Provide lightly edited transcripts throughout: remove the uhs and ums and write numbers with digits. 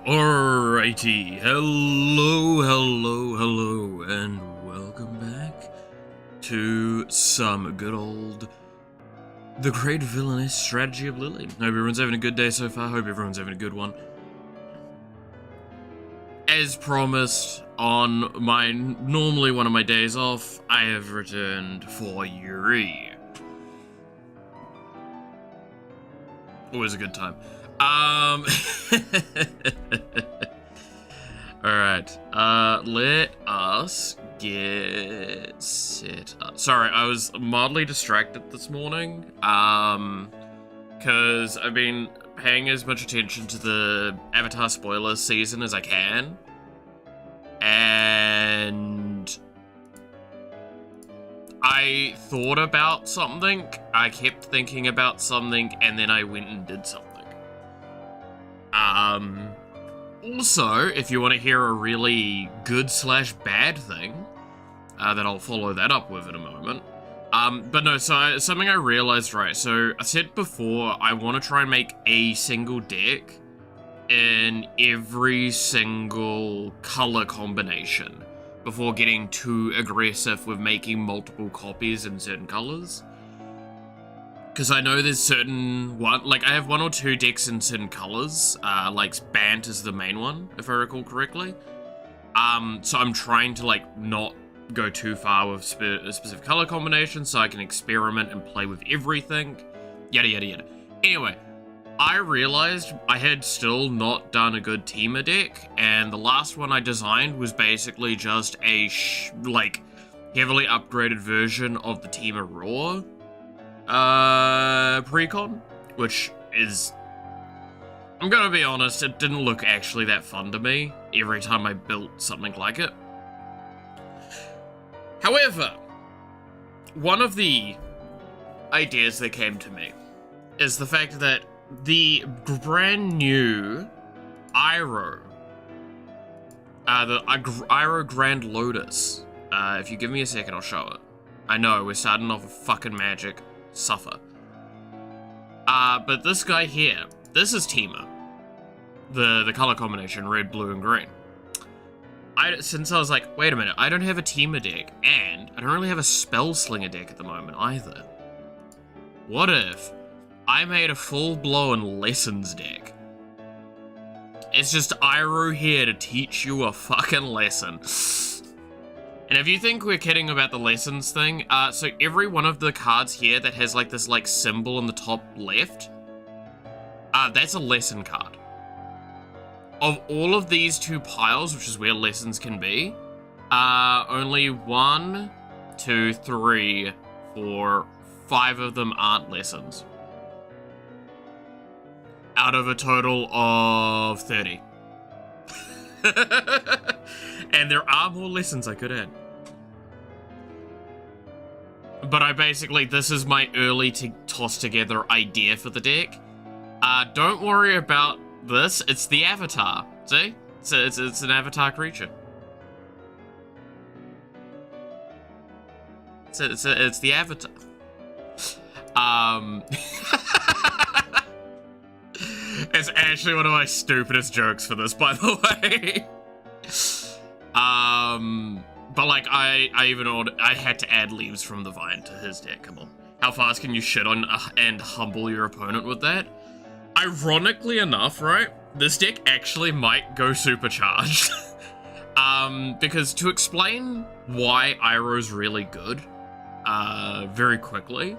Alrighty, hello, and welcome back to some good old The Great Villainess strategy of Lily. Hope everyone's having a good day so far, hope everyone's having a good one. As promised, on normally one of my days off, I have returned for Yuri. Always a good time. Alright, let us get set up. Sorry, I was mildly distracted this morning, because I've been paying as much attention to the Avatar spoilers season as I can, and I thought about something, I kept thinking about something, and then I went and did something. Also, if you want to hear a really good/bad thing, that I'll follow that up with in a moment. But no, so something I realized, right, so I said before, I want to try and make a single deck in every single color combination before getting too aggressive with making multiple copies in certain colors. Because I know there's certain I have one or two decks in certain colors, like Bant is the main one, if I recall correctly. So I'm trying to not go too far with a specific color combination so I can experiment and play with everything, yada yada yada. Anyway, I realized I had still not done a good Teamer deck, and the last one I designed was basically just a heavily upgraded version of the Teamer Raw precon, which is, I'm gonna be honest, it didn't look actually that fun to me every time I built something like it. However, one of the ideas that came to me is the fact that the brand new Iroh, the Iroh Grand Lotus, if you give me a second, I'll show it. I know, we're starting off with fucking magic. Suffer. But this guy here, this is Teamer. The color combination, red, blue, and green. Since I was like, wait a minute, I don't have a Teamer deck, and I don't really have a Spellslinger deck at the moment either. What if I made a full-blown lessons deck? It's just Iroh here to teach you a fucking lesson. And if you think we're kidding about the lessons thing, so every one of the cards here that has this symbol in the top left, that's a lesson card. Of all of these two piles, which is where lessons can be, only 1, 2, 3, 4, 5 of them aren't lessons. Out of a total of 30. And there are more lessons I could add. But this is my early toss together idea for the deck. Don't worry about this, it's the Avatar. See? It's an Avatar creature. It's the Avatar. It's actually one of my stupidest jokes for this, by the way. But I had to add Leaves from the Vine to his deck, come on. How fast can you shit on and humble your opponent with that? Ironically enough, right, this deck actually might go supercharged. Because to explain why Iroh's really good, very quickly,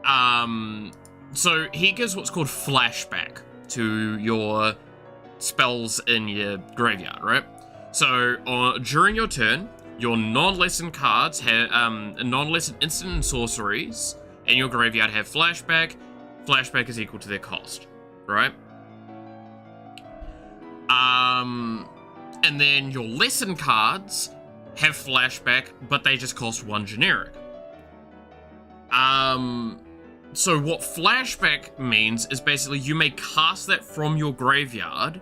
so he gives what's called flashback to your spells in your graveyard, right? So, during your turn, your non-lesson cards have, non-lesson instant and sorceries in your graveyard have flashback. Flashback is equal to their cost, right? And then your lesson cards have flashback, but they just cost 1 generic. So what flashback means is basically you may cast that from your graveyard,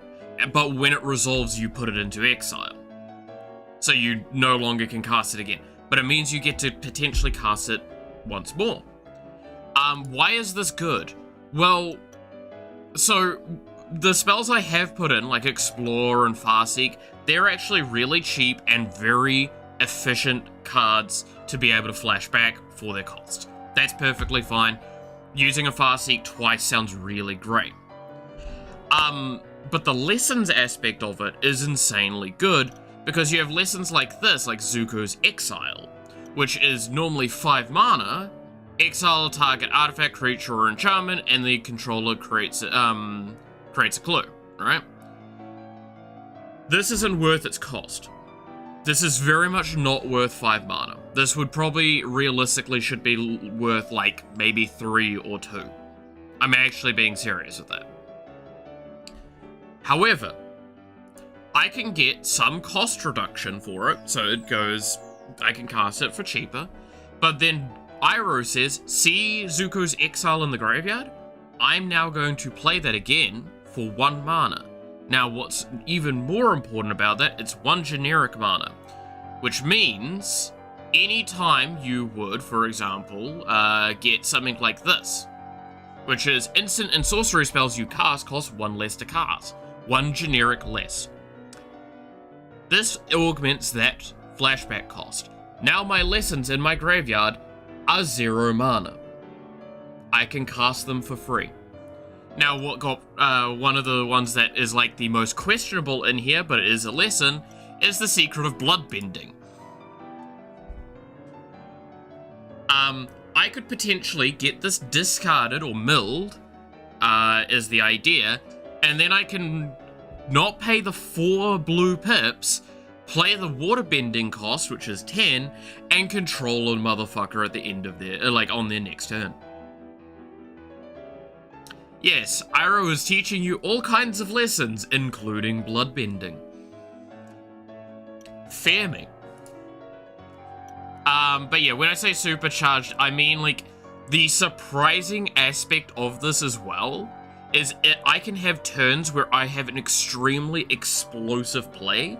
but when it resolves, you put it into exile. So you no longer can cast it again. But it means you get to potentially cast it once more. Why is this good? Well, so the spells I have put in, like Explore and Farseek, they're actually really cheap and very efficient cards to be able to flash back for their cost. That's perfectly fine. Using a Farseek twice sounds really great. But the lessons aspect of it is insanely good, because you have lessons like this, like Zuko's Exile, which is normally 5 mana, exile a target artifact, creature, or enchantment, and the controller creates a clue, right? This isn't worth its cost. This is very much not worth 5 mana. This would probably, realistically, should be worth, like, maybe 3 or 2. I'm actually being serious with that. However, I can get some cost reduction for it, so it goes, I can cast it for cheaper, but then Iroh says, see Zuko's Exile in the graveyard? I'm now going to play that again for 1 mana. Now, what's even more important about that, it's 1 generic mana, which means anytime you would, for example, get something like this, which is instant and sorcery spells you cast cost 1 less to cast, 1 generic less. This augments that flashback cost. Now my lessons in my graveyard are 0 mana. I can cast them for free. Now, what got one of the ones that is like the most questionable in here, but it is a lesson, is the secret of bloodbending. I could potentially get this discarded or milled, is the idea, and then I can not pay the 4 blue pips, play the waterbending cost, which is 10, and control a motherfucker at the end of their, like, on their next turn. Yes, Iroh is teaching you all kinds of lessons, including bloodbending. Fear me. But yeah, when I say supercharged, I mean, like, the surprising aspect of this as well is I can have turns where I have an extremely explosive play.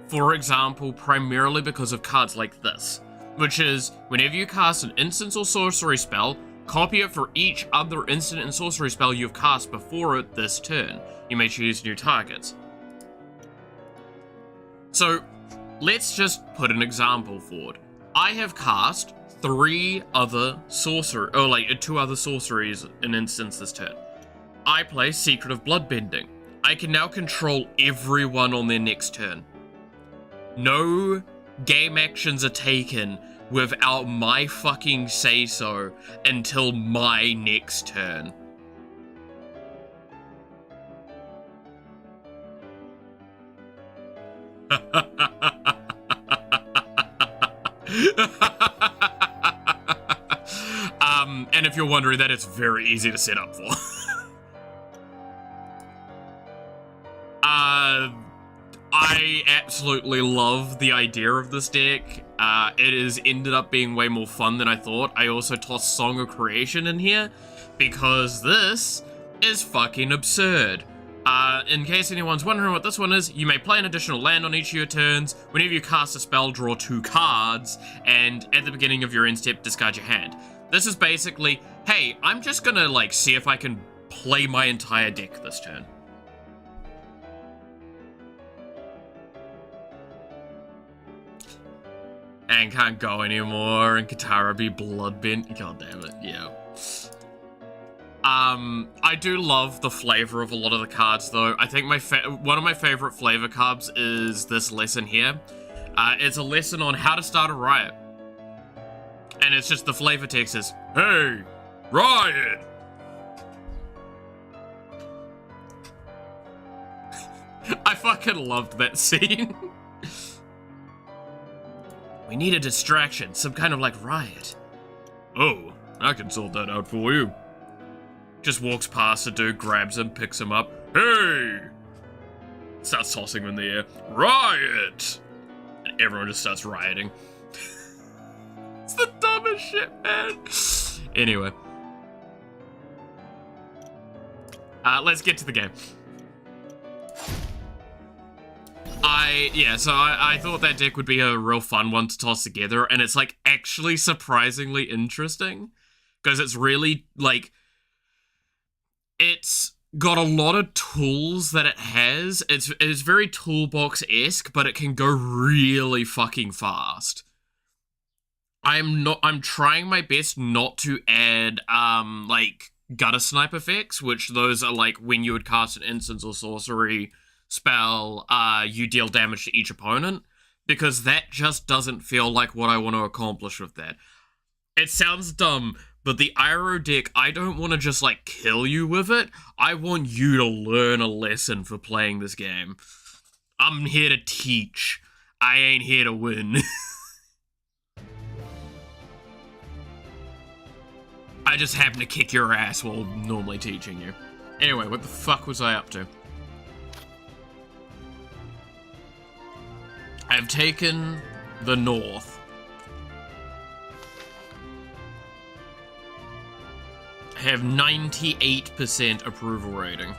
For example, primarily because of cards like this, which is, whenever you cast an instant or sorcery spell, copy it for each other instant and sorcery spell you've cast before it this turn. You may choose new targets. So, let's just put an example forward. I have cast 2 other sorceries in instance this turn. I play Secret of Bloodbending. I can now control everyone on their next turn. No game actions are taken without my fucking say-so until my next turn. And if you're wondering, that it's very easy to set up for. I absolutely love the idea of this deck. It has ended up being way more fun than I thought. I also tossed Song of Creation in here because this is fucking absurd. In case anyone's wondering what this one is, you may play an additional land on each of your turns. Whenever you cast a spell, draw 2 cards, and at the beginning of your end step, discard your hand. This is basically, hey, I'm just gonna, like, see if I can play my entire deck this turn. And can't go anymore, and Katara be bloodbent. God damn it, yeah. I do love the flavor of a lot of the cards, though. I think one of my favorite flavor cards is this lesson here. It's a lesson on how to start a riot. And it's just the flavor text is, hey, riot! I fucking loved that scene. We need a distraction, some kind of, like, riot. Oh, I can sort that out for you. Just walks past the dude, grabs him, picks him up. Hey! Starts tossing him in the air. Riot! And everyone just starts rioting. It's the dumbest shit, man. Anyway. Let's get to the game. I thought that deck would be a real fun one to toss together, and it's, like, actually surprisingly interesting. Because it's really, like, it's got a lot of tools that it has. It's very toolbox-esque, but it can go really fucking fast. I'm trying my best not to add, like, gutter snipe effects, which those are, like, when you would cast an instance or sorcery spell, you deal damage to each opponent, because that just doesn't feel like what I want to accomplish with that. It sounds dumb, but the Iroh deck, I don't want to just, like, kill you with it. I want you to learn a lesson for playing this game. I'm here to teach. I ain't here to win. I just happen to kick your ass while normally teaching you. Anyway, what the fuck was I up to? I've taken the North. I have 98% approval rating.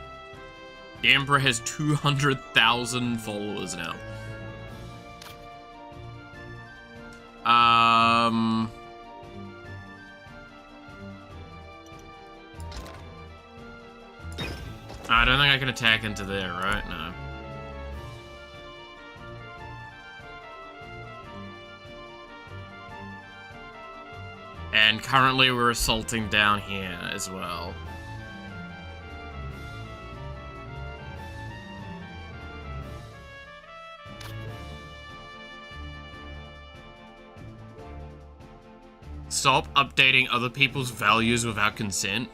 The Emperor has 200,000 followers now. I don't think I can attack into there, right? No. And currently we're assaulting down here as well. Stop updating other people's values without consent.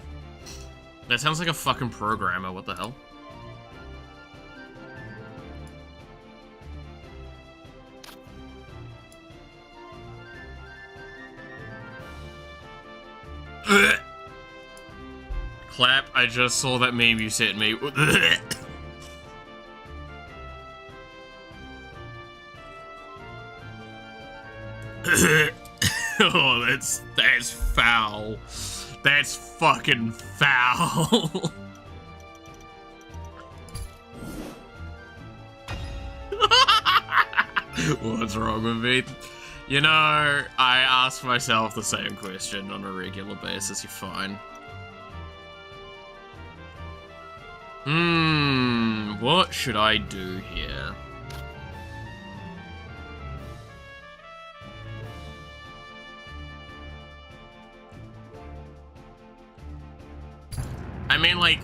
That sounds like a fucking programmer, what the hell? Clap, I just saw that meme you sent me. Oh, that's foul. That's fucking foul. What's wrong with me? You know, I ask myself the same question on a regular basis. You're fine. What should I do here? I mean, like...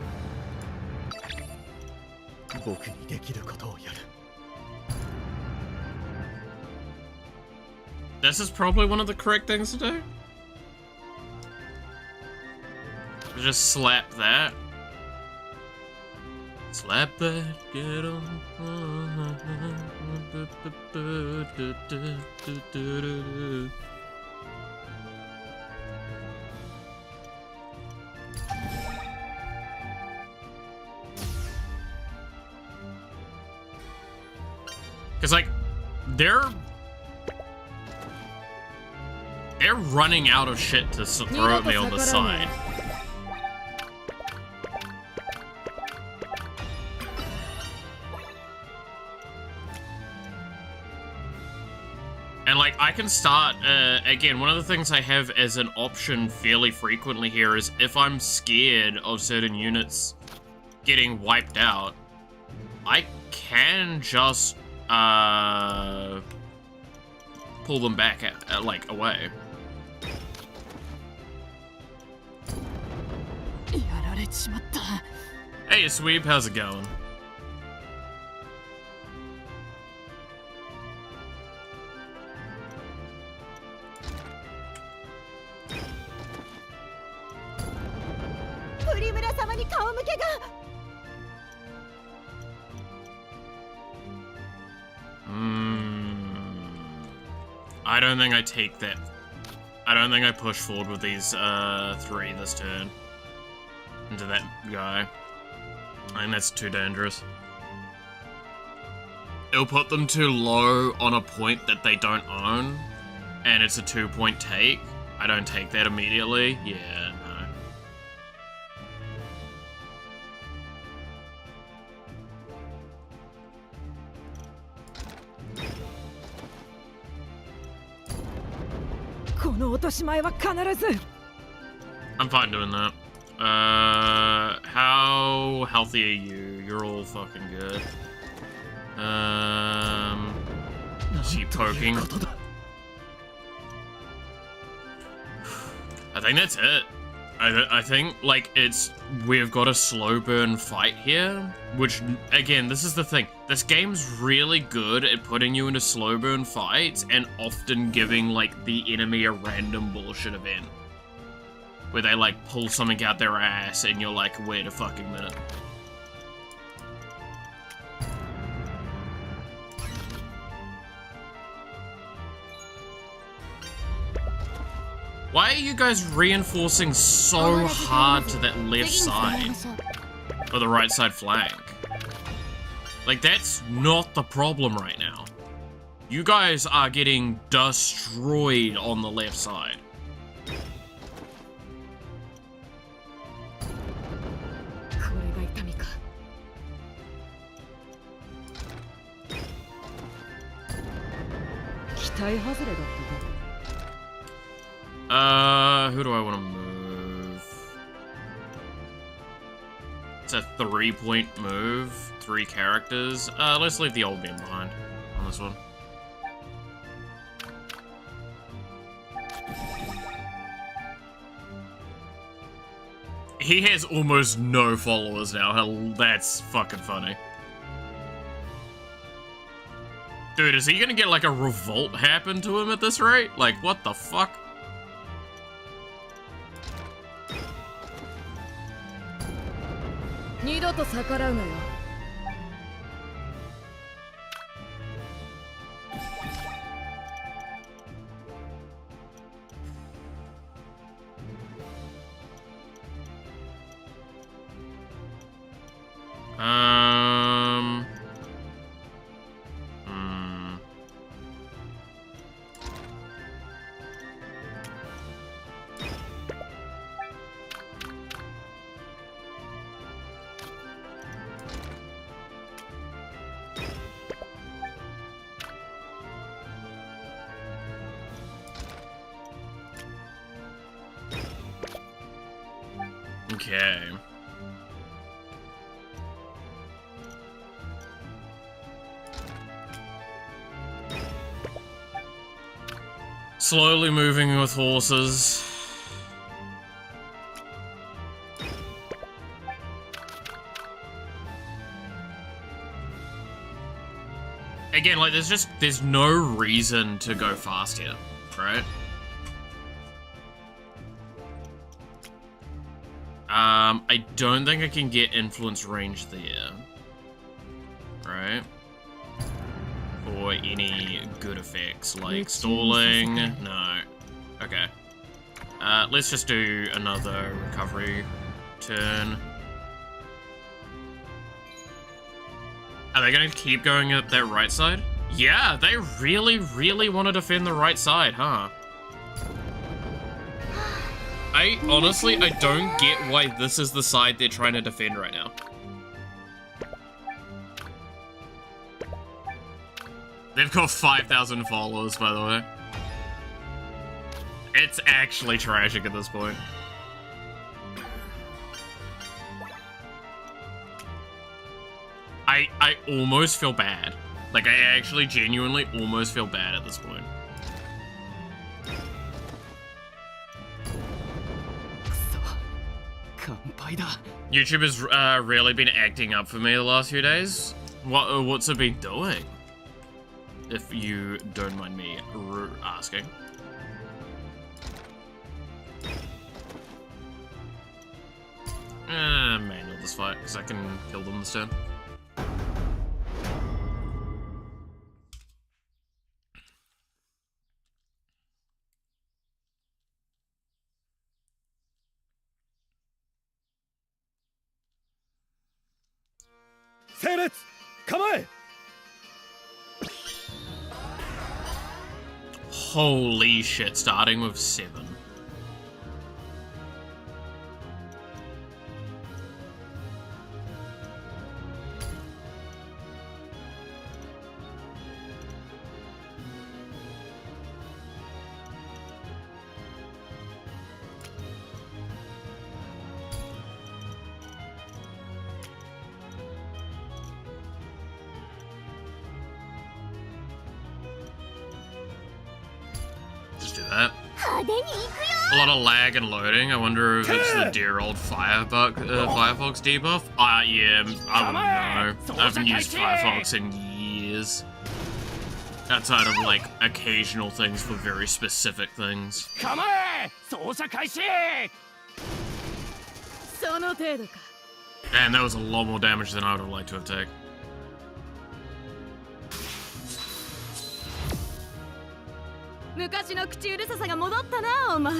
This is probably one of the correct things to do. Just slap that. Slap that, get on. Cause like, they're running out of shit to throw at me on the side. And like, I can start, again, one of the things I have as an option fairly frequently here is if I'm scared of certain units getting wiped out, I can just, pull them back, like, away. Hey, Sweep, how's it going? I don't think I take that. I don't think I push forward with these, 3 this turn. Into that guy. I think that's too dangerous. It'll put them too low on a point that they don't own, and it's a 2-point take. I don't take that immediately. Yeah, no. I'm fine doing that. How healthy are you? You're all fucking good. Keep poking. I think that's it. I think, like, we've got a slow burn fight here, which, again, this is the thing. This game's really good at putting you into slow burn fights and often giving, like, the enemy a random bullshit event. Where they, like, pull something out their ass and you're like, wait a fucking minute. Why are you guys reinforcing so hard to that left side? Or the right side flank? Like, that's not the problem right now. You guys are getting destroyed on the left side. Who do I want to move? It's a 3-point move, 3 characters. Let's leave the old man behind on this one. He has almost no followers now. That's fucking funny. Dude, is he gonna get like a revolt happen to him at this rate? Like, what the fuck? Okay. Slowly moving with horses. Again, like, there's no reason to go fast here, right? I don't think I can get influence range there, right? Or any good effects, like stalling, no. Okay. Let's just do another recovery turn. Are they gonna keep going at that right side? Yeah, they really, really want to defend the right side, huh? Honestly, I don't get why this is the side they're trying to defend right now. They've got 5,000 followers, by the way. It's actually tragic at this point. I almost feel bad. Like, I actually genuinely almost feel bad at this point. YouTube has really been acting up for me the last few days. What's it been doing? If you don't mind me asking. Manual this fight, because I can kill them this turn. Holy shit, starting with 7. that. A lot of lag and loading. I wonder if it's the dear old Firefox debuff. Yeah, I wouldn't know. I haven't used Firefox in years. Outside of, like, occasional things for very specific things. And that was a lot more damage than I would have liked to have taken. 昔の口うるささが戻ったな、お前。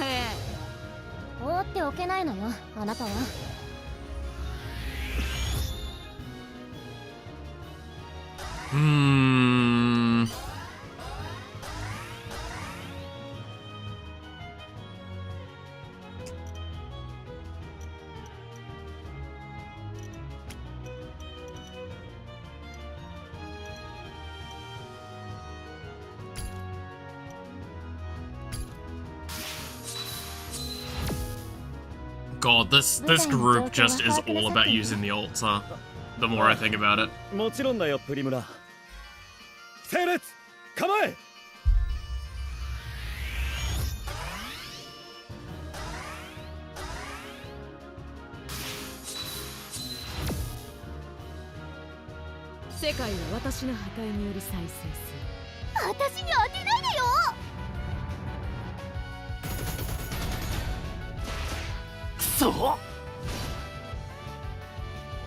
放っておけないのよ、あなたは。God, this group just is all about using the ults, huh? The more I think about it. もちろんだよ、プリムラ。整列、構え。世界は私の破壊により再生する。私に当てないでよ。そ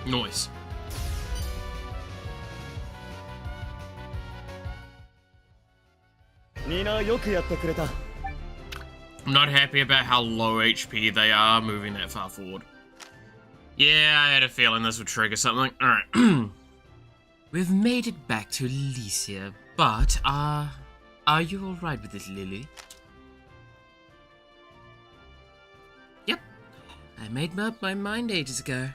う。Noise. I'm not happy about how low HP they are moving that far forward. Yeah, I had a feeling this would trigger something. Alright. We've made it back to Lycia, but, are you alright with this, Lily? Yep. I made up my mind ages ago.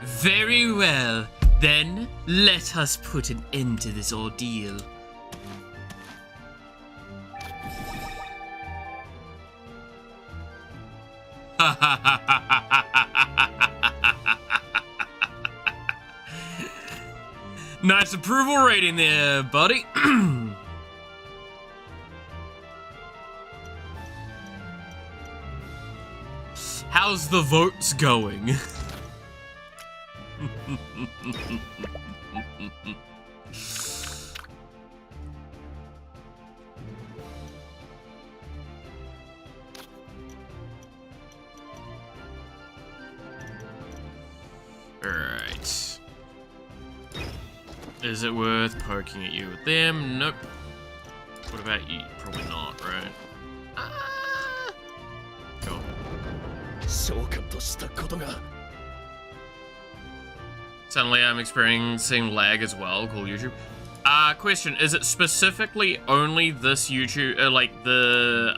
Very well. Then, let us put an end to this ordeal. Nice approval rating there, buddy. How's the votes going? Alright. Is it worth poking at you with them? Nope. What about you? Probably not, right? Cool. Suddenly I'm experiencing lag as well. Cool, YouTube. Question, is it specifically only this YouTube, like the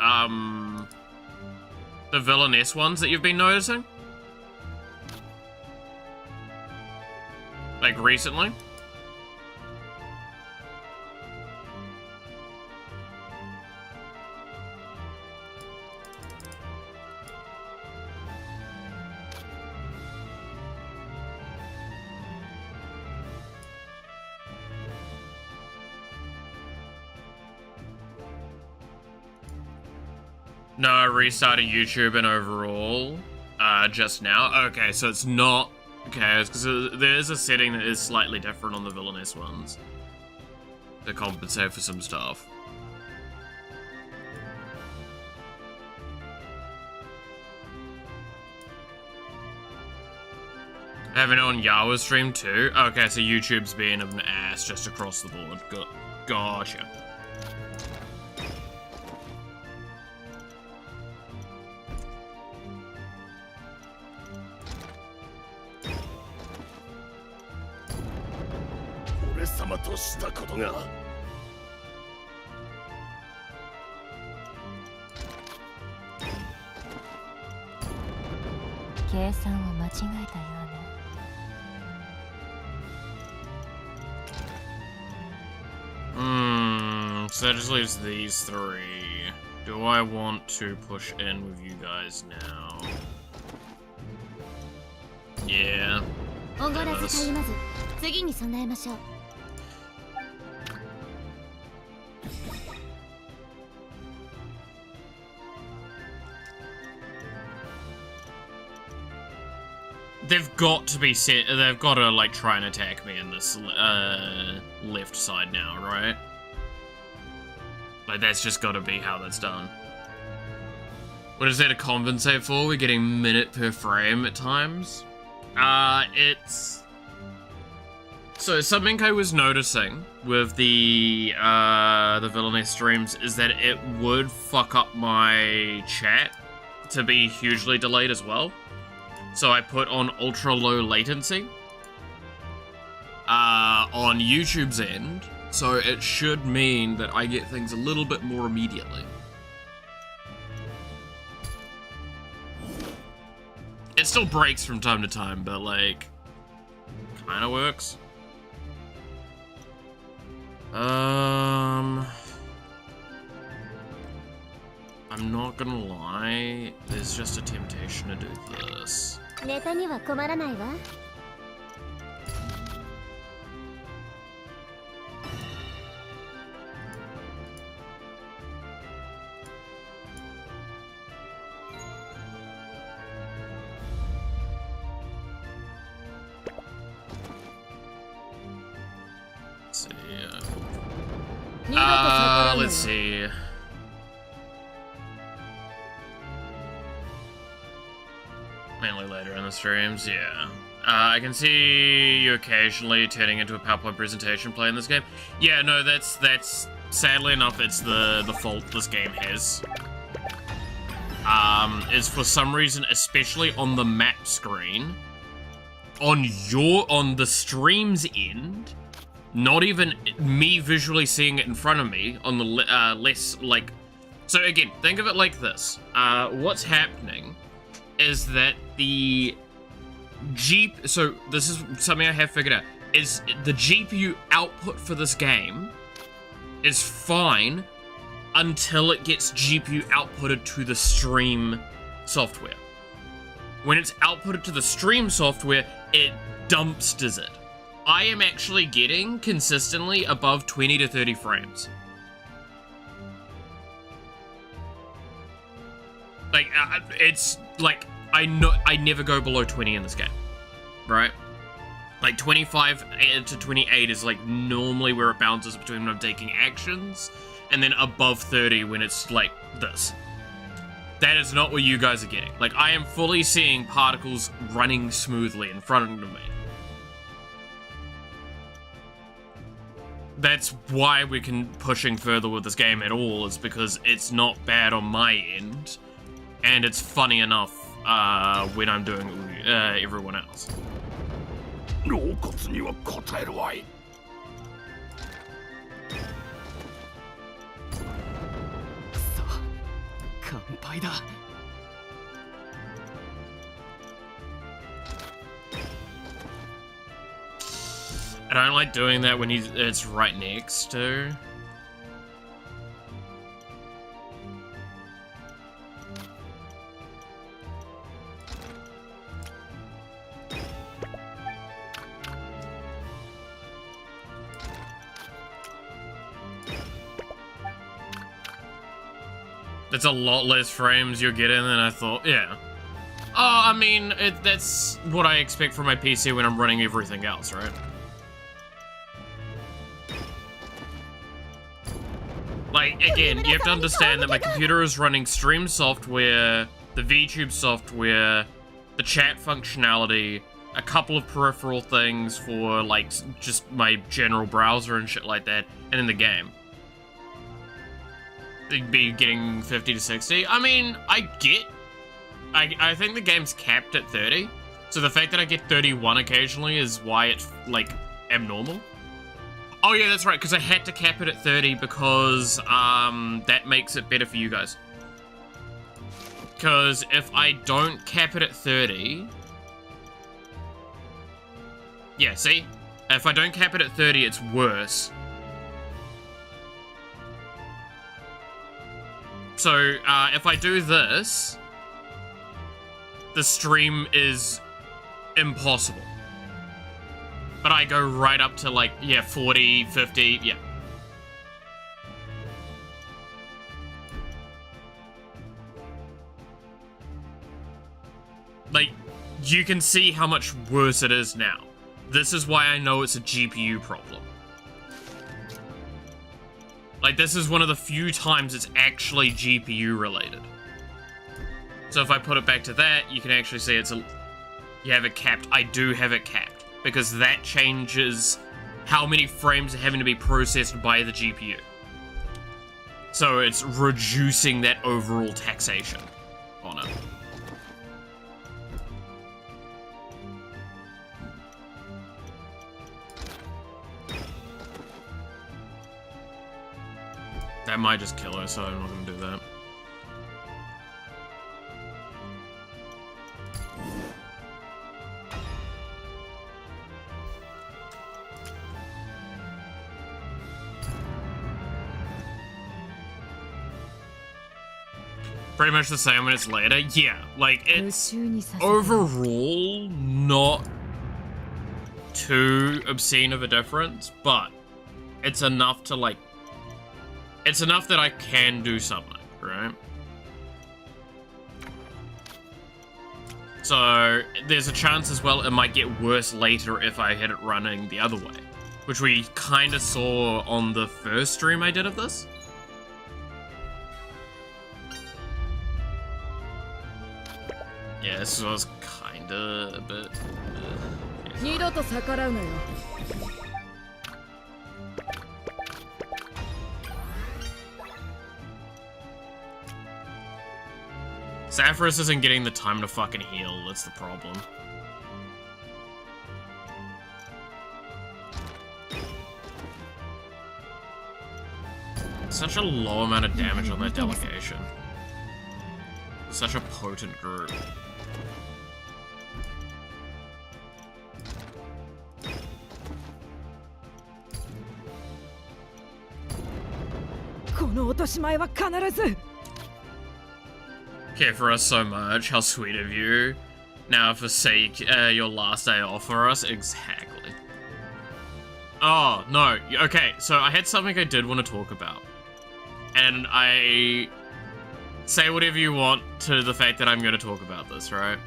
Villainess ones that you've been noticing? Like recently? No, I restarted YouTube and overall, just now. Okay, so it's not, okay, because there is a setting that is slightly different on the Villainess ones to compensate for some stuff. Having it on Yawa stream too? Okay, so YouTube's being an ass just across the board. Gotcha. So that just leaves these three. Do I want to push in with you guys now? Yeah. they've got to be set. They've got to like try and attack me in this left side now, right? Like that's just got to be how that's done. What is there to compensate for? We're getting minute per frame at times. It's so something I was noticing with the Villainess streams is that it would fuck up my chat to be hugely delayed as well. So I put on ultra low latency on YouTube's end, so it should mean that I get things a little bit more immediately. It still breaks from time to time, but like, kinda works. I'm not gonna lie, there's just a temptation to do this. ネタには困らないわ。Let's see. Mainly later in the streams, yeah. I can see you occasionally turning into a PowerPoint presentation playing this game. Yeah, no, that's sadly enough, it's the fault this game has. Is for some reason, especially on the map screen, on the stream's end, not even me visually seeing it in front of me, on the less, like... So again, think of it like this. What's happening is that the so this is something I have figured out, is the GPU output for this game is fine until it gets GPU outputted to the stream software. When it's outputted to the stream software, it dumpsters it. I am actually getting consistently above 20 to 30 frames. Like, it's like, I never go below 20 in this game, right? Like 25 to 28 is like normally where it bounces between when I'm taking actions, and then above 30 when it's like this. That is not what you guys are getting. Like, I am fully seeing particles running smoothly in front of me. That's why we can pushing further with this game at all, is because it's not bad on my end, and it's funny enough when I'm doing everyone else. 老骨には答えるわい。くそ、乾杯だ。I don't like doing that when it's right next to. That's a lot less frames you're getting than I thought. Yeah. I mean, that's what I expect from my PC when I'm running everything else, right? Like, again, you have to understand that my computer is running stream software, the VTube software, the chat functionality, a couple of peripheral things for, like, just my general browser and shit like that, and then the game. They'd be getting 50 to 60. I mean, I think the game's capped at 30, so the fact that I get 31 occasionally is why it's, like, abnormal. Oh yeah, that's right, because I had to cap it at 30 because that makes it better for you guys. Because if I don't cap it at 30... Yeah, see? If I don't cap it at 30, it's worse. So, if I do this, the stream is impossible. But I go right up to, like, yeah, 40, 50, yeah. Like, you can see how much worse it is now. This is why I know it's a GPU problem. Like, this is one of the few times it's actually GPU related. So if I put it back to that, you can actually see you have it capped. I do have it capped, because that changes how many frames are having to be processed by the GPU. So it's reducing that overall taxation on it. That might just kill her, so I'm not gonna do that. Pretty much the same when it's later. Yeah, like, it's overall not too obscene of a difference, but it's enough to, like, it's enough that I can do something, right? So, there's a chance as well it might get worse later if I had it running the other way, which we kind of saw on the first stream I did of this. Yeah, this was kinda a bit... Sapphiros isn't getting the time to fucking heal, that's the problem. Such a low amount of damage on that delegation. Such a potent group. Care for us so much, how sweet of you. Now forsake your last day off for us. Exactly. Oh, no. Okay, so I had something I did want to talk about. And I... Say whatever you want to the fact that I'm going to talk about this, right?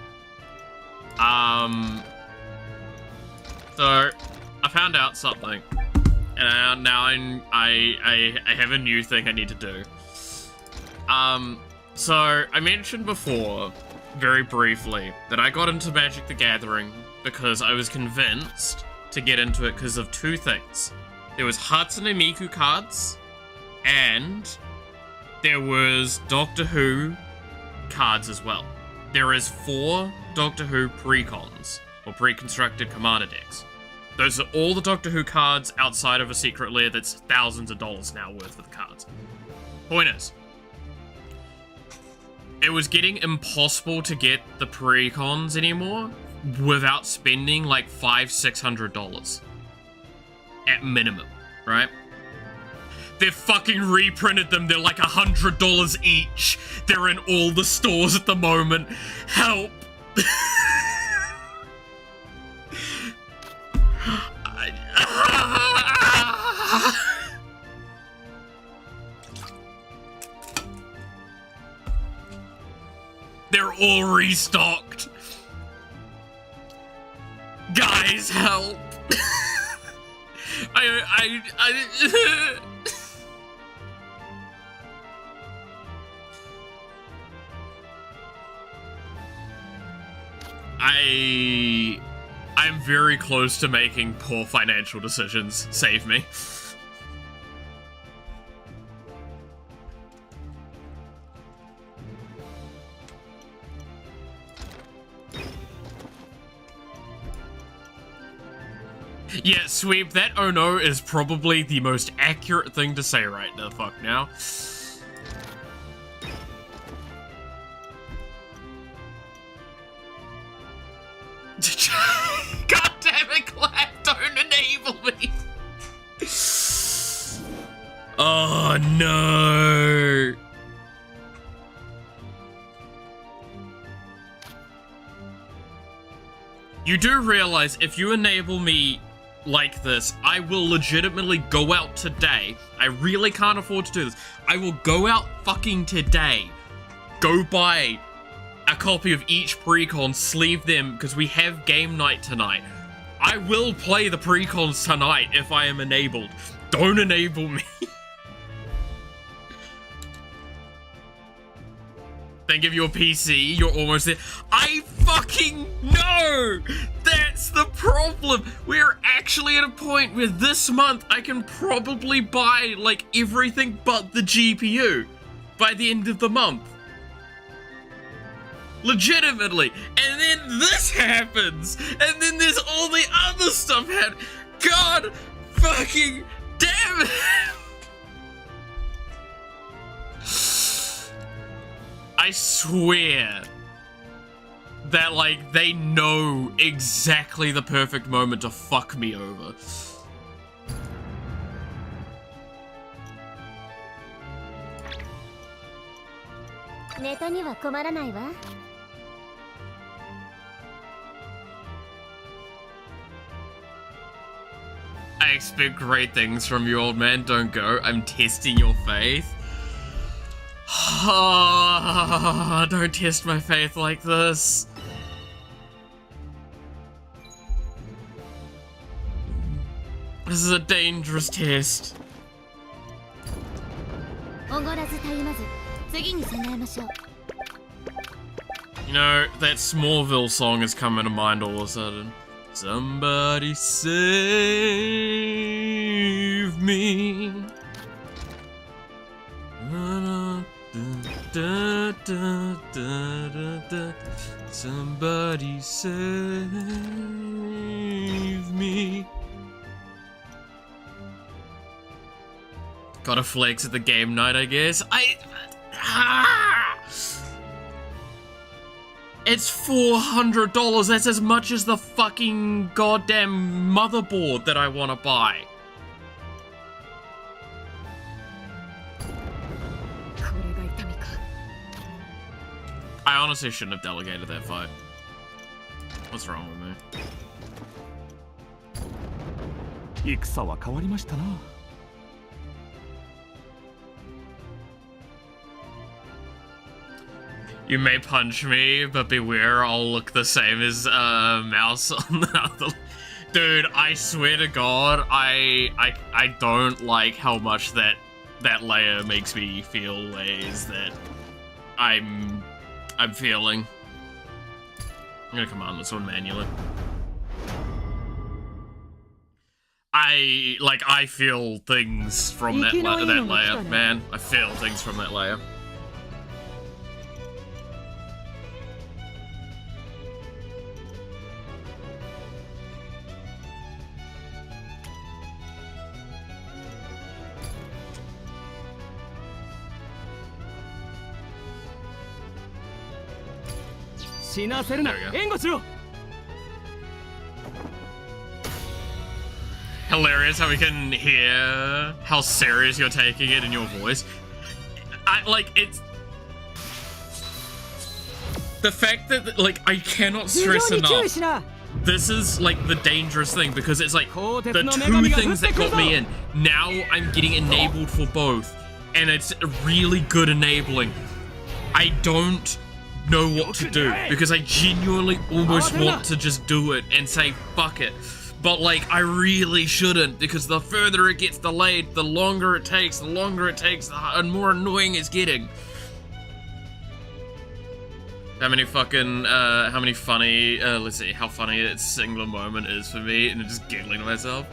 So, I found out something. And now I have a new thing I need to do. So, I mentioned before, very briefly, that I got into Magic the Gathering because I was convinced to get into it because of two things. There was Hatsune Miku cards, and there was Doctor Who cards as well. There is 4 Doctor Who precons, or pre-constructed commander decks. Those are all the Doctor Who cards outside of a secret lair that's thousands of dollars now worth of the cards. Point is, it was getting impossible to get the precons anymore without spending like $500-600 at minimum, right? They've fucking reprinted them. They're like $100 each. They're in all the stores at the moment. Help! They're all restocked. Guys, help! I'm very close to making poor financial decisions. Save me. Yeah, Sweep, that oh no is probably the most accurate thing to say right the fuck now. God damn it, Clap, don't enable me! Oh no! You do realize if you enable me like this, I will legitimately go out today. I really can't afford to do this. I will go out fucking today, go buy a copy of each precon, sleeve them, because we have game night tonight. I will play the precons tonight if I am enabled. Don't enable me. Think of your PC, you're almost there. I fucking know! That's the problem! We're actually at a point where this month I can probably buy, like, everything but the GPU by the end of the month. Legitimately. And then this happens! And then there's all the other stuff happening. God fucking damn it! I swear that, like, they know exactly the perfect moment to fuck me over. I expect great things from you, old man. Don't go. I'm testing your faith. Don't test my faith like this. This is a dangerous test. You know, that Smallville song is coming to mind all of a sudden. Somebody save me. Somebody save me. Gotta flex at the game night, I guess. It's $400. That's as much as the fucking goddamn motherboard that I want to buy. I honestly shouldn't have delegated that fight. What's wrong with me? You may punch me, but beware, I'll look the same as Mouse on the other. Dude, I swear to God, I don't like how much that layer makes me feel ways that I'm feeling. I'm gonna command this one manually. I feel things from that layer, man. I feel things from that layer. Hilarious how we can hear how serious you're taking it in your voice. It's the fact that, like, I cannot stress enough. This is, like, the dangerous thing, because it's like the two things that got me in. Now I'm getting enabled for both, and it's really good enabling. I don't know what to do, because I genuinely almost want to just do it and say fuck it, but like I really shouldn't, because the further it gets delayed, the longer it takes, and more annoying it's getting. How many funny, let's see how funny a singular moment is for me, and I'm just giggling to myself.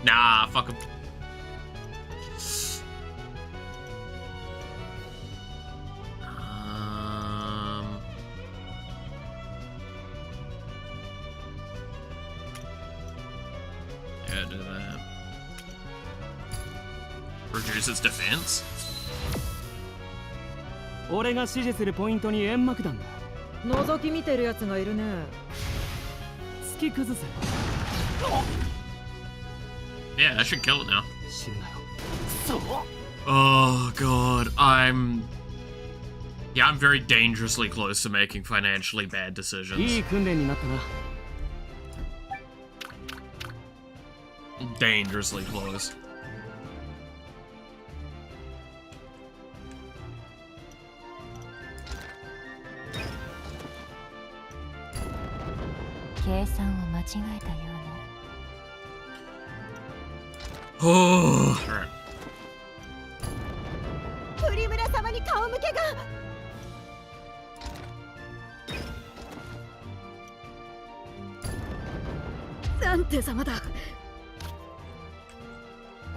Nah, fuck 'em. Yeah, do that. Reduce its defense? 俺が指示するポイントに煙幕弾だ。覗き見てるやつがいるね。突き崩せ。Yeah, I should kill it now. Oh god, I'm very dangerously close to making financially bad decisions. Dangerously close. 計算を間違えたようね。 Oh, alright. プリムラ様に顔向けが。なんて様だ。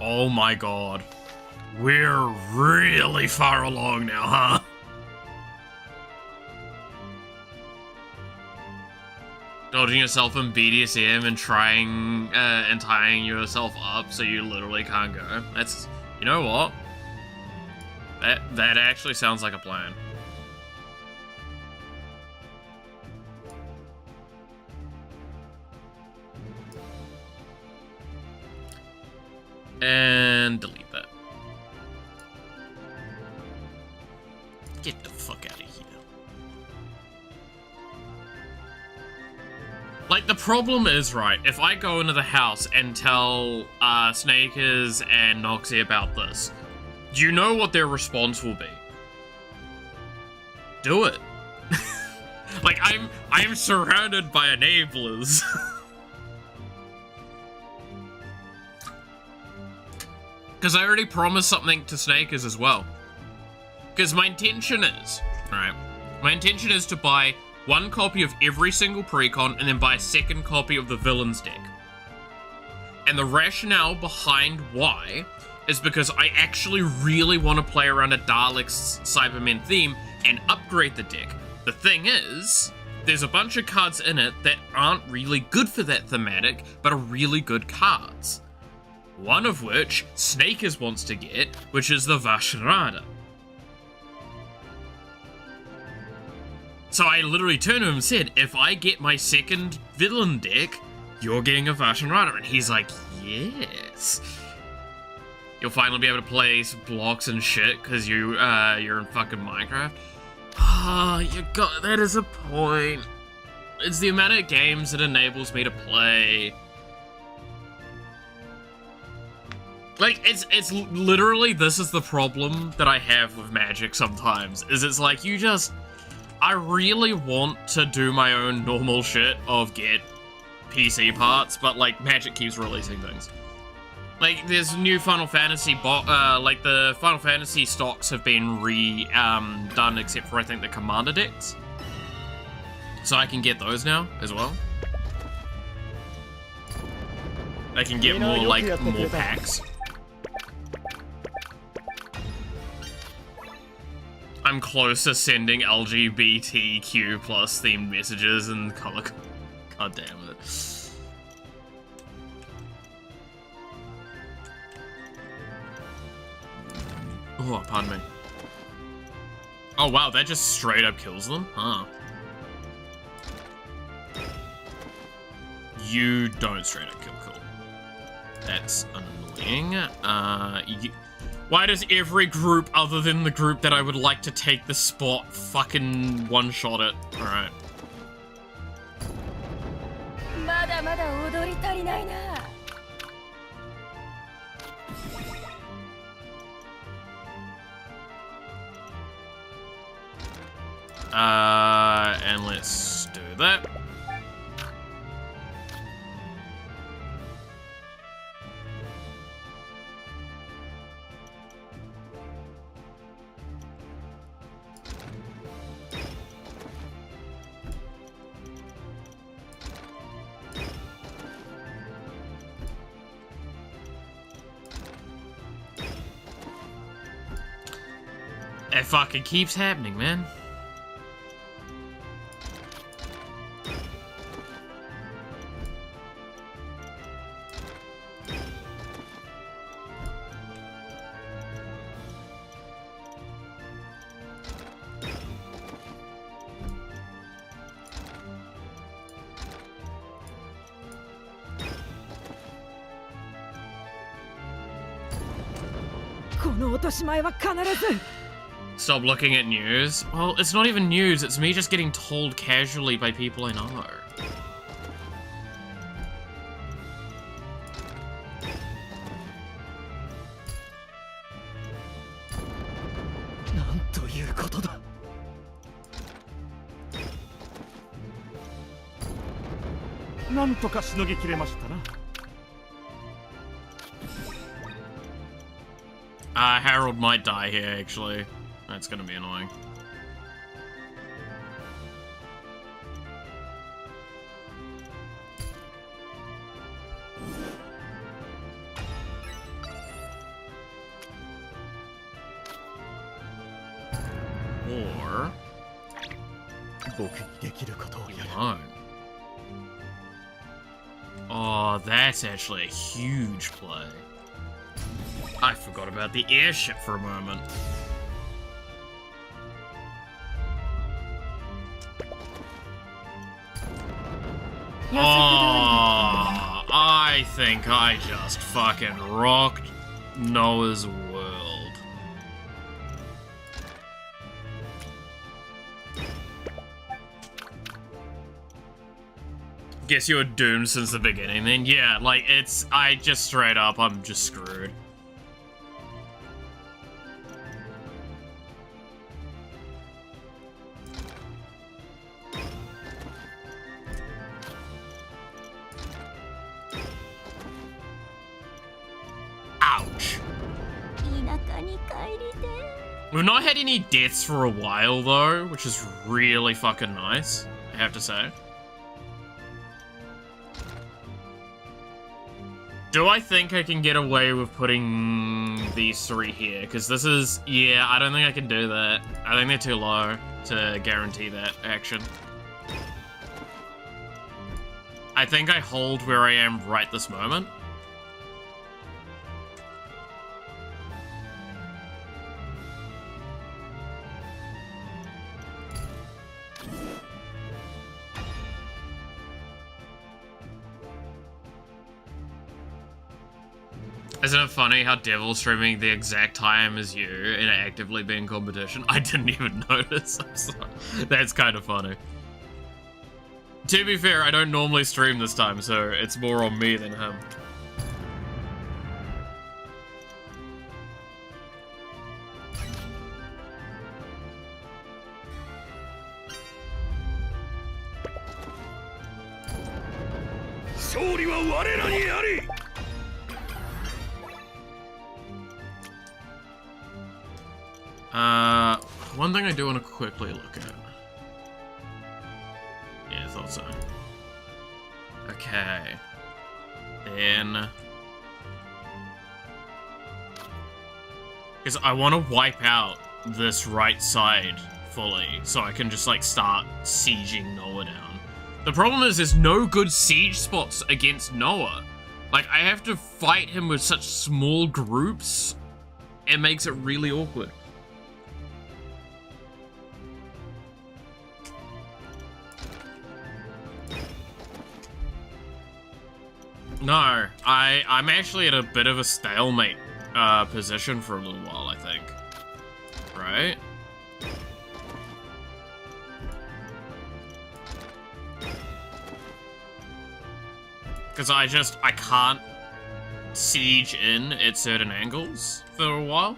Oh my god. We're really far along now, huh? Dodging yourself in BDSM and trying and tying yourself up so you literally can't go. That's, you know what? That actually sounds like a plan. And delete that. Get the fuck out of here. Like, the problem is, right, if I go into the house and tell Snakers and Noxie about this, do you know what their response will be? Do it. Like, I'm surrounded by enablers. Because I already promised something to Snakers as well. Because my intention is, right, my intention is to buy one copy of every single precon and then buy a second copy of the Villains deck. And the rationale behind why is because I actually really want to play around a Daleks Cybermen theme and upgrade the deck. The thing is, there's a bunch of cards in it that aren't really good for that thematic, but are really good cards. One of which Snakers wants to get, which is the Vashrada. So I literally turned to him and said, if I get my second villain deck, you're getting a Vashrada. And he's like, yes. You'll finally be able to play some blocks and shit, because you're in fucking Minecraft. Ah, you got, that is a point. It's the amount of games that enables me to play. Like, it's literally, this is the problem that I have with Magic sometimes, is it's like, you just, I really want to do my own normal shit of get PC parts, but like, Magic keeps releasing things. Like, there's new Final Fantasy, like the Final Fantasy stocks have been done except for I think the Commander decks. So I can get those now, as well. I can get more, like, more packs. I'm close to sending LGBTQ plus themed messages and color. God damn it. Oh, pardon me. Oh wow, that just straight up kills them? Huh. You don't straight up kill cool. That's annoying. Why does every group other than the group that I would like to take the spot fucking one-shot it? Alright. And let's do that. It fucking keeps happening, man. Stop looking at news. Well, it's not even news, it's me just getting told casually by people I know. なんとかしのぎきれましたな。Harold might die here, actually. That's gonna be annoying. Or... No. Oh, that's actually a huge play. I forgot about the airship for a moment. Oh, I think I just fucking rocked Noah's world. Guess you were doomed since the beginning then? Yeah, like, I just straight up, I'm just screwed. Ouch. We've not had any deaths for a while though, which is really fucking nice, I have to say. Do I think I can get away with putting these three here? Because this is... yeah, I don't think I can do that. I think they're too low to guarantee that action. I think I hold where I am right this moment. Isn't it funny how Devil's streaming the exact time as you and actively be in competition? I didn't even notice. I'm sorry. That's kind of funny. To be fair, I don't normally stream this time, so it's more on me than him. One thing I do want to quickly look at. Yeah, I thought so. Okay. Then... because I want to wipe out this right side fully, so I can just, like, start sieging Noah down. The problem is there's no good siege spots against Noah. Like, I have to fight him with such small groups. It makes it really awkward. No, I'm actually at a bit of a stalemate position for a little while, I think. Right? Because I can't siege in at certain angles for a while.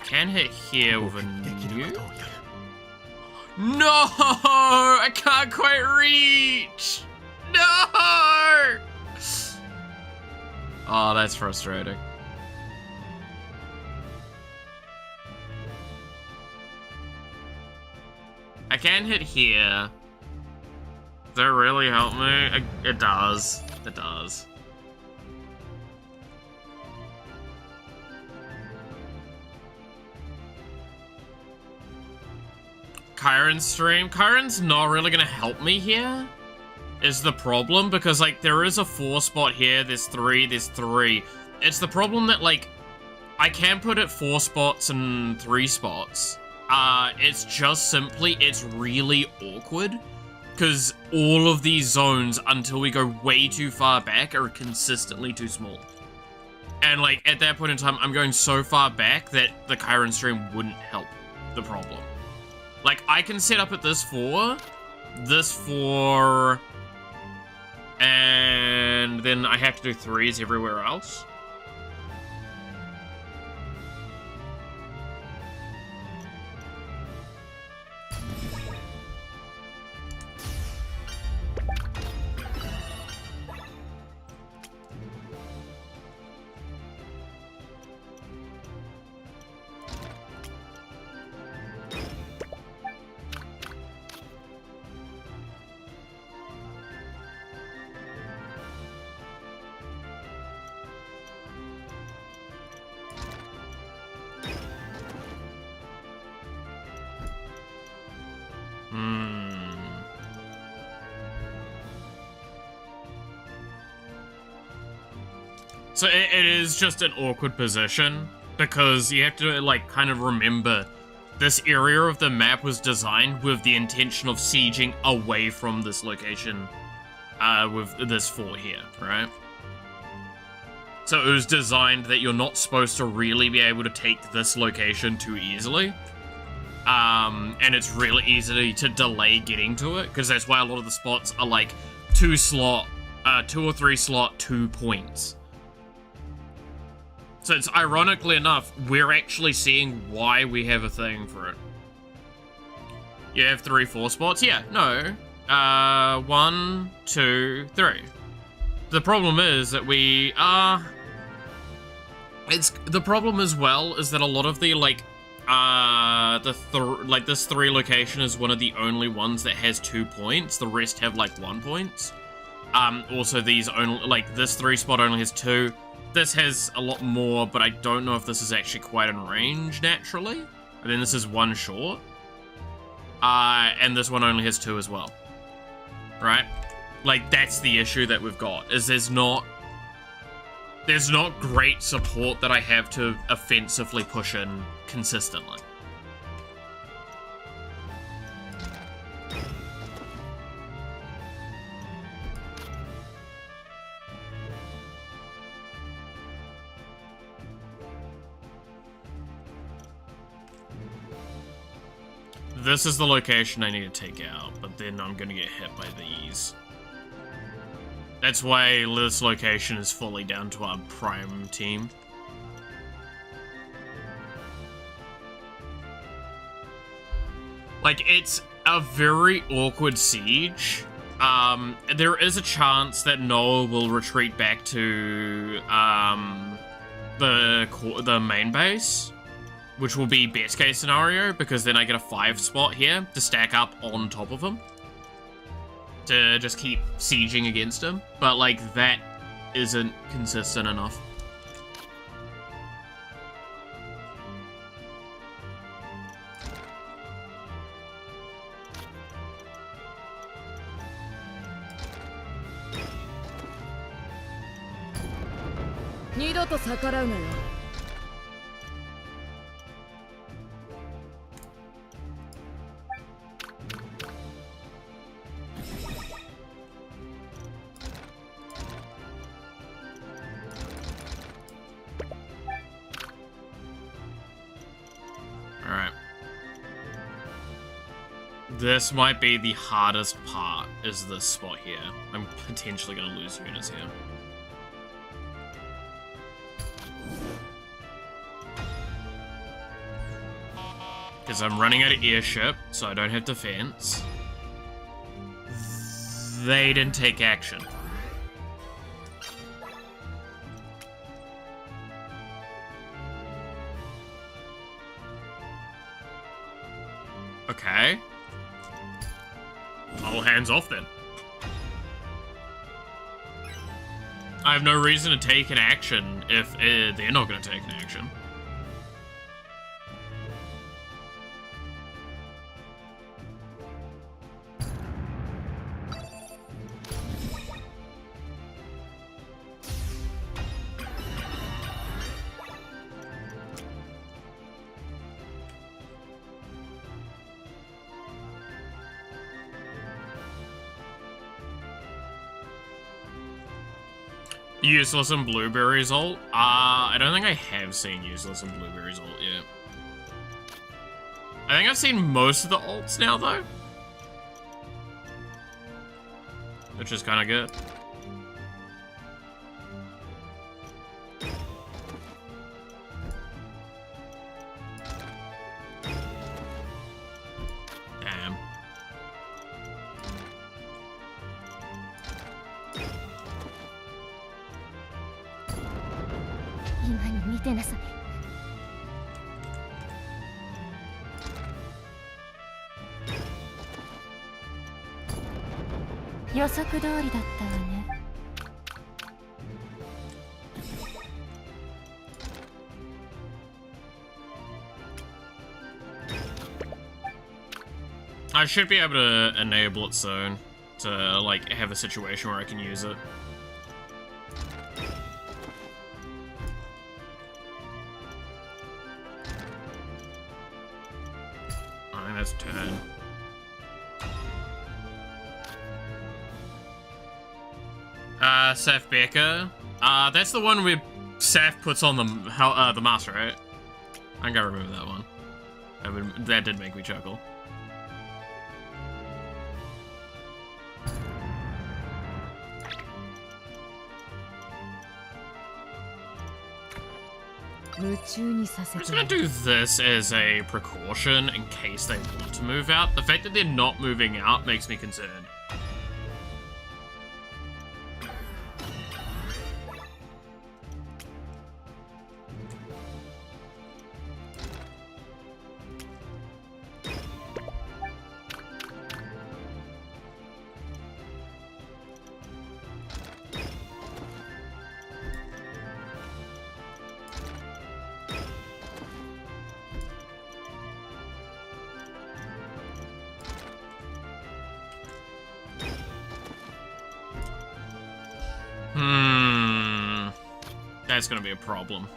Can hit here with a nuke. No! I can't quite reach! No! Oh, that's frustrating. I can hit here. Does that really help me? It does. It does. Kyron's stream. Kyron's not really gonna help me here, is the problem, because, like, there is a 4 spot here, there's 3, there's 3. It's the problem that, like, I can put it 4 spots and 3 spots. It's just simply, it's really awkward, because all of these zones, until we go way too far back, are consistently too small. And, like, at that point in time, I'm going so far back that the Kyron stream wouldn't help the problem. Like, I can set up at this 4, and then I have to do 3s everywhere else. So it is just an awkward position, because you have to, like, kind of remember this area of the map was designed with the intention of sieging away from this location, with this fort here, right? So it was designed that you're not supposed to really be able to take this location too easily. And it's really easy to delay getting to it, because that's why a lot of the spots are like 2 or 3 slot 2 points. So it's, ironically enough, we're actually seeing why we have a thing for it. You have 3, 4 spots? Yeah, no. 1, 2, 3. The problem is that we are... the problem as well is that a lot of the, like, this 3 location is one of the only ones that has 2 points. The rest have, like, 1 points. Also, these only, like, this 3 spot only has 2. This has a lot more, but I don't know if this is actually quite in range naturally. And then this is 1 short. And this one only has 2 as well. Right? Like, that's the issue that we've got, is there's not great support that I have to offensively push in consistently. This is the location I need to take out, but then I'm gonna get hit by these. That's why this location is fully down to our prime team. Like, it's a very awkward siege. There is a chance that Noah will retreat back to the main base, which will be best case scenario, because then I get a 5 spot here to stack up on top of him to just keep sieging against him. But, like, that isn't consistent enough. Alright. This might be the hardest part, is this spot here. I'm potentially going to lose units here. Because I'm running out of airship, so I don't have defense. They didn't take action. Okay. All hands off then. I have no reason to take an action if they're not going to take an action. Useless and Blueberry's ult? I don't think I have seen Useless and Blueberry's ult yet. I think I've seen most of the ults now, though. Which is kind of good. Damn. I should be able to enable it soon to, like, have a situation where I can use it. I think that's turn. Saf Becker. That's the one where Saf puts on the mask, right? I think I remember that one. That did make me chuckle. I'm just gonna do this as a precaution in case they want to move out. The fact that they're not moving out makes me concerned. That's gonna be a problem.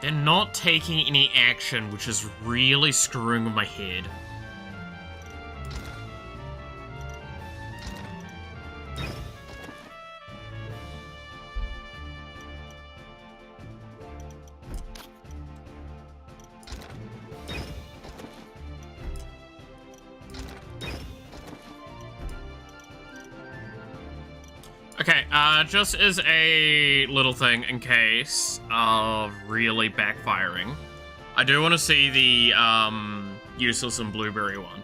They're not taking any action, which is really screwing with my head. Okay, just as a little thing in case of really backfiring, I do want to see the useless and blueberry one.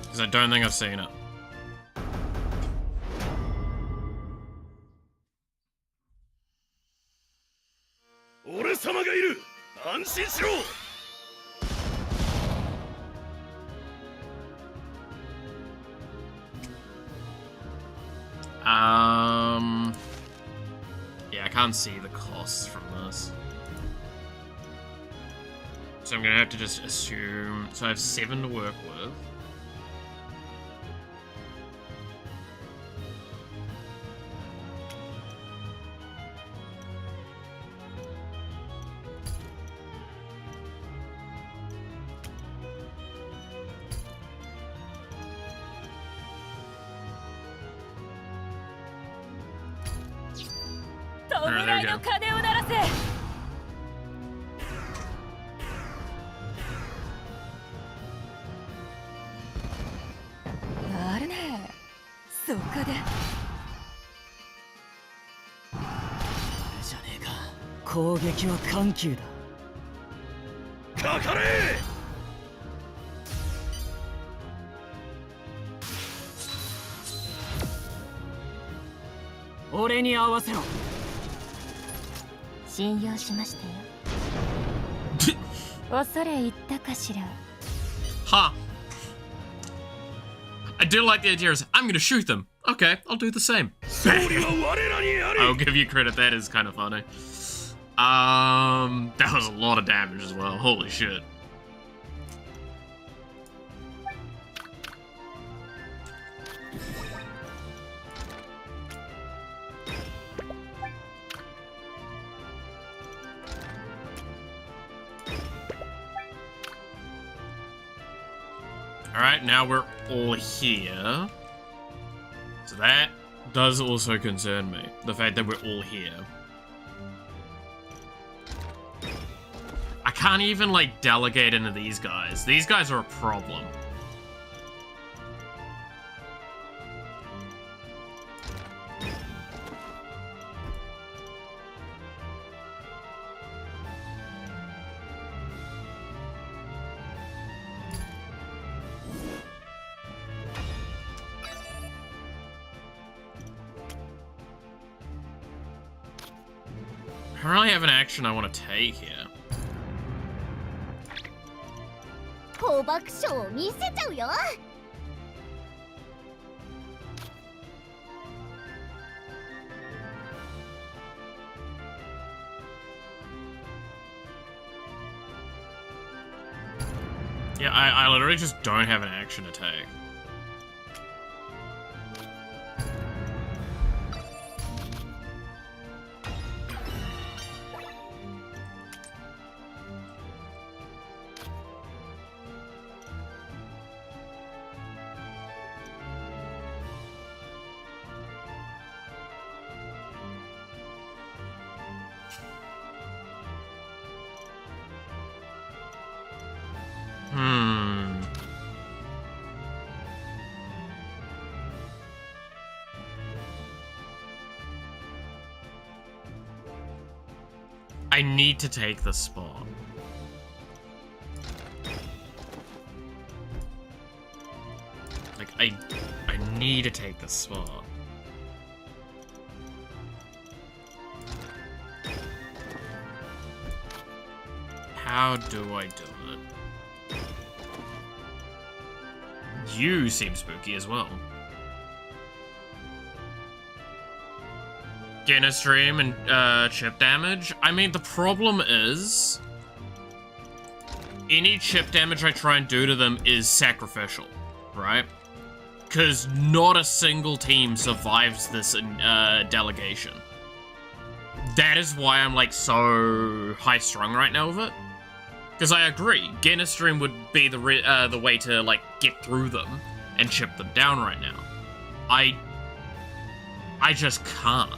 Because I don't think I've seen it. Yeah, I can't see the costs from this. So I'm gonna have to just assume, so I have 7 to work with. Alright, there we go. Huh. I do like the idea of, I'm gonna shoot them. Okay, I'll do the same. I'll give you credit, that is kind of funny. That was a lot of damage as well, holy shit. Alright, now we're all here. So that does also concern me. The fact that we're all here. I can't even, like, delegate into these guys. These guys are a problem. I don't really have an action I want to take here. 放爆ショーを見せちゃうよ。Yeah, I literally just don't have an action to take. I need to take the spot. Like, I need to take the spot. How do I do it? You seem spooky as well. Gain a stream and chip damage. I mean, the problem is any chip damage I try and do to them is sacrificial, right? Because not a single team survives this delegation. That is why I'm like so high-strung right now with it. Because I agree, gain a stream would be the way to like get through them and chip them down right now. I just can't.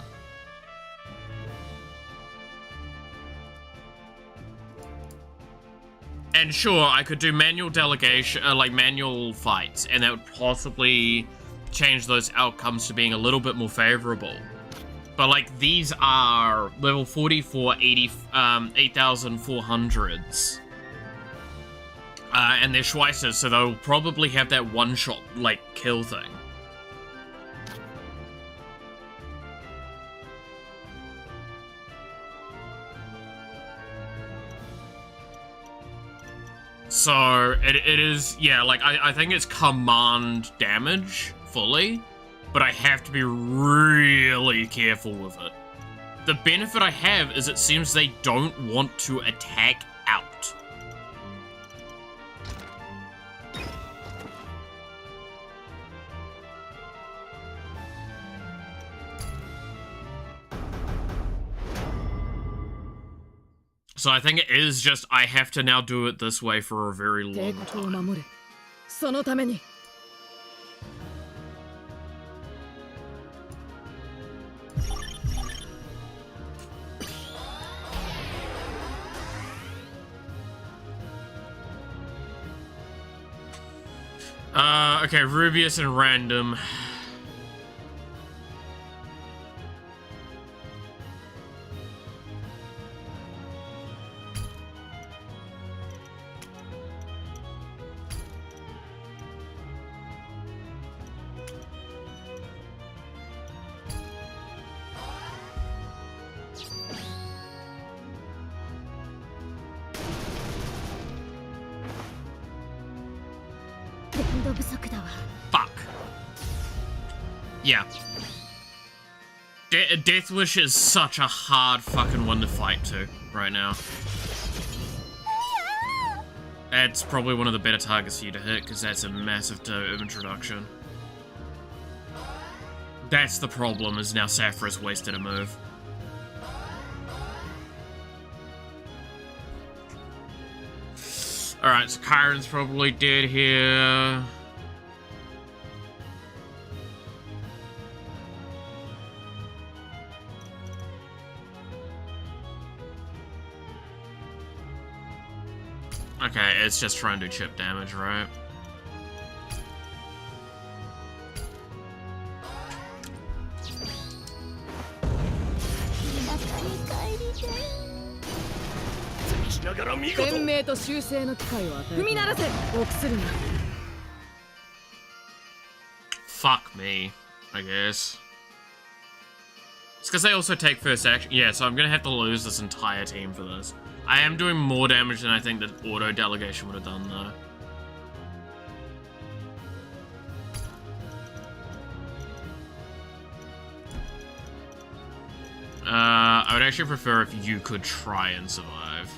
And sure, I could do manual delegation, like manual fights, and that would possibly change those outcomes to being a little bit more favorable. But like, these are level 44, 8,400s. And they're Schweissers, so they'll probably have that one-shot, like, kill thing. So, it is, yeah, like, I think it's command damage, fully, but I have to be really careful with it. The benefit I have is it seems they don't want to attack out. So I think it is just I have to now do it this way for a very long time. Okay, Rubius and Random. Fuck. Yeah. Death Wish is such a hard fucking one to fight to right now. That's probably one of the better targets for you to hit, because that's a massive introduction. That's the problem, is now Saphira's wasted a move. Alright, so Kyron's probably dead here. Okay, it's just trying to do chip damage, right? Fuck me, I guess. It's because they also take first action. Yeah, so I'm gonna have to lose this entire team for this. I am doing more damage than I think that auto delegation would have done, though. I would actually prefer if you could try and survive.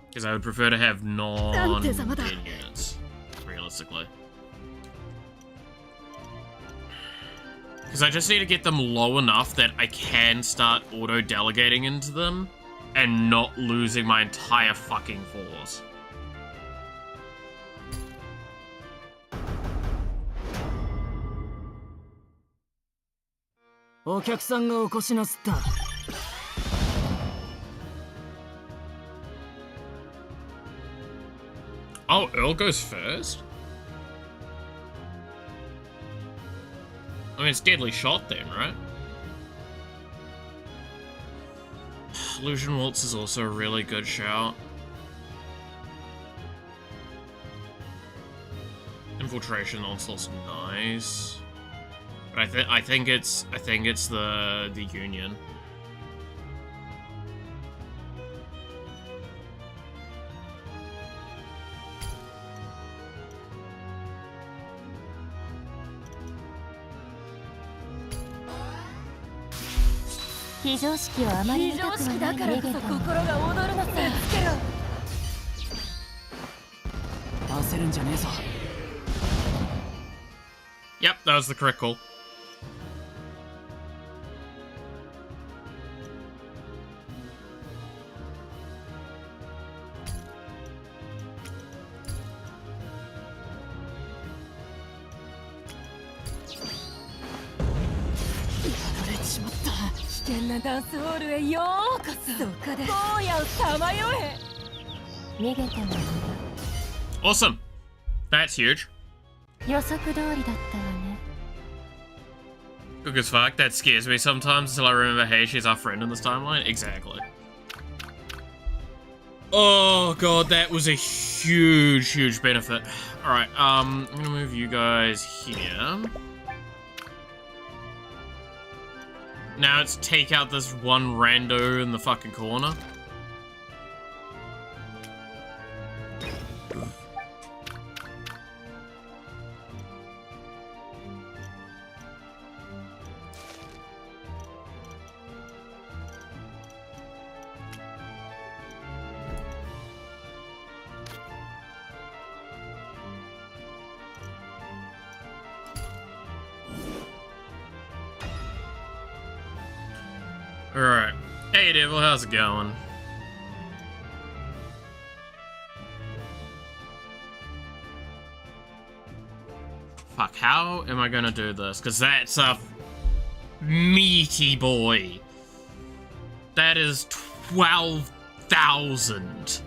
Because I would prefer to have non-units, realistically. Because I just need to get them low enough that I can start auto-delegating into them and not losing my entire fucking force. Oh, Earl goes first? I mean, it's Deadly Shot then, right? Illusion Waltz is also a really good shout. Infiltration Onslaught's nice. But I think it's the Union. Yep, that was the correct call. Awesome. That's huge. Good as fuck. That scares me sometimes until I remember, hey, she's our friend in this timeline. Exactly. Oh god, that was a huge benefit. Alright, I'm gonna move you guys here. Now let's take out this one rando in the fucking corner. Alright. Hey, Devil, how's it going? Fuck, how am I gonna do this? Because that's a meaty boy. That is 12,000.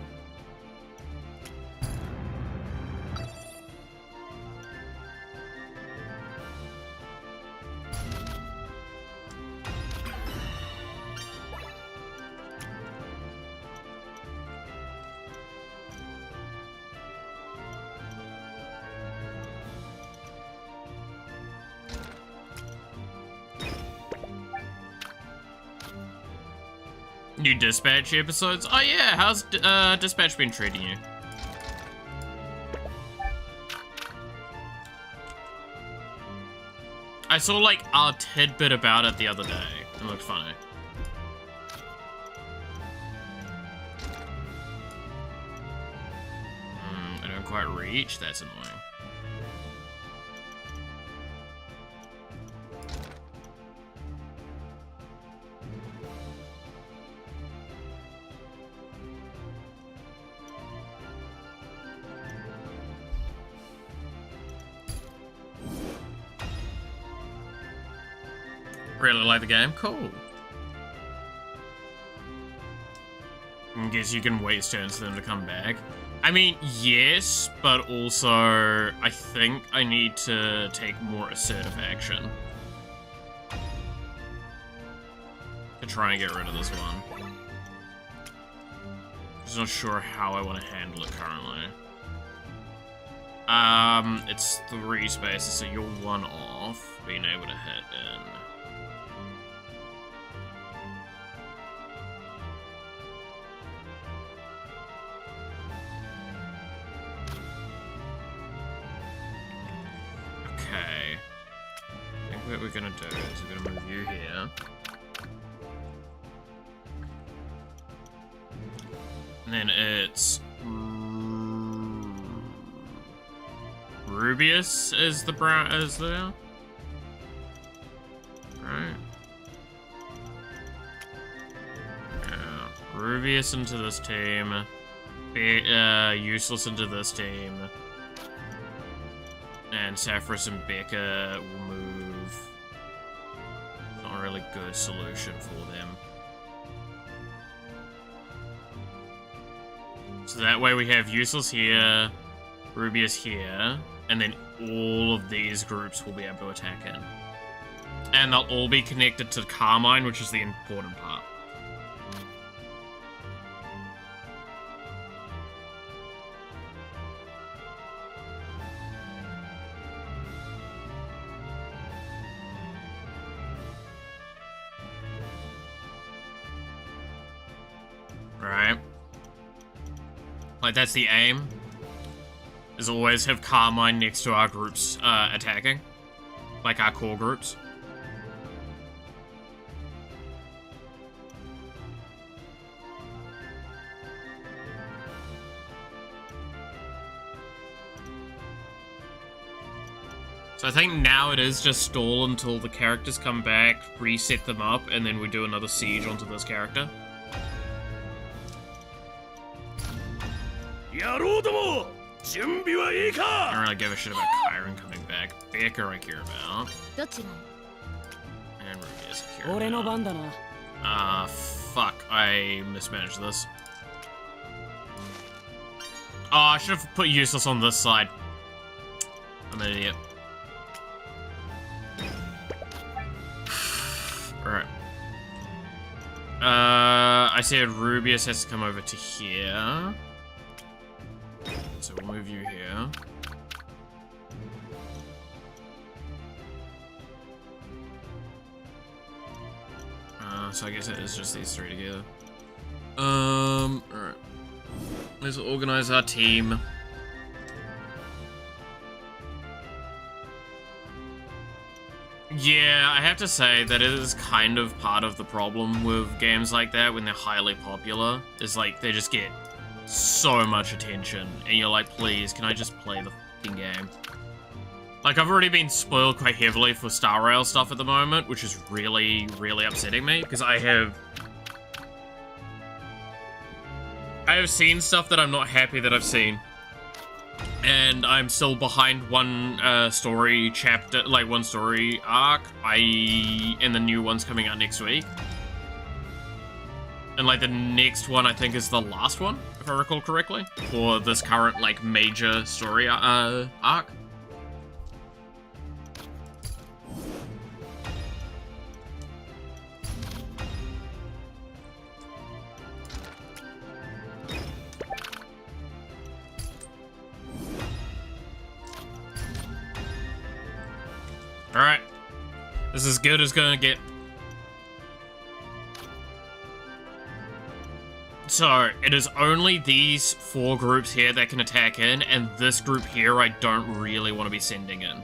New Dispatch episodes? Oh yeah, how's Dispatch been treating you? I saw like a tidbit about it the other day. It looked funny. I don't quite reach, that's annoying. Really like the game? Cool. I guess you can wait turns for them to come back. I mean, yes, but also I think I need to take more assertive action to try and get rid of this one. Just not sure how I want to handle it currently. It's 3 spaces, so you're 1 off, being able to hit in. Okay. I think what we're gonna do is we're gonna move you here. And then it's Rubius is the brown is there. Right. Yeah. Rubius into this team. Useless into this team. And Saffris and Becca will move. Not a really good solution for them. So that way we have Useless here, Rubius here, and then all of these groups will be able to attack in. And they'll all be connected to Carmine, which is the important part. Right. Like, that's the aim. Is always have Carmine next to our groups attacking. Like our core groups. So I think now it is just stall until the characters come back, reset them up, and then we do another siege onto this character. I don't really give a shit about Kyron coming back. Baker I care about. And Rubius I care about. Fuck. I mismanaged this. Oh, I should have put Useless on this side. I'm an idiot. Alright. I said Rubius has to come over to here. So we'll move you here. So I guess it is just these 3 together. Alright. Let's organize our team. Yeah, I have to say that it is kind of part of the problem with games like that when they're highly popular. Is like, they just get so much attention, and you're like, please, can I just play the fucking game? Like, I've already been spoiled quite heavily for Star Rail stuff at the moment, which is really, really upsetting me, because I have seen stuff that I'm not happy that I've seen. And I'm still behind one story chapter, like one story arc, and the new one's coming out next week. And like the next one I think is the last one, if I recall correctly, for this current like major story arc. Alright. This is as good as gonna get. So, it is only these 4 groups here that can attack in, and this group here I don't really want to be sending in.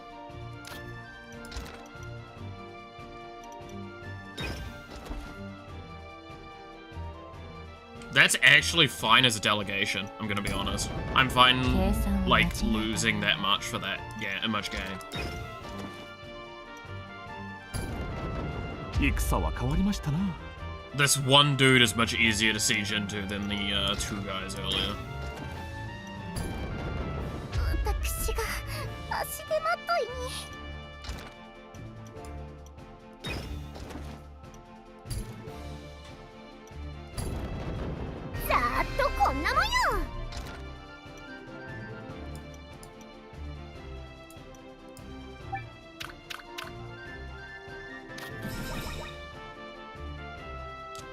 That's actually fine as a delegation, I'm gonna be honest. I'm fine, like, losing that much for that, yeah, much gain. This one dude is much easier to siege into than the 2 guys earlier.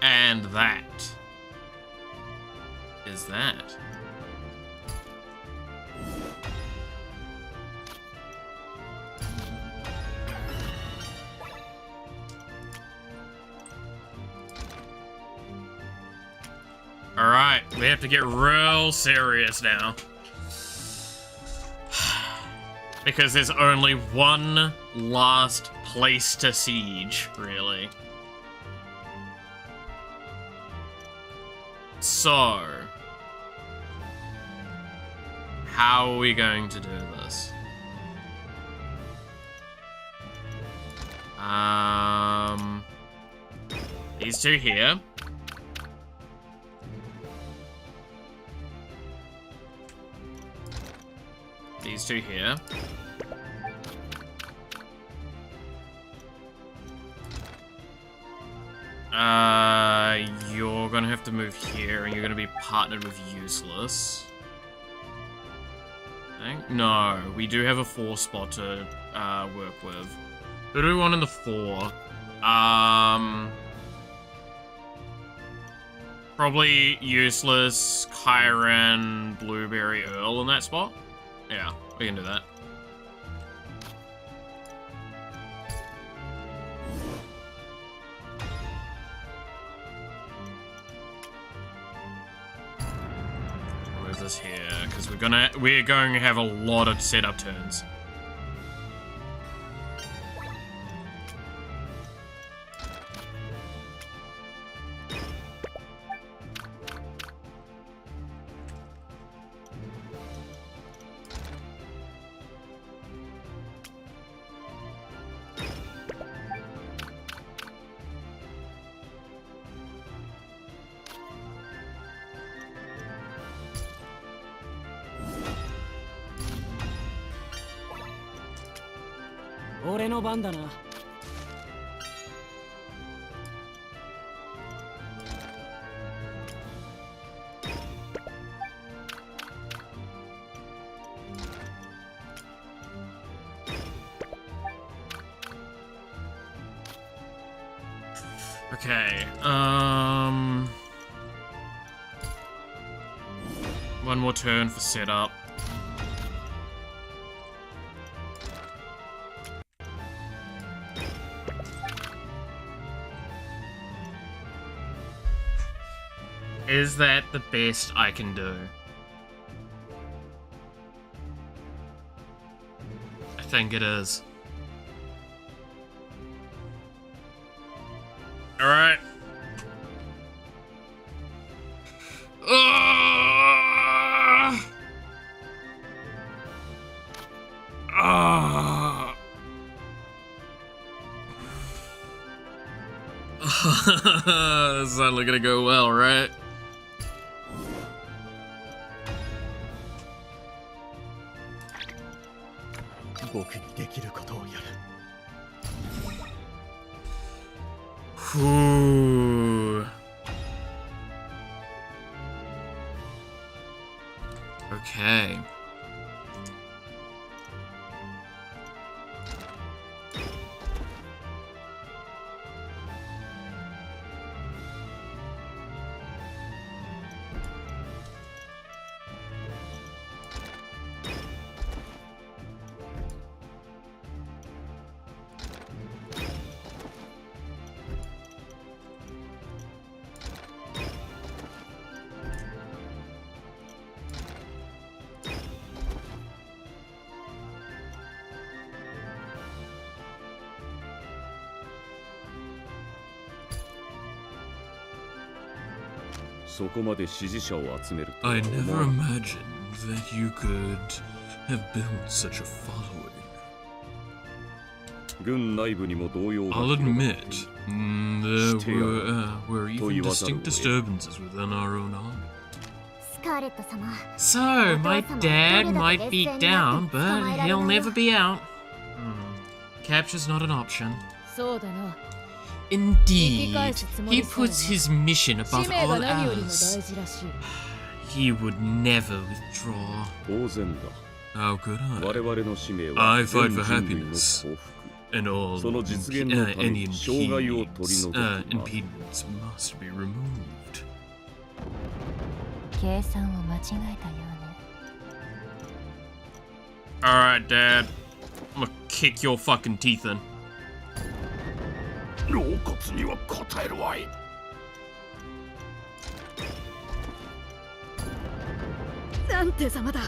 And that is that? Alright, we have to get real serious now. Because there's only one last place to siege, really. So, how are we going to do this? These two here. These two here. You're gonna have to move here, and you're gonna be partnered with Useless. I think? No, we do have a 4 spot to work with. Who do we want in the 4? Probably Useless, Kyron, Blueberry, Earl in that spot. Yeah, we can do that. Move this here, because we're going to have a lot of setup turns. Okay, one more turn for setup. Is that the best I can do? I think it is. Alright. This is not gonna go well, right? Ooh. Okay. I never imagined that you could have built such a following. I'll admit, there were even distinct disturbances within our own army. So, my dad might be down, but he'll never be out. Capture's not an option. Indeed, he puts his mission above all else. He would never withdraw. How could I? I fight for happiness, and all any impedance must be removed. 計算を間違えたようね。 Alright, Dad. I'm gonna kick your fucking teeth in. 老骨には答えるわい。なんて様だ。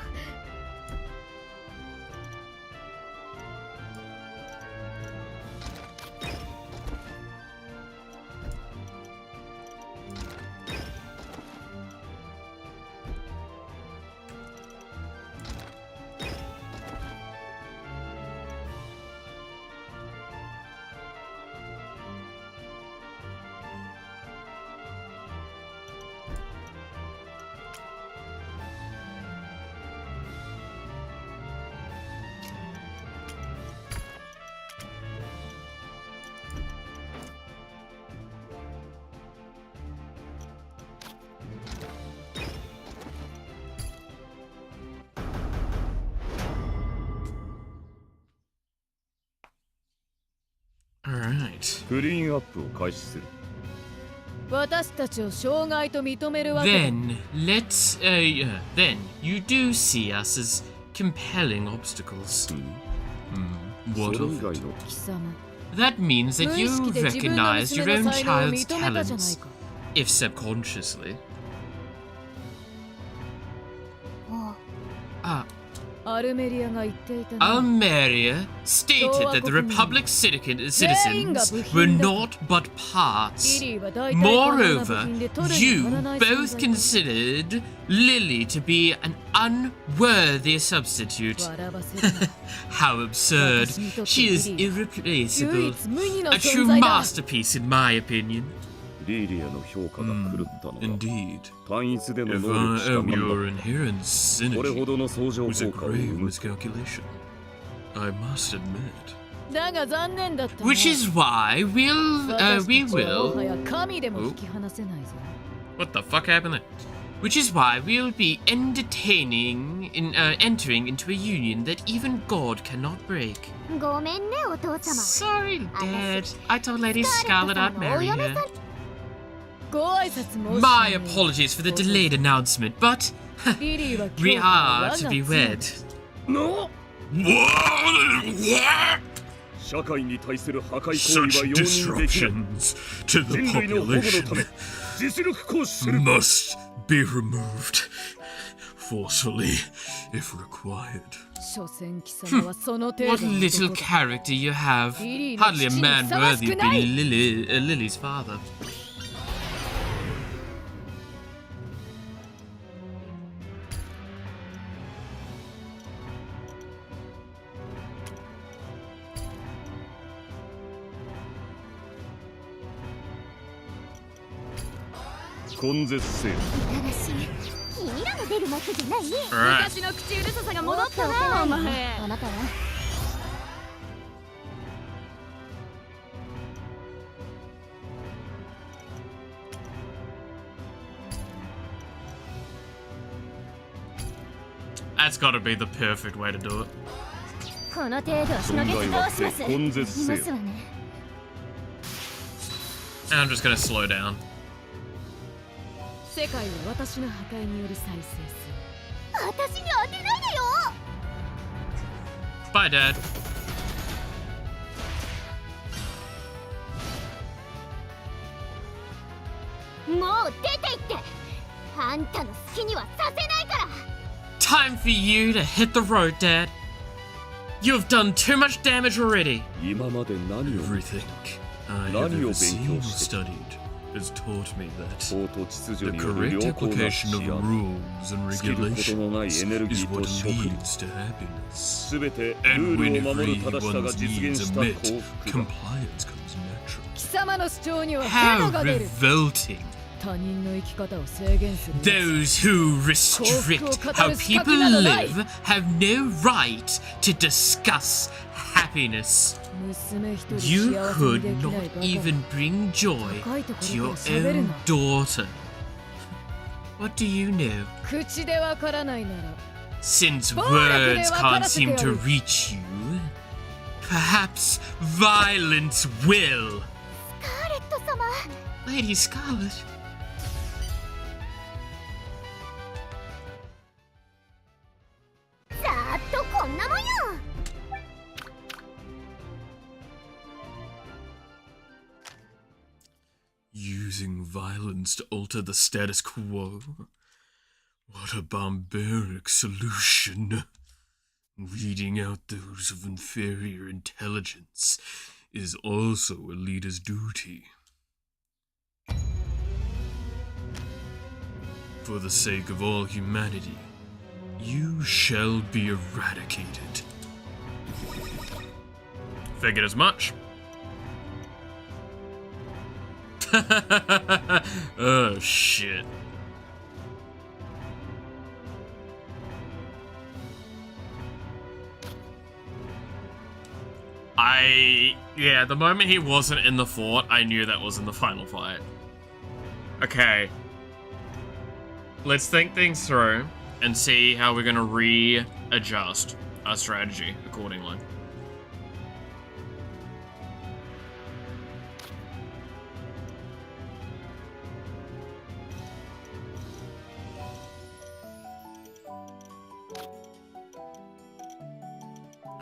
Alright. クリーンアップを開始する。私たちを障害と認めるわけだ。 Then, then you do see us as compelling obstacles. What それ of 以 it? 外の貴様。 That means that 無意 you 識で自分の recognize 娘 your の own 才能を child's 認めたじゃない talents, か。 if subconsciously. あ Ah, アルメリアが言っていたな。 Almeria stated that the Republic's citizens were not but parts. リリーは大体こんな部 Moreover, 品で取るに you 足らない存 both 在だ。 considered Lily to be an unworthy substitute. 笑わせるな。 How absurd. She is irreplaceable. 唯一無二の A true 存在だ。 masterpiece, in my opinion. リーリアの評価が狂ったのだ。 Indeed. 単一での If 能力しか your 見んだ。 inherent これほ synergy どの相乗 was a 効果を生 grave む。 miscalculation, I must admit. だが残念だったな。 Which is why we 私たちはもは will. や神でも引き離せないぞ。 What the fuck happened there? Which is why we'll be entering into a union that even God cannot break. ごめんねお父様。 Sorry, Dad. I told Lady Scarlet I'd marry her. ご挨拶申し上げよう。 My apologies for the delayed announcement, but リリーは we 今日から are 我 to が be 妻 wed. の What? 社会に対する破壊行 Such 為は容認できない。 disruptions to the 人類の保護のた population め実力行使する。 must be removed forcefully if required. 所詮貴様はその程度 What の little 男だ。 character you have. Lily Hardly aの父に man ふさわし worthy く of ない。 being Lily's father.「君らの出る幕じゃない」 Alright. 昔の口うるささが戻ったなお前。あなたは That's gotta be the perfect way to do it. この程度しのげてどうします存在は根絶せよ。いますわね。 And I'm just gonna slow down. 世界は私の破壊により再生する。私に当てないでよ。 Bye, Dad. もう出て行って。あんたの好きにはさせないから。 Time for you to hit the road, Dad. You have done too much damage already. 今まで何を Everything I have ever seen or studied has taught me that 法と秩序 the による correct 良好な application of 治安 rules and 尽きることのない regulations エネルギ is ーと what 食力 leads to happiness. すべてル And ー when ルを守る正しさが everyone's 実現 needs した are 幸 met, 福だ。 compliance comes natural. 貴様の主張にはヘ How ドが出る。 revolting. 他人の生き方を制限する。 Those who restrict how people live have no right to discuss happiness. 娘一人 You 幸せに could できない not バカ。 even bring joy 高いとこ to ろ your から喋る own な。 daughter. What do you know? 口でわからないなら Since Boy, words I can't couldn't seem to tell. reach you, perhaps violence will. カーレット様。 Lady Scarlet. using violence to alter the status quo. What a barbaric solution. Weeding out those of inferior intelligence is also a leader's duty. For the sake of all humanity, you shall be eradicated. Figured as much. Oh, shit. Yeah, the moment he wasn't in the fort, I knew that was in the final fight. Okay. Let's think things through and see how we're gonna readjust our strategy accordingly.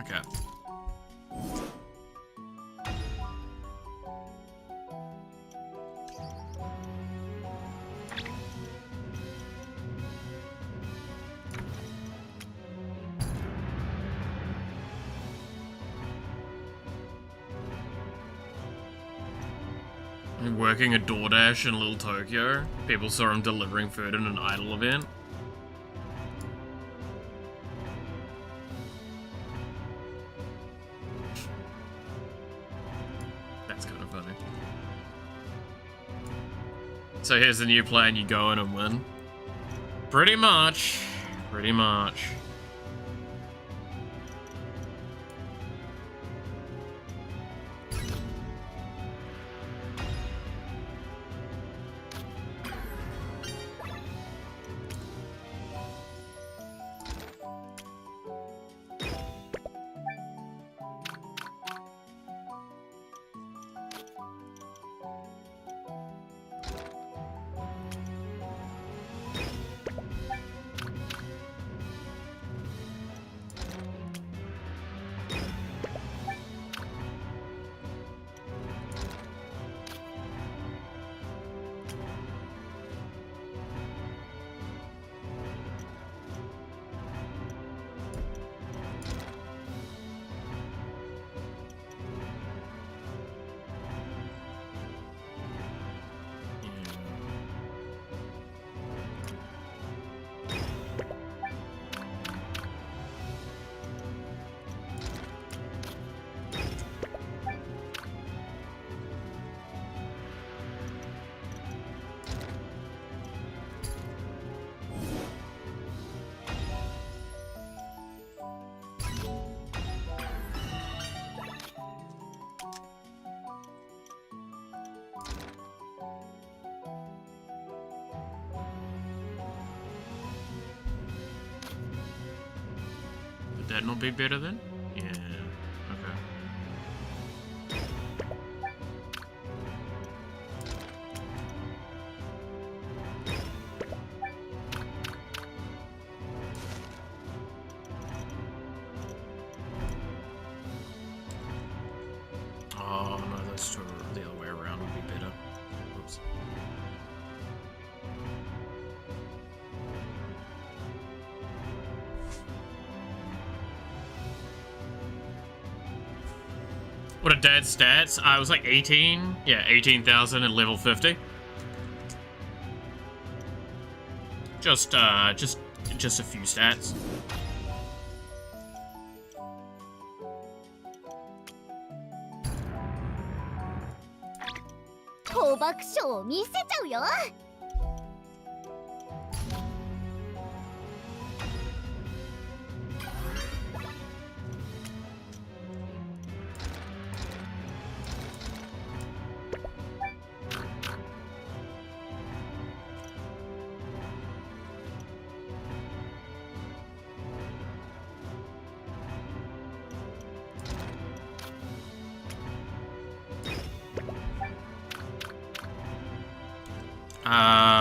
Okay. Working a DoorDash in Little Tokyo. People saw him delivering food in an idol event. That's kind of funny. So here's the new plan, you go in and win. Pretty much. Pretty much. Would that not be better then? Yeah, okay. Oh no, that's true. The other way around would be better. Oops. What are Dad's stats? I was like 18. Yeah, 18,000 at level 50. Just a few stats.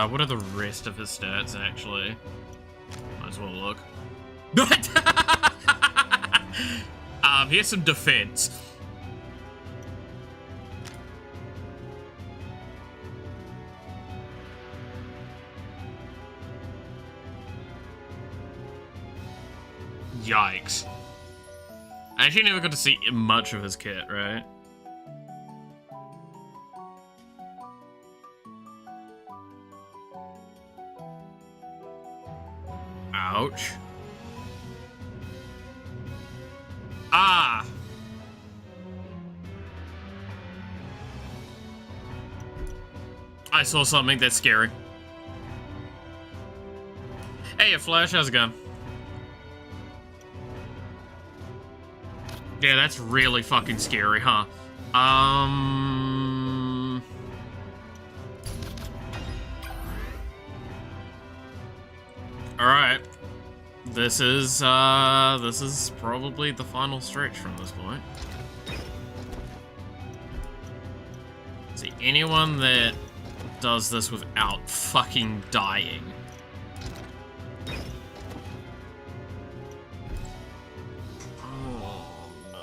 What are the rest of his stats, actually? Might as well look. He has some defense. Yikes. I actually never got to see much of his kit, right? Ouch. Ah! I saw something that's scary. Hey, Flash, how's it going? Yeah, that's really fucking scary, huh? Alright. This is probably the final stretch from this point. See, anyone that does this without fucking dying. Oh, no.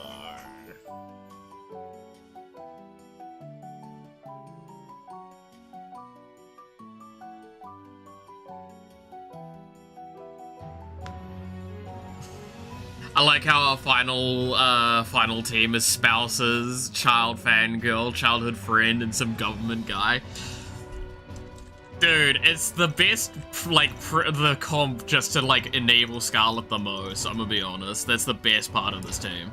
I like how our final team is spouses, child fangirl, childhood friend, and some government guy. Dude, it's the best, like, the comp just to, like, enable Scarlet the most, I'm gonna be honest. That's the best part of this team.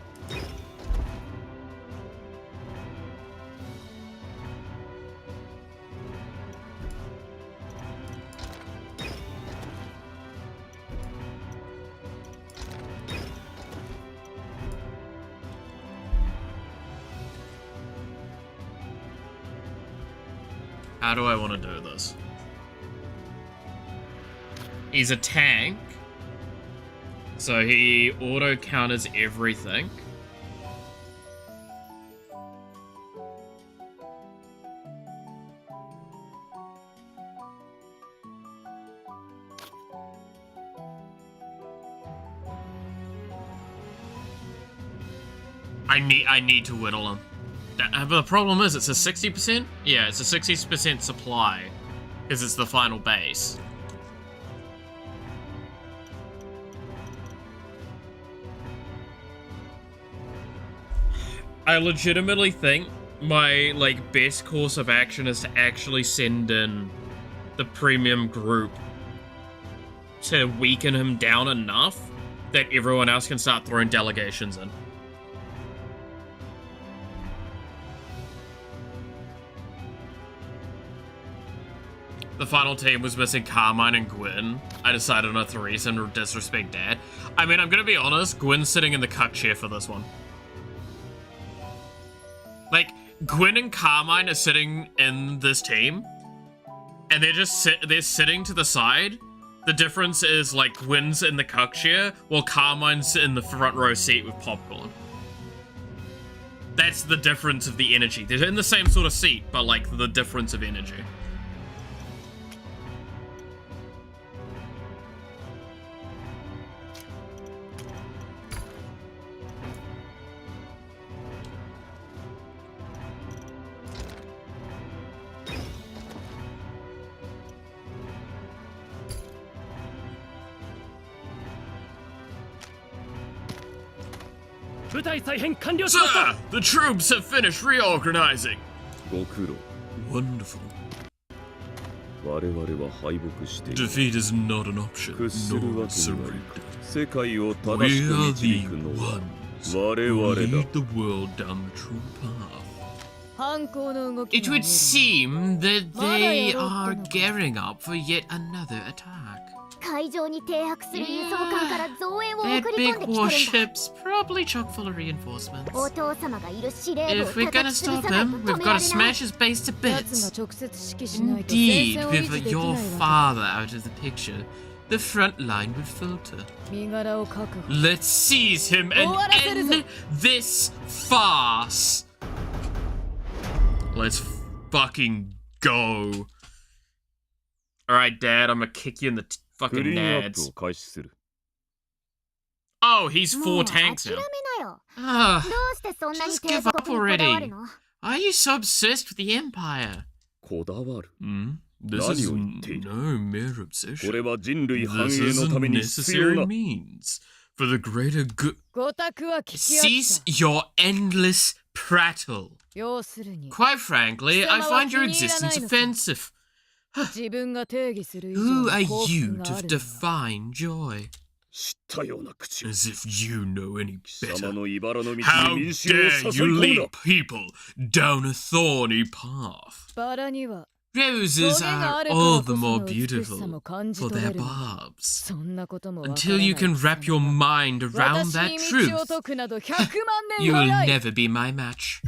How do I want to do this? He's a tank, so he auto counters everything. I need to whittle him. But the problem is, it's a 60%? Yeah, it's a 60% supply, because it's the final base. I legitimately think my, like, best course of action is to actually send in the premium group to weaken him down enough that everyone else can start throwing delegations in. The final team was missing Carmine and Gwyn. I decided on a threesome to disrespect Dad. I mean, I'm gonna be honest, Gwyn's sitting in the cuck chair for this one. Like, Gwyn and Carmine are sitting in this team, and they're just they're sitting to the side. The difference is, like, Gwyn's in the cuck chair, while Carmine's in the front row seat with popcorn. That's the difference of the energy. They're in the same sort of seat, but, like, the difference of energy. Sir, the troops have finished reorganizing. Wonderful. Defeat is not an option, nor surrender. We are the ones who lead the world down the true path. It would seem that they are gearing up for yet another attack. That big warship's probably chock full of reinforcements. If we're gonna stop him, we've got to smash his base to bits. Indeed, with your father out of the picture, the front line would falter. Let's seize him and end this farce. Let's fucking go. Alright, Dad, I'm gonna kick you in the fucking nads. Oh, he's 4 tanks now. Just give up already. Why are you so obsessed with the Empire? This is no mere obsession. This is a necessary means For the greater good. ごたくは聞き飽き Cease た your endless prattle. 要するに Quite frankly, I find your existence offensive. 自分が定義する以上 Who の are 幸 you 福が to あるのよ define joy? 知ったような口を As if you know any 貴様 better. の茨の道に How 民衆を dare 誘い you 込む lead な people down a thorny path? バラには Roses トゲが are あるから all こ the そ more の美しさ beautiful も感じ for 取れ their るの barbs. そんなこともわからな Until い you can wrap your mind around 私 that に道を truth, 解くなど100万年 you will 早い never be my match.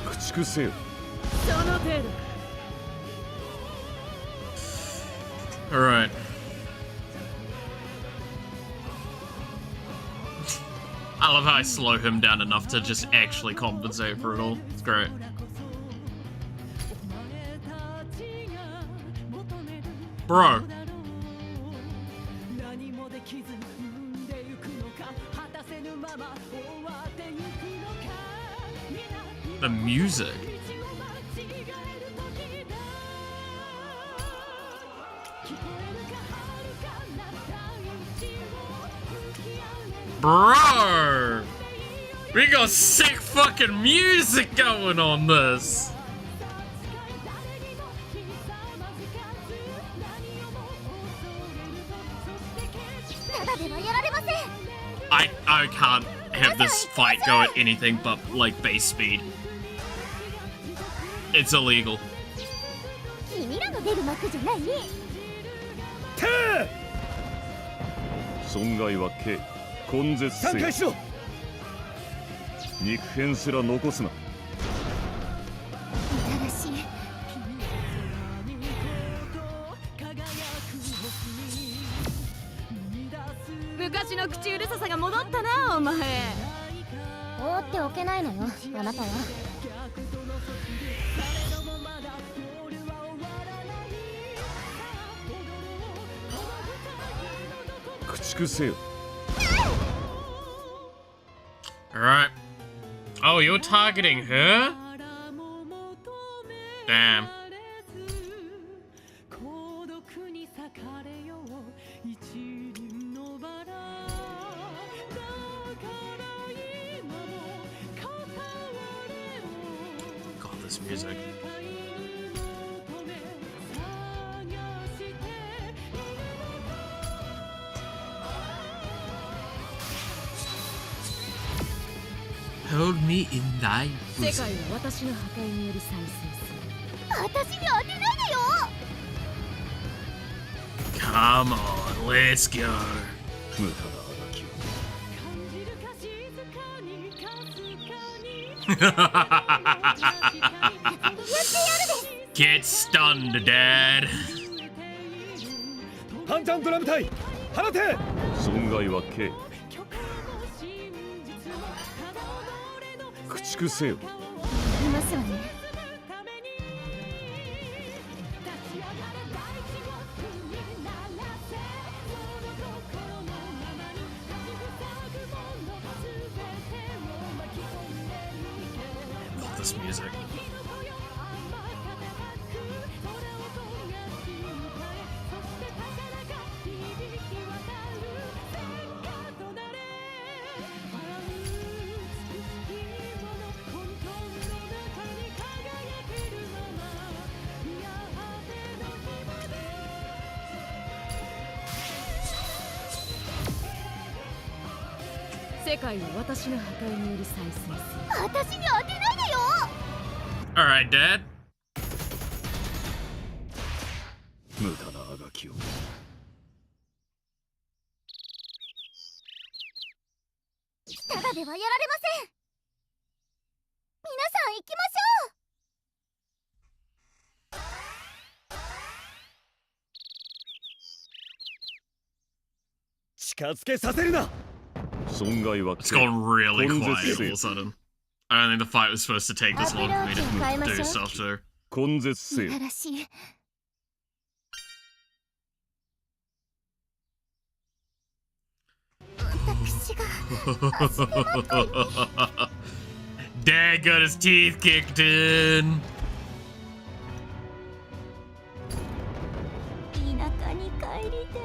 駆逐せよその程度 Alright. I love how I slow him down enough to just actually compensate for it all. It's great. Bro. The music. Bro! We got sick fucking music going on this! I can't have this fight go at anything but, like, base speed. It's illegal. 君らの出る幕じゃない損害は軽根絶せよしろ肉片すら残すな正しい昔の口うるささが戻ったなお前。放っておけないのよあなたは駆逐せよ Alright. Oh, you're targeting her? Damn. God, this music. Hold me in thy 世 bosom. 界は私の破壊により再生する私に当てないでよ Come on, let's go. 無駄なあがきを Get stunned, Dad. ハンタンドラム隊放て損害は軽駆逐せよいますわね Love this music. Alright, Dad. 無駄なあがきをただではやられません皆さん行きましょう近づけさせるな損害は It's 軽 gone really Conzest quiet all of save. a sudden. I don't think the fight was supposed to take this long for me to do stuff too. 根絶せよ正しい私が Dad got his teeth kicked in. に帰りて。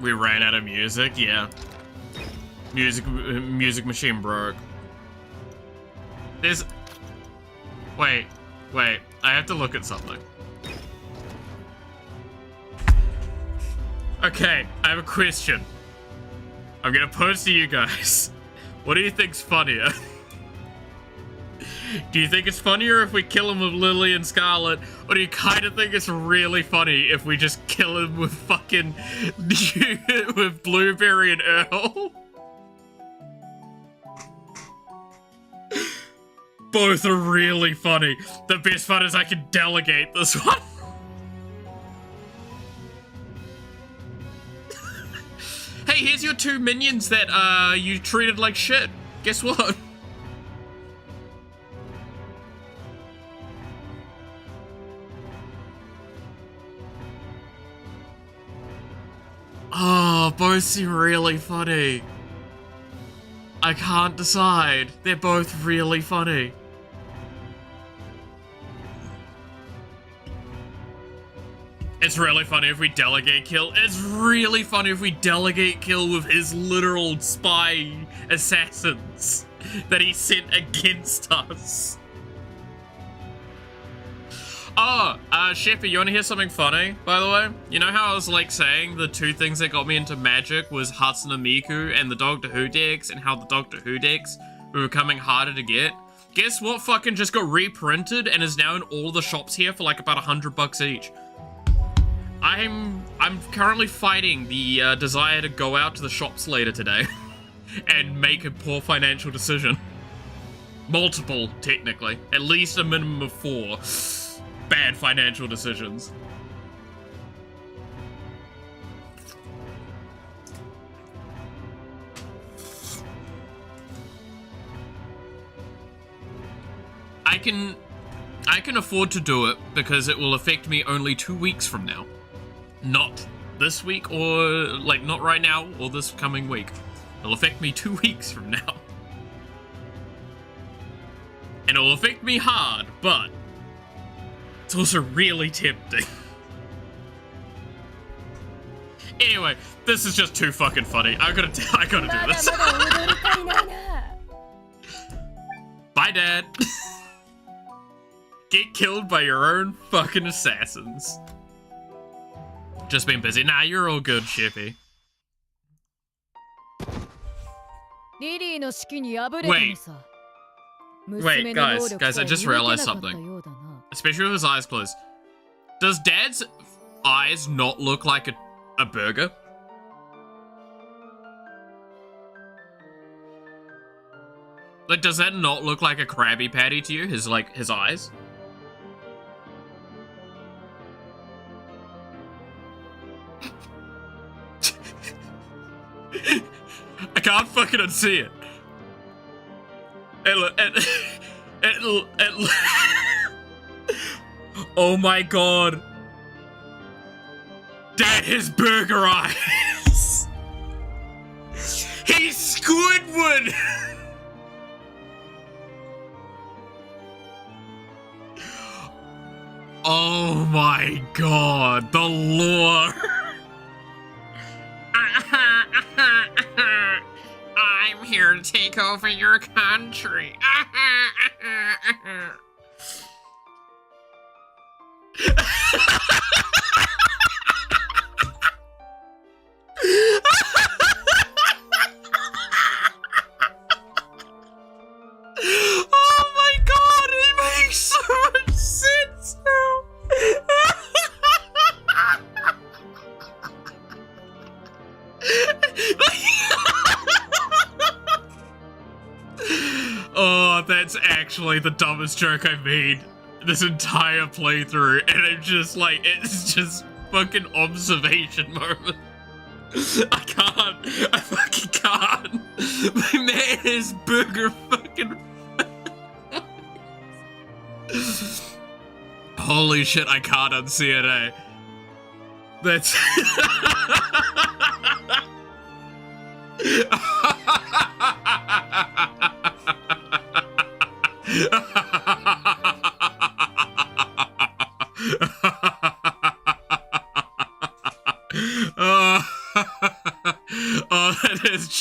We ran out of music, yeah. Music machine broke. There's... Wait, I have to look at something. Okay, I have a question. I'm gonna pose to you guys. What do you think's funnier? Do you think it's funnier if we kill him with Lily and Scarlet, or do you kind of think it's really funny if we just kill him with fucking with Blueberry and Earl? Both are really funny. The best part is I can delegate this one. Hey, here's your 2 minions that you treated like shit. Guess what? Oh, both seem really funny. I can't decide. They're both really funny. It's really funny if we delegate kill. It's really funny if we delegate kill with his literal spy assassins that he sent against us. Oh, Sheppy, you wanna hear something funny, by the way? You know how I was, like, saying the 2 things that got me into Magic was Hatsune Miku and the Doctor Who decks, and how the Doctor Who decks were becoming harder to get? Guess what fucking just got reprinted and is now in all the shops here for, like, about $100 each? I'm currently fighting the desire to go out to the shops later today and make a poor financial decision. Multiple, technically. At least a minimum of 4. Bad financial decisions. I can afford to do it because it will affect me only 2 weeks from now. Not this week or like not right now or this coming week. It'll affect me 2 weeks from now. And it'll affect me hard, but it's also really tempting. Anyway, this is just too fucking funny. I gotta do this. Bye, Dad. Get killed by your own fucking assassins. Just been busy. Nah, you're all good, Sheppy. Wait, guys, I just realized something. Especially with his eyes closed. Does Dad's eyes not look like a burger? Like, does that not look like a Krabby Patty to you? His eyes? I can't fucking unsee it. Oh my god. Dad has burger eyes. He's Squidward. Oh my god, the lore. I'm here to take over your country. Oh my god, it makes so much sense now. Oh, that's actually the dumbest joke I've made this entire playthrough, and I'm just like, it's just fucking observation moment. I fucking can't. My man is burger fucking. Holy shit, I can't unsee it, eh? That's.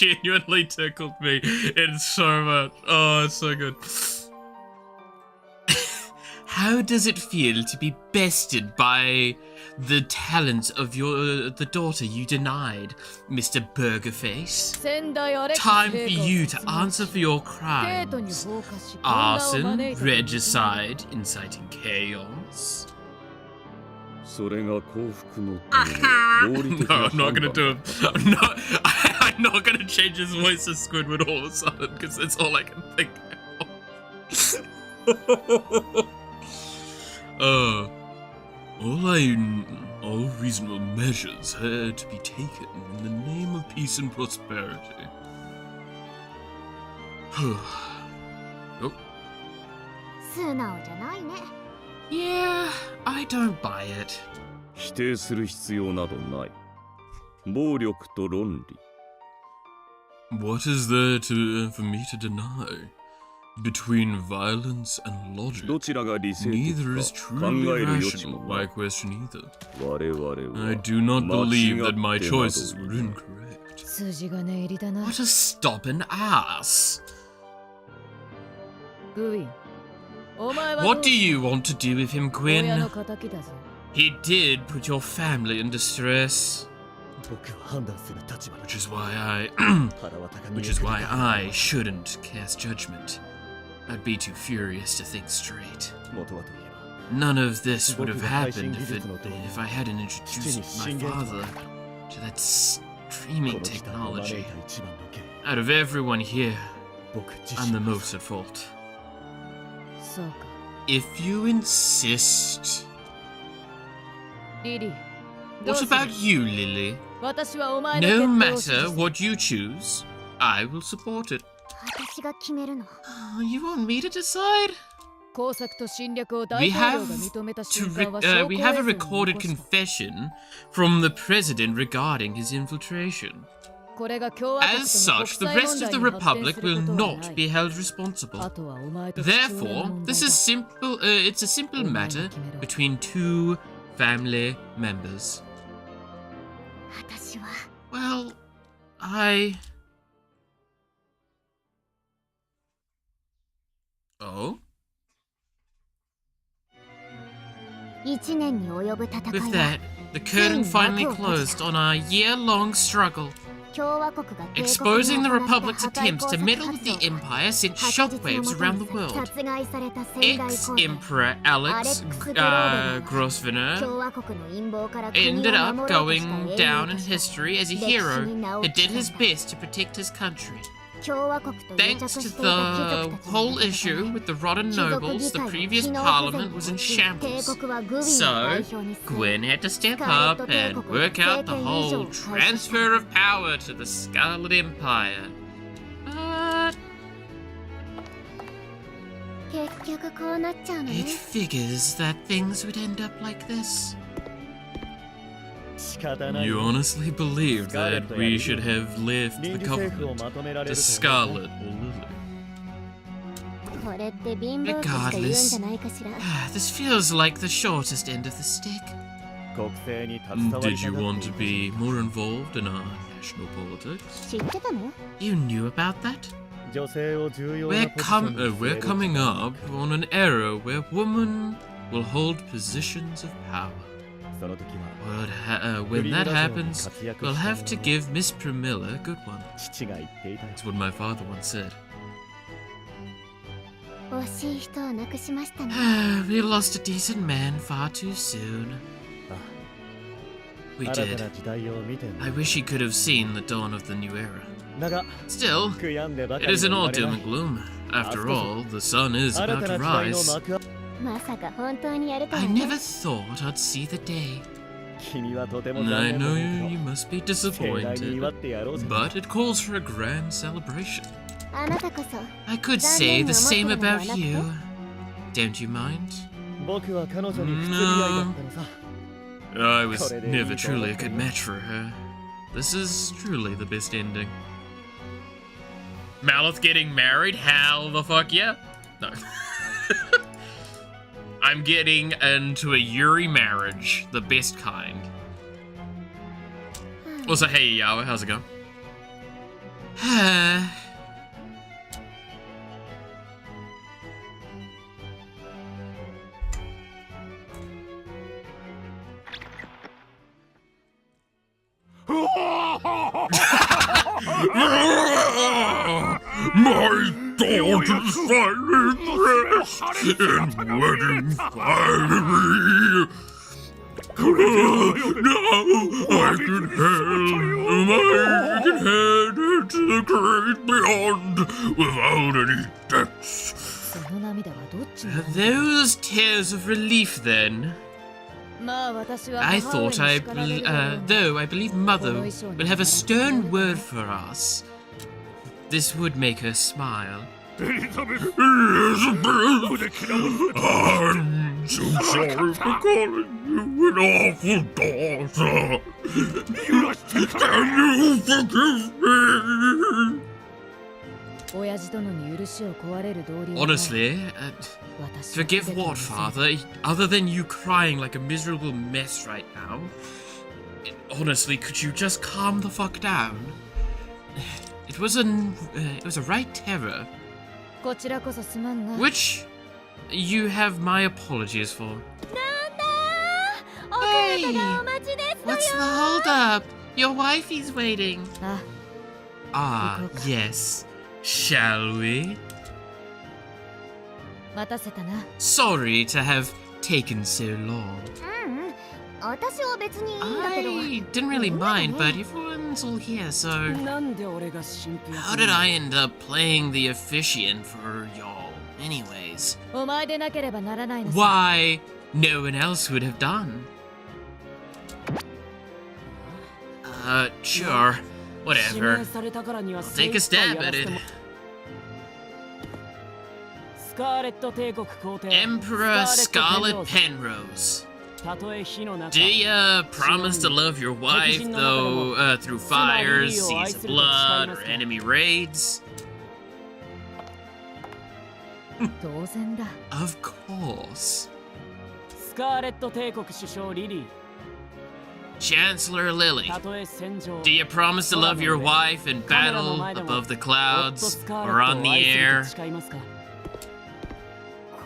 genuinely tickled me in so much. Oh, it's so good. How does it feel to be bested by the talents of the daughter you denied, Mr. Burgerface? Time for you to answer for your crimes. Arson, regicide, inciting chaos.それが幸福の No, I'm not gonna do it. I'm not gonna change his voice to Squidward all of a sudden, because that's all I can think of. All reasonable measures had to be taken in the name of peace and prosperity. Oh. 素直じゃないね。 Yeah, I don't buy it. 否定する必要などない。暴力と論理。 What is there for me to deny? Between violence and logic, どちらが理性的 neither is か考 truly える余地 rational も by ない。 question either. 我々は I do not believe that my 間違ってなど choices were いない。 incorrect. 筋金入りだな。 What a stubborn ass. グイン。お前は What do you want to do with him, 親の Quinn? 敵だぞ。 He did put your family in distress, 僕は判断する立場だ。 which is why I shouldn't cast judgment. I'd be too furious to think straight. 元はといえば None of this would have 僕が happened 配信技術の道具 if I hadn't 父に introduced 進 my 言と father だから to that こ streaming の事態を招い technology. た一番の原因 Out of everyone here, 僕自 I'm 身 the most at fault. そうか。 If you insist. リリー。どう What する about you, Lily? 私はお前の No 決定を matter 支持する what you choose, I will support it. 私が決めるの。 Oh, you want me to decide? 工作と侵略を We 大統領 have が認めた to 瞬 re- 間は証拠 we 映 have a 像に recorded 残した confession from the president regarding his infiltration. これが共和国との As 国 such, the 際 rest 問 of 題 the に発展 republic する will ことは not ない be held responsible. あとはお前と父親の Therefore, 問題 this だ is simple. It's a simple matter between two family members. 私は Well, Oh? 1年に及ぶ戦 With いは that, the curtain finally closed on our year-long struggle, 共和国が帝国 exposing に the 行った Republic's 破壊 attempts 工 to 作 meddle 活 with 動 the Empire sent 白日の shockwaves もと around に the world. 殺害された戦害工作 Ex-Emperor Alex Grosvenor 共和国の陰謀から国を ended up 守ろうとした going 英 down 雄 in として history as a hero who did his best to protect his country. 共和国と癒着 Thanks し to ていた貴族 the たちの whole 戦い issue with the rotten 貴族 nobles, 議 the 会は previous 機能不全 parliament を was in 陥り shambles. 帝国はグウィンを So, 代表にする Gwen had to step up and work out the whole transfer of power to the Scarlet Empire. But 結局こうなっちゃうの it ね figures that things would end up like this. 仕方ない You honestly believe that we should have left the 臨時政府を government まとめられ to ると Scarlet or Lily. これって貧乏としか言うんじゃ Regardless, ないかしら this feels like the shortest end of the stick. 国政に携わり Did た you がっ want て to いる be more involved in our national politics? 知ってたの You knew about that? 女性を重要なポジションに据え We're る coming up on an era where women will hold positions of power. その時は When that happens, we'll have to give Miss Pramila a good one. 父が言っていたよ That's what my father once said. 惜しい人を亡くしましたね We lost a decent man far too soon. あ We 新た did. な時代を見てん I の wish he could have seen the dawn of the new era. だが Still, 悔やんでばか it り isn't も all 言われ doom な and い gloom. After all, the sun is 新 about たな to 時代の rise. 幕開まさか本当にやるとは I ね never thought I'd see the day. 君はとても I 残念だ know け you ど must be 盛大に祝 disappointed, ってやろうぜ but it calls for a grand celebration. あなたこそ I could say the same about you. Don't you mind? 僕は彼女に不釣り合いだったのさ I was never truly a good match for her. This is truly the best ending. Malith getting married? Hell the fuck yeah. No. I'm getting into a Yuri marriage, the best kind. Also, hey Yawa, how's it going? My daughter's finally dressed in wedding finery. Now I can head into the great beyond without any debts. その涙はどっちに Those tears of relief then. まあ私は I 母親 thought に叱られるだろう though I believe Mother will have a stern word for us. This would make her smile. Elizabeth! I'm so sorry for calling you an awful daughter. Can you forgive me? 親父殿に許しを請われる道理は Honestly, 私は forgive 全て what, 許せ Father? Other than you crying like a miserable mess right now? Honestly, could you just calm the fuck down? It was a right terror, こちらこそすまんな which you have my apologies for. なんだーお体がお待ちですだよ What's the holdup? Your wifey's waiting. あ Ah, yes. Shall we? 待たせたな Sorry to have taken so long. 私は別にいいんだけど I didn't really mind, but everyone's all here, so なんで俺が新婦 how did I end up playing the officiant for y'all anyways? お前でなければならないのさ Why, no one else would have done. Sure. 指 Whatever. 名されたからには I'll take a stab at it. スカーレット帝国皇帝 Emperor ス Scarlet カーレット Penrose. たとえ火の中 Do you promise to love your wife, though, through fires, seas of blood, or enemy raids? 当然だ Of course. スカーレット帝国首相リリー Chancellor Lily, たとえ戦場 do you promise to love your wife in battle, above the clouds, or on the air? 誓いますか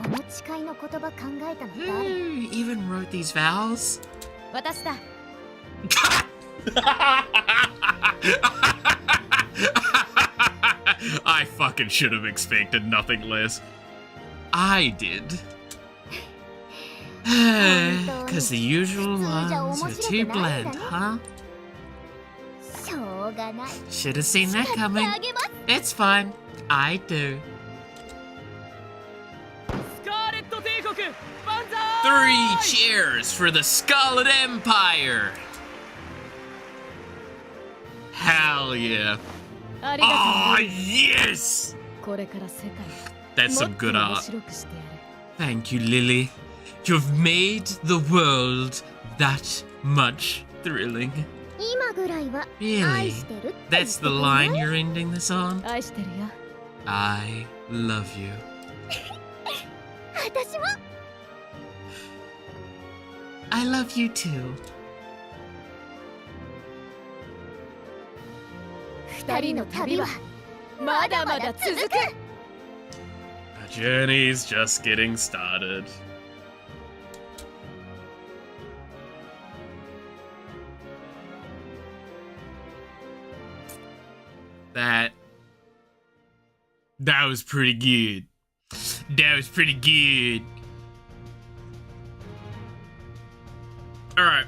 この誓いの言葉考えたの Who 誰 even wrote these vows? 私だ I fucking should have expected nothing less. I did. Because the usual ones are too bland, huh? しょうがない Should have seen that 誓って coming. あげます It's fine. I do. スカーレット帝国万歳 Three cheers for the Scarlet Empire! Hell yeah. ありがとう Ah, yes! これから世界 That's を some もっと good 面 art. 白くしてやる Thank you, Lily. You've made the world that much thrilling. 今ぐらいは Really? 愛してるって言って That's く the れ line ない you're ending this on? 愛してるよ I love you. 私も I love you too. 二人の旅はまだまだ続く Our journey's just getting started. That was pretty good. That was pretty good. Alright.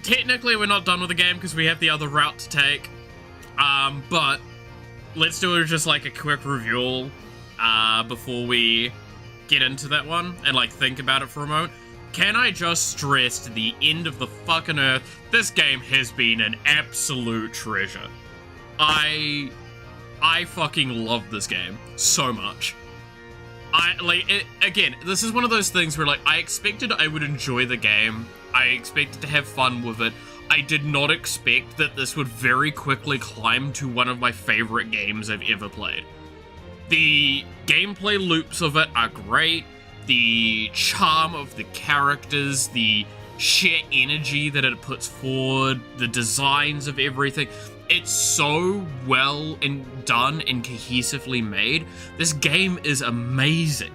Technically we're not done with the game because we have the other route to take. But let's do just like a quick review before we get into that one and like think about it for a moment. Can I just stress to the end of the fucking earth, this game has been an absolute treasure. I fucking love this game so much. Again, this is one of those things where like I expected I would enjoy the game. I expected to have fun with it. I did not expect that this would very quickly climb to one of my favorite games I've ever played. The gameplay loops of it are great. The charm of the characters, the sheer energy that it puts forward, the designs of everything. It's so well and done and cohesively made. This game is amazing.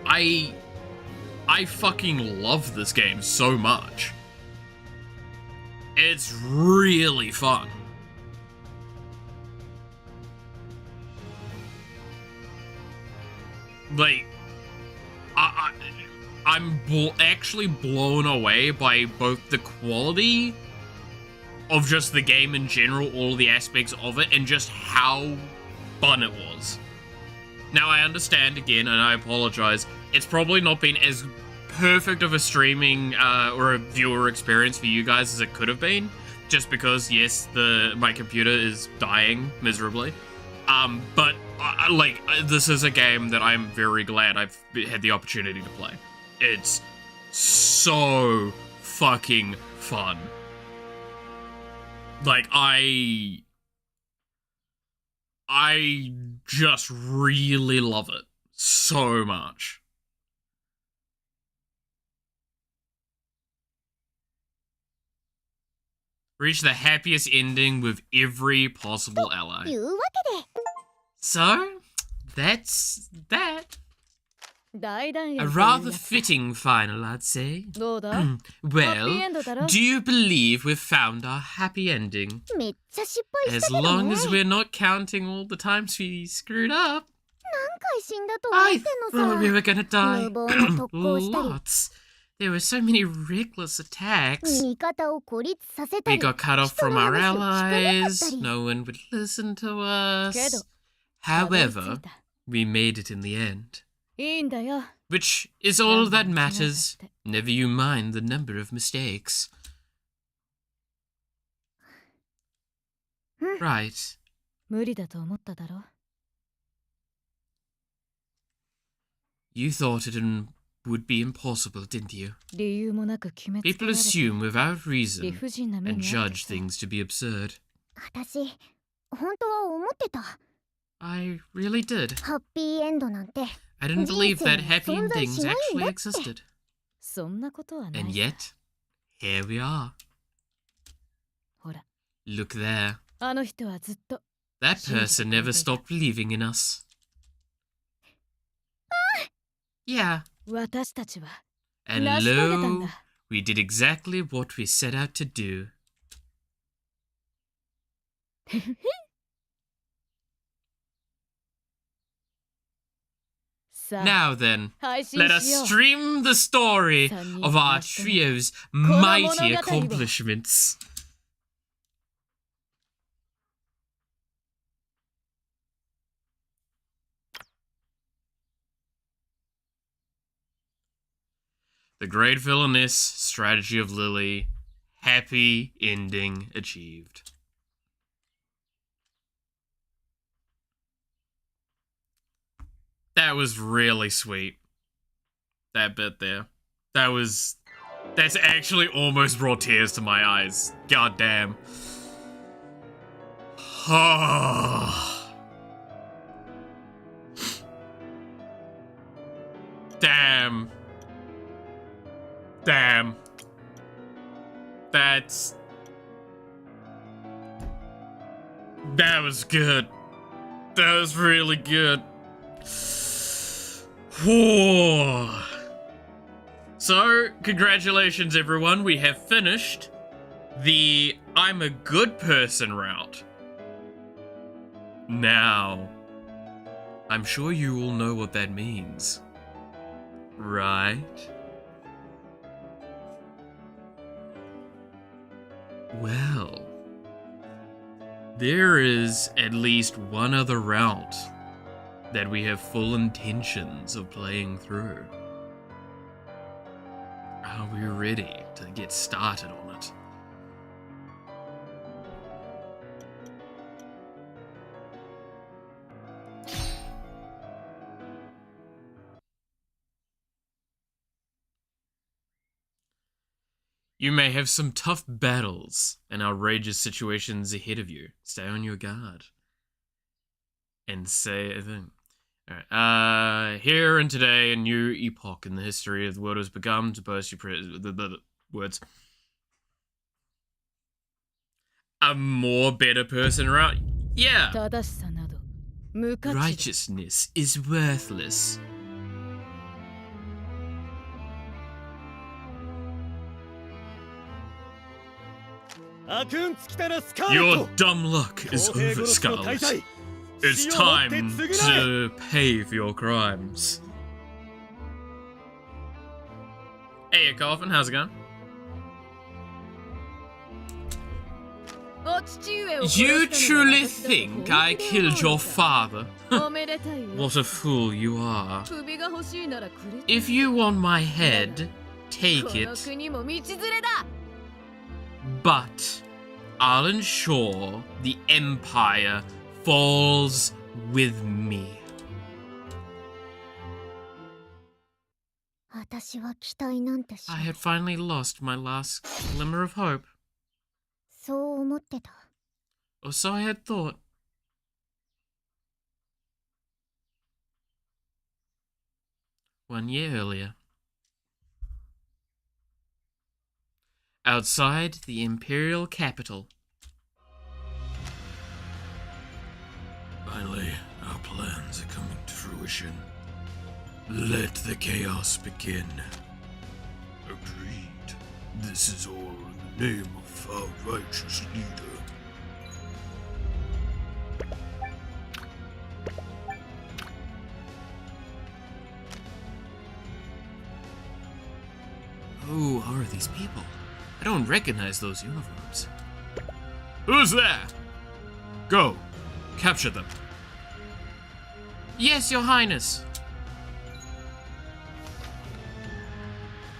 I fucking love this game so much. It's really fun. Like, I'm actually blown away by both the quality of just the game in general, all the aspects of it, and just how fun it was. Now, I understand, again, and I apologize, it's probably not been as perfect of a streaming or a viewer experience for you guys as it could have been, just because, yes, my computer is dying miserably. But, this is a game that I'm very glad I've had the opportunity to play. It's so fucking fun. Like, I just really love it so much. Reach the happiest ending with every possible ally. So, that's that. A rather fitting final, I'd say. Well, do you believe we've found our happy ending? As long as we're not counting all the times we screwed up. I thought we were gonna die. Lots. There were so many reckless attacks. We got cut off from our allies. No one would listen to us. However, we made it in the end. Which is all that matters. Never you mind the number of mistakes. Right. You thought it would be impossible, didn't you? People assume without reason and judge things to be absurd. I really did. I didn't believe that happy endings actually existed. And yet, here we are. Look there. That person never stopped believing in us. Yeah. And lo, we did exactly what we set out to do. Now then, let us stream the story of our trio's mighty accomplishments. The Great Villainess, Strategy of Lily, happy ending achieved. That was really sweet. That bit there. That's actually almost brought tears to my eyes. God damn. Damn. Damn. That was good. That was really good. So, congratulations everyone, we have finished the I'm a good person route. Now, I'm sure you all know what that means, right? Well, there is at least one other route that we have full intentions of playing through. Are we ready to get started on it? You may have some tough battles and outrageous situations ahead of you. Stay on your guard. And say, I think. Alright, here and today, a new epoch in the history of the world has begun to burst the words. a more better person around. Yeah. 正しさなど無価値だ。 Righteousness is worthless. Your dumb luck is over, Scarlet. It's time to pay for your crimes. Hey, Coffin, how's it going? お父上を殺 You したのは truly 私だと think I 本気で killed 思う your のか father? おめでたいわ。 What a fool you are. 首が欲しいならくれ。 If you want my head, take この it, 国も道連れだ。 but I'll ensure the Empire falls with me. 私は期待なんてし I had finally lost my last glimmer of hope, そう思ってた。 or so I had thought. One year earlier. Outside the Imperial capital. Finally, our plans are coming to fruition. Let the chaos begin. Agreed. This is all in the name of our righteous leader. Who are these people? I don't recognize those uniforms. Who's there? Go. Capture them. Yes, Your Highness.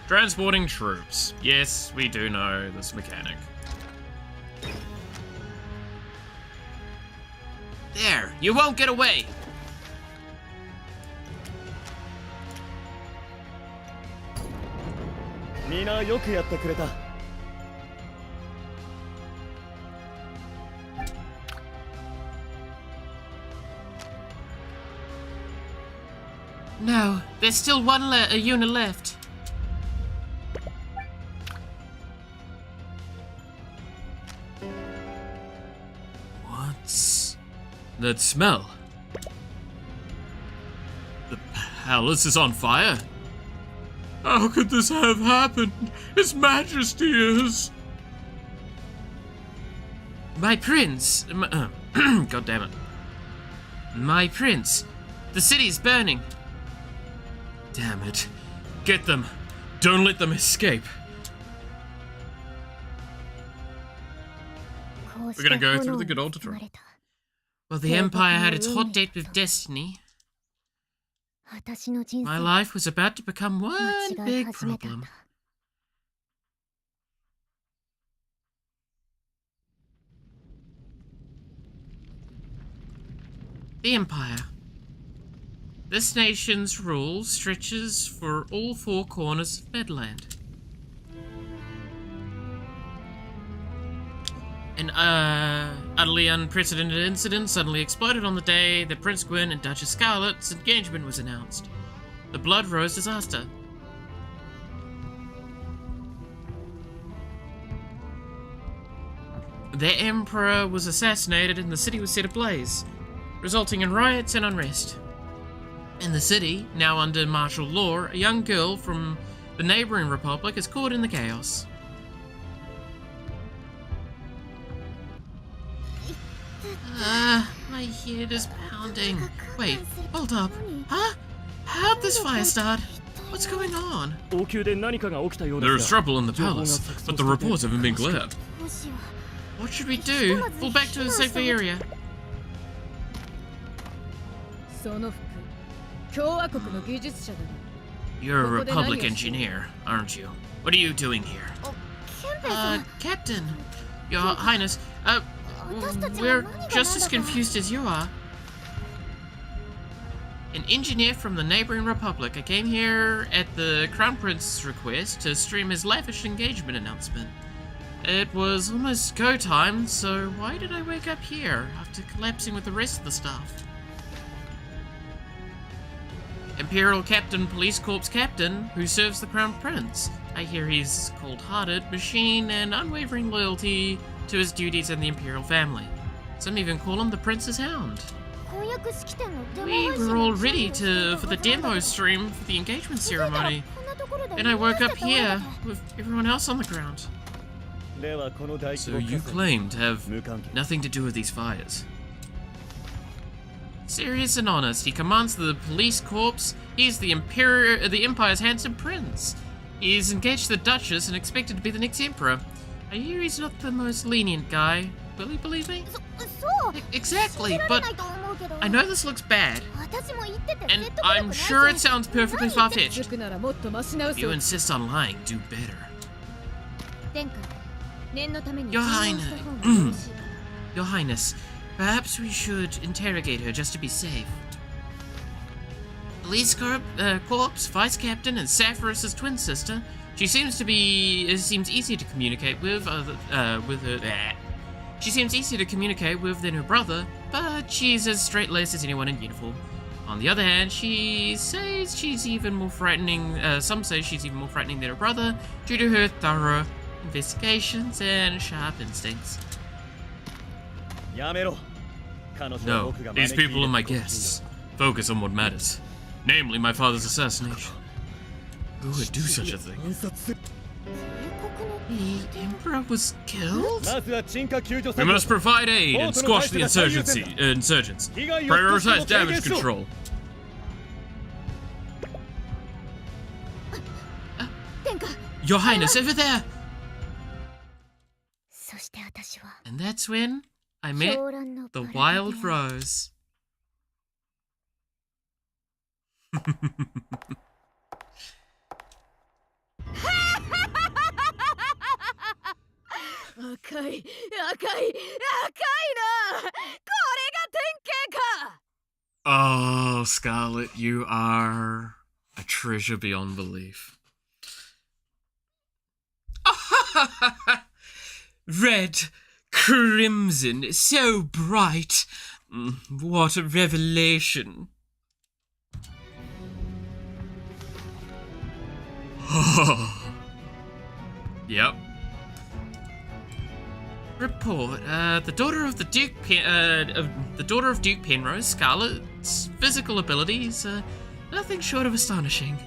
Transporting troops. Yes, we do know this mechanic. There, you won't get away. No, there's still a unit left. What's that smell? The palace is on fire? How could this have happened? His Majesty is... My prince... God damn it. My prince. The city's burning. Damn it. Get them. Don't let them escape. We're gonna go through the good old tutorial. Well, the Empire had its hot date with destiny. My life was about to become one big problem. The Empire. This nation's rule stretches for all four corners of Bedland. An utterly unprecedented incident suddenly exploded on the day that Prince Gwyn and Duchess Scarlet's engagement was announced. The Blood Rose disaster. Their emperor was assassinated and the city was set ablaze, resulting in riots and unrest. In the city, now under martial law, a young girl from the neighboring republic is caught in the chaos. My head is pounding. Wait, hold up. Huh? How'd this fire start? What's going on? There's trouble in the palace, but the reports haven't been cleared. What should we do? Pull back to a safer area. You're a Republic engineer, aren't you? What are you doing here? Captain. Your Highness, we're just as confused as you are. An engineer from the neighboring republic. I came here at the Crown Prince's request to stream his lavish engagement announcement. It was almost go time, so why did I wake up here after collapsing with the rest of the staff? Imperial Captain, Police Corps Captain, who serves the Crown Prince. I hear he's cold-hearted, machine, and unwavering loyalty to his duties in the imperial family. Some even call him the Prince's Hound. We were all ready for the demo stream for the engagement ceremony, and I woke up here with everyone else on the ground. So you claim to have nothing to do with these fires? Serious and honest, he commands the police corps. He's the Empire's handsome prince. He's engaged to the Duchess and expected to be the next emperor. I hear he's not the most lenient guy. Will you believe me? Exactly, but I know this looks bad, and I'm sure it sounds perfectly far-fetched. If you insist on lying, do better. Your Highness, perhaps we should interrogate her just to be safe. Police Corps Vice Captain and Sapphirus's twin sister. She seems easy to communicate with. She seems easy to communicate with than her brother, but she's as straight-laced as anyone in uniform. On the other hand, she says she's even more frightening. Some say she's even more frightening than her brother due to her thorough investigations and sharp instincts. No, these people are my guests. Focus on what matters, namely my father's assassination. Who would do such a thing? The Emperor was killed? We must provide aid and squash the insurgents. Prioritize damage control. Your Highness, over there! And that's when I met the Wild Rose. Oh, Scarlet, you are a treasure beyond belief. Red, crimson, so bright. What a revelation. Yep. Report. The daughter of Duke Penrose, Scarlet's physical abilities, nothing short of astonishing.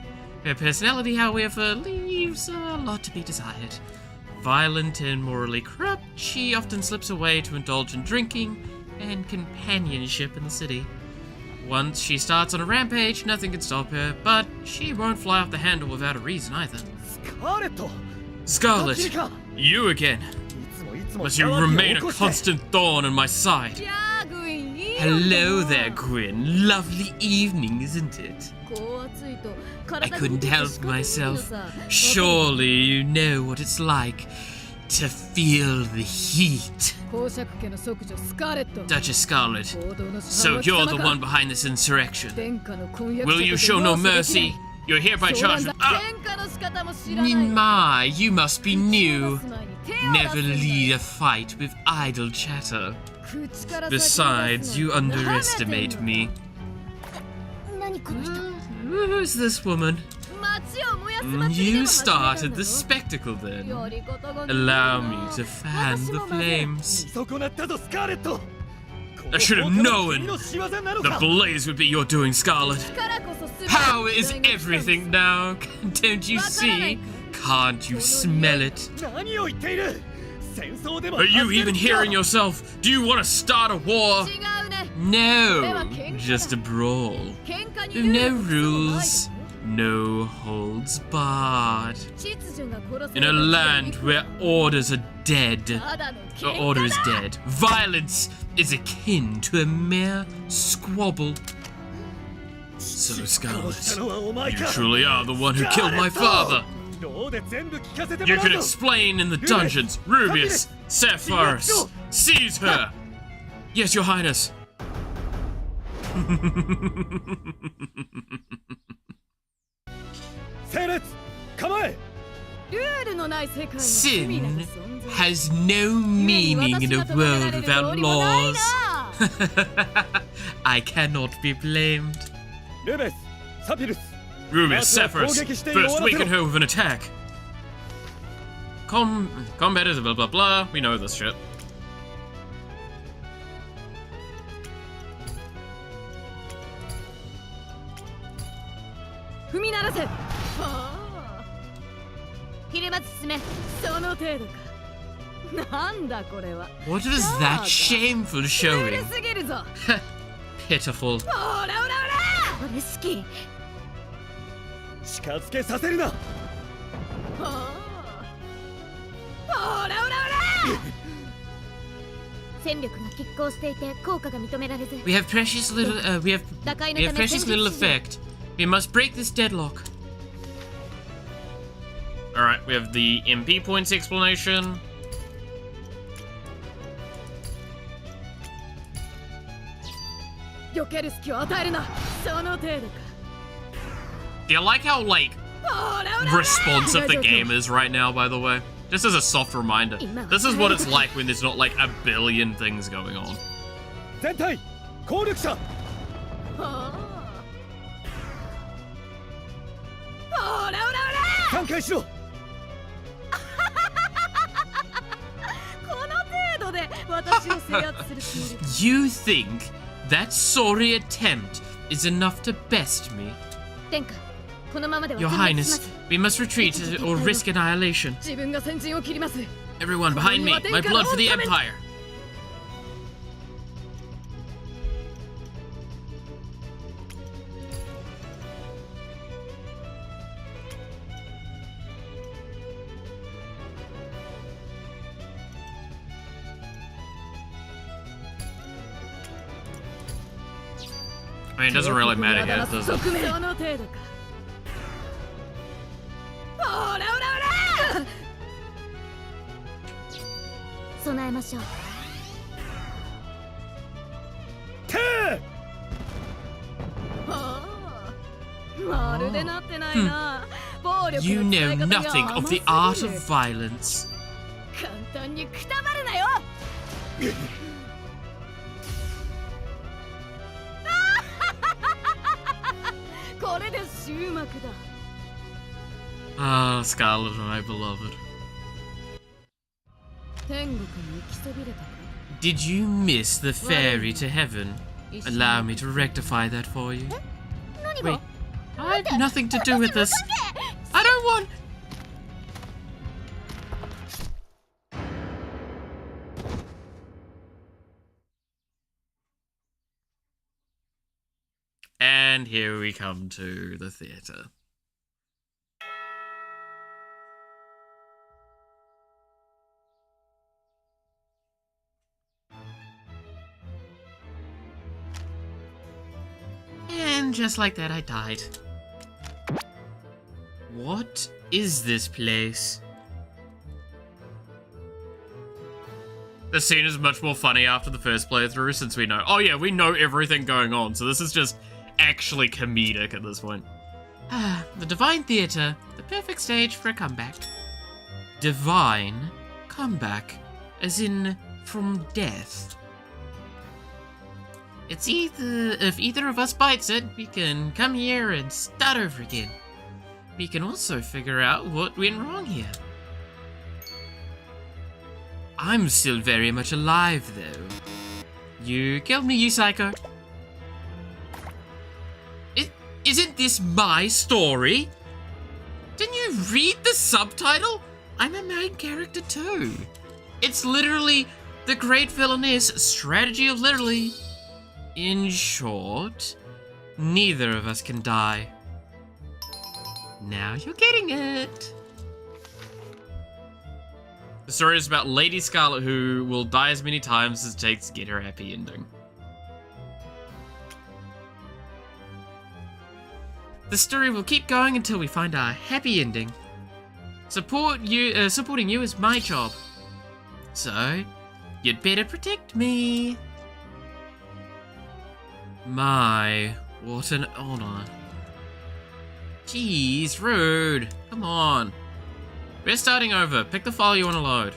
Her personality, however, leaves a lot to be desired. Violent and morally corrupt, she often slips away to indulge in drinking and companionship in the city. Once she starts on a rampage, nothing can stop her, but she won't fly off the handle without a reason either. Scarlet, you again. Must you remain a constant thorn in my side. Hello there, Gwyn. Lovely evening, isn't it? I couldn't help myself. Surely you know what it's like to feel the heat. Duchess Scarlet, so you're the one behind this insurrection. Will you show no mercy? You're hereby charged with... My, you must be new. Never lead a fight with idle chatter. Besides, you underestimate me. Who's this woman? You started the spectacle then. Allow me to fan the flames. I should have known the blaze would be your doing, Scarlet. Power is everything now. Don't you see? Can't you smell it? Are you even hearing yourself? Do you want to start a war? No, just a brawl. No rules, no holds barred. In a land where orders are dead, order is dead. Violence is akin to a mere squabble. So, Scarlet, you truly are the one who killed my father. You can explain in the dungeons. Rubius, Sapphirus, seize her. Yes, Your Highness. Sin has no meaning in a world without laws. I cannot be blamed. Rubius, Sapphirus, first weaken her with an attack. Combat is blah blah blah, we know this shit. 踏み鳴らせ。はあ。ひるまず進め。その程度か。なんだこれは。 What is that shameful 古 showing? すぎるぞ。 Pitiful. ほらほらほら。俺好き。近づけさせるな。はあ。ほらほらほら。戦力が拮抗していて効果が認められず。We have precious little, we have precious little effect. We must break this deadlock. Alright, we have the MP points explanation. Do you like how, like, responsive the game is right now, by the way? Just as a soft reminder. This is what it's like when there's not, like, a billion things going on. 全体攻略者。挽回しろ。You think that sorry attempt is enough to best me? 殿下、このままでは Your 殲滅しま Highness, す。 we must retreat or risk annihilation. Everyone behind me, my blood for the Empire. I mean, it doesn't really matter here, does it? 備えましょう。You know nothing of the art of violence. 簡単にくたばるなよ。これで終幕だ。Ah, Scarlet, my beloved. 天国に行きそびれたか。 Did you miss the ferry to heaven? Allow me to rectify that for you. 何 Wait, が？ I have nothing to do with this. I don't want. And here we come to the theater. And just like that, I died. What is this place? The scene is much more funny after the first playthrough since we know. Oh yeah, we know everything going on, so this is just actually comedic at this point. Ah, the Divine Theatre, the perfect stage for a comeback. Divine comeback, as in from death. It's if either of us bites it, we can come here and start over again. We can also figure out what went wrong here. I'm still very much alive, though. You killed me, you psycho. Isn't this my story? Didn't you read the subtitle? I'm a main character too. It's literally the Great Villainess strategy of literally. In short, neither of us can die. Now you're getting it. The story is about Lady Scarlet who will die as many times as it takes to get her happy ending. The story will keep going until we find our happy ending. Supporting you is my job. So, you'd better protect me. My, what an honor. Jeez, rude. Come on. We're starting over. Pick the file you want to load.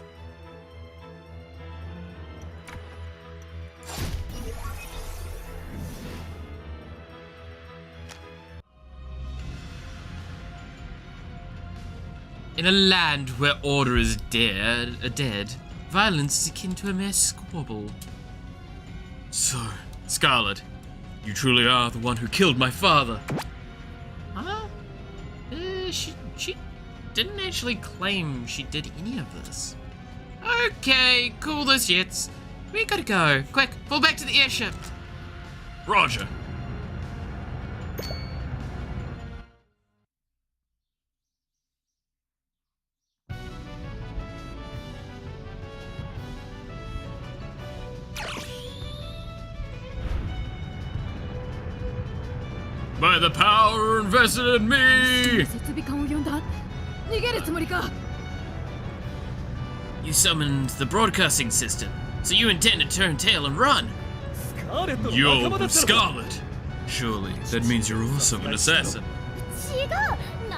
In a land where order is dead, violence is akin to a mere squabble. So, Scarlet, you truly are the one who killed my father. Huh? she didn't actually claim she did any of this. Okay, cool those jets. We gotta go. Quick, fall back to the airship. Roger. By the power invested in me! 設備艦を呼んだ。逃げるつもりか。 You summoned the broadcasting system, so you intend to turn tail and run. You're Scarlet. Surely, that means you're also an assassin. 違う。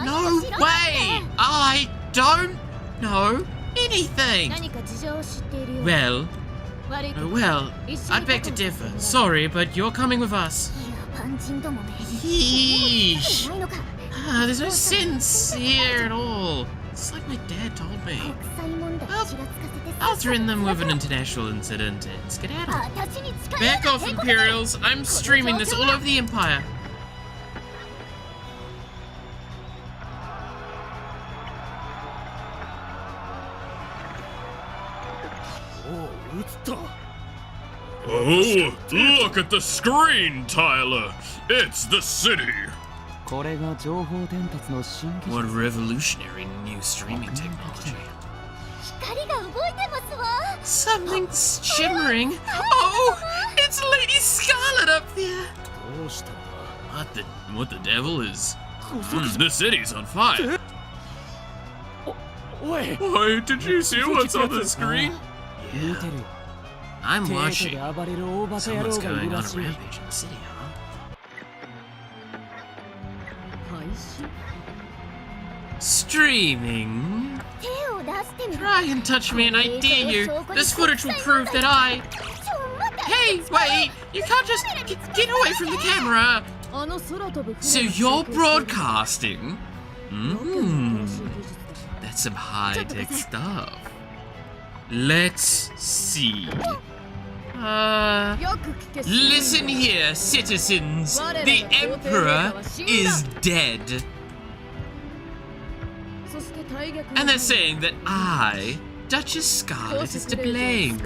No way! I don't know anything. 何か事情を知っているよ。 Well, 悪いけど well, I'd beg to differ. Sorry, but you're coming with us. 野蛮人どもめ。 Yeesh. ないのか。 There's no sense here at all. It's like my dad told me. 国際問題ちらつかせて。 I'll threaten them with an international incident and skedaddle. 私に近寄らない Back off, Imperials. I'm streaming this all over the Empire. Oh, look at the screen, Tyler. It's the city. これが情報伝達の新技術。 What revolutionary new streaming technology. 光が動いてますわ。 Something's shimmering. Oh, it's Lady Scarlet up there. どうしたんだ。 What the devil is? The city's on fire. おい。 Why, did you see what's on the screen? 見てる。 I'm 手 watching. で暴れる大バカ野郎 Someone's がい going る on ら a しい。 rampage in the city, huh? 配信 Streaming? 手を出してみる。 Try and touch me and I dare you. This footage will prove that I... ちょ待って。 Hey, wait! You can't just get away from the camera! あの空飛ぶ So 船 you're の中継 broadcasting? ロケの新しい Mmm. 技術だ。 That's some high-tech stuff. Let's see. よく聞け。 Listen here, citizens. The Emperor is dead. そして大逆 And they're saying that I, Duchess Scarlet, is to blame. っ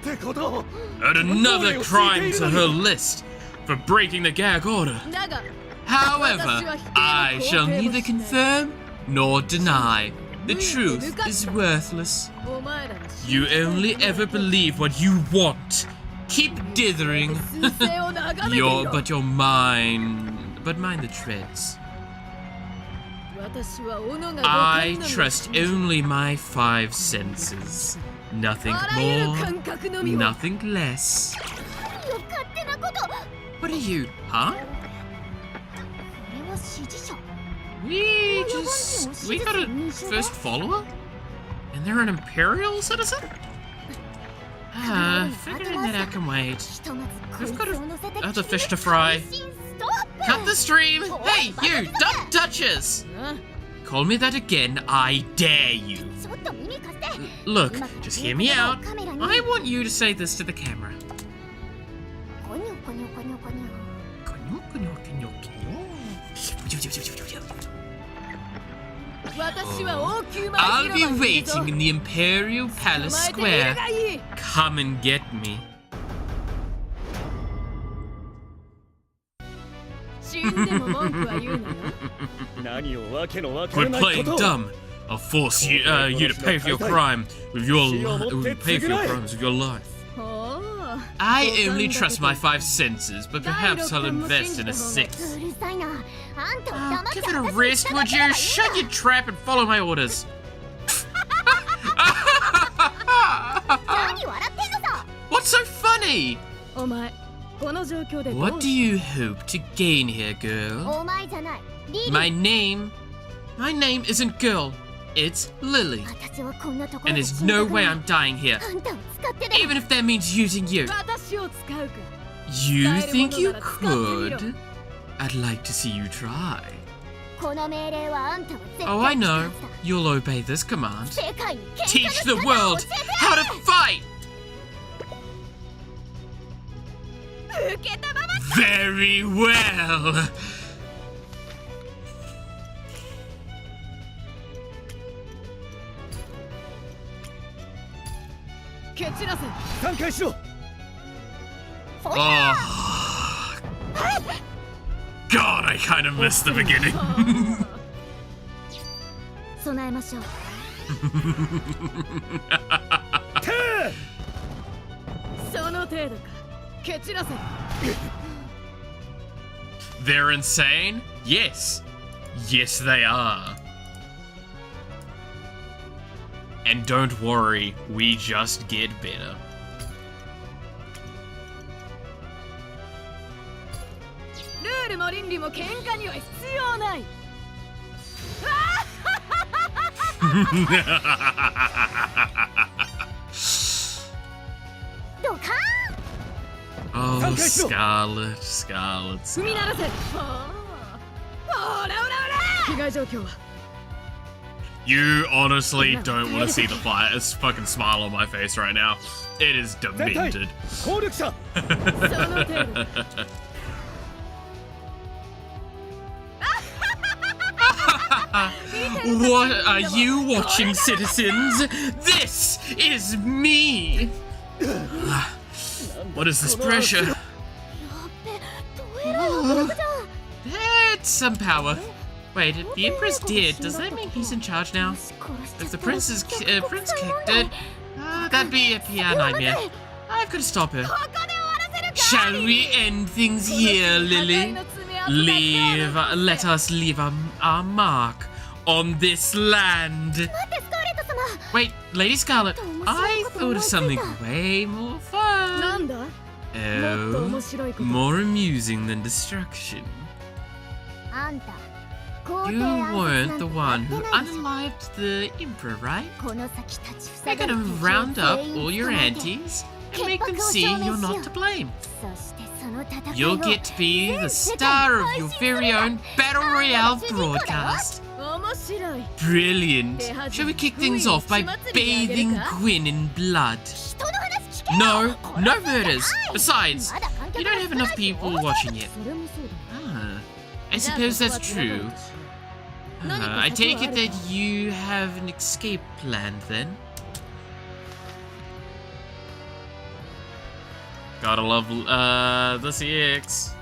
てこと。 Add another crime to her list for breaking the gag order. だが However, I shall neither confirm nor deny. The truth is worthless. お前らの You only ever believe what you want. Keep dithering. 彗星を眺めていろ。 But mind the treads. 私は斧が I 五感の trust only my five senses. Nothing あらゆる more, 感覚のみを。 nothing less. よ勝手なこと。こ What are you, huh? れは指示者。 We got a first follower? And they're an Imperial citizen? Figuring that out can wait. ひとまず We've こ got いつを乗せて other fish to fry. 配信ストップ。 Cut the stream! Hey, you, dumb Duchess! な Call me that again, I dare you. ちょっと耳貸して。 Look, just hear me out. I want you to say this to the camera. コニョコニョコニョコニョ。 私は王宮前 I'll be 広場にいるぞ。 waiting in the Imperial Palace 捕まえてみる Square. がいい。 Come and get me. 死んでも文句は言うなよ。何をわけのわから Quit ないこ playing と。 dumb. I'll force you, you to pay for your crime with your pay for your crimes with your life. ほう。 I only trust my five senses, but perhaps I'll invest in a う sixth. るさいな。あんたは黙って Give it a 私に rest, 従 would ってればいい you? の。 Shut your trap and follow my orders. 何笑ってんのさ。 What's so funny? お前、この状況でどう What do you hope to gain here, girl? お前じゃない。リリー。 My name isn't girl. It's Lily. 私はこんなところ And で there's 死に no たく way ない I'm dying here. あんたを使ってだ。 Even if that means using you. 私を使うか。 You think you could? I'd like to see you try. この命令はあんたは絶対 Oh, I に know. 聞か You'll obey this command. ず世界に喧嘩 Teach の the 仕方を world 教えて how to fight! 受けたまま。 Very well! 3回しろ Oh. God, I kind of missed the beginning. 備えましょう その程度か蹴散らせ They're insane? Yes. Yes, they are. And don't worry, we just get better. ルールも倫理も喧嘩には必要ない ドカーン Oh, Scarlet, Scarlet, 踏み鳴らせ Scarlet. ほらほらほら被害状況は You honestly don't want to see the fire. It's fucking smile on my face right now. It is demented. 効力者 その程度 What are you watching, citizens? This is me! What is this pressure? やっべどえらい迫力じゃん That's some power. Wait, if the Emperor's dead, does that mean he's in charge now? 殺しちゃ If った the prince is prince 使い kicked 問 it, that'd be a PR nightmare. I've got to stop her. ここで終わらせるか Shall we end things here, Lily? Let us leave our mark on this land. 待ってスカーレット様 Wait, Lady Scarlet, I thought of something way more な fun. んだ Oh, 面白いこと more amusing than destruction. あんた皇帝 You 暗 weren't 殺 the なんて one やっ who てないでし unalived the Emperor, right? ょこの先立ち We're 塞がる gonna 敵を round up 全員 all your 捕まえて aunties and make them see you're not to blame. そしてその戦いを You'll get to be the star of your very own Battle Royale broadcast. 面白い Brilliant. Shall we kick things off by bathing Gwyn in blood? 人の話聞けよ No, 殺 no すんじゃない murders. Besides, まだ観客 you が don't have 少ない enough し people 大騒 watching ぎ yet. それもそうだ Ah, I suppose that's true. I take it that you have an escape plan then. Gotta love the CX.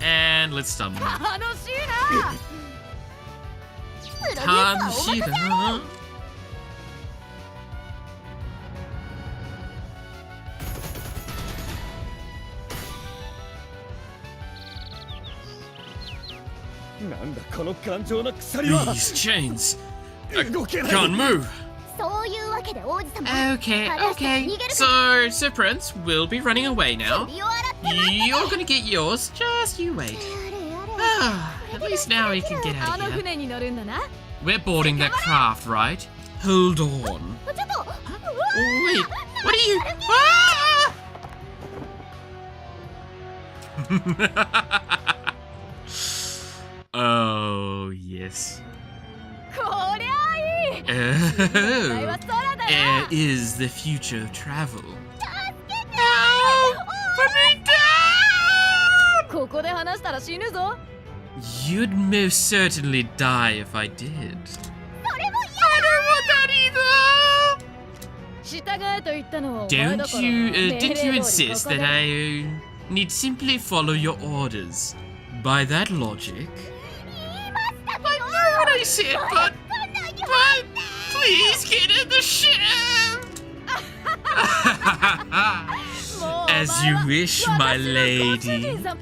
And let's stumble. 楽しいなプロデューサーお任せ Tanshida. These chains. I 動けない can't move. そういうわけで王子様 Okay, 話したら okay. 逃げるか So, Prince, we'll be running away now. 首を洗って待って You're gonna get yours. Just you wait. やれやれ Ah, at least now we can get あ out の of here. 船に乗るんだな We're boarding that craft, right? Hold on. ちょっと Wait, what are you? Ah! Oh, yes. こりゃあいい Oh, は空だ air な is the future of travel. ここで話したら死ぬぞ You'd most certainly die if I did. 従えと言ったのはお前だ Don't から you, 命令 didn't 通 you り insist ここ that で I need simply follow your orders? By that logic, I know what I said, but please get in the ship. もう As お前 you は wish, my 私のご主 lady. 人様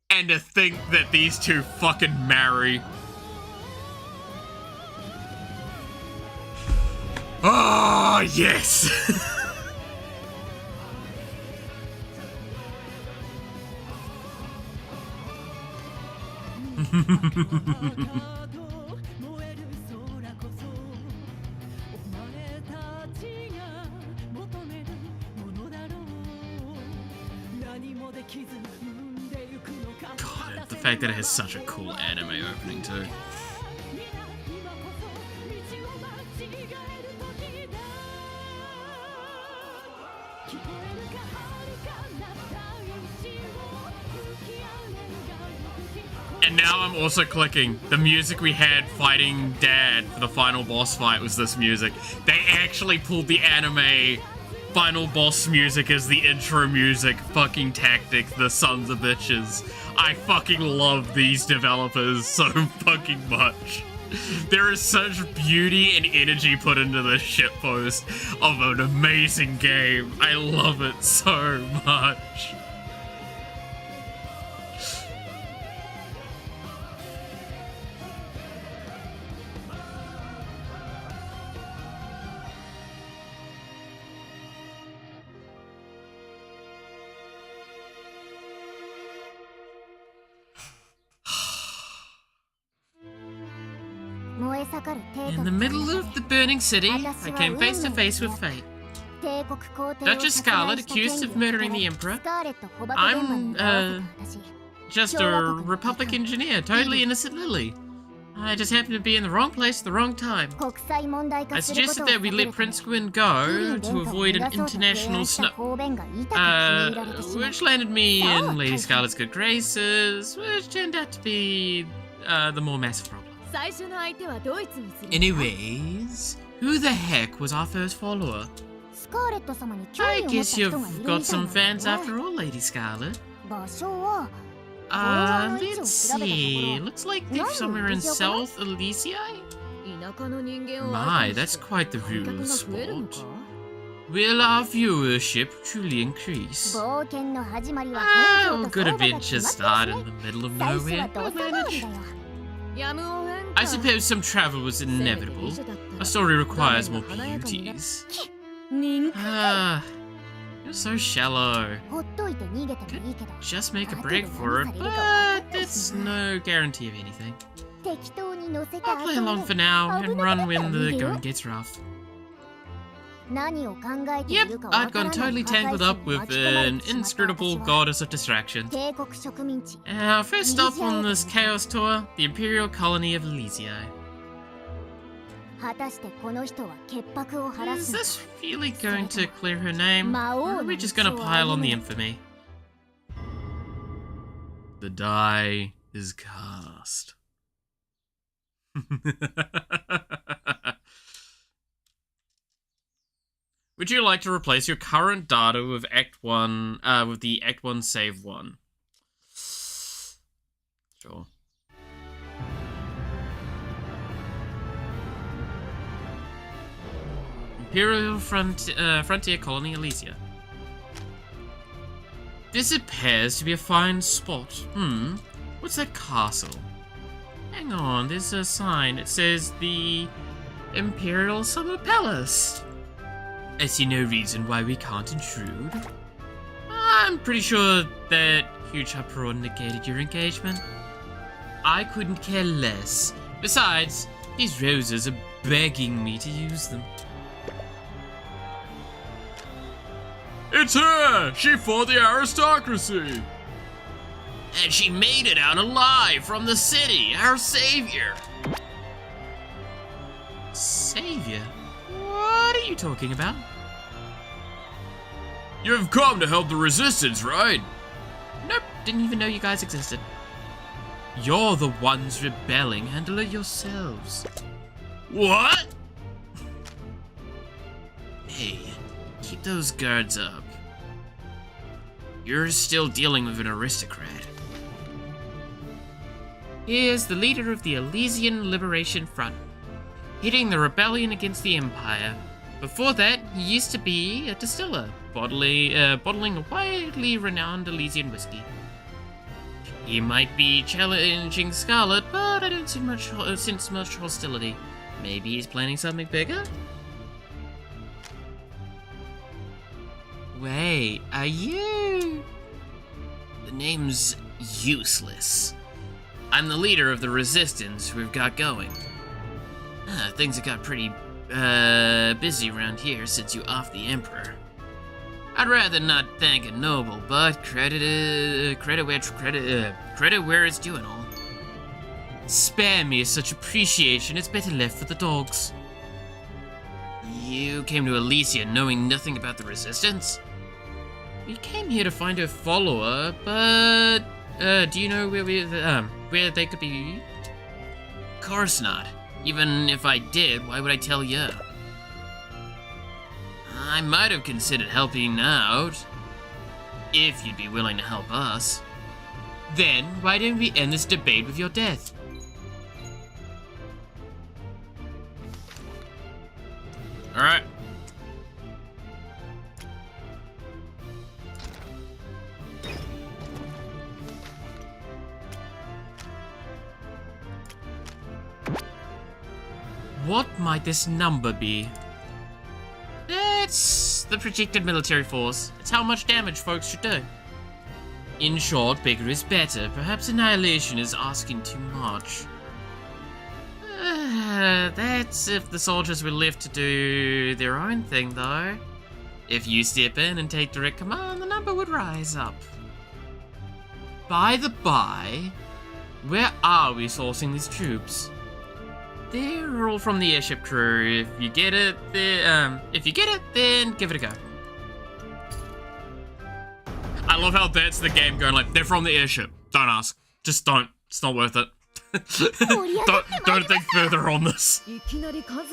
And to think that these two fucking marry. Oh, yes! God, the fact that it has such a cool anime opening too. And now I'm also clicking. The music we had fighting Dad for the final boss fight was this music. They actually pulled the anime final boss music as the intro music. Fucking tactic, the sons of bitches. I fucking love these developers so fucking much. There is such beauty and energy put into this shitpost of an amazing game. I love it so much. In the middle of the burning city, I came face to face with fate. Duchess Scarlet accused of murdering the Emperor. I'm, just a Republic engineer, totally innocent Lily. I just happened to be in the wrong place at the wrong time. I suggested that we let Prince Gwyn go to avoid an international which landed me in Lady Scarlet's good graces, which turned out to be, the more massive problem. Anyways, who the heck was our first follower? I guess you've got some fans after all, Lady Scarlet. Let's see. Looks like they're somewhere in South Elysia? My, that's quite the rural spot. Will our viewership truly increase? Good adventures start in the middle of nowhere. I'll manage. I suppose some travel was inevitable. A story requires more beauties. You're so shallow. Could just make a break for it, but that's no guarantee of anything. I'll play along for now and run when the going gets rough. Yep, I'd gone totally tangled up with an inscrutable goddess of distraction. Our first stop on this chaos tour, the Imperial colony of Elysia. Is this really going to clear her name, or are we just gonna pile on the infamy? The die is cast. Would you like to replace your current data with Act 1, with the Act 1 Save 1? Sure. Imperial Frontier Colony, Elysia. This appears to be a fine spot. What's that castle? Hang on, there's a sign. It says the Imperial Summer Palace. I see no reason why we can't intrude. I'm pretty sure that huge uproar negated your engagement. I couldn't care less. Besides, these roses are begging me to use them. It's her! She fought the aristocracy! And she made it out alive from the city, our savior! Savior? What are you talking about? You've come to help the resistance, right? Nope, didn't even know you guys existed. You're the ones rebelling, handle it yourselves. What? Hey, keep those guards up. You're still dealing with an aristocrat. Here's the leader of the Elysian Liberation Front, heading the rebellion against the Empire. Before that, he used to be a distiller, bottling a widely renowned Elysian whiskey. He might be challenging Scarlet, but I don't sense much hostility. Maybe he's planning something bigger? Wait, are you... The name's useless. I'm the leader of the resistance we've got going. Things have got pretty, busy around here since you offed the Emperor. I'd rather not thank a noble, but credit where it's due and all. Spare me such appreciation, it's better left for the dogs. You came to Elysia knowing nothing about the resistance? We came here to find a follower, but, do you know where where they could be? Of course not. Even if I did, why would I tell you? I might have considered helping out, if you'd be willing to help us. Then, why don't we end this debate with your death? Alright. What might this number be? It's the projected military force. It's how much damage folks should do. In short, bigger is better. Perhaps annihilation is asking too much. That's if the soldiers were left to do their own thing, though. If you step in and take direct command, the number would rise up. By the by, where are we sourcing these troops? They're all from the airship crew. If you get it, then give it a go. I love how that's the game going like, they're from the airship. Don't ask. Just don't. It's not worth it. don't think further on this.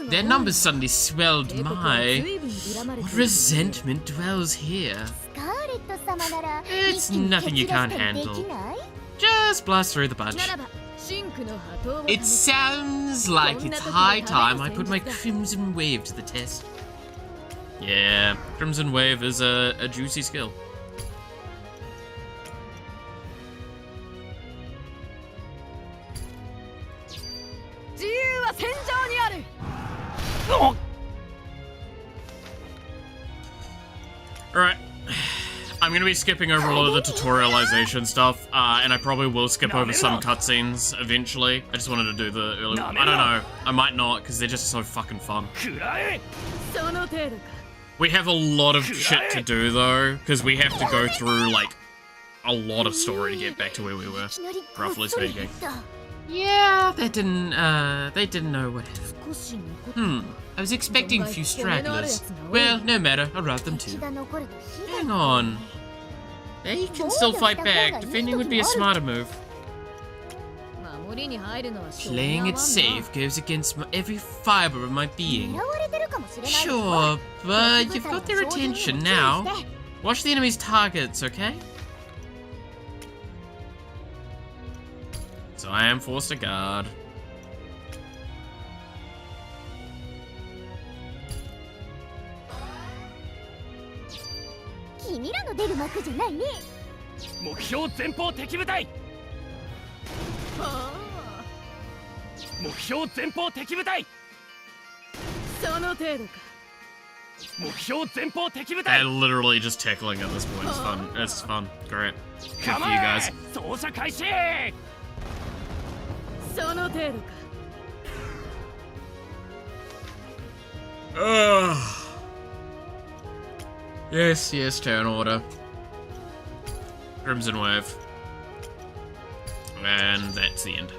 Their numbers suddenly swelled my. What resentment dwells here? It's nothing you can't handle. Just blast through the bunch. It sounds like it's high time I put my Crimson Wave to the test. Yeah, Crimson Wave is a juicy skill. Alright. I'm gonna be skipping over a lot of the tutorialization stuff, and I probably will skip over some cutscenes eventually. I just wanted to do the early one. I don't know. I might not, because they're just so fucking fun. We have a lot of shit to do, though, because we have to go through, like, a lot of story to get back to where we were, roughly speaking. Yeah, they didn't know what happened. I was expecting a few stragglers. Well, no matter, I'll rout them too. Hang on. They can still fight back. Defending would be a smarter move. Playing it safe goes against every fiber of my being. Sure, but you've got their attention now. Watch the enemy's targets, okay? So I am forced to guard. And literally just tickling at this point is fun. It's fun. Great. Good for you guys. Yes, turn order. Crimson Wave. And that's the end.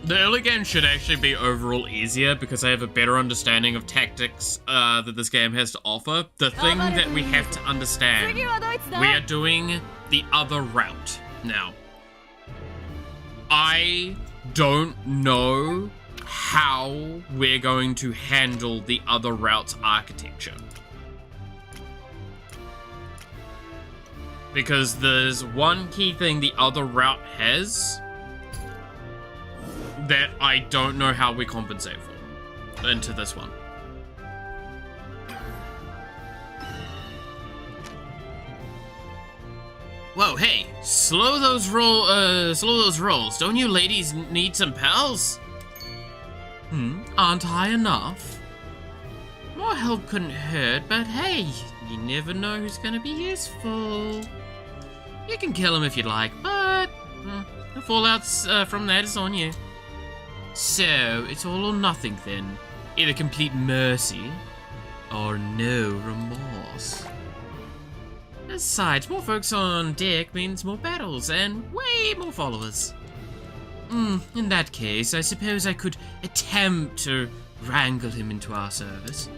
The early game should actually be overall easier because I have a better understanding of tactics that this game has to offer. The thing that we have to understand, we are doing the other route now. I don't know how we're going to handle the other route's architecture. Because there's one key thing the other route has that I don't know how we compensate for into this one. Whoa, hey, slow those rolls. Don't you ladies need some pals? Aren't I enough? More help couldn't hurt, but hey, you never know who's gonna be useful. You can kill him if you'd like, but the fallouts from that is on you. So, it's all or nothing then. Either complete mercy, or no remorse. Besides, more folks on deck means more battles, and way more followers. In that case, I suppose I could attempt to wrangle him into our service.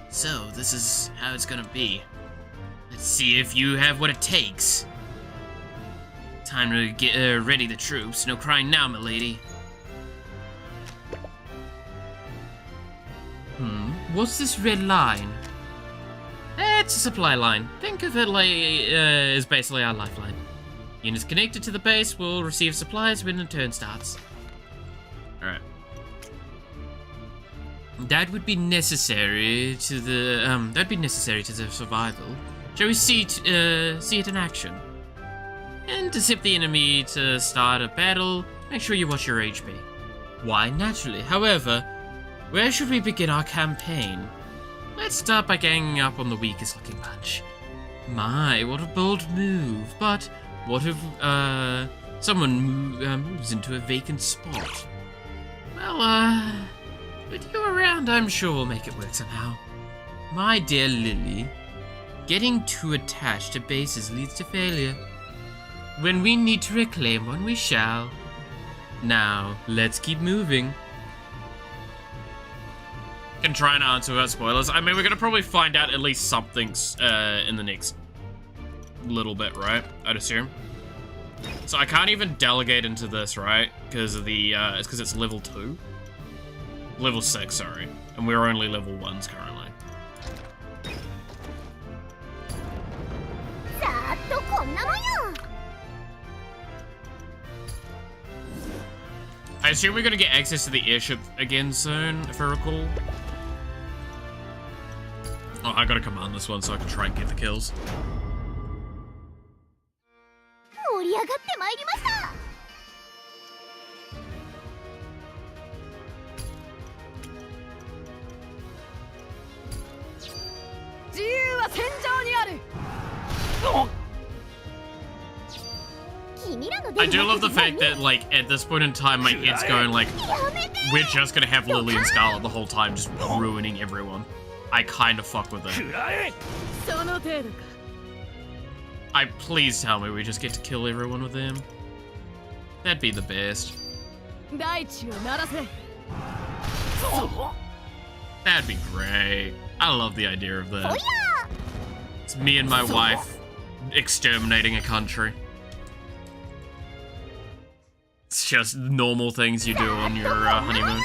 So this is how it's gonna be. Let's See if you have what it takes. Time to get ready the troops. No crying now, milady. What's this red line? It's a supply line. Think of it like as basically our lifeline. Units connected to the base will receive supplies when the turn starts. Alright. That would be necessary to the survival. Shall we see it in action? And to zip the enemy to start a battle, make sure you watch your HP. Why, naturally. However, where should we begin our campaign? Let's start by ganging up on the weakest looking bunch. My, what a bold move. But what if someone moves into a vacant spot? Well, with you around, I'm sure we'll make it work somehow. My dear Lily, getting too attached to bases leads to failure. When we need to reclaim one, we shall. Now, let's keep moving. Can try and answer without spoilers. I mean, we're gonna probably find out at least something in the next little bit, right? I'd assume. So I can't even delegate into this, right? Because of the it's because it's level 2, level 6, sorry, and we're only level 1s currently. I assume we're gonna get access to the airship again soon, if I recall. Oh, I gotta command this one so I can try and get the kills. I do love the fact that, like, at this point in time, my head's going, like, we're just gonna have Lily and Scarlet the whole time, just ruining everyone. I kind of fuck with it. Please tell me we just get to kill everyone with them. That'd be the best. That'd be great. I love the idea of that. It's me and my wife exterminating a country. It's just normal things you do on your honeymoon.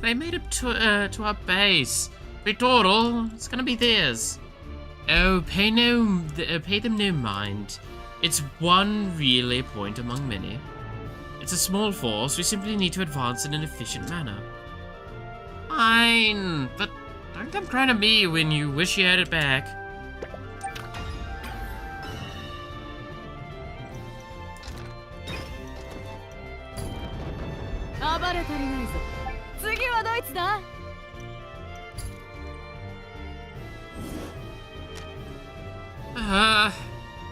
They made it to our base. Vitoro, it's gonna be theirs. Oh, pay them no mind. It's one relay point among many. It's a small force. We simply need to advance in an efficient manner. Fine, but don't come crying to me when you wish you had it back.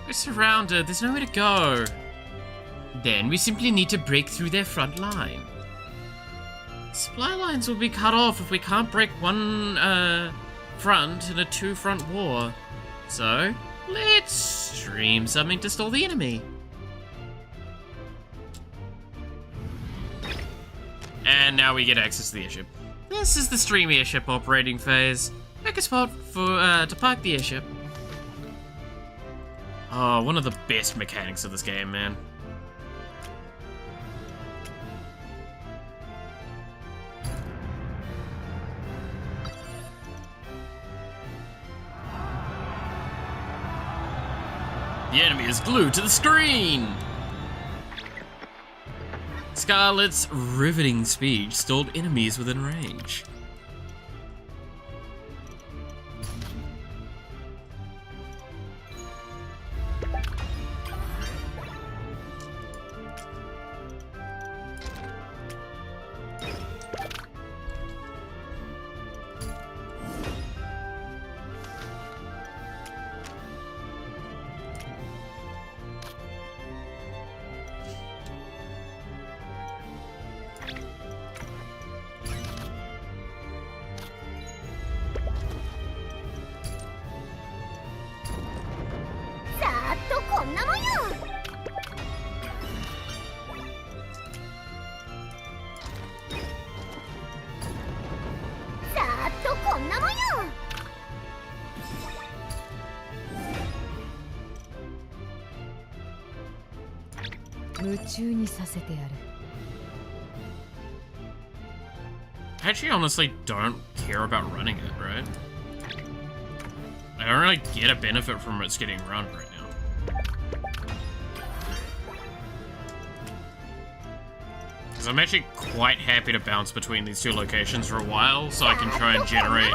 We're surrounded. There's nowhere to go. Then we simply need to break through their front line. Supply lines will be cut off if we can't break one front in a two-front war. So, let's stream something to stall the enemy. And now we get access to the airship. This is the stream airship operating phase. Pick a spot for to park the airship. Oh, one of the best mechanics of this game, man. The enemy is glued to the screen! Scarlet's riveting speech stalled enemies within range. なもんよ。夢中にさせてやる。 I actually honestly don't care about running it, right? I don't really get a benefit from its getting run right now. Because I'm actually quite happy to bounce between these two locations for a while, so I can try and generate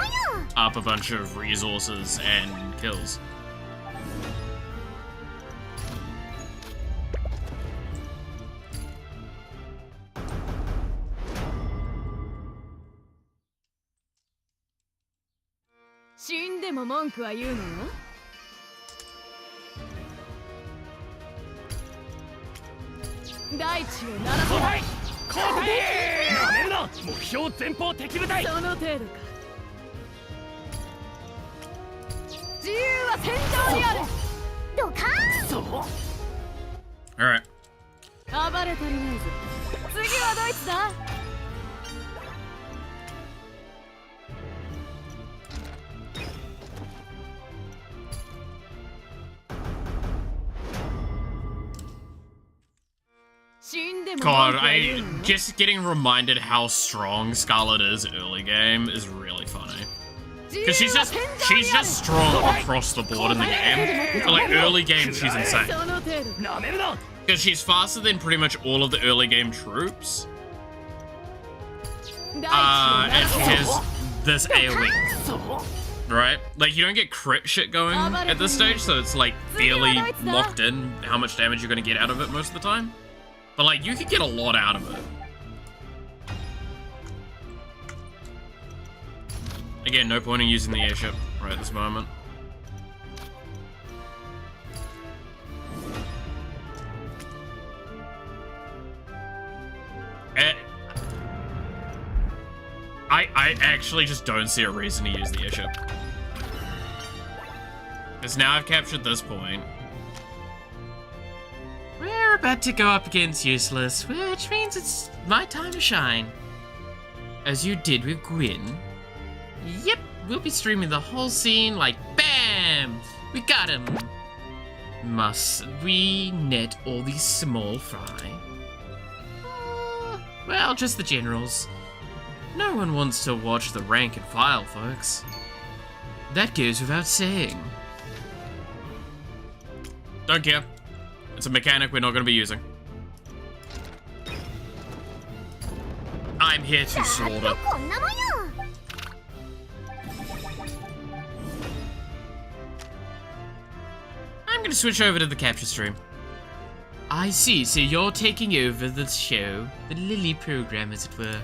up a bunch of resources and kills. Alright. God, I just getting reminded how strong Scarlet is early game is really funny. Because she's just strong across the board in the game. But like early game, she's insane. Because she's faster than pretty much all of the early game troops. And she has this AoE. Right? Like, you don't get crit shit going at this stage, so it's like fairly locked in how much damage you're going to get out of it most of the time. But like, you could get a lot out of it. Again, no point in using the airship right at this moment. I actually just don't see a reason to use the airship. Because now I've captured this point. We're about to go up against Useless, which means it's my time to shine. As you did with Gwyn. Yep, we'll be streaming the whole scene like BAM! We got him! Must we net all these small fry? Well, just the generals. No one wants to watch the rank and file, folks. That goes without saying. Don't care. It's a mechanic we're not going to be using. I'm here to slaughter. I'm going to switch over to the capture stream. I see, so you're taking over the show, the Lily program as it were.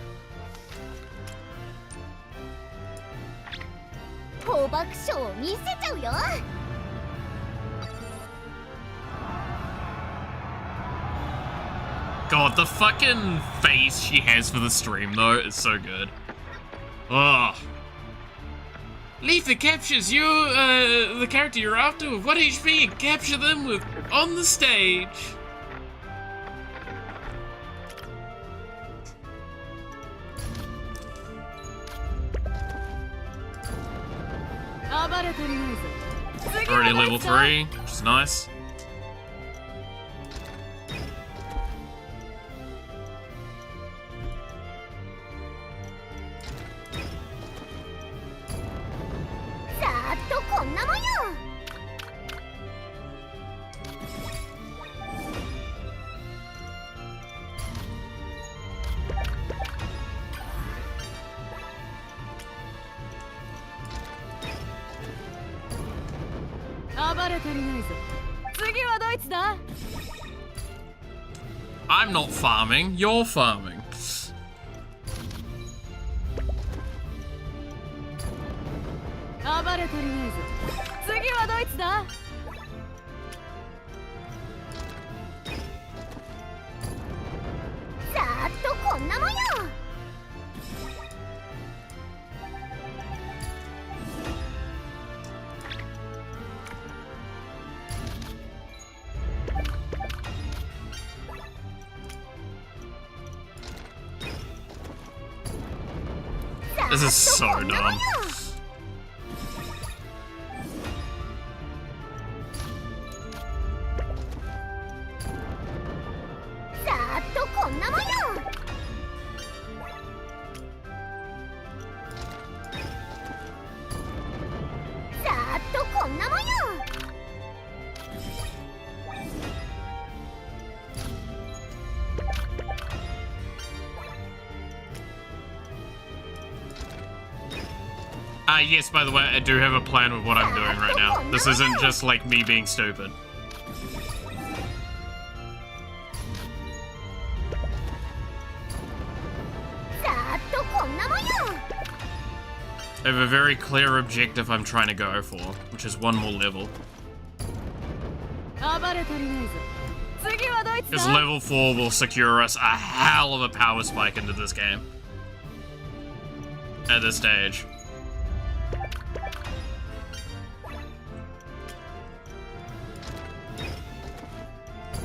God, the fucking face she has for the stream, though, is so good. Ugh. Leave the captures the character you're after with 1 HP and capture them with on the stage. Already level 3, which is nice. I'm not farming, you're farming. This is so dumb. Yes, by the way, I do have a plan with what I'm doing right now. This isn't just like me being stupid. I have a very clear objective I'm trying to go for, which is one more level. Because level 4 will secure us a hell of a power spike into this game. At this stage.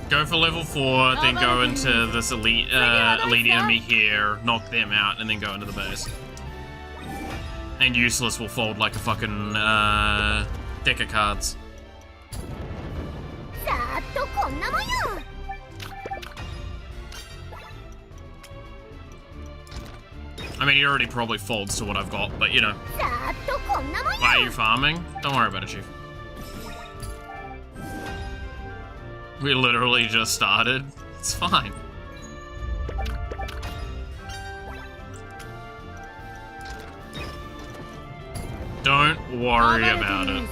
Go for level 4, then go into this elite enemy here, knock them out, and then go into the base. And Useless will fold like a fucking deck of cards. I mean, he already probably folds to what I've got, but you know. Why are you farming? Don't worry about it, Chief. We literally just started. It's fine. Don't worry about it.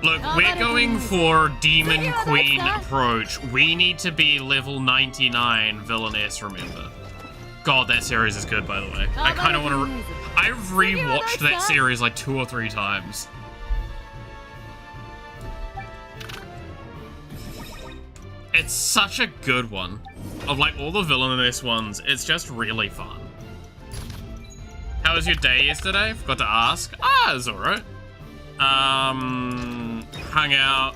Look, we're going for Demon Queen approach. We need to be level 99 Villainess, remember. God, that series is good, by the way. I kind of want to... I've rewatched that series like 2 or 3 times. It's such a good one. Of like all the Villainous ones, it's just really fun. How was your day yesterday? Forgot to ask. Ah, it was alright. Hung out,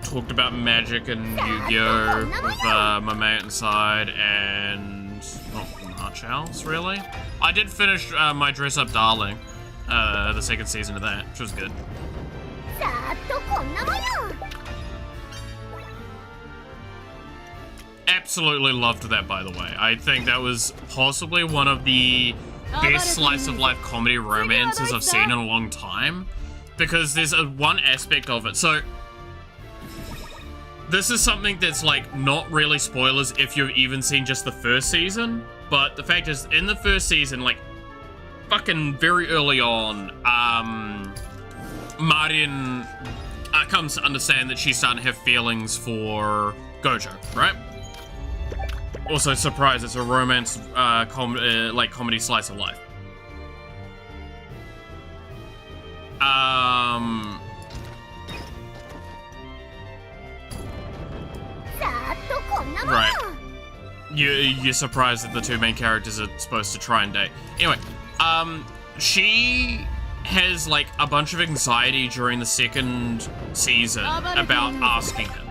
talked about Magic and Yu-Gi-Oh! With my mate inside, and not much else, really. I did finish my Dress Up Darling, the second season of that, which was good. Absolutely loved that, by the way. I think that was possibly one of the best slice of life comedy romances I've seen in a long time. Because there's one aspect of it. So, this is something that's like not really spoilers if you've even seen just the first season. But the fact is, in the first season, like, fucking very early on, Marin comes to understand that she's starting to have feelings for Gojo, right? Also, surprise, it's a romance, like comedy slice of life. Right. You're surprised that the 2 main characters are supposed to try and date. Anyway, she has like a bunch of anxiety during the second season about asking him.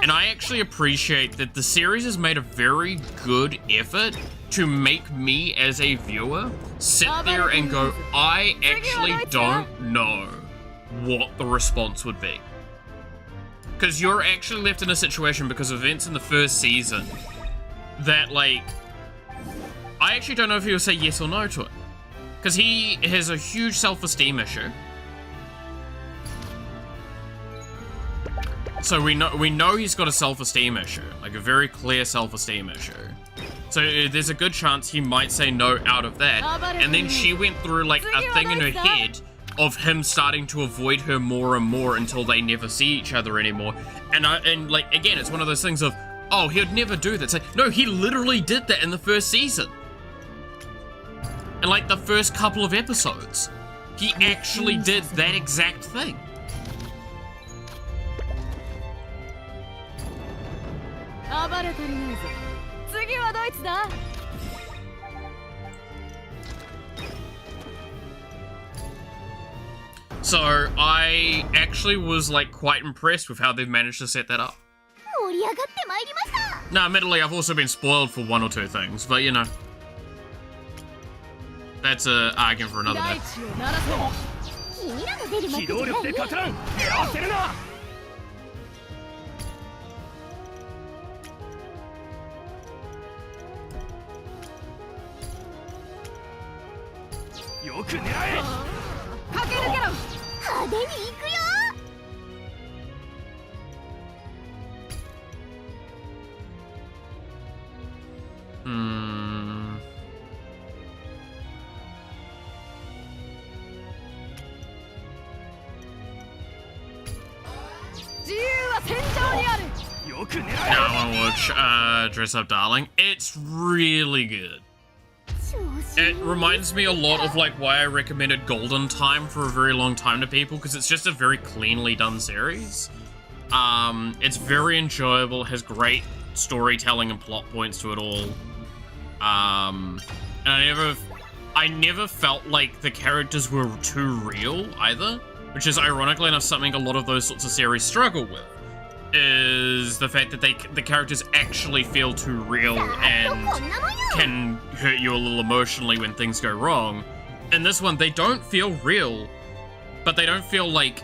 And I actually appreciate that the series has made a very good effort to make me as a viewer sit there and go, I actually don't know what the response would be. Because you're actually left in a situation because of events in the first season that, like, I actually don't know if he'll say yes or no to it. Because he has a huge self-esteem issue. So we know he's got a self-esteem issue, like a very clear self-esteem issue. So there's a good chance he might say no out of that. And then she went through like a thing in her head of him starting to avoid her more and more until they never see each other anymore. And like, again, it's one of those things of, oh, he'd never do that. It's like, no, he literally did that in the first season. In like the first couple of episodes. He actually did that exact thing. So I actually was like quite impressed with how they've managed to set that up. Now, admittedly, I've also been spoiled for 1 or 2 things, but you know, that's an argument for another day. Now I wanna watch Dress Up Darling. It's really good. It reminds me a lot of like why I recommended Golden Time for a very long time to people, because it's just a very cleanly done series. It's very enjoyable, has great storytelling and plot points to it all. And I never felt like the characters were too real either, which is ironically enough something a lot of those sorts of series struggle with, is the fact that the characters actually feel too real and can hurt you a little emotionally when things go wrong. In this one, they don't feel real, but they don't feel like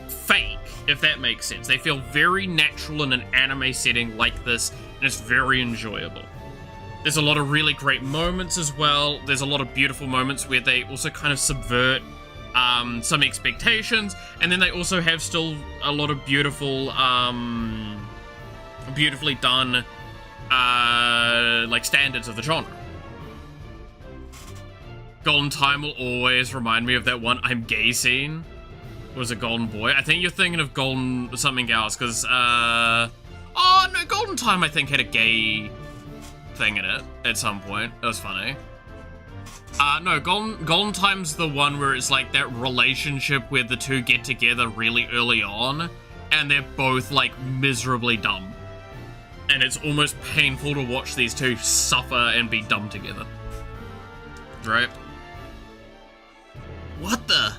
fake, if that makes sense. They feel very natural in an anime setting like this, and it's very enjoyable. There's a lot of really great moments as well. There's a lot of beautiful moments where they also kind of subvert some expectations, and then they also have still a lot of beautiful, beautifully done, like standards of the genre. Golden Time will always remind me of that one I'm gay scene. Was it Golden Boy? I think you're thinking of Golden something else, because, oh no, Golden Time I think had a gay thing in it at some point. That was funny. No, Golden Time's the one where it's like that relationship where the two get together really early on, and they're both like miserably dumb. And it's almost painful to watch these two suffer and be dumb together. Right? What the?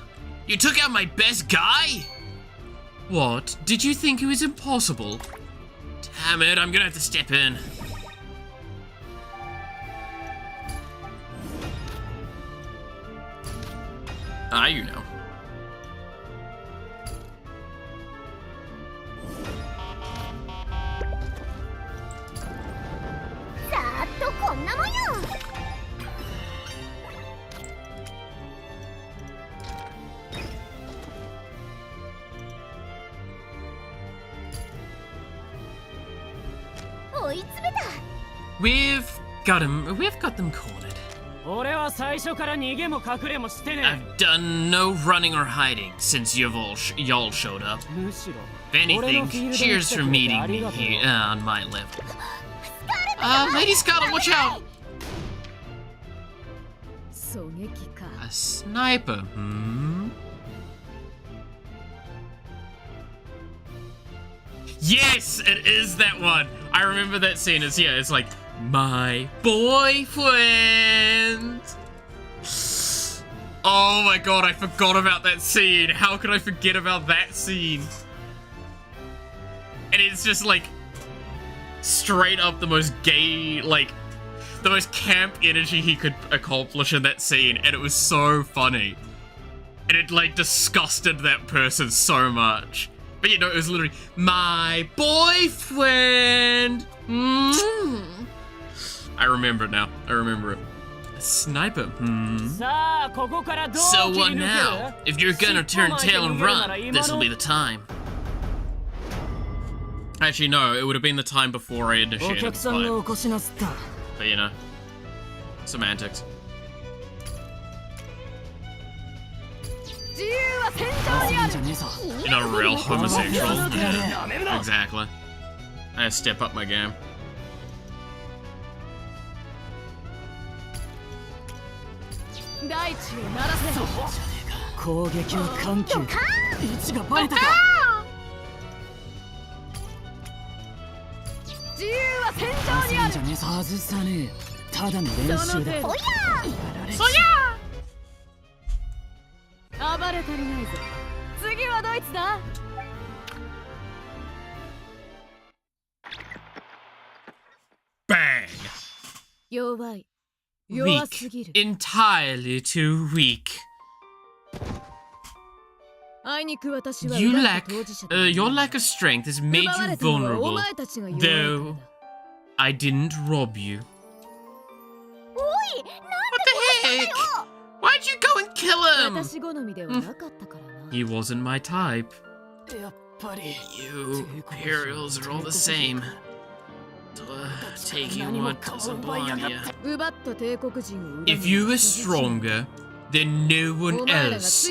You took out my best guy? What? Did you think it was impossible? Damn it, I'm gonna have to step in. Ah, you know. We've got them cornered. I've done no running or hiding since y'all showed up. If anything, cheers for meeting me here on my level. Lady Scarlet, watch out! A sniper, hmm? Yes, it is that one. I remember that scene. It's like, my boyfriend. Oh my god, I forgot about that scene. How could I forget about that scene? And it's just like straight up the most gay, like the most camp energy he could accomplish in that scene, and it was so funny. And it like disgusted that person so much. But you know, it was literally, my boyfriend. I remember it now. I remember it. A sniper, hmm? So what now? If you're gonna turn tail and run, this'll be the time. Actually, no, it would have been the time before I initiated the fight. But you know, semantics. You're not a real homosexual. Yeah, exactly. I step up my game. Bang! Weak. Entirely too weak. Your lack of strength has made you vulnerable, though I didn't rob you. What the heck? Why'd you go and kill him? He wasn't my type. You Imperials are all the same. Taking what doesn't belong to you. If you were stronger, then no one else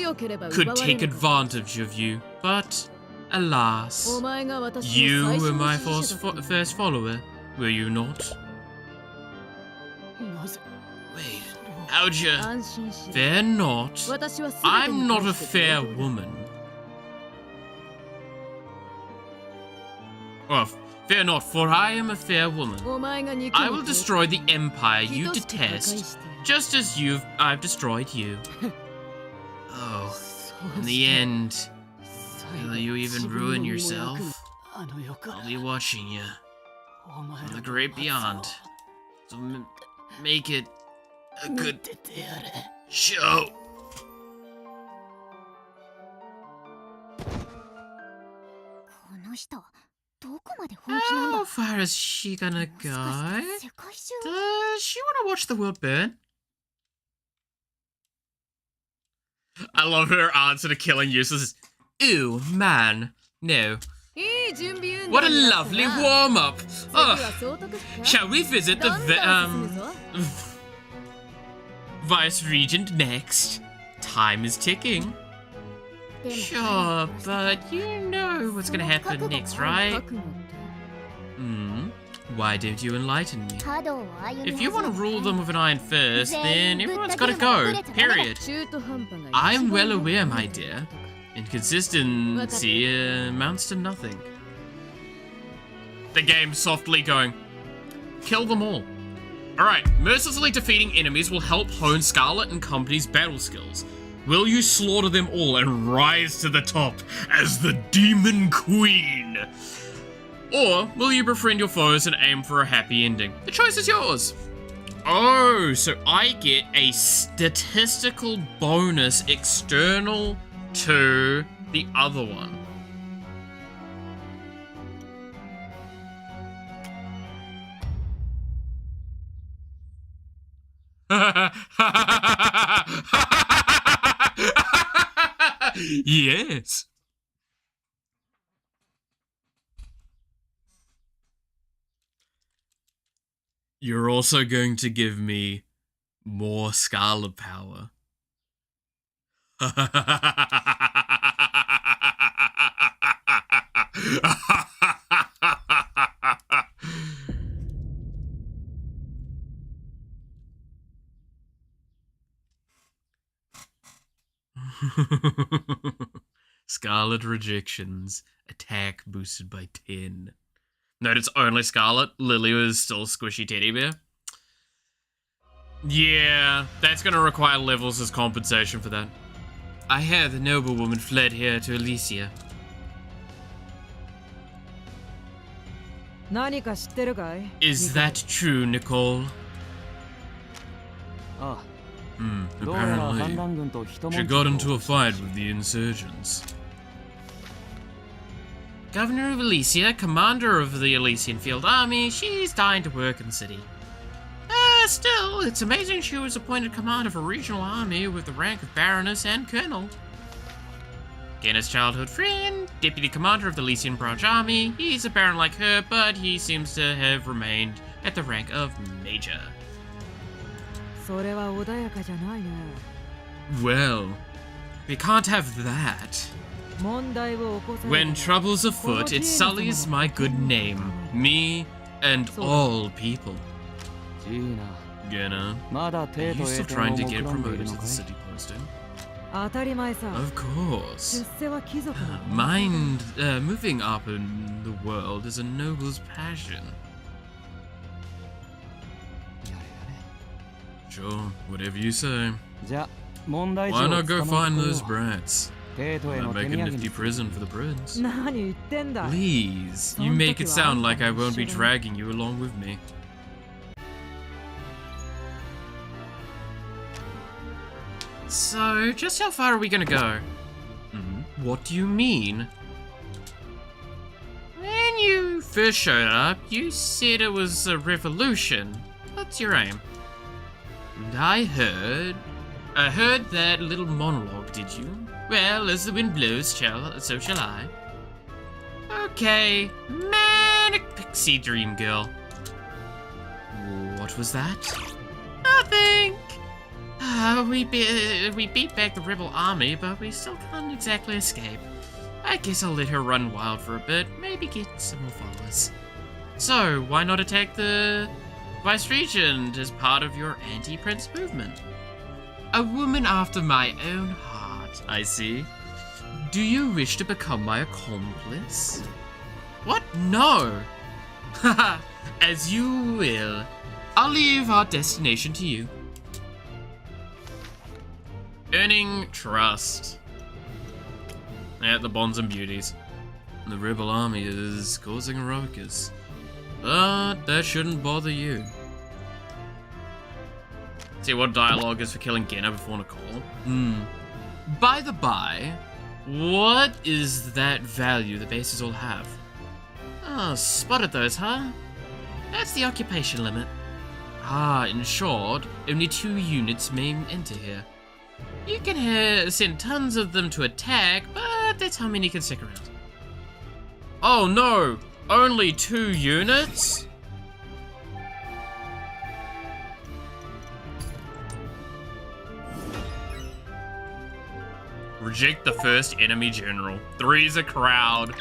could take advantage of you. But Alas, お前が私の you 最 were 初の my 支持者だった first follower, were you not? なぜ Wait, Alja, 安心しろ fear not. 私は全て I'm に not 対 a して fair 平等だ woman. Well, fear not, for I am a fair woman. お前が憎 I む will と destroy the empire you 人しか破壊 detest, してやる just as I've destroyed you. Oh, そう in し the て end, 最後 will you 自 even 分の ruin 身も yourself? 焼くあの世から I'll be watching you お前 from ら the の great 末 beyond. を So make it a 見 good ててやれ show. この人どこまで本気なんだ How far is she gonna もしかし go? て世界中 Does she want to watch the world burn? I love her answer to killing useless. Ew, man. No. いい準備運動 What a になった lovely な warm up. 次は Ugh. 総督府か Shall we visit ど the んどん進むぞ Vice Regent next? Time is ticking. でも Sure, but you know what's gonna happen next, right? 覚悟って Hmm. Why don't you enlighten me? 角を歩み If you want to 始め rule て them with an iron fist, then 全部 everyone's ぶった gotta 切るま go. でぶれちゃダメだ Period. 中途半端が I'm 一番 well 良く aware, な my いと dear. か Inconsistency amounts to nothing. The game softly going, kill them all. Alright, mercilessly defeating enemies will help hone Scarlet and Company's battle skills. Will you slaughter them all and rise to the top as the Demon Queen? Or will you befriend your foes and aim for a happy ending? The choice is yours. Oh, so I get a statistical bonus external to the other one. Yes. You're also going to give me more Scarlet power. Scarlet rejections. Attack boosted by 10. Note it's only Scarlet. Lily was still squishy teddy bear. Yeah, that's gonna require levels as compensation for that. I hear the noblewoman fled here to Elysia. 何か知ってるかい Is that true, Nicole? あ Hmm, あどうやら反 apparently. 乱軍と一 She 悶 got 着 into を a fight with the insurgents. Governor of Elysia, commander of the Elysian Field Army, she's dying to work in the city. Still, it's amazing she was appointed commander of a regional army with the rank of Baroness and Colonel. Genna's childhood friend, deputy commander of the Elysian branch army, he's a baron like her, but he seems to have remained at the rank of major. それは穏やかじゃないね Well, we can't have that. 問題を起こさ When trouble's afoot, it sullies my good name, me and all people. ジーナ Genna, まだ are 手 you と still 得点 trying を to 目 get 論んでい promoted る to のか the い city posting? 当たり前さ Of course. 出世は貴族の Mind, moving up in the world is a noble's passion. やれや Sure, whatever you say. れじゃ問題児 Why を not go 捕まえ find てこよ those う brats? デートへ I'll の手 make 土 a 産 nifty に prison for the prince. 何言ってんだ Please, you make it sound like I won't be dragging you along with me. So, just how far are we gonna go? What do you mean? When you first showed up, you said it was a revolution. What's your aim? And I heard that little monologue, did you? Well, as the wind blows, so shall I. Okay, manic pixie dream girl. What was that? Nothing! We beat back the rebel army, but we still can't exactly escape. I guess I'll let her run wild for a bit, maybe get some more followers. So, why not attack the Vice Regent as part of your anti-prince movement? A woman after my own heart, I see. Do you wish to become my accomplice? What? No! Haha, as you will. I'll leave our destination to you. Earning trust. Yeah, the bonds and beauties. The rebel army is causing a ruckus. But that shouldn't bother you. See what dialogue is for killing Genna before Nicole? By the by, what is that value the bases all have? Oh, spotted those, huh? That's the occupation limit. Ah, in short, only 2 units may enter here. You can send tons of them to attack, but that's how many can stick around. Oh no! Only 2 units? Reject the first enemy general. 3's a crowd.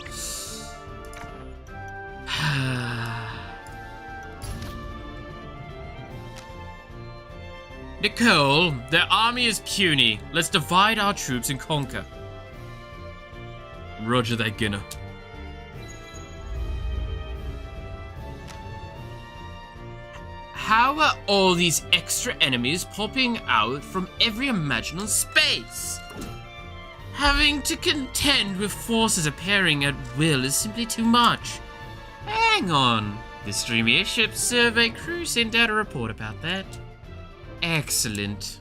Nicole, their army is puny. Let's divide our troops and conquer. Roger that, Genna. How are all these extra enemies popping out from every imaginable space? Having to contend with forces appearing at will is simply too much. Hang on. The Stream Airship Survey crew sent out a report about that. Excellent.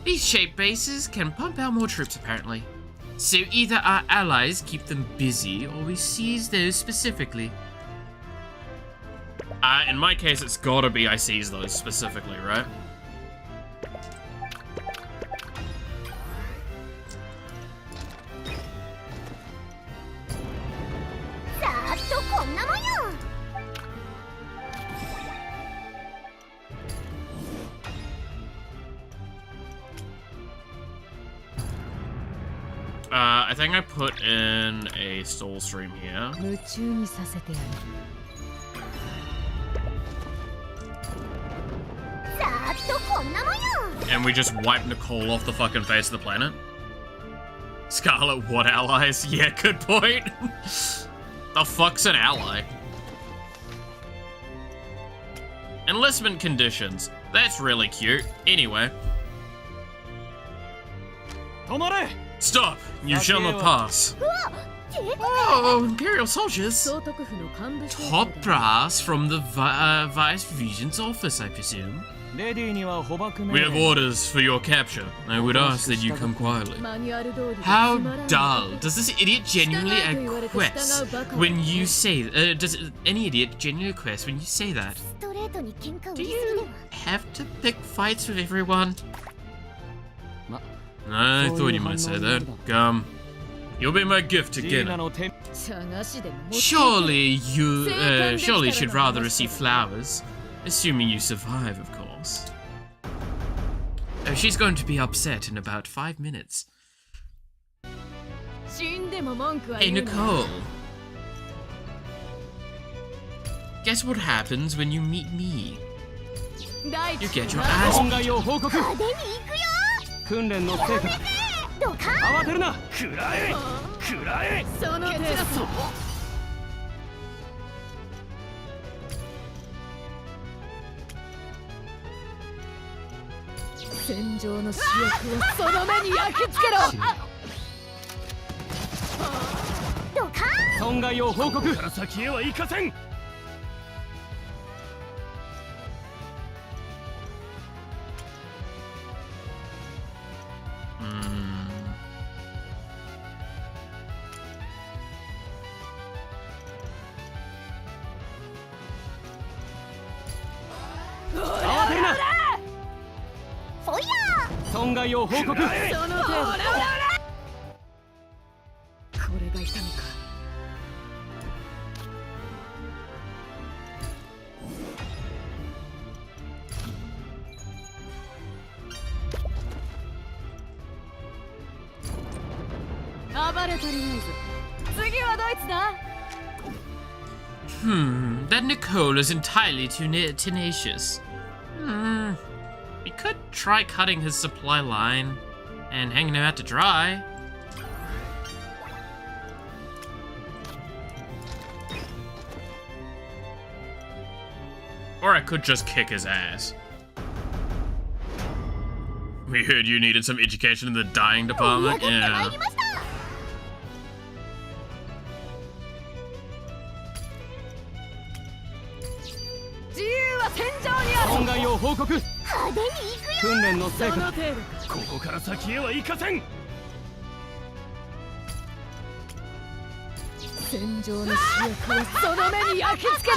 These shape bases can pump out more troops apparently. So either our allies keep them busy or we seize those specifically. In my case, it's gotta be I seize those specifically, right? I think I put in a soul stream here. And we just wipe Nicole off the fucking face of the planet. Scarlet, what allies? Yeah, good point. The fuck's an ally? Enlistment conditions. That's really cute. Anyway. Stop! You shall not pass. Oh, Imperial soldiers. Top brass from the Vice Regent's office, I presume. We have orders for your capture. I would ask that you come quietly. How dull. Does this idiot genuinely acquiesce when you say... does any idiot genuinely acquiesce when you say that? Do you have to pick fights with everyone? I thought you might say that. Come. You'll be my gift to Genna. Surely you should rather receive flowers. Assuming you survive, of course. She's going to be upset in about 5 minutes. Hey, Nicole. Guess what happens when you meet me? You get your ass beat. 訓練の成果慌てるな食らえ食らえその程度戦場の主役をその目に焼き付けろドカン損害を報告から先へは行かせん損害を報告その程度これが痛みか暴れとりあえず次はどいつだ。 That Nicole is entirely too tenacious. We could try cutting his supply line and hanging him out to dry. Or I could just kick his ass. We heard you needed some education in the dyeing department. Yeah. 損害を報告。派手に行くよ。訓練の成果だ。その程度か。ここから先へは行かせん。戦場の主役はその目に焼き付けろ。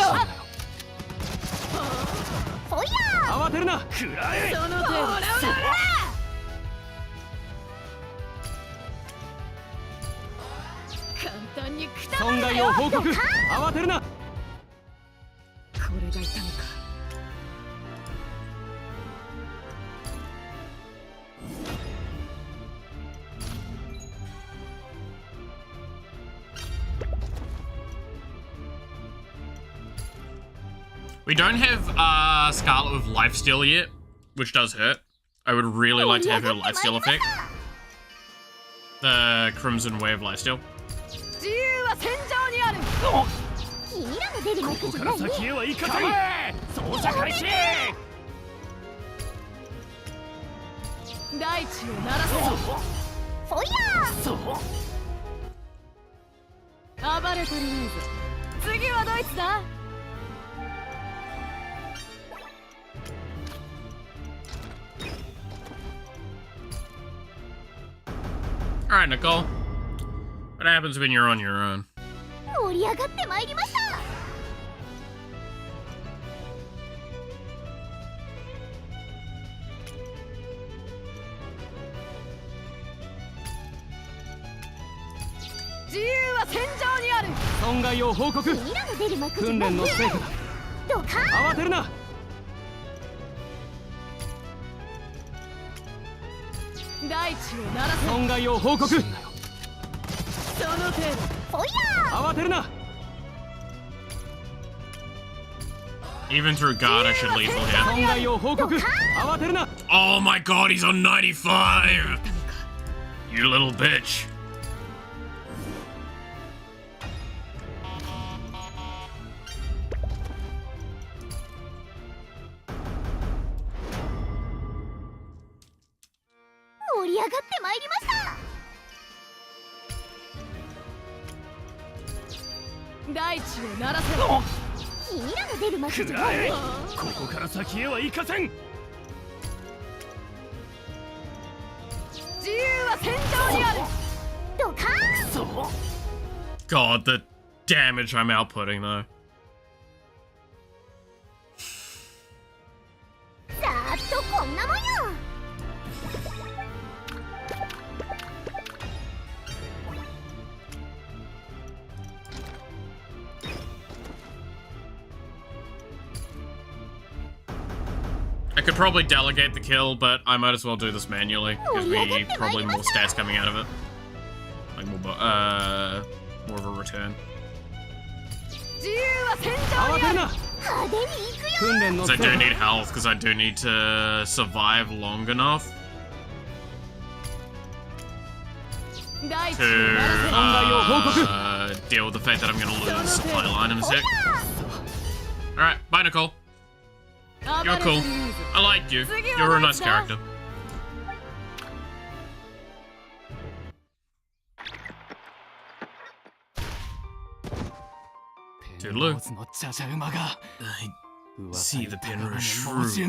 ほいや慌てるな。食らえ。その程度。簡単にくたば損害るなよ。を報告。慌てるな。これがいたのか。 We don't have Scarlet with lifesteal yet, which does hurt. I would really like to have her lifesteal effect. The Crimson Wave lifesteal. 自由は戦場にある。君らの出る幕ここじゃないね。から先へは行かせん。操作開始。大地を鳴らせ。ほいや暴れとりあえず次はどいつだ。 Alright, Nicole. What happens when you're on your own? 盛り上がってまいりました。自由は戦場にある。損害を報告。君らの出る幕じゃ訓ないね。練の成果だ。ドカーン。慌てるな。大地を鳴らせ。損害を報告。その程度。ほいや慌てるな。 Even through guard, I should lethal him. 損害を報告。慌てるな。 Oh my god, he's on 95! You little bitch.ー盛り上がってまいりました。大地を鳴らせ。君らの出る幕じ食らえ。ゃないね。ここから先へは行かせん。自由は戦場にある。ドカーン。 God, the damage I'm outputting though. ざーっとこんなもんよ。 I could probably delegate the kill, but I might as well do this manually. Gives me probably more stats coming out of it. Like more of a return. 自由は戦場慌にある。てるな。派手に行くよ。訓練の Because 成 I do 果 need だ。 health, because I do need to survive long enough 大地 to を鳴らせ。 deal with the fact that I'm going to lose supply line in a sec. Alright, bye Nicole. You're cool. I like you. You're a nice character. Toodaloo. I see the Penrose shrew is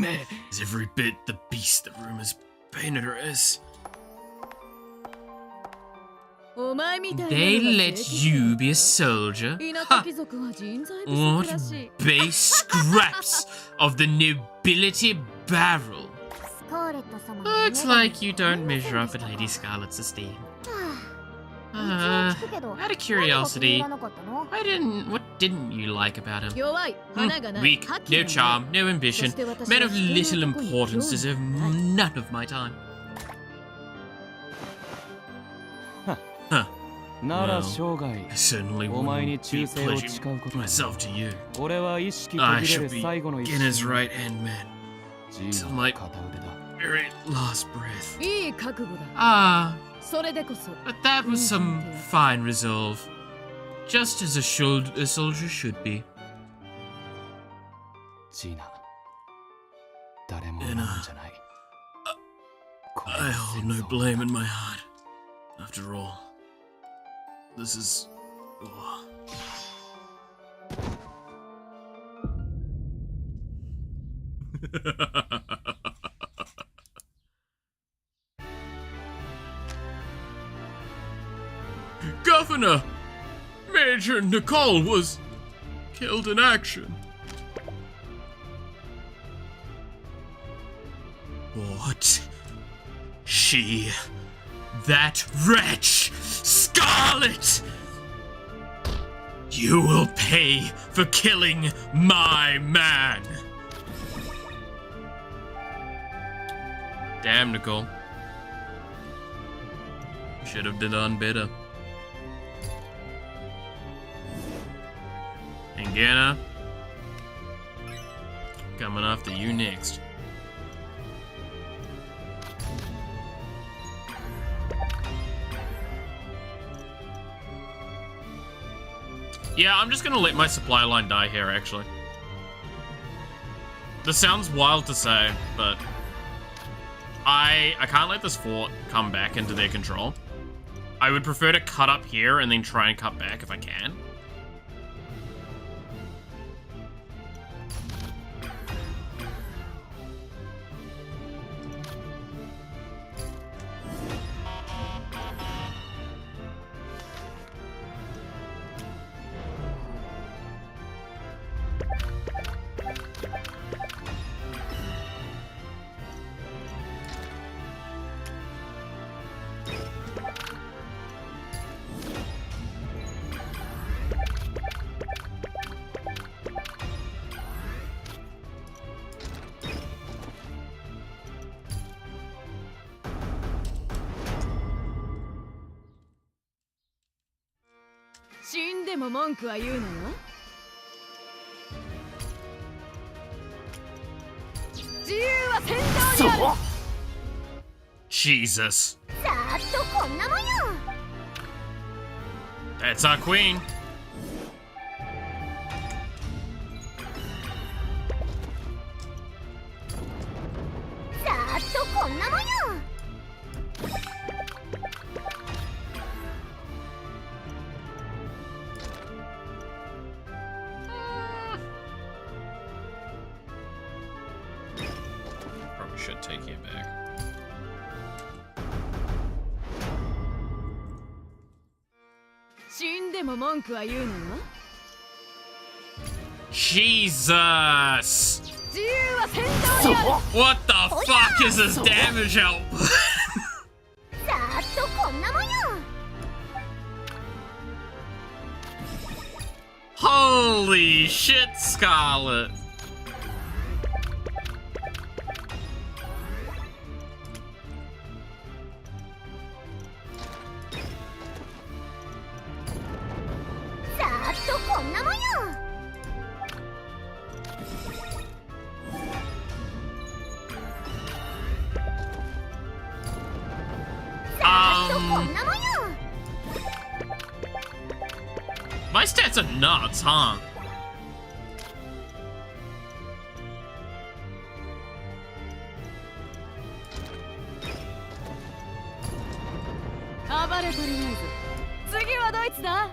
every bit the beast the rumors painted her as. お前みたいな They のが let 正義 you be a soldier? 田 Ha! 舎貴族は人材不 What 足らしい。 base scraps of the nobility barrel. スカーレット様の Looks like you don't measure up in Lady Scarlet's esteem. 一応聞くけど Out of curiosity, 何が気に入らなかったの？ what didn't you like about him? 弱い、花がない、 Weak, 覇気 no がない charm, no ambition. そして私は Men of 人 little の男に importance 興味 deserve がない。 none of my time. Huh. なら Well, 生涯 I certainly お前に wouldn't 忠 be 誠を pledging 誓うことに myself to you. 俺は意識途 I 切れ shall る be 最後の一 Genna's 瞬 right hand man ジー till ナ my の片腕だ very last breath. いい覚悟だ Ah, それでこそ but that was some fine resolve. Just as a soldier should be. ジーナ誰も恨むんじゃないこれ I は hold 戦 no 争 blame in my heart. After all, this is war. Governor! Major Nicole was killed in action. What? She... That wretch! Scarlet! You will pay for killing my man! Damn, Nicole. Should have done better. And Genna, coming after you next. Yeah, I'm just gonna let my supply line die here, actually. This sounds wild to say, but I can't let this fort come back into their control. I would prefer to cut up here and then try and cut back if I can. "死んでも文句は言うなよ」「自由は戦場にある」 Jesus. さーっとこんなもんよ That's our queen. さーっとこんなもんよ Probably should take it back. "死んでも文句は言うなよ」 Jesus! 「自由は戦場にある」 What the fuck is this damage output? さーっとこんなもんよ Holy shit, Scarlet! My stats are nuts, huh?「暴れ足りないぞ」「次はドイツだ」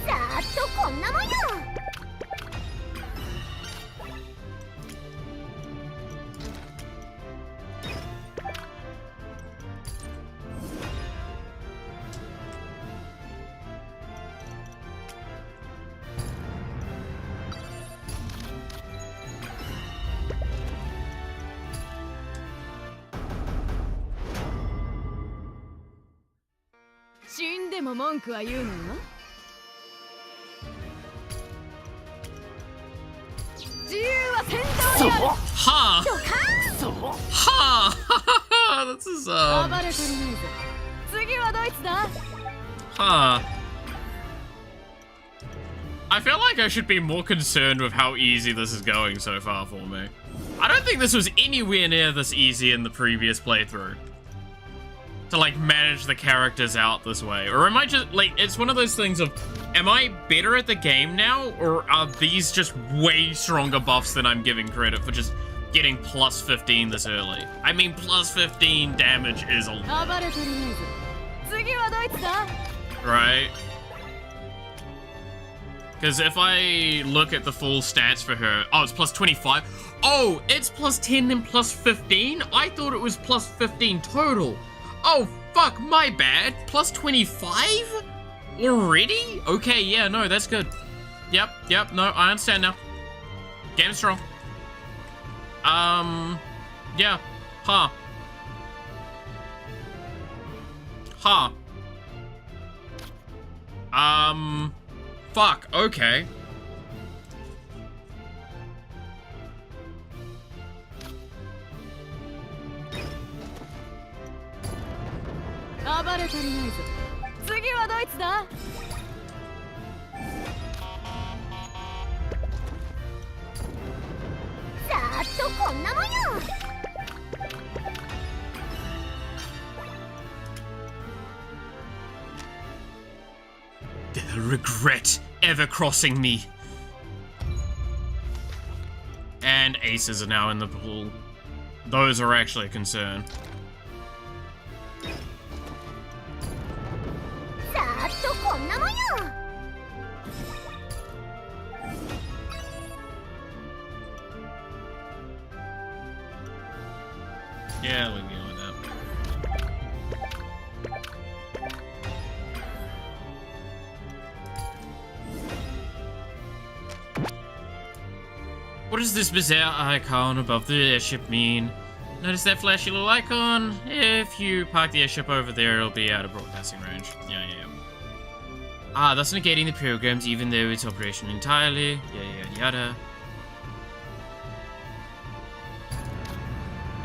さーっとこんなもんよ Damn. でも文句は言うのよ。自由は戦闘にある。Ha! Ha! This is 暴れてるねえぞ。次はどいつだ？ Huh. I feel like I should be more concerned with how easy this is going so far for me. I don't think this was anywhere near this easy in the previous playthrough. To, like, manage the characters out this way. Or am I just, like, it's one of those things of, am I better at the game now? Or are these just way stronger buffs than I'm giving credit for just getting plus 15 this early? I mean, plus 15 damage is a lot. Right? Because if I look at the full stats for her, oh, it's plus 25. Oh, it's plus 10 and plus 15? I thought it was plus 15 total. Oh, fuck, my bad. Plus 25? Already? Okay, yeah, no, that's good. Yep, no, I understand now. Game's strong. Yeah. Huh. Huh. Fuck, okay. They'll regret ever crossing me. And aces are now in the pool. Those are actually a concern. Yeah, leave me like that. What does this bizarre icon above the airship mean? Notice that flashy little icon? If you park the airship over there, it'll be out of broadcasting range. Yeah. Ah, thus negating the programs even though it's operational entirely. Yada.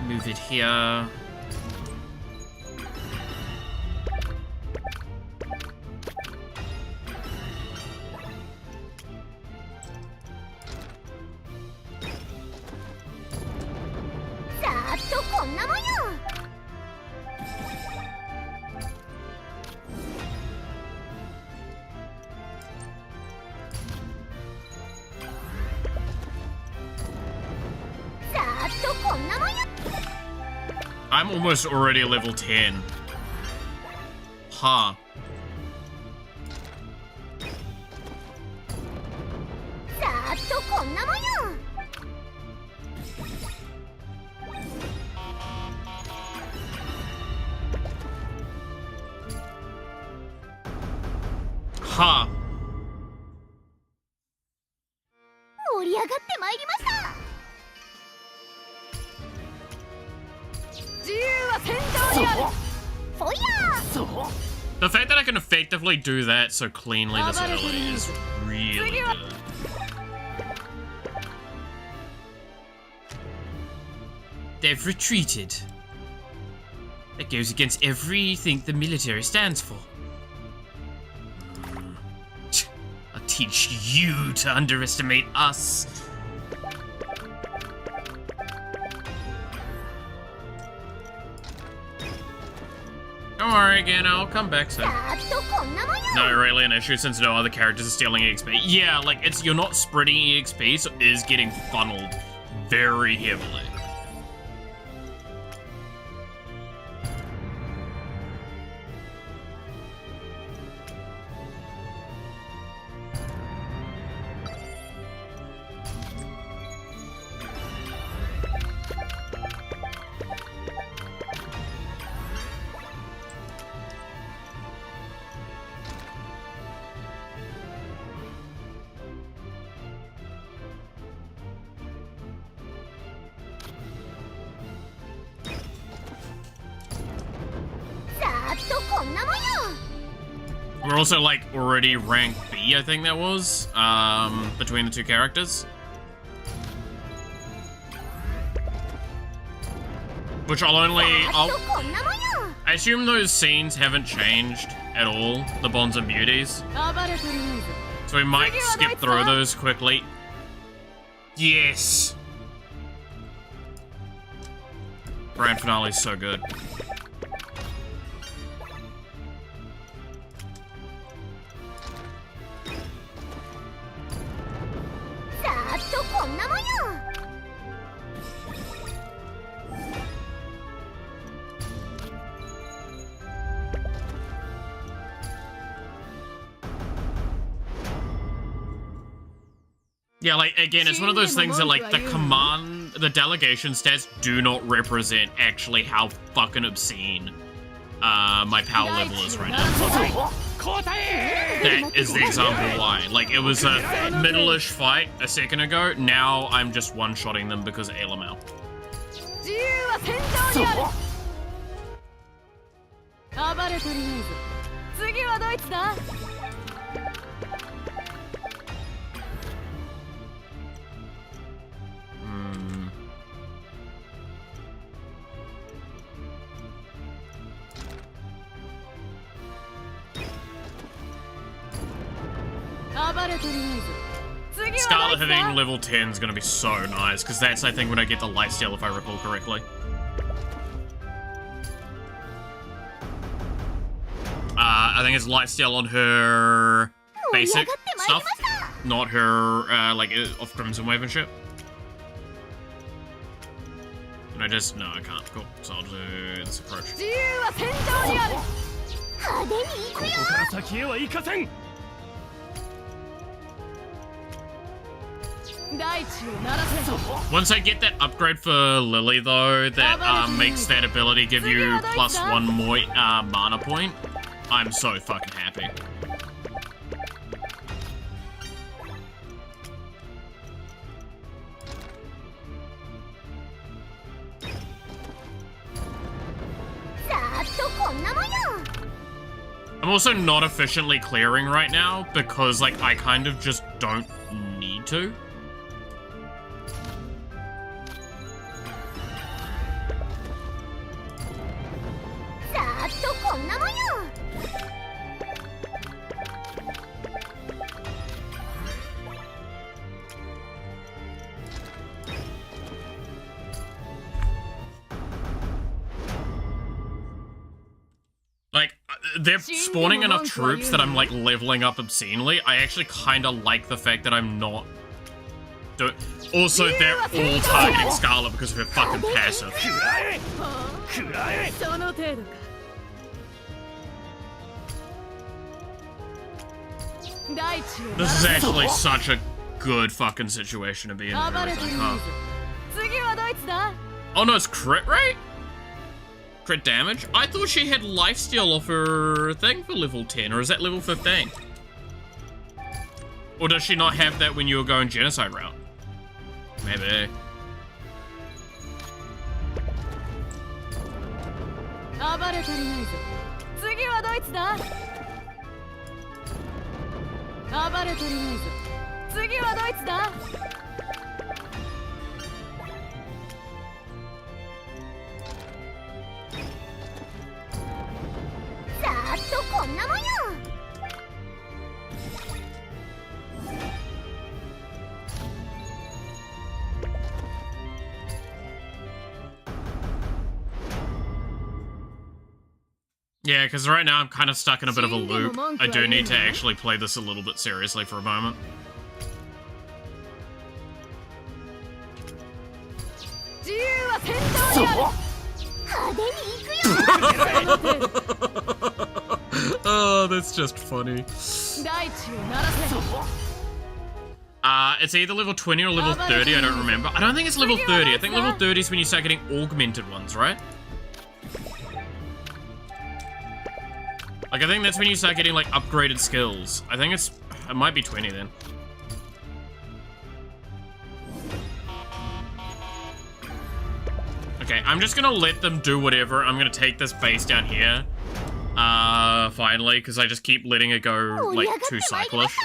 Move it here. I'm almost already level 10. Huh. Huh. 盛り上がってまいりました。 The fact that I can effectively do that so cleanly this early is really good. They've retreated. That goes against everything the military stands for. I'll teach you to underestimate us. Don't worry again, I'll come back soon. Not really an issue since no other characters are stealing EXP. Yeah, like, you're not spreading EXP, so it is getting funneled very heavily. We're also like already rank B, I think that was, between the two characters. Which I assume those scenes haven't changed at all, the Bonds and Beauties. So we might skip through those quickly. Yes! Grand finale's so good. Yeah, like, again, it's one of those things that, like, the delegation stats do not represent actually how fucking obscene, my power level is right now. That is the example why. Like, it was a middle-ish fight a second ago, now I'm just one-shotting them because of Ailamel. Scarlet hitting level 10 is going to be so nice, because that's, I think, when I get the lifesteal, if I recall correctly. I think it's lifesteal on her basic stuff, not her, like, off Crimson Wave and shit. And I just, no, I can't. Cool. So I'll do this approach. Once I get that upgrade for Lily, though, that makes that ability give you +1 more mana point, I'm so fucking happy. I'm also not efficiently clearing right now because, like, I kind of just don't need to. Like, they're spawning enough troops that I'm, like, leveling up obscenely. I actually kind of like the fact that I'm not doing... Also, they're all targeting Scarlet because of her fucking passive. This is actually such a good fucking situation to be in and everything, huh? Oh no, it's crit rate? Crit damage? I thought she had lifesteal off her thing for level 10, or is that level 15? Or does she not have that when you were going genocide route? Maybe. Yeah, because right now I'm kind of stuck in a bit of a loop. I do need to actually play this a little bit seriously for a moment. Oh, that's just funny. It's either level 20 or level 30, I don't remember. I don't think it's level 30. I think level 30 is when you start getting augmented ones, right? Like, I think that's when you start getting, like, upgraded skills. I think it might be 20 then. Okay, I'm just gonna let them do whatever. I'm gonna take this base down here. Finally, because I just keep letting it go, like, too cyclish.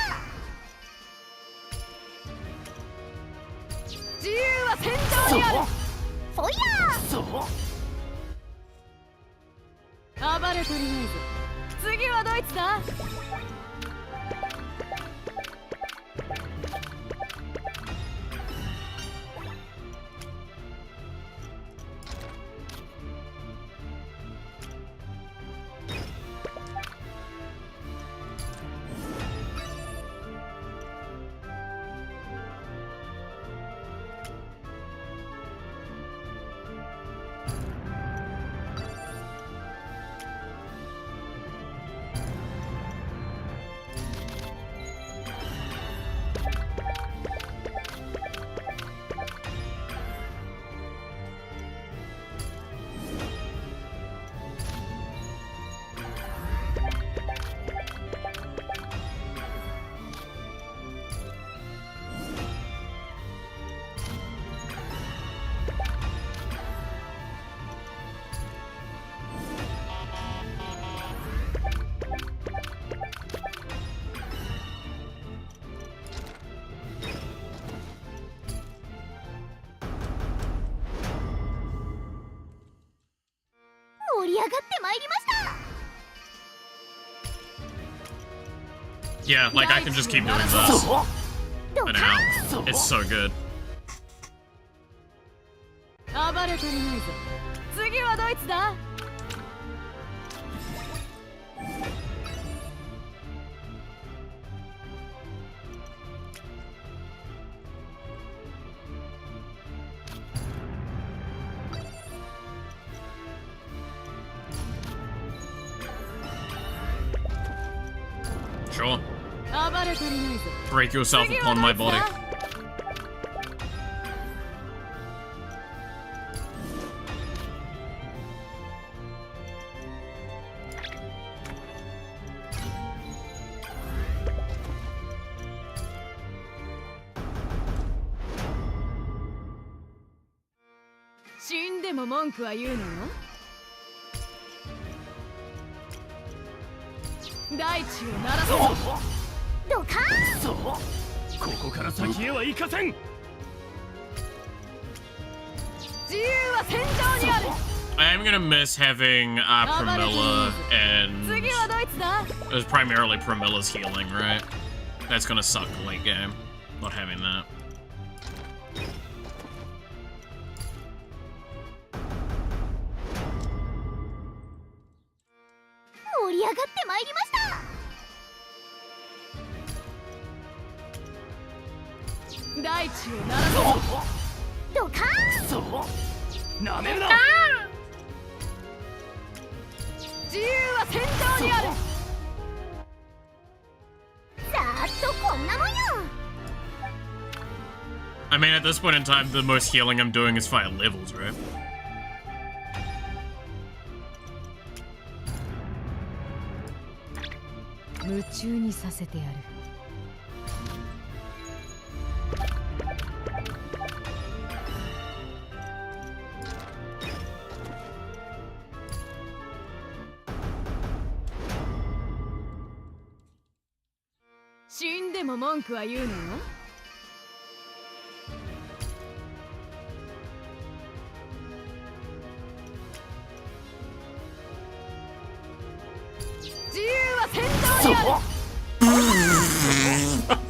Yeah, like I can just keep doing this. For now. It's so good. Sure. Break yourself upon my body. I am gonna miss having Pramila, and it was primarily Pramila's healing, right? That's gonna suck late game, not having that. I mean, at this point in time, the most healing I'm doing is 5 levels, right?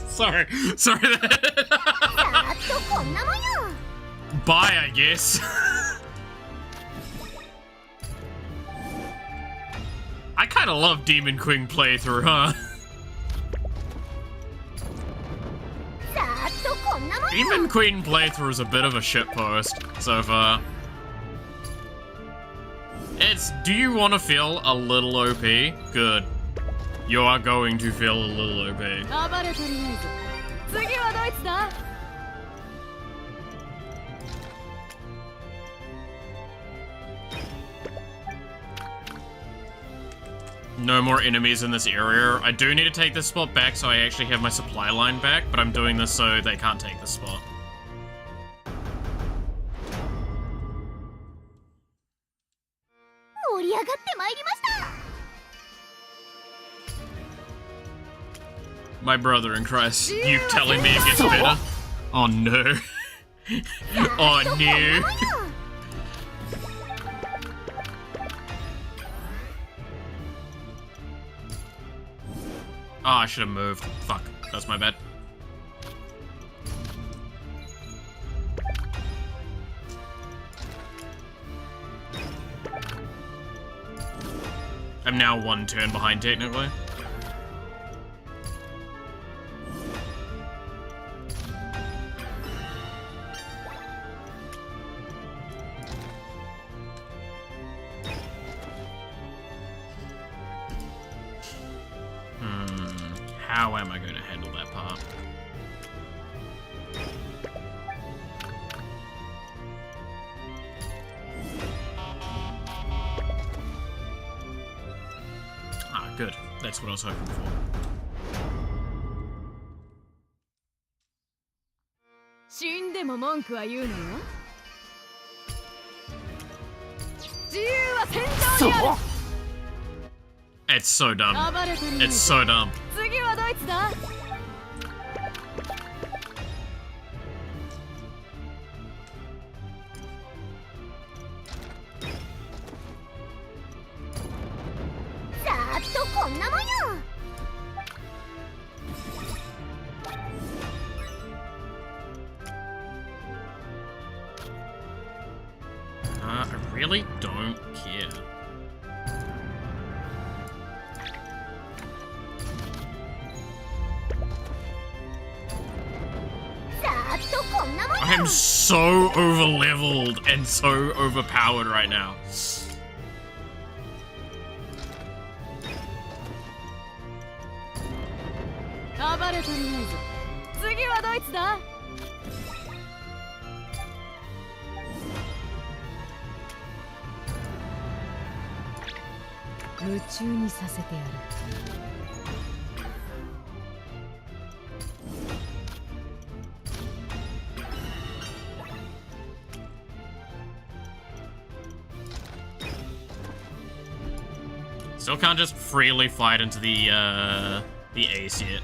Sorry. Bye, I guess. I kinda love Demon Queen playthrough, huh? Demon Queen playthrough is a bit of a shitpost so far. It's, do you want to feel a little OP? Good. You are going to feel a little OP. No more enemies in this area. I do need to take this spot back so I actually have my supply line back, but I'm doing this so they can't take this spot. My brother in Christ, you telling me it gets better? Oh no. Oh no. Oh, I should have moved. Fuck, that's my bad. I'm now one turn behind, technically. How am I going to handle that part? Ah, good. That's what I was hoping for. It's so dumb. It's so dumb. I really don't care. I'm so over-leveled and so overpowered right now. Still can't just freely fight into the ace yet.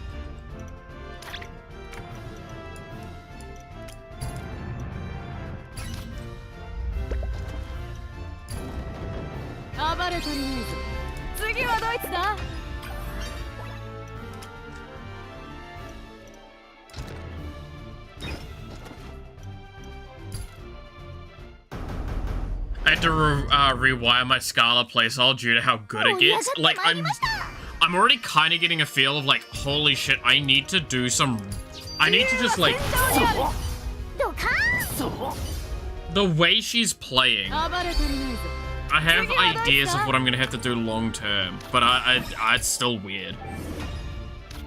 I had to rewire my Scala playstyle due to how good it gets. Like, I'm already kind of getting a feel of, like, holy shit, I need to do some... I need to just, like... The way she's playing... I have ideas of what I'm gonna have to do long term, but it's still weird.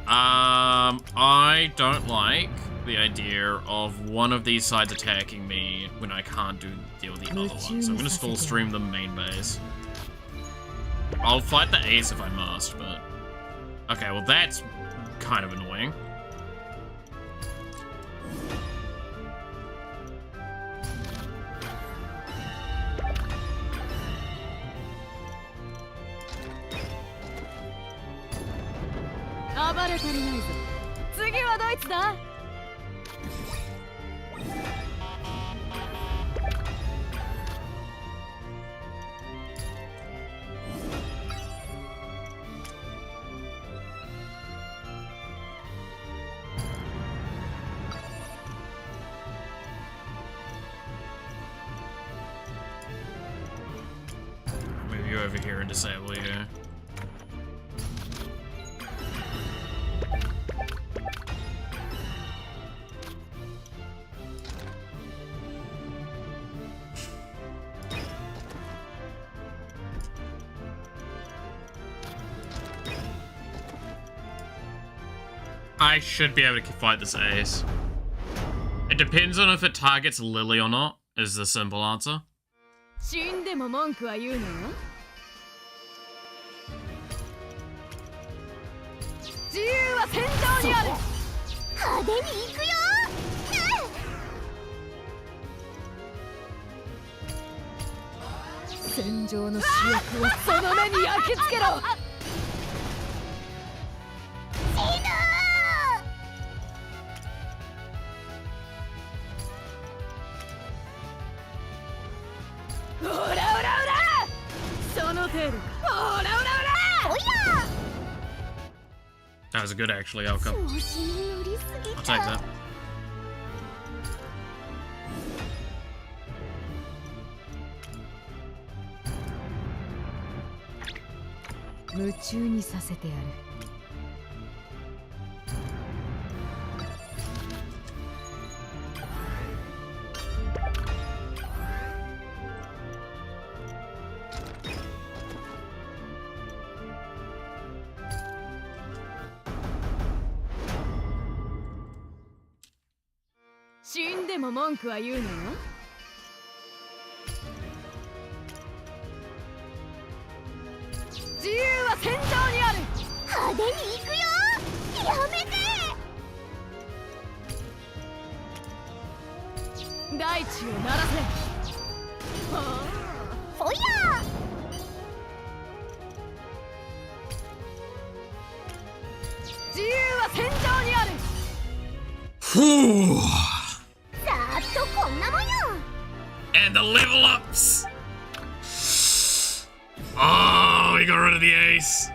I don't like the idea of one of these sides attacking me when I can't deal with the other one, so I'm gonna full stream the main base. I'll fight the ace if I must, but... Okay, well that's kind of annoying. Move you over here and disable you. I should be able to fight this ace. It depends on if it targets Lily or not, is the simple answer. テールか。オラオラオラおや That was a good actually outcome. 調子に乗りすぎ I'll た take that. 夢中にさせてやる。死んでも文句は言うのよ。自由は戦場にある。派手に行くよやめて大地を鳴らせ。おや自由は戦場にある。 Whew. ざーっとこんなもんよ And the level ups. Oh, we got rid of the ace.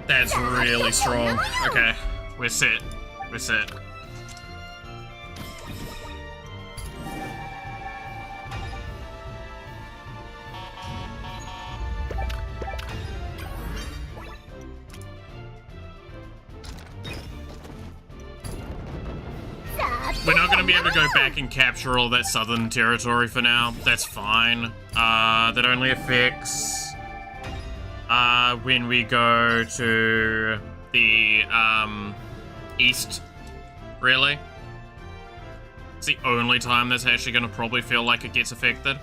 That's really strong. Okay, we're set. We're set. We're not going to be able to go back and capture all that southern territory for now. That's fine. That only affects when we go to the east, really. It's the only time that's actually going to probably feel like it gets affected.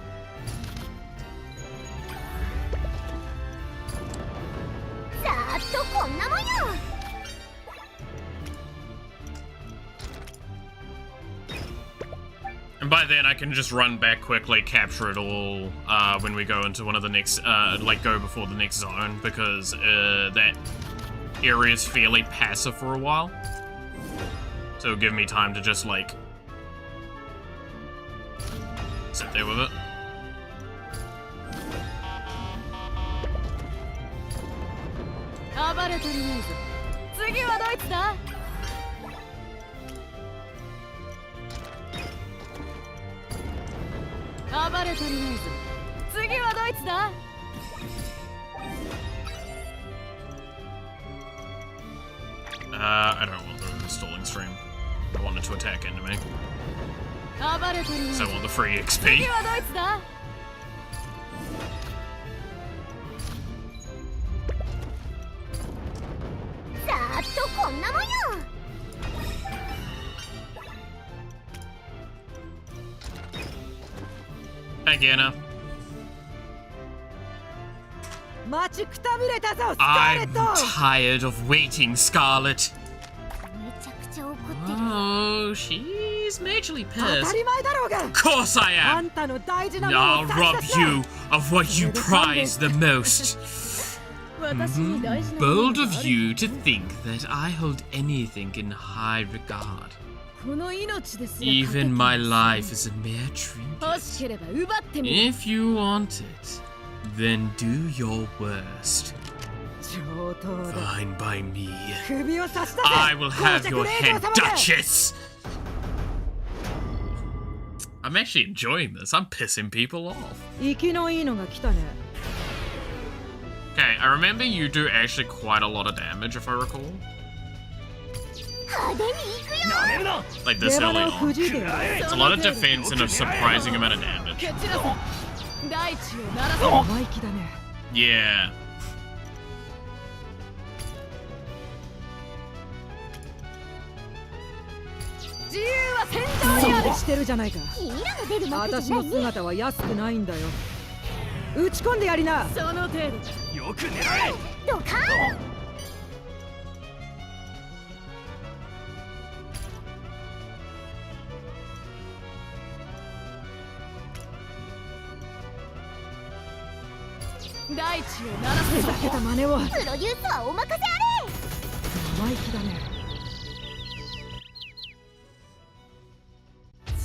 And by then I can just run back quickly, capture it all when we go into one of the next, like go before the next zone, because that area is fairly passive for a while. So it'll give me time to just like sit there with it. I don't want the stalling stream. I wanted to attack into me. So I want the free XP. Again, I'm tired of waiting, Scarlet. Oh, she's majorly pissed. Of course I am. I'll rob you of what you prize the most. Bold of you to think that I hold anything in high regard. Even my life is a mere trinket. If you want it, then do your worst. Fine by me. I will have your head, Duchess! I'm actually enjoying this. I'm pissing people off. Okay, I remember you do actually quite a lot of damage, if I recall. Like this early on. It's a lot of defense and a surprising amount of damage. Yeah. 自由は戦場にある。してるじゃないか。君らが出る幕じゃ私のないね。姿は安くないんだよ。打ち込んでやりな。その程度。よく狙え。ドカン。大地を鳴らすぞ。ふざけた真似を。プロデュースはお任せあれ。生意気だね。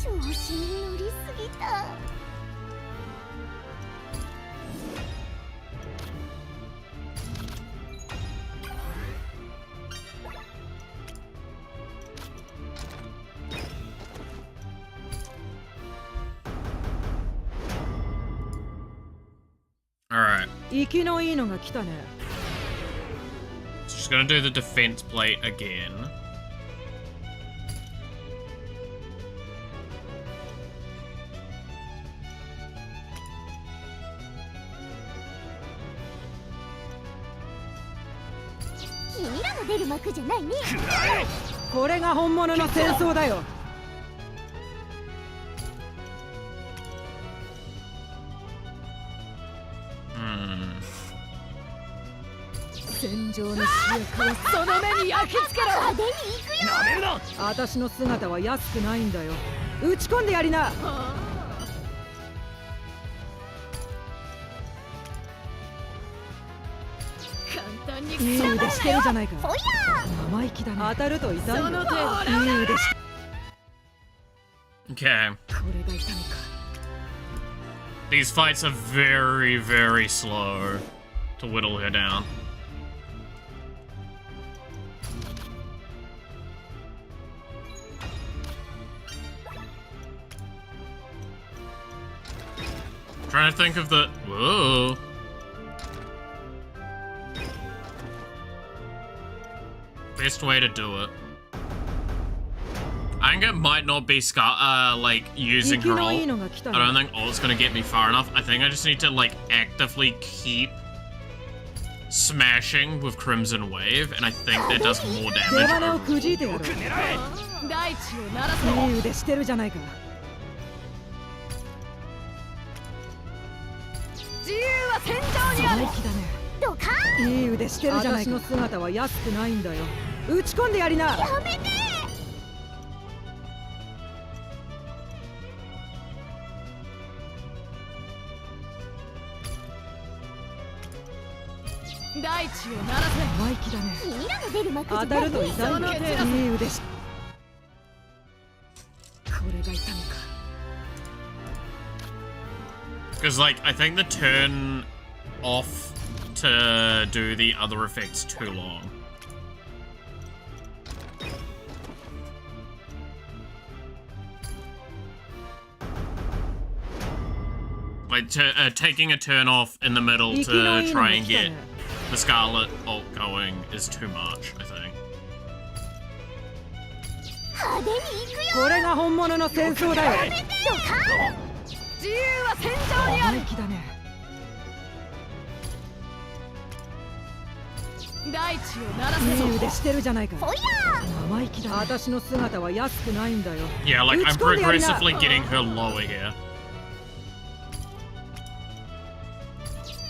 調子に乗りすぎた。Alright. 生きのいいのが来たね。Just gonna do the defense plate again.「君らが出る幕じゃないね。これが本物の戦争だよ。戦場の主役はその目に焼き付けろ。派手に行くよ。なめるな。私の姿は安くないんだよ。打ち込んでやりな。簡単にいい腕してるじゃないか。ほいや生意気だね。当たると痛いよ。その程度。いい腕し。 Okay. これが痛みか。 These fights are very, very slow to whittle her down. Trying to think of the... Whoa. Best way to do it. I think it might not be like using her ult. I don't think ult's gonna get me far enough. I think I just need to like actively keep smashing with Crimson Wave, and I think that does more damage. 大地を鳴らせ。いい腕してるじゃないか。自由は戦場にある。生意気だね。ドカン。いい腕してるじゃないか。私の姿は安くないんだよ。打ち込んでやりな。やめて。大地を鳴らせ。生意気だね。君らが出る幕じゃ当たないね。ると痛いよ。その程度。いい腕し。これが痛みか。 Because, like, I think the turn off to do the other effect's too long. Like, taking a turn off in the middle to try and get the Scarlet ult going is too much, I think. 派手に行くよ。これが本物の戦争だよ。ドカン。自由は戦場にある。生意気だね。大地を鳴らせぞ。いい腕してるじゃないか。ほいや生意気だね。私の姿は安くないんだよ。 Yeah, like, I'm progressively getting her lower here.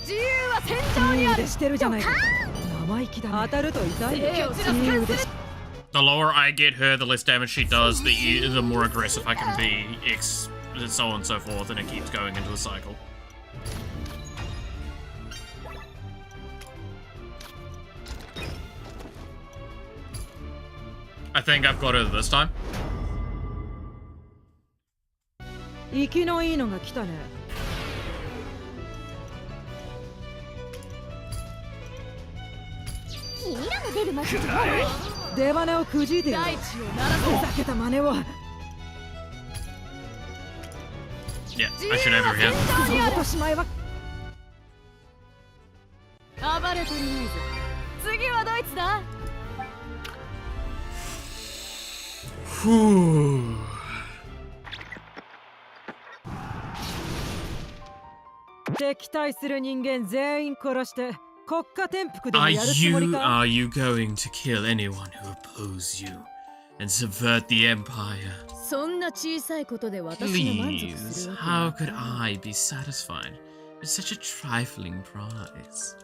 自由は戦場にある。いい腕してるじゃないか。生意気だね。当たると痛いよ。いい腕し。 The lower I get her, the less damage she does, the more aggressive I can be, so on and so forth, and it keeps going into the cycle. I think I've got her this time. 生きのいいのが来たね。君らが出る幕じゃないね。出花をくじいてよ。大地を鳴らせ。ふざけた真似を。 Yeah, I should have her here. 落とし前は。暴れてるないぞ。次はドイツだ。 Whew. 敵対する人間全員殺して国家転覆でもやるつもりか。 Are you going to kill anyone who opposes you? and subvert the Empire. そんな小さいことで私が満足す Please, るわけ how ない could I be satisfied with such a trifling prize?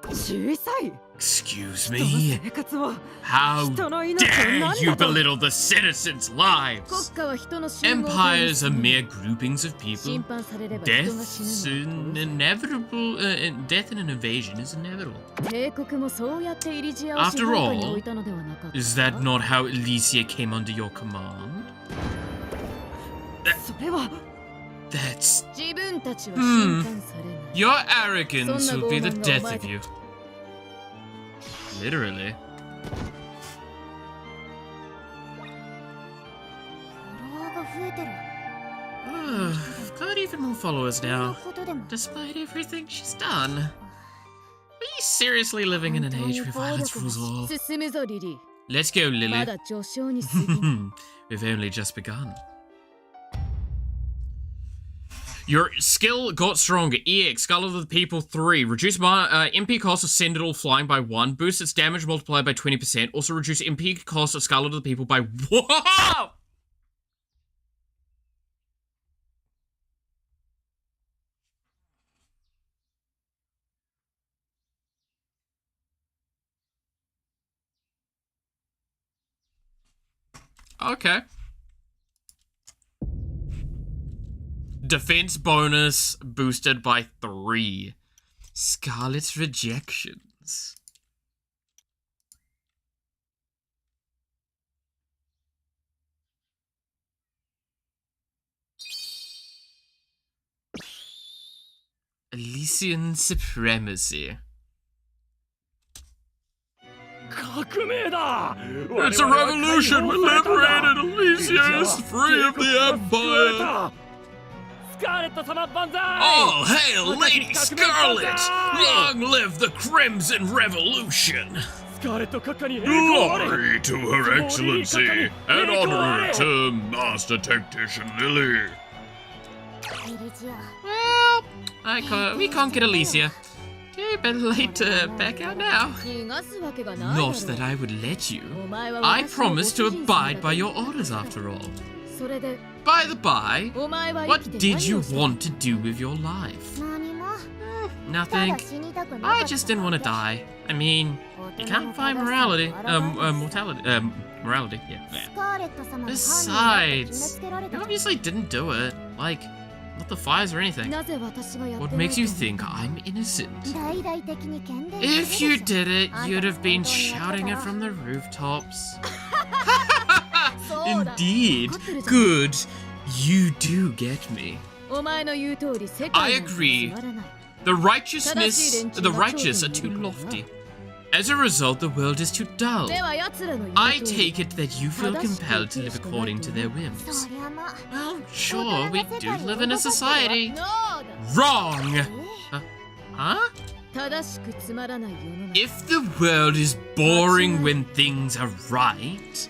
小さい Excuse 人の me? 生活を How 人の命を dare 何 you だと belittle the citizens' 国 lives? 家は人の集合体に Empires 過 are ぎない mere groupings of people. 侵犯されれば人が死 Death's ぬのは inevitable. Death in an invasion is inevitable. 当然帝国もそうやってイリジアを After 支配下に all, 置いたのではなかった Is that not how Elysia came under your command? それは That's 自分たちは侵犯されない your arrogance will be the death of Sonna you. Literally. フォロワーが増えてる I've got even more followers そんな now, ことでも despite everything she's done. Are you seriously living in an age where violence rules all? 進むぞリリー Let's go, ま Lily. だ序章に過ぎない We've only just begun. Your skill got stronger. EX, Skull of the People 3. Reduce MP cost of Send It All Flying by 1. Boost its damage multiplied by 20%. Also reduce MP cost of Skull of the People by 1. Okay. Defense bonus boosted by 3. Scarlet's rejections. Elysian supremacy. 革命だ It's a revolution! We liberated! Elysia is free of the Empire! スカーレット様万歳 Oh, hail Lady Scarlet! Long live the Crimson Revolution! スカーレット閣下に栄光あれ Glory to Her Excellency, and honor to Master Tactician Lily. イリジア Well, we can't get Elysia. Okay, better late to back out now. 逃がすわけがないだろ Not that I would let you. お前は I 私のご promised to 主人様 abide だ by your orders after all. それで By the by, お前は生 what きて did 何 you をした want to do with your life? 何もた Nothing. だ死にたくなかった I just didn't want to die. I mean, you can't find morality. Mortality. Morality. Yeah. スカーレット様の犯人だって決 Besides, めつけられ you た obviously didn't do it. Like, not the fires or anything. なぜ私がやって What ない makes と you 思う think I'm innocent? 大々的に喧伝 If you する did で it, しょ you'd have been あんたが本当 shouting に it やった from な the rooftops. そうだ Indeed. わかってるじゃん Good. You do get me. お前の言う通り世 I 界なんて agree. つまらない The righteous are too lofty. As a result, the world is too dull. では奴らの言う I 通り take it that you feel compelled to live according to their whims. そりゃまあ Well, sure, we do live in a society. ノーだ Wrong! Huh? 正しくつまらない世の中 If the world is boring when things are right,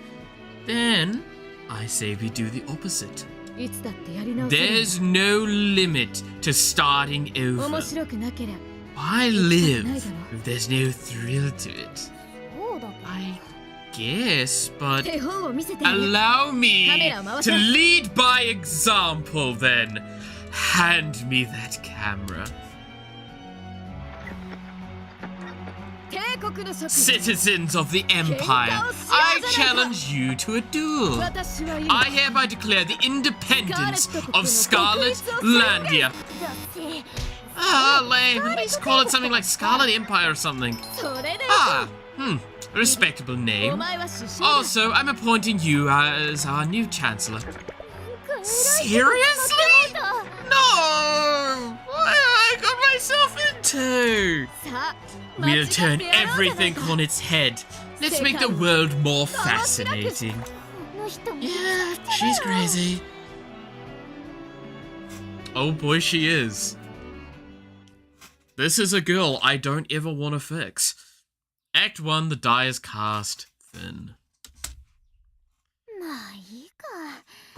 then I say we do the opposite. いつだってやり直せる There's no limit to starting 面 over. 白くなければ Why live if there's no thrill to it? そうだけど I guess, but 手本を見せてあげる allow me Camera, to lead by example then. Hand me that camera. 帝国の職員 Citizens of the Empire, I challenge you to a duel. 私は今 I hereby declare the independence of Scarlet Landia. だし Ah, lame. At least call it something like Scarlet Empire or something. それで Ah, respectable お name. 前は首相だ Also, I'm appointing you as our new Chancellor. なんか Seriously? No! What have I got myself into? さあ We'll turn 間違ってやろうじゃない everything か on its head. Let's make the world more fascinating. この人も Yeah, she's crazy. Oh boy, she is. This is a girl I don't ever want to fix. Act 1, the die is cast thin. まあいいか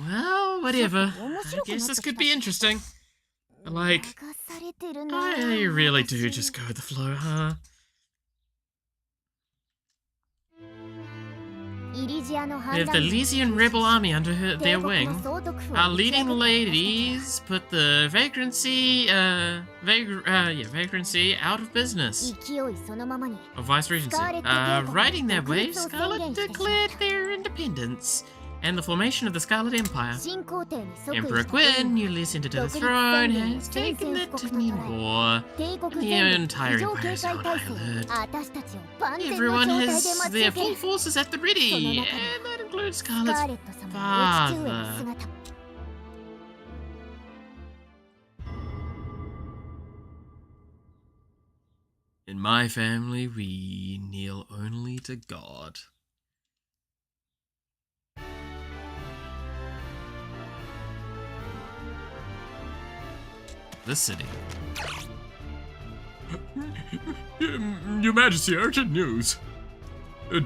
Well, whatever. I guess this could be interesting. Like, 流されてるな I really do 私 just go with the flow, huh? イ They have the Elysian rebel army under their wing. Our leading ladies put the vagrancy out of business. Or vice regency. Riding their wave, Scarlet declared their independence and the formation of the Scarlet Empire. Emperor Gwyn, newly ascended to the throne, has taken the Tinian War. The entire empire is on high alert. Everyone has their full forces at the ready, and that includes Scarlet's father. In my family, we kneel only to God. The city. Your Majesty, urgent news.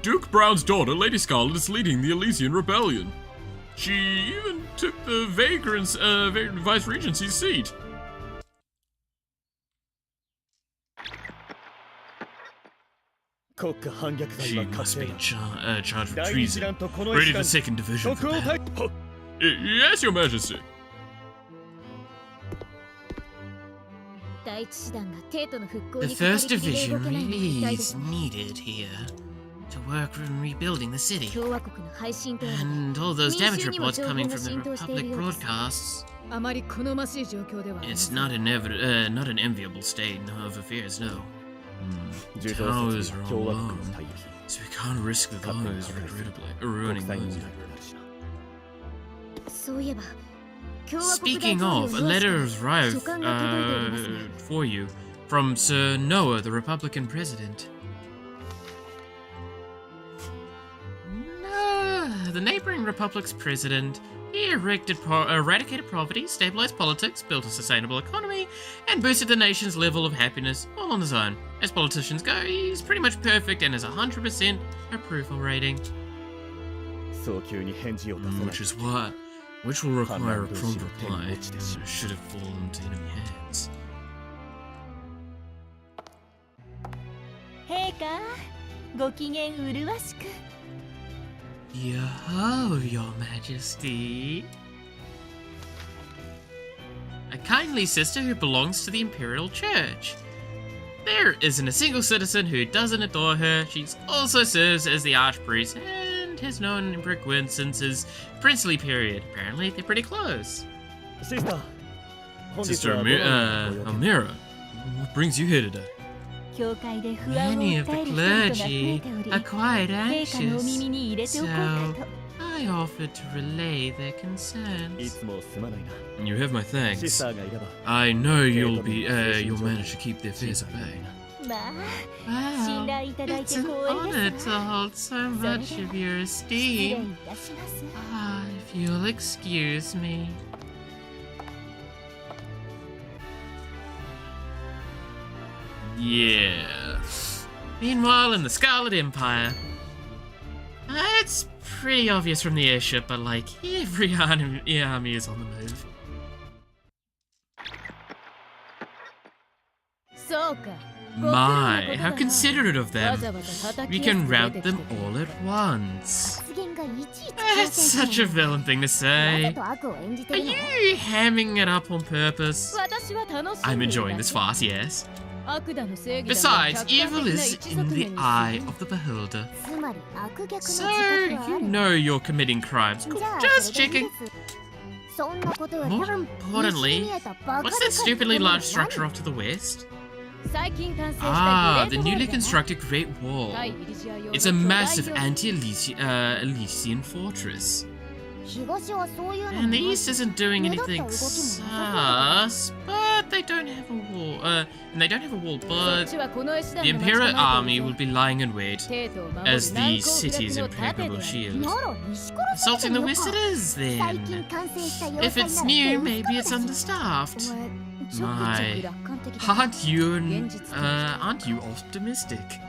Duke Brown's daughter, Lady Scarlet, is leading the Elysian Rebellion. She even took the Vice Regency's seat. She must be charged with treason. Ready the 2nd Division for battle. Yes, Your Majesty. The 1st Division really is needed here to work on rebuilding the city. And all those damage reports coming from the Republic broadcasts, it's not an enviable state of affairs, no. Towers are all alone, so we can't risk the those ruining those. Speaking of, a letter has arrived for you from Sir Noah, the Republican president. The neighboring republic's president, he eradicated poverty, stabilized politics, built a sustainable economy, and boosted the nation's level of happiness all on his own. As politicians go, he's pretty much perfect and has a 100% approval rating. Which will require a prompt reply, should have fallen into enemy hands. Yo, Your Majesty. A kindly sister who belongs to the Imperial Church. There isn't a single citizen who doesn't adore her. She also serves as the Archpriest and has known Emperor Gwyn since his princely period. Apparently, they're pretty close. Sister Almira, what brings you here today? Many of the clergy are quite anxious, so I offered to relay their concerns. You have my thanks. I know you'll manage to keep their fears at bay. Wow, it's an honor to hold so much of your esteem. If you'll excuse me. Yeah. Meanwhile, in the Scarlet Empire, it's pretty obvious from the airship, but like every army is on the move. My, how considerate of them. We can rout them all at once. That's such a villain thing to say. Are you hamming it up on purpose? I'm enjoying this farce, yes. Besides, evil is in the eye of the beholder. So, you know you're committing crimes. Just checking. More importantly, what's that stupidly large structure off to the west? The newly constructed Great Wall. It's a massive anti-Elysian fortress. And the East isn't doing anything sus, but they don't have a wall. And they don't have a wall, but the Imperial army will be lying in wait as the city's impregnable shield. Assaulting the West it is, then. If it's new, maybe it's understaffed. My, aren't you optimistic?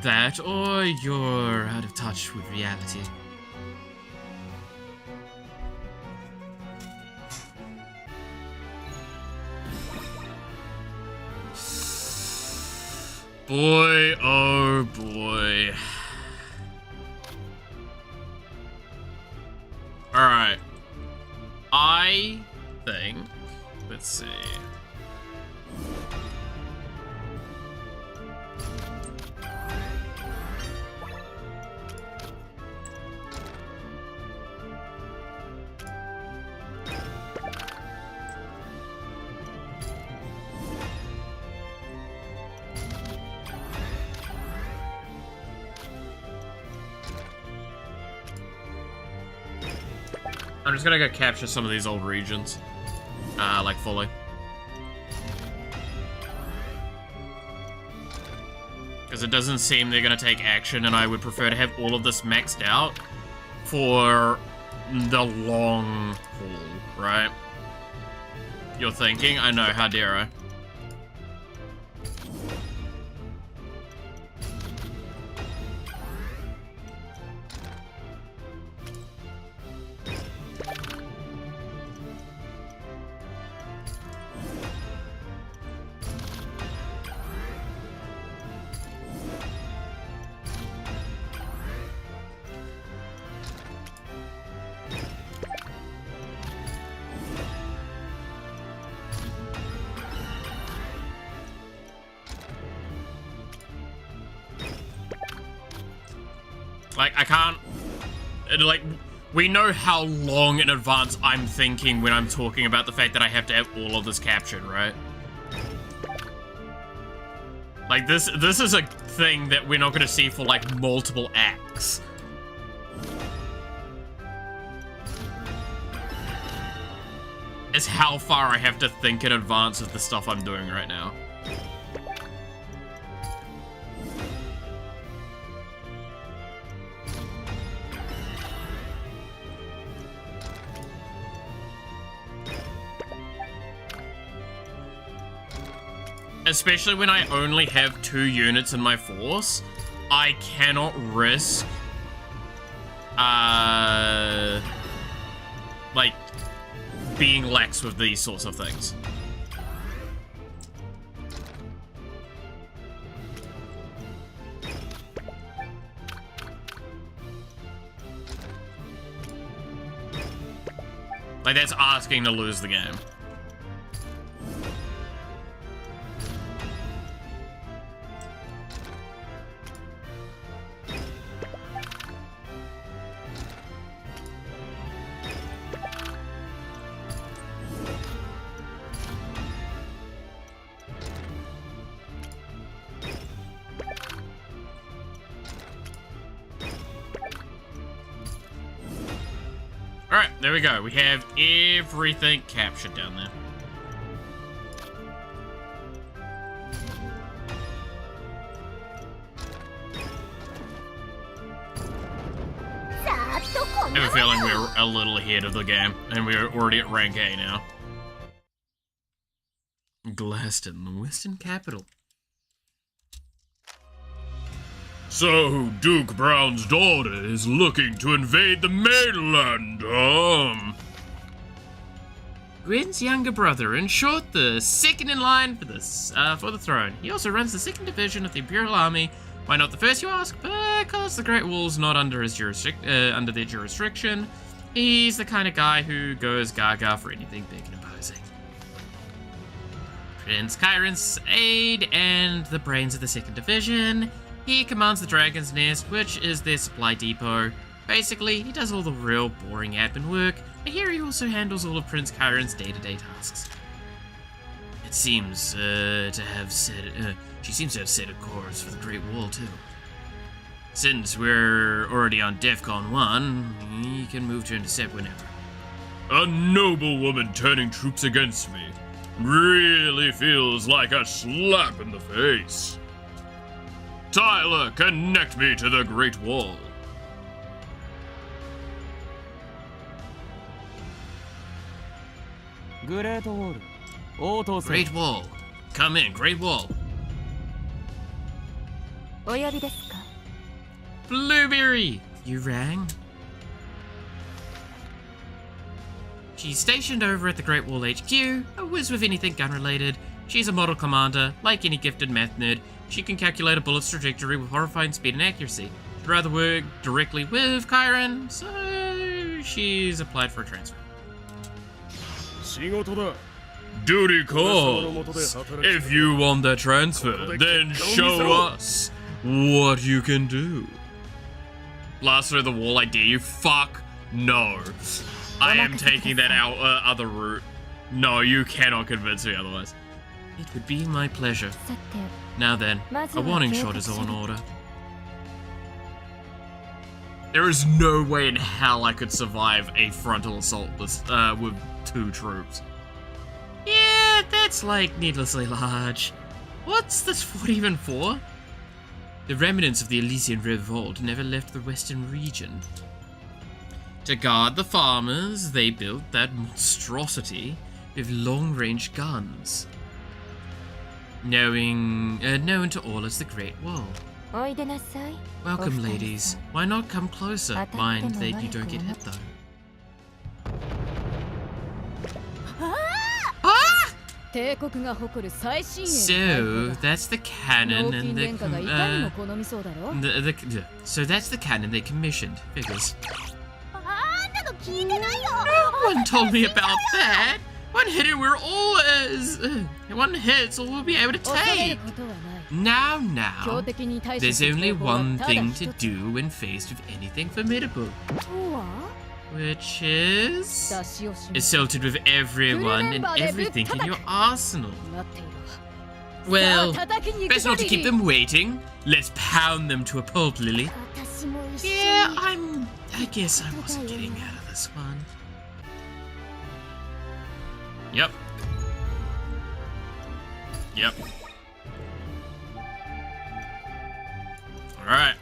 That, or you're out of touch with reality. Boy, oh boy. Alright. I think... Let's see. I'm just gonna go capture some of these old regions. Like fully. Because it doesn't seem they're gonna take action, and I would prefer to have all of this maxed out for the long haul, right? You're thinking? I know, how dare I? Like, I can't... Like, we know how long in advance I'm thinking when I'm talking about the fact that I have to have all of this captured, right? Like, this is a thing that we're not gonna see for, like, multiple acts. It's how far I have to think in advance of the stuff I'm doing right now. Especially when I only have 2 units in my force, I cannot risk, like, being lax with these sorts of things. Like, that's asking to lose the game. Alright, there we go. We have everything captured down there. I have a feeling we're a little ahead of the game, and we're already at rank A now. Glaston, the Western capital. So, Duke Brown's daughter is looking to invade the mainland, Gwyn's younger brother, in short, the second in line for the throne. He also runs the 2nd Division of the Imperial Army. Why not the first, you ask? Because the Great Wall's not under his under their jurisdiction. He's the kind of guy who goes gaga for anything big and imposing. Prince Chiron's aide and the brains of the 2nd Division. He commands the Dragon's Nest, which is their supply depot. Basically, he does all the real boring admin work, but here he also handles all of Prince Chiron's day-to-day tasks. It seems she seems to have set a course for the Great Wall too. Since we're already on DEFCON 1, he can move to intercept whenever. A noble woman turning troops against me. Really feels like a slap in the face. Tyler, connect me to the Great Wall. Great Wall. Great Wall. Come in, Great Wall. Blueberry, you rang? She's stationed over at the Great Wall HQ, a whiz with anything gun-related. She's a model commander, like any gifted math nerd. She can calculate a bullet's trajectory with horrifying speed and accuracy. She'd rather work directly with Chiron, so she's applied for a transfer. 仕事だ Duty calls. If you want that transfer, then show us what you can do. Blast through the wall, I dare you. Fuck no. I am taking that other route. No, you cannot convince me otherwise. It would be my pleasure. Now then, a warning shot is on order. There is no way in hell I could survive a frontal assault with 2 troops. Yeah, that's like needlessly large. What's this fort even for? The remnants of the Elysian Revolt never left the western region. To guard the farmers, they built that monstrosity with long-range guns. Known to all as the Great Wall. Welcome, ladies. Why not come closer? Mind that you don't get hit, though. So that's the cannon and so that's the cannon they commissioned. Figures. No one told me about that. One hit and we're all one hit's all we'll be able to take. Now, there's only one thing to do when faced with anything formidable. Which is assaulted with everyone and everything in your arsenal. Well, best not to keep them waiting. Let's pound them to a pulp, Lily. Yeah, I guess I wasn't getting out of this one. Yep. Alright.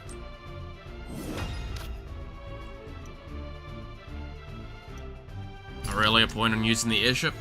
Not really a point in using the airship.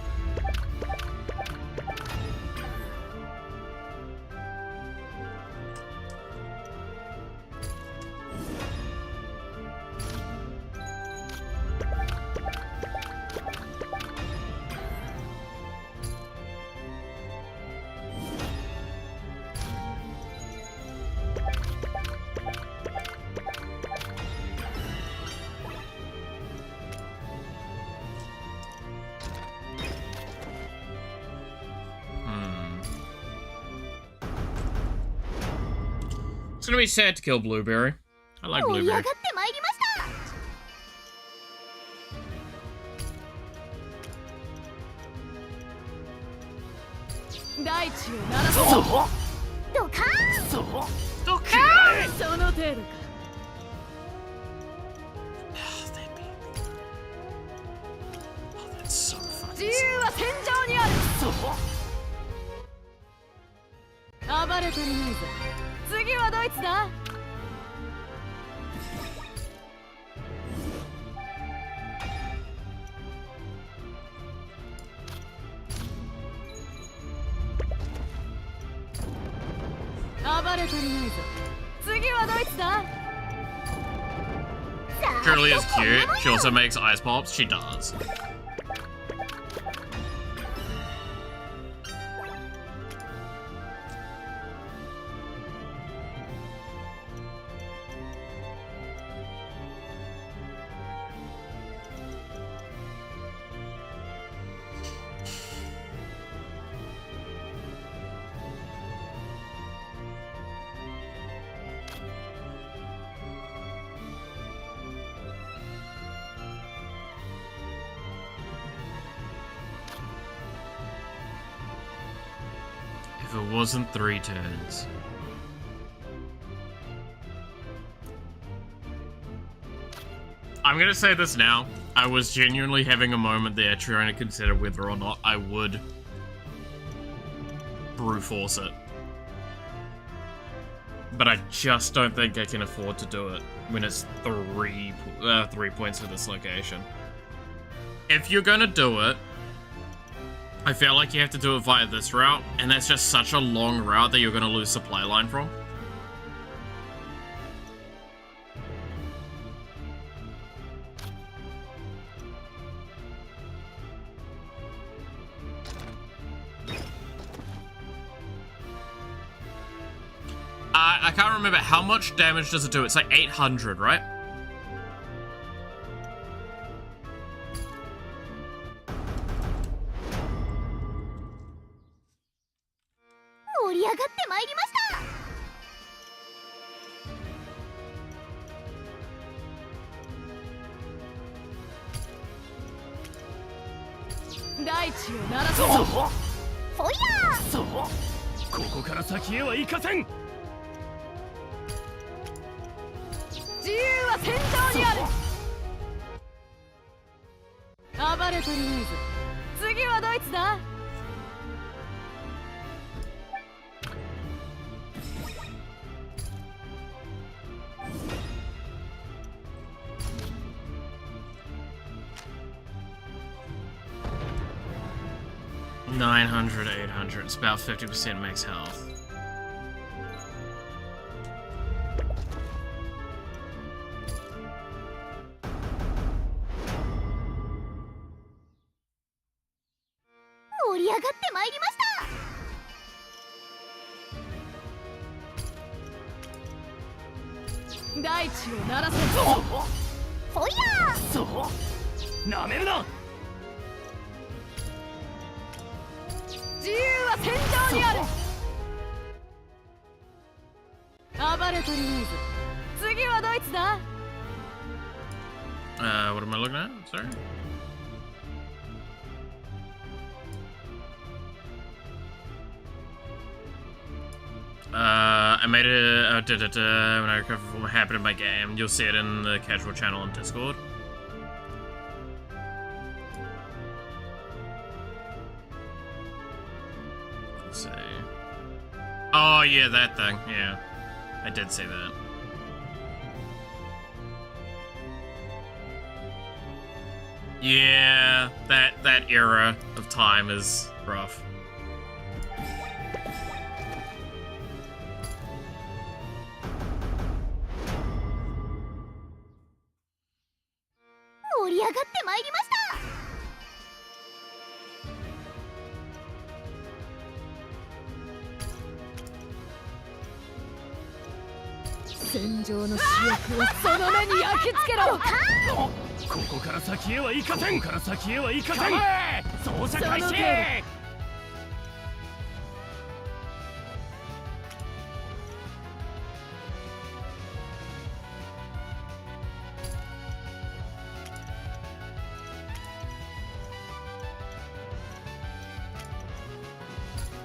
It's gonna be sad to kill Blueberry. I like Blueberry. That's so fucking Curly is cute. She also makes ice pops. She does. If it wasn't 3 turns. I'm gonna say this now. I was genuinely having a moment there trying to consider whether or not I would brute force it. But I just don't think I can afford to do it when it's 3 points for this location. If you're gonna do it, I feel like you have to do it via this route, and that's just such a long route that you're gonna lose supply line from. I can't remember how much damage does it do. It's like 800, right? ってまいりました。大地を鳴らせ。ほいやー。そう、ここから先へは行かせん。自由は戦場にある。暴れとりあえず。次はドイツだ。900, 800. It's about 50% max health.盛り上がってまいりました。大地を鳴らせ。ほいやー。そう、なめるな。自由は戦場にある。暴れとりあえず。次はドイツだ。What am I looking at? Sorry. I made a when I recover from what happened in my game. You'll see it in the casual channel on Discord. Let's see. Oh yeah, that thing. Yeah, I did see that. Yeah, that era of time is rough.戦場の主役をその目に焼き付けろ。ここから先へは行かせん。ここから先へは行かせん。操作開始。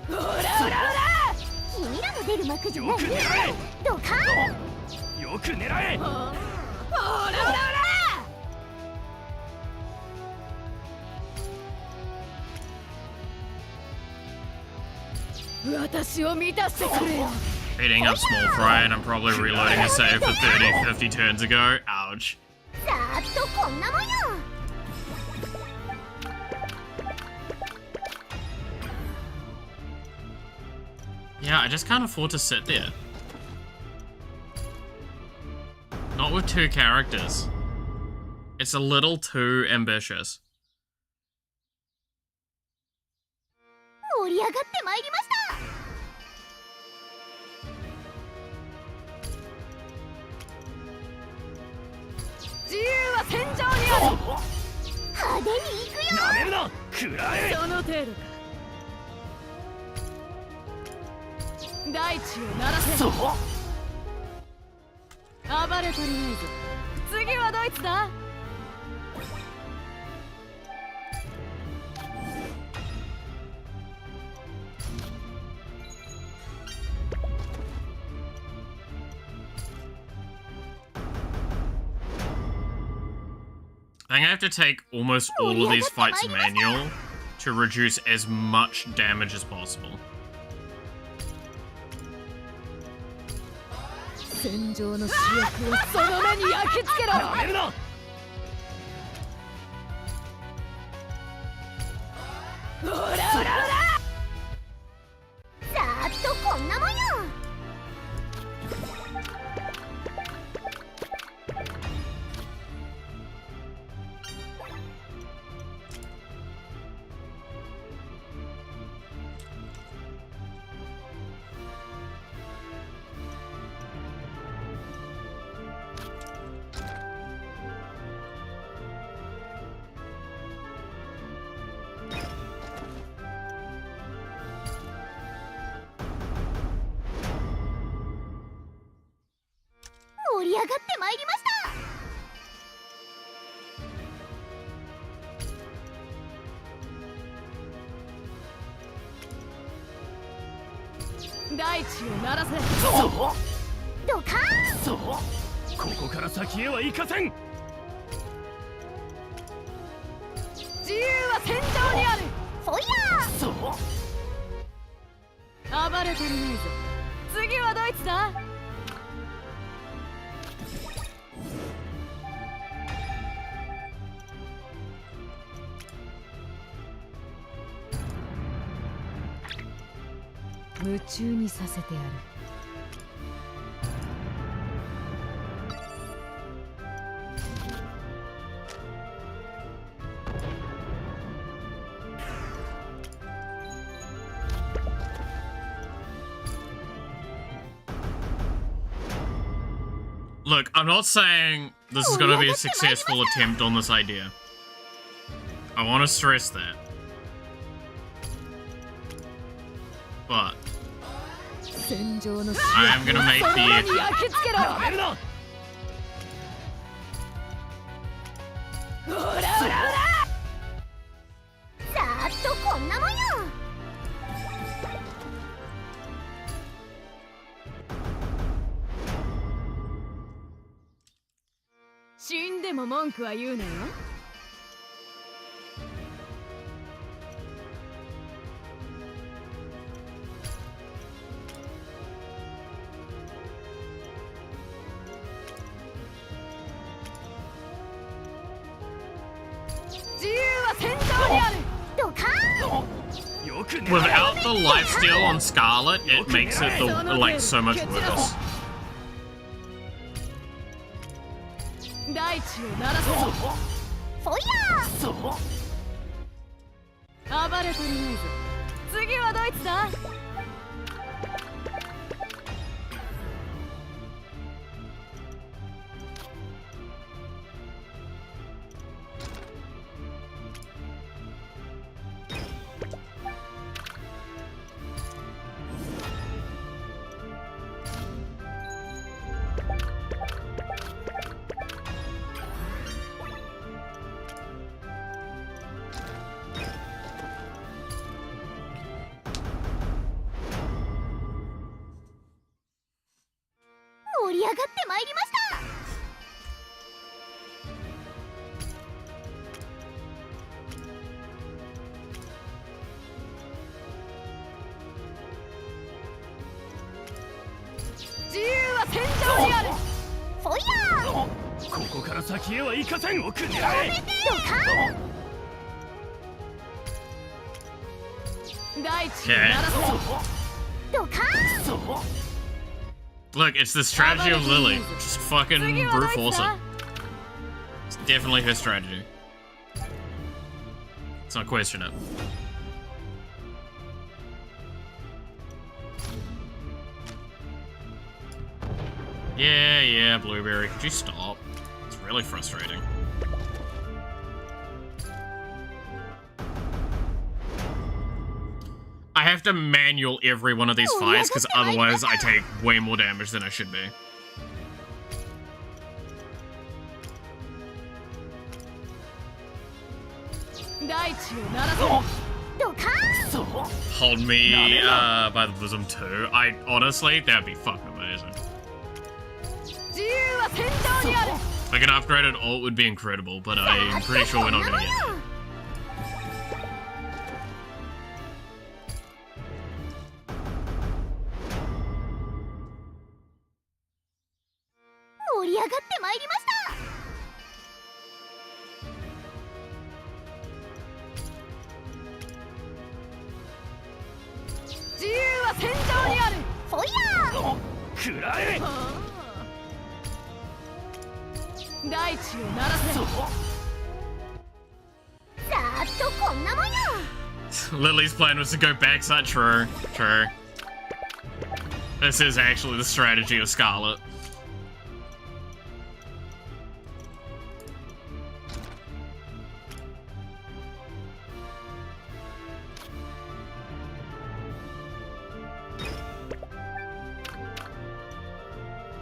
ほらほらほら、君らの出る幕じゃない。ドカーン。よく狙え。ほらほらほら。私を満たしてくれよ。 Beating up small fry and I'm probably reloading a save for 30, 50 turns ago. Ouch. さーっとこんなもんよ。Yeah, I just can't afford to sit there. Not with two characters. It's a little too ambitious. 盛り上がってまいりました。自由は戦場にある。派手に行くよ。なめるな。食らえ。その程度か。大地を鳴らせ。そう。暴れとりあえず。次はドイツだ。I think I have to take almost all of these fights manual to reduce as much damage as possible. 戦場の主役をその目に焼き付けろ。なめるな。ほらほらほら。さーっとこんなもんよ。大地を鳴らせ。ドカーン。そうここから先へは行かせん。自由は戦場にある。フォイヤー。そう暴れてるねえぞ。次はドイツだ。夢中にさせてやる。Look, I'm not saying this is gonna be a successful attempt on this idea. I want to stress that. But I am gonna make the effort. やめるな。ほらほらほら。ざーっとこんなもんよ。死んでも文句は言うなよ。自由は戦場にある。ドカーン。よくね。 Without the lifesteal on Scarlet, it makes it like so much worse. 大地を鳴らせ。フォイヤー。そう暴れてるねえぞ。次はドイツだ。盛り上がってまいりました。自由は戦場にある。フォイヤー。ここから先へは行かせん。奥狙え。ドカーン。大地を鳴らせ。ドカーン。そう Look, it's the strategy of Lily. Just fucking brute force it. It's definitely her strategy. Let's not question it. Yeah, Blueberry. Could you stop? It's really frustrating. I have to manual every one of these fights because otherwise I take way more damage than I should be. Hold me by the bosom too. Honestly, that'd be fucking amazing. Like an upgraded ult would be incredible, but I'm pretty sure we're not gonna get that. 盛り上がってまいりました。自由は戦場にある。フォイヤー。食らえ。大地を鳴らせ。ざーっとこんなもんよ。 Lily's plan was to go backside. True. This is actually the strategy of Scarlet.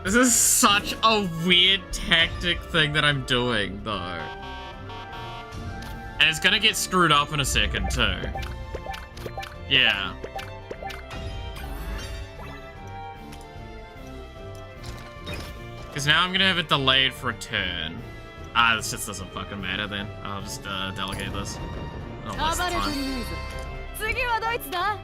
This is such a weird tactic thing that I'm doing, though. And it's gonna get screwed up in a second, too. Yeah. Because now I'm gonna have it delayed for a turn. This just doesn't fucking matter then. I'll just delegate this. I'll waste the time.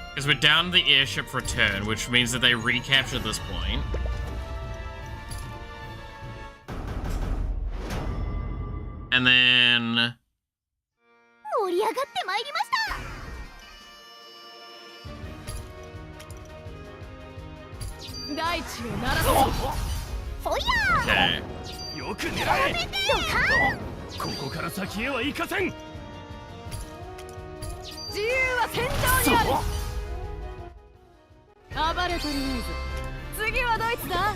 Because we're down the airship for a turn, which means that they recaptured this point. And then... 盛り上がってまいりました。大地を鳴らそう。ほやー。Okay. よく狙え。ドカン。ここから先へは行かせん。自由は戦場にある。暴れとりあえず。次はドイツだ。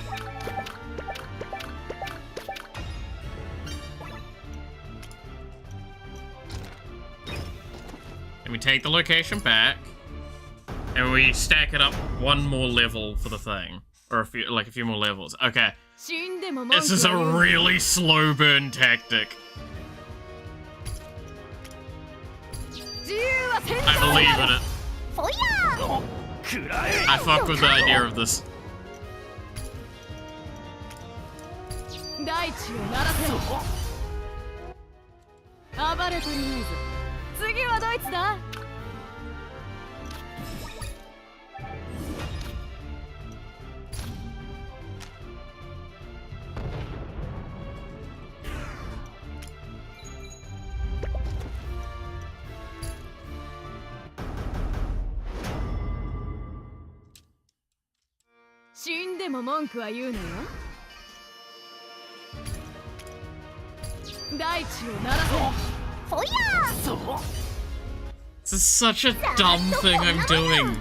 And we take the location back, and we stack it up one more level for the thing, or a few more levels. Okay, this is a really slow burn tactic. I believe in it. I fuck with the idea of this. 大地を鳴らせ。暴れとりあえず。次はドイツだ。死んでも文句は言うなよ。大地を鳴らせ。ほやー。 This is such a dumb thing I'm doing.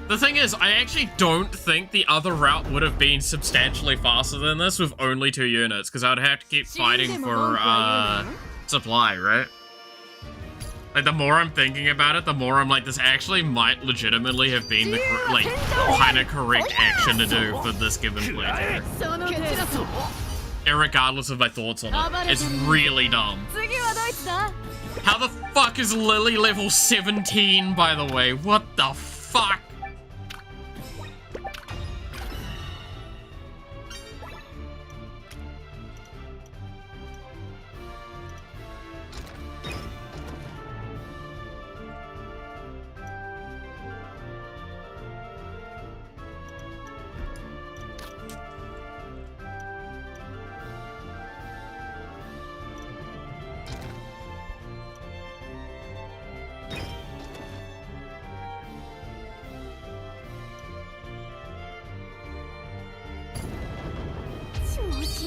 The thing is, I actually don't think the other route would have been substantially faster than this with only 2 units, because I would have to keep fighting for supply, right? Like, the more I'm thinking about it, the more I'm like, this actually might legitimately have been the kind of correct action to do for this given playthrough. Irregardless of my thoughts on it, it's really dumb. How the fuck is Lily level 17, by the way? What the fuck?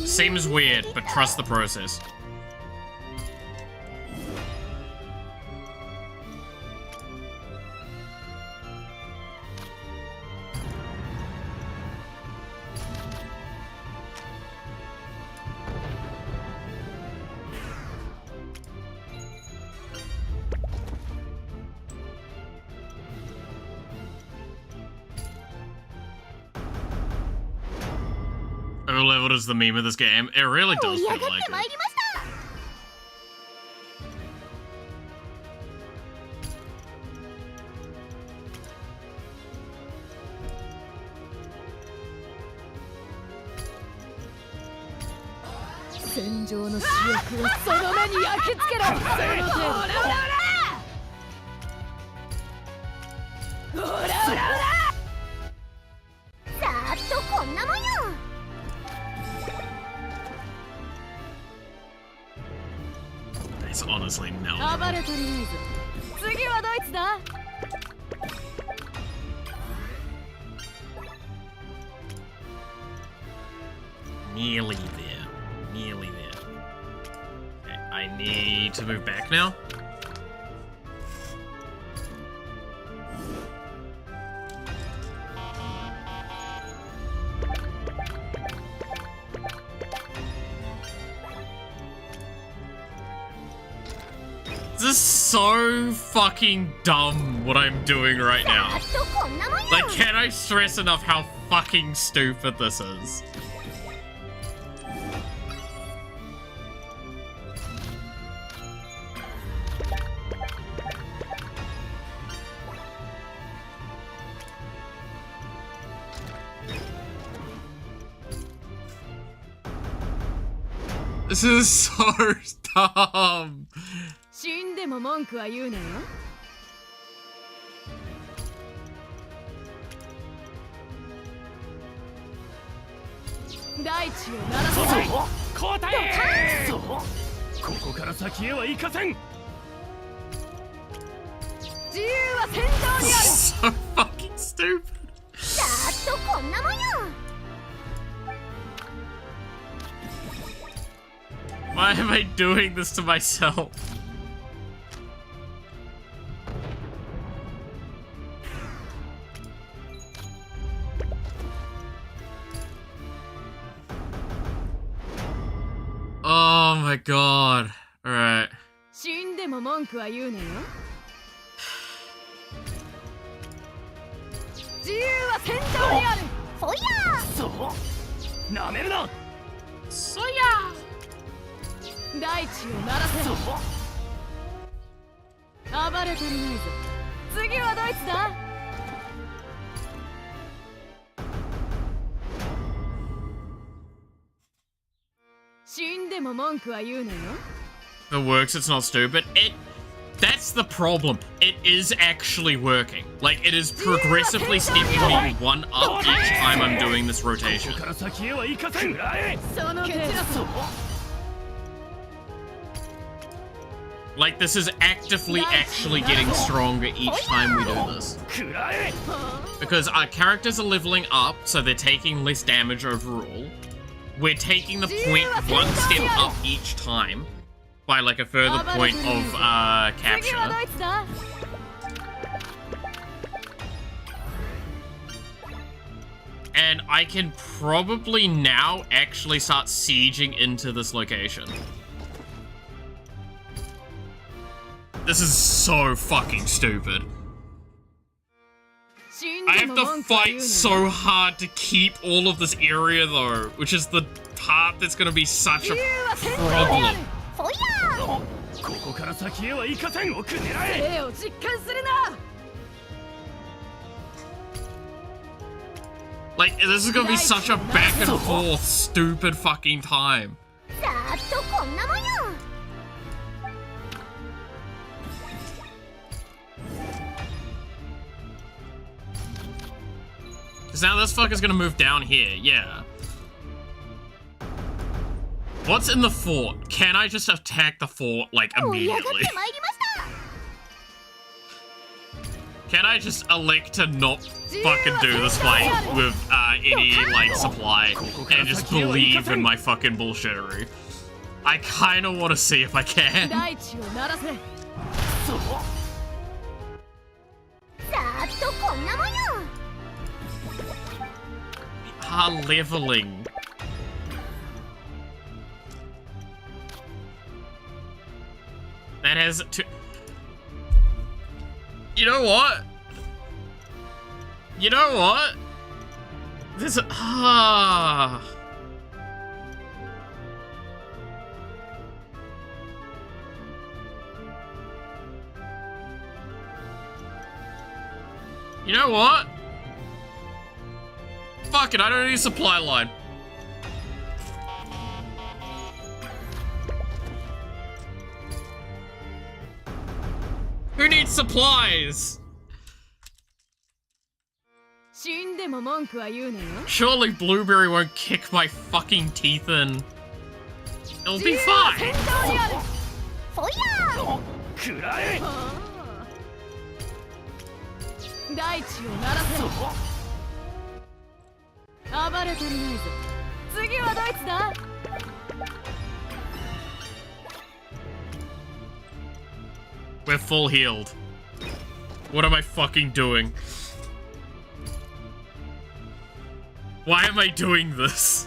Seems weird, but trust the process. Overleveled is the meme of this game. It really does feel like it. It's honestly knowledgeable. Nearly there. Nearly there. Okay, I need to move back now. This is so fucking dumb what I'm doing right now. Like, can I stress enough how fucking stupid this is? This is so dumb. 死んでも文句は言うなよ。大地を鳴らせ。交代。そう。ここから先へは行かせん。自由は戦場にある。So fucking stupid. ざーっとこんなもんよ。Why am I doing this to myself? Oh my god. Alright. 死んでも文句は言うなよ。自由は戦場にある。そやそうなめるな。So yeah. 大地を鳴らせ。暴れ足りないぞ。次はドイツだ。死んでも文句は言うなよ。 If it works, it's not stupid. That's the problem. It is actually working. Like, it is progressively stepping me one up each time I'm doing this rotation. から先へは行かせん。その蹴散らす。 Like, this is actively actually getting stronger each time we do this. Because our characters are leveling up, so they're taking less damage overall. We're taking the point one step up each time by like a further point of capture. And I can probably now actually start sieging into this location. This is so fucking stupid. I have to fight so hard to keep all of this area though, which is the part that's gonna be such a problem. ここから先へは行かせん。奥狙え。を実感するな。 Like, this is gonna be such a back and forth stupid fucking time. ざーっとこんなもんよ。 Because now this fucker's gonna move down here, yeah. What's in the fort? Can I just attack the fort, like, immediately? Can I just elect to not fucking do this fight with any, like, supply and just believe in my fucking bullshittery? I kinda wanna see if I can. Leveling. That has to... You know what? You know what? There's a... You know what? Fuck it, I don't need a supply line. Who needs supplies? Surely Blueberry won't kick my fucking teeth in. It'll be fine. We're full healed. What am I fucking doing? Why am I doing this?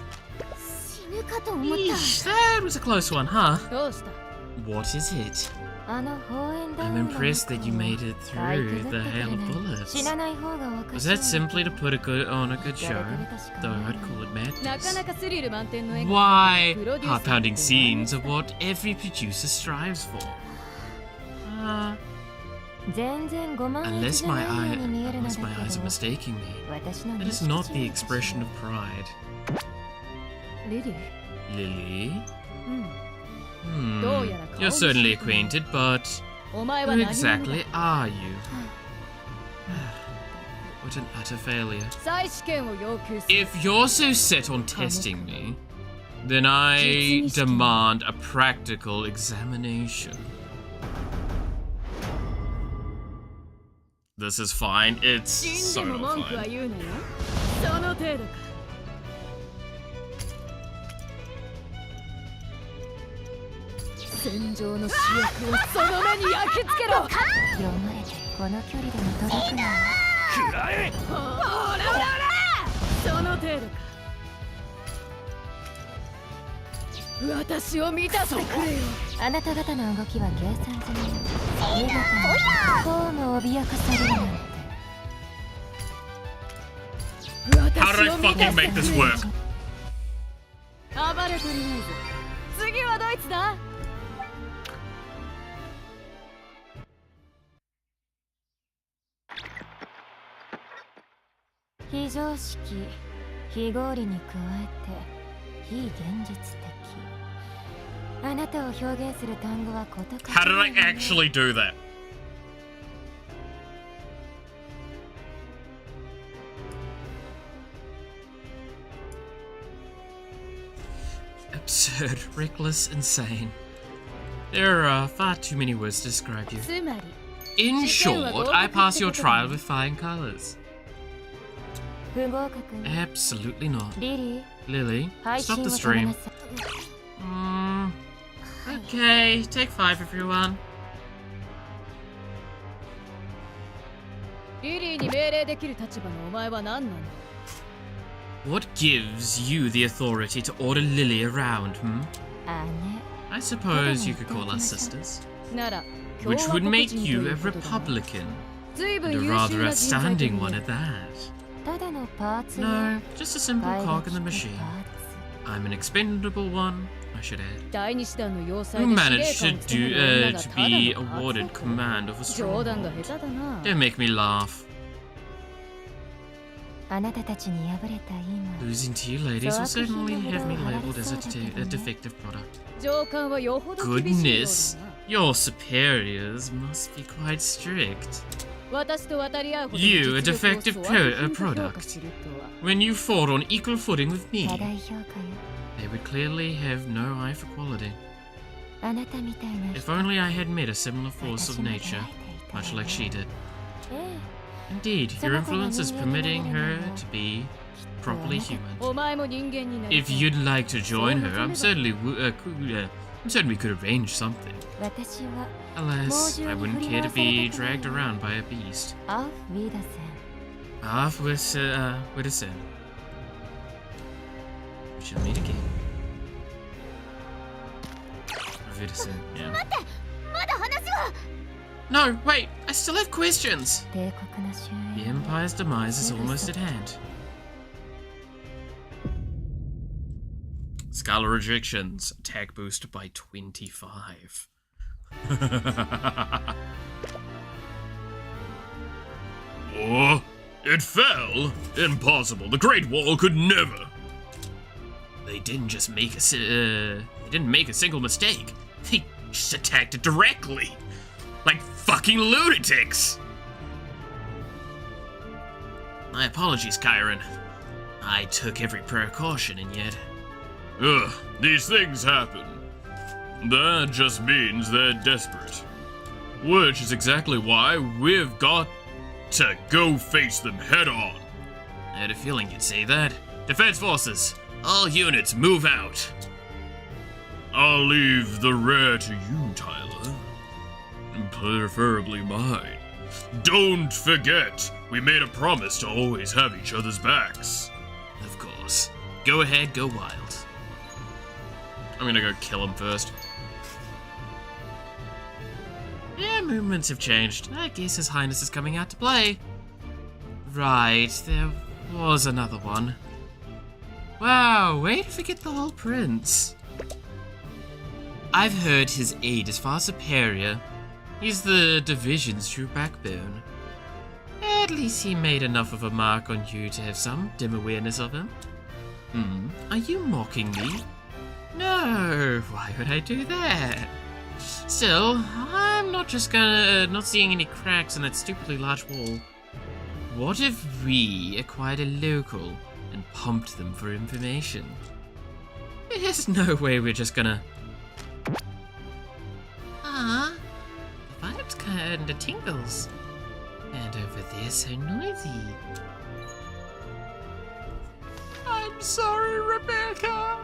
Yeesh, that was a close one, huh? What is it? I'm impressed that you made it through the hail of bullets. Was that simply to put on a good show? Though I'd call it madness. Why? Heart-pounding scenes are what every producer strives for. Unless my eyes are mistaking me, it is not the expression of pride. Lily? You're certainly acquainted, but who exactly are you? What an utter failure. If you're so set on testing me, then I demand a practical examination. This is fine. It's so not fine. その程度か。戦場の主役をその目に焼き付けろ。読まれてこの距離でも届くな。食らえ。ほらほら。その程度か。私を満たしてくれよ。あなた方の動きは計算済み。見事にこうも脅かされるなんて。 How did I fucking make this work? 暴れ足りないぞ。次はドイツだ。非常識、非合理に加えて非現実的。あなたを表現する単語はことか。 How did I actually do that? Absurd, reckless, insane. There are far too many words to describe you. In short, I pass your trial with flying colors. Absolutely not. Lily, stop the stream. Okay, take 5 everyone. What gives you the authority to order Lily around, I suppose you could call us sisters. Which would make you a Republican. And a rather outstanding one at that. No, just a simple cog in the machine. I'm an expendable one, I should add. Who managed to be awarded command of a stronghold. Don't make me laugh. Losing to you ladies will certainly have me labelled as a defective product. Goodness, your superiors must be quite strict. You, a defective product. When you fought on equal footing with me, they would clearly have no eye for quality. If only I had met a similar force of nature, much like she did. Indeed, your influence is permitting her to be properly human. If you'd like to join her, I'm certainly we could arrange something. Alas, I wouldn't care to be dragged around by a beast. Auf Wiedersehen. We shall meet again. Auf Wiedersehen, yeah. No, wait, I still have questions. The Empire's demise is almost at hand. Scala rejections, attack boost by 25. Oh, it fell? Impossible. The Great Wall could never. They didn't just make they didn't make a single mistake. They just attacked it directly. Like fucking lunatics! My apologies, Kyron. I took every precaution and yet... Ugh, these things happen. That just means they're desperate. Which is exactly why we've got to go face them head on. I had a feeling you'd say that. Defense forces, all units move out. I'll leave the rear to you, Tyler. Preferably mine. Don't forget, we made a promise to always have each other's backs. Of course. Go ahead, go wild. I'm gonna go kill him first. Yeah, movements have changed. I guess His Highness is coming out to play. Right, there was another one. Wow, way to forget the whole prince. I've heard his aide is far superior. He's the division's true backbone. At least he made enough of a mark on you to have some dim awareness of him. Are you mocking me? No, why would I do that? Still, I'm not seeing any cracks in that stupidly large wall. What if we acquired a local and pumped them for information? There's no way we're just gonna... the vibe's kinda tingles. And over there so noisy. I'm sorry, Rebecca.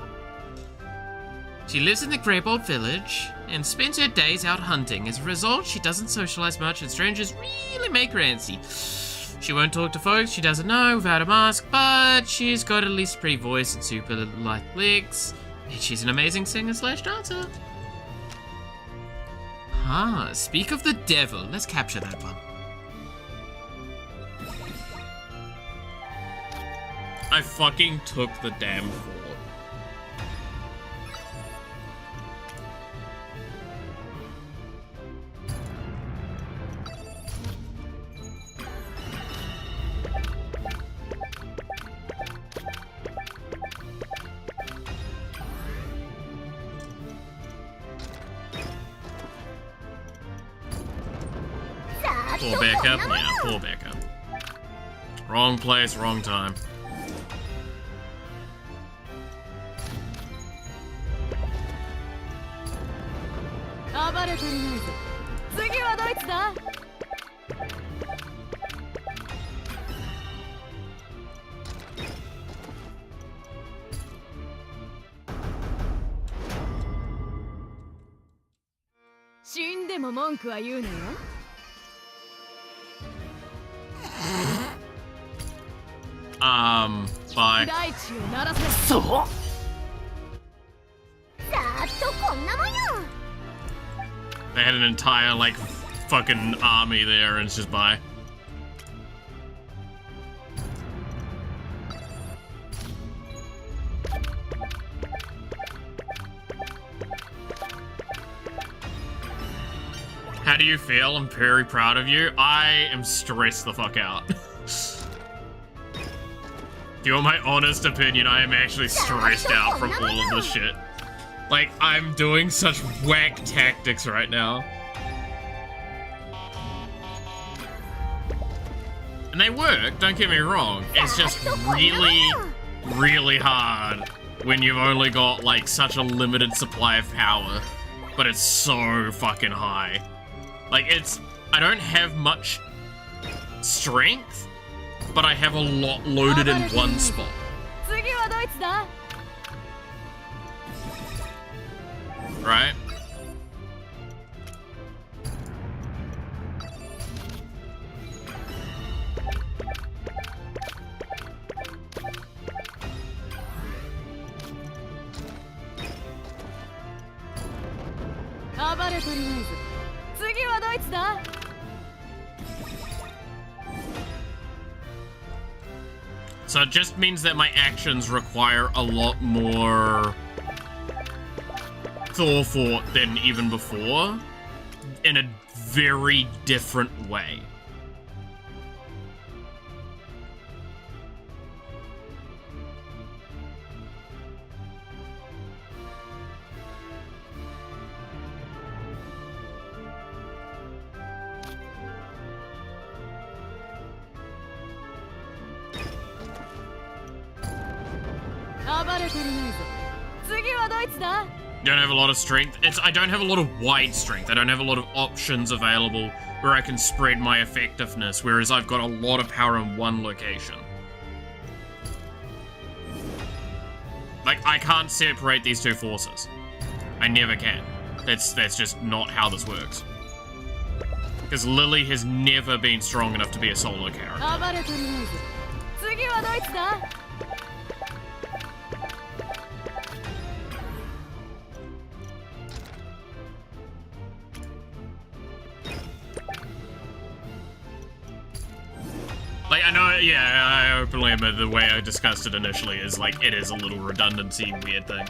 She lives in the Great Village and spends her days out hunting. As a result, she doesn't socialize much and strangers really make her antsy. She won't talk to folks she doesn't know without a mask, but she's got at least a pretty voice and super light legs. And she's an amazing singer/dancer. Speak of the devil. Let's capture that one. I fucking took the damn fort. Pull back up? Yeah, pull back up. Wrong place, wrong time. Bye. They had an entire, like, fucking army there, and it's just bye. How do you feel? I'm very proud of you. I am stressed the fuck out. Do you want my honest opinion? I am actually stressed out from all of this shit. Like, I'm doing such whack tactics right now. And they work, don't get me wrong. It's just really, really hard when you've only got, like, such a limited supply of power. But it's so fucking high. Like, I don't have much strength, but I have a lot loaded in one spot. Right? So it just means that my actions require a lot more thought than even before, in a very different way. Don't have a lot of strength. I don't have a lot of wide strength. I don't have a lot of options available where I can spread my effectiveness, whereas I've got a lot of power in one location. Like, I can't separate these two forces. I never can. That's just not how this works. Because Lily has never been strong enough to be a solo character. Like, I know, yeah, I openly admit the way I discussed it initially is, like, it is a little redundancy weird thing.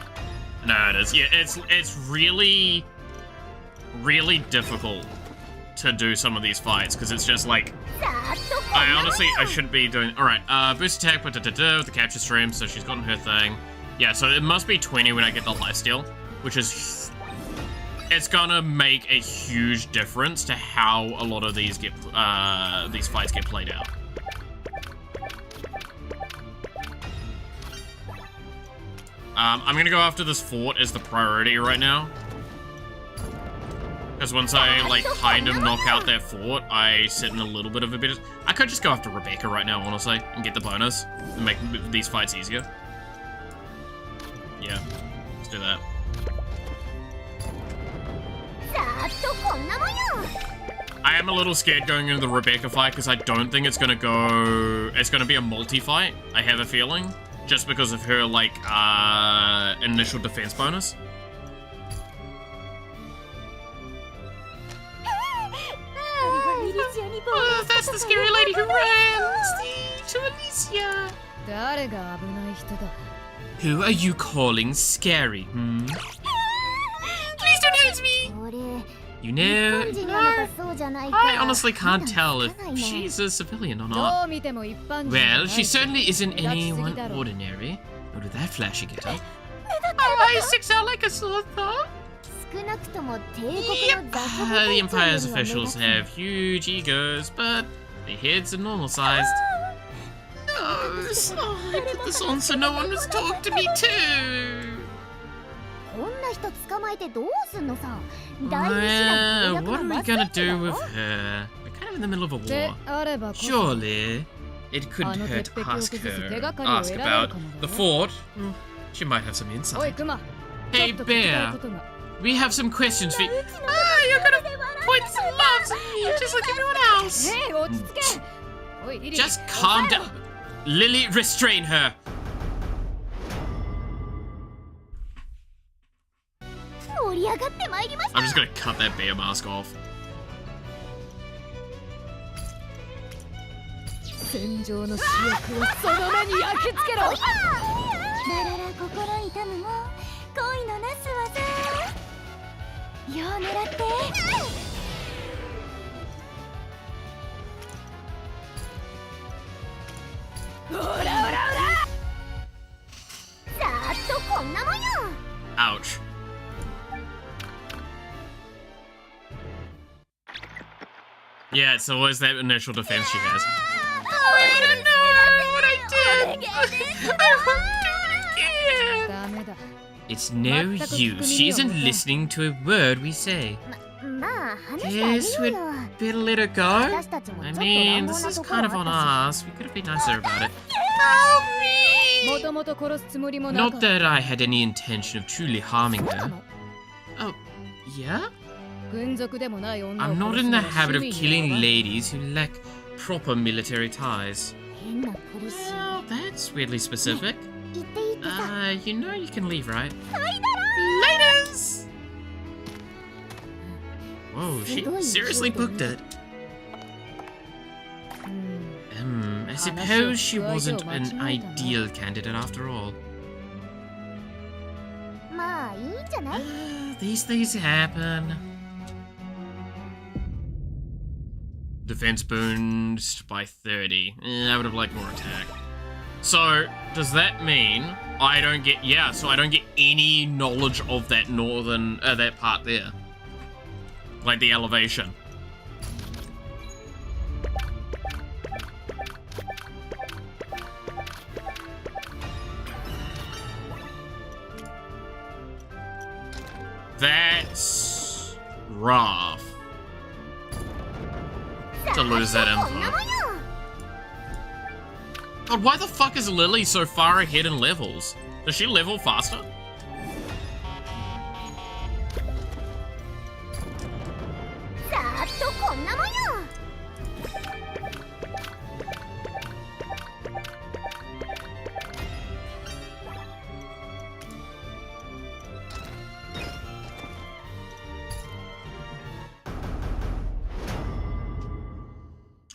No, it is. Yeah, it's really, really difficult to do some of these fights, because it's just, like, I shouldn't be doing... Alright, boost attack with the capture stream, so she's gotten her thing. Yeah, so it must be 20 when I get the lifesteal, which is... It's gonna make a huge difference to how a lot of these fights get played out. I'm gonna go after this fort as the priority right now. Because once I, like, kind of knock out that fort, I sit in a little bit of a better... I could just go after Rebecca right now, honestly, and get the bonus, and make these fights easier. Yeah, let's do that. I am a little scared going into the Rebecca fight, because I don't think it's gonna go... It's gonna be a multi-fight, I have a feeling. Just because of her, like, initial defense bonus. Oh, that's the scary lady who ran to Alicia. Who are you calling scary, hmm? Please don't hurt me! You know, I honestly can't tell if she's a civilian or not. Well, she certainly isn't anyone ordinary. Nor do that flashy get up. I sticks out like a sore thumb. Yep. The Empire's officials have huge egos, but their heads are normal sized. No, I put this on so no one was talking to me too. Well, what are we gonna do with her? We're kind of in the middle of a war. Surely, it couldn't hurt to ask her. Ask about the fort. She might have some insight. Hey, Bear. We have some questions for you. You're gonna point some loves at me, just like everyone else. Just calm down. Lily, restrain her. I'm just gonna cut that bear mask off. Ouch. Yeah, it's always that initial defense she has. I don't know what I did. I won't do it again. It's no use. She isn't listening to a word we say. Guess we'd better let her go. I mean, this is kind of on us. We could have been nicer about it. Help me! Not that I had any intention of truly harming her. Oh, yeah? I'm not in the habit of killing ladies who lack proper military ties. Well, that's weirdly specific. You know you can leave, right? Laters! Whoa, she seriously booked it. I suppose she wasn't an ideal candidate after all. These things happen. Defense boost by 30. I would have liked more attack. So, does that mean I don't get... Yeah, so I don't get any knowledge of that northern... that part there. Like the elevation. That's... rough. To lose that info. God, why the fuck is Lily so far ahead in levels? Does she level faster?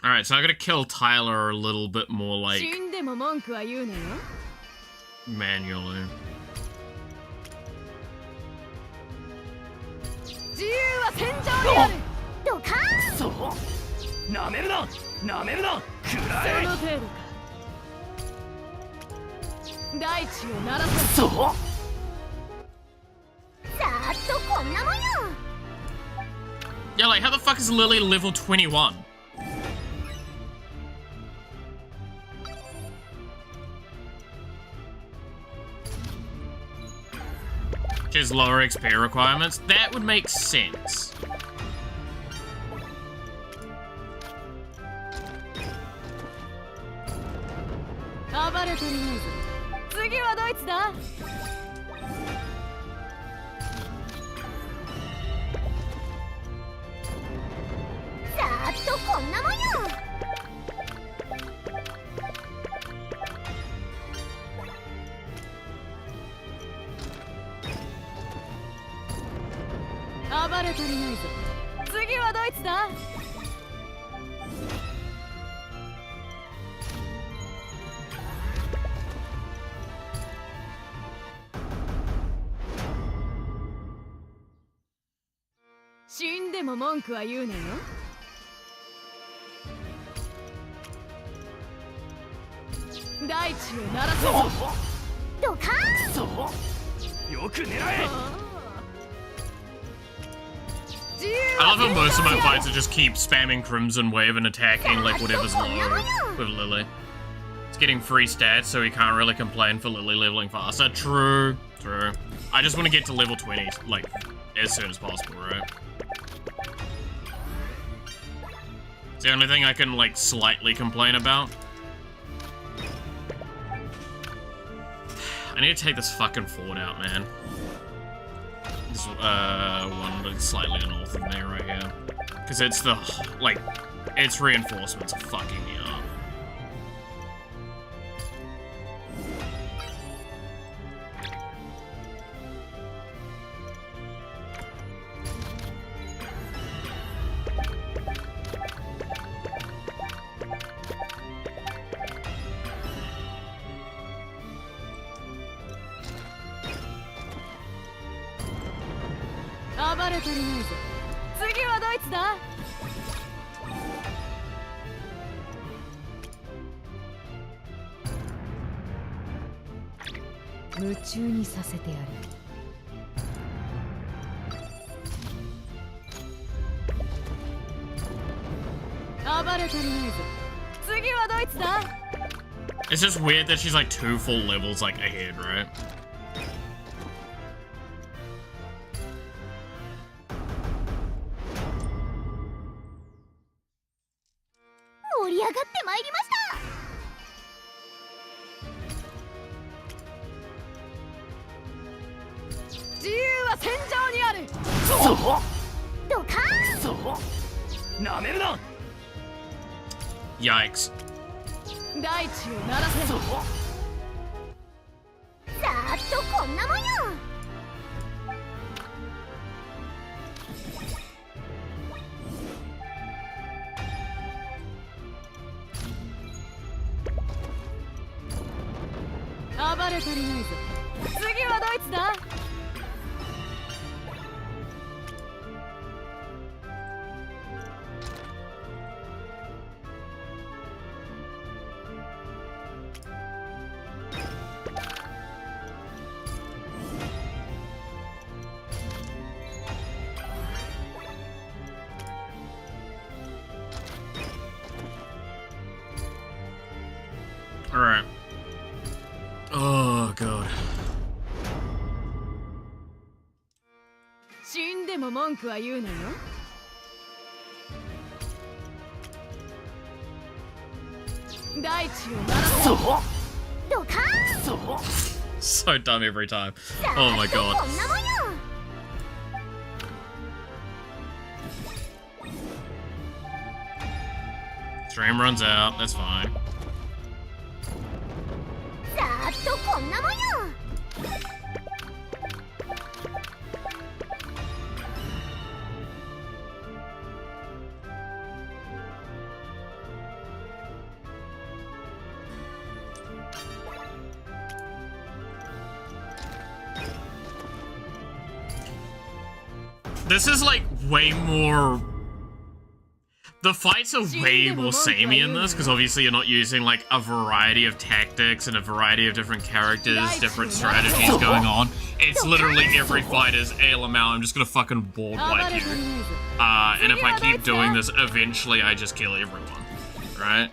Alright, so I gotta kill Tyler a little bit more, like, manually. 大地を鳴らせ。そう。さーっとこんなもんよ。 Yeah, like, how the fuck is Lily level 21? She has lower XP requirements? That would make sense. 暴れてるね。次はドイツだ。さーっとこんなもんよ。暴れてるね。次はドイツだ。死んでも文句は言うなよ。大地を鳴らせ。ドカーン。そうよく狙え。 I love how most of my fights are just keep spamming Crimson Wave and attacking like whatever's low with Lily. It's getting free stats, so he can't really complain for Lily leveling faster. True, true. I just want to get to level 20, like, as soon as possible, right? It's the only thing I can, like, slightly complain about. I need to take this fucking fort out, man. This one slightly north of me right here. Because it's the, like, its reinforcements are fucking me up. It's just weird that she's like 2 full levels like ahead, right? 盛り上がってまいりました。自由は戦場にある。ドカーン。そうなめるな。 Yikes. 大地を鳴らせ。さーっとこんなもんよ。暴れ足りないぞ。次はドイツだ。Alright. Oh, God. 死んでも文句は言うなよ。大地を鳴らせ。ドカーン。 So dumb every time. Oh my god. こんなもんよ。 Stream runs out, that's fine. さーっとこんなもんよ。 This is like way more... The fights are way more samey in this, because obviously you're not using, like, a variety of tactics and a variety of different characters, different strategies going on. It's literally every fight is ALML, I'm just gonna fucking board wipe you. And if I keep doing this, eventually I just kill everyone, right?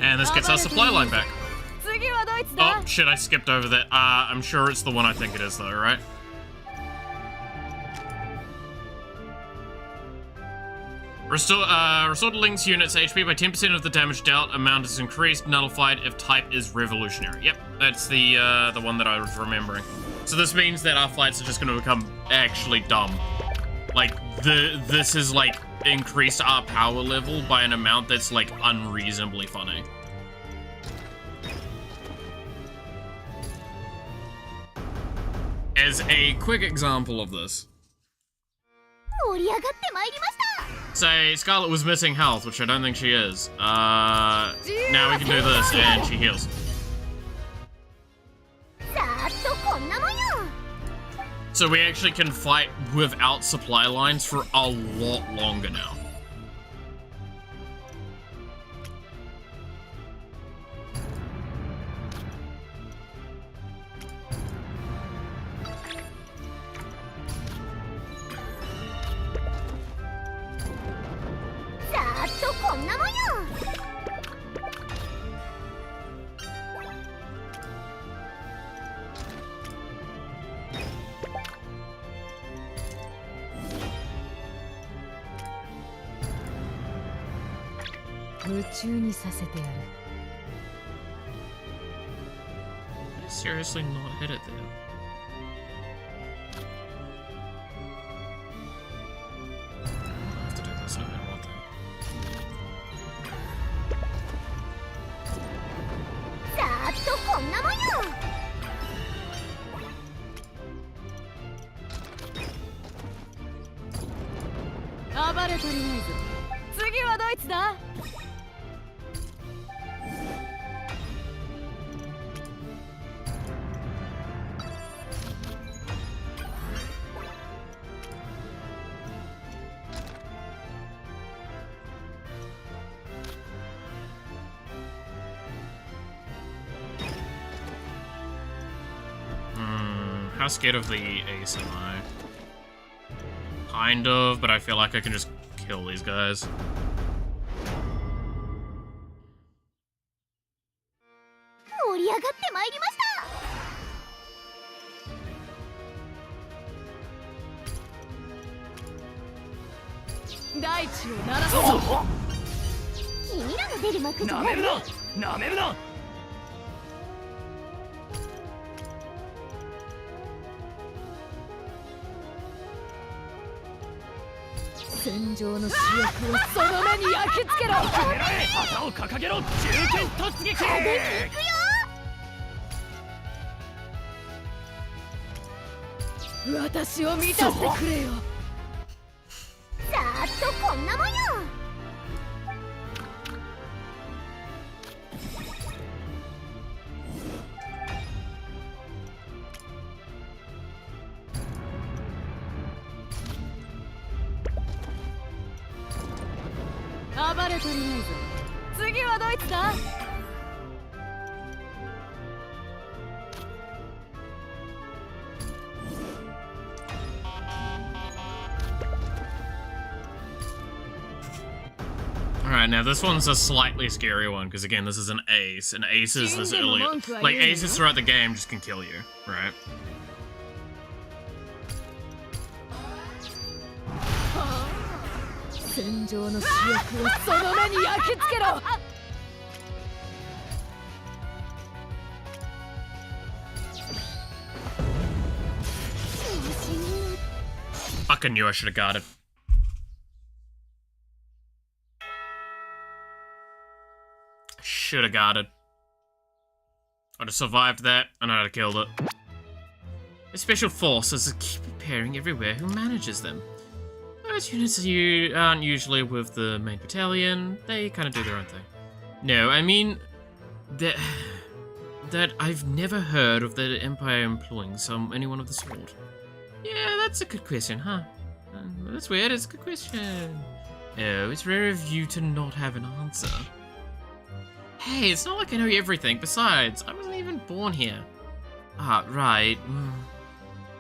And this gets our supply line back. Oh, shit, I skipped over that. I'm sure it's the one I think it is, though, right? Restore Link's unit's HP by 10% of the damage dealt. Amount is increased, nullified if type is revolutionary. Yep, that's the one that I was remembering. So this means that our fights are just going to become actually dumb. Like, this is, like, increased our power level by an amount that's, like, unreasonably funny. As a quick example of this, say Scarlet was missing health, which I don't think she is. Now we can do this and she heals. So we actually can fight without supply lines for a lot longer now. Seriously not hit it there. I have to do this, I don't know what that. うん、 how scared of the ace am I? Kind of, but I feel like I can just kill these guys. こんなもんよ。暴れ足りないぞ。次はドイツだ。Alright, now this one's a slightly scary one, because again, this is an ace, and aces this early, like aces throughout the game just can kill you, right? Fucking knew I should have guarded. Should have guarded. I'd have survived that, and I'd have killed it. The special forces keep appearing everywhere. Who manages them? Those units aren't usually with the main battalion. They kind of do their own thing. No, I mean that I've never heard of the Empire employing anyone of the sort. Yeah, that's a good question, huh? That's weird. It's a good question. Oh, it's rare of you to not have an answer. Hey, it's not like I know everything. Besides, I wasn't even born here. Ah, right.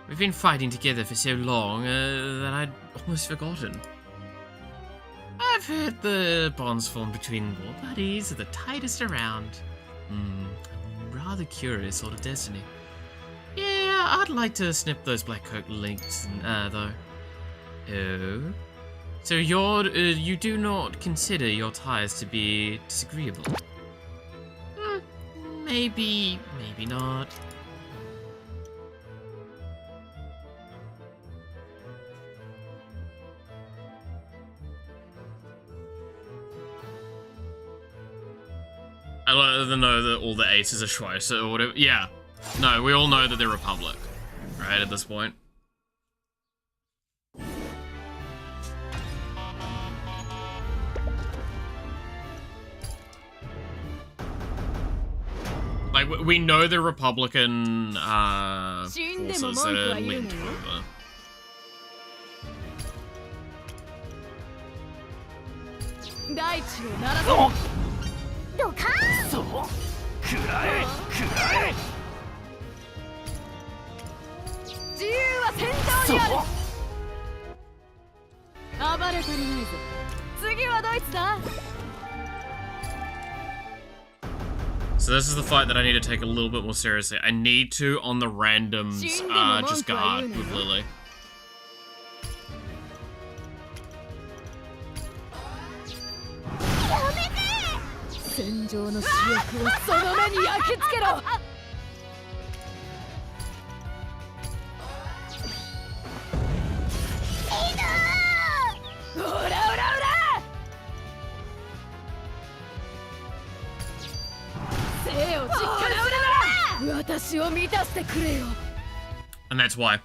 We've been fighting together for so long that I'd almost forgotten. I've heard the bonds formed between war buddies are the tightest around. I'm rather curious sort of destiny. Yeah, I'd like to snip those black coat links, though. Oh? So you do not consider your ties to be disagreeable? Maybe not. I let them know that all the aces are Schweizer or whatever. Yeah. No, we all know that they're Republic, right, at this point. Like, we know the Republican forces that are linked over. So this is the fight that I need to take a little bit more seriously. I need to, on the randoms, just guard with Lily. And that's why.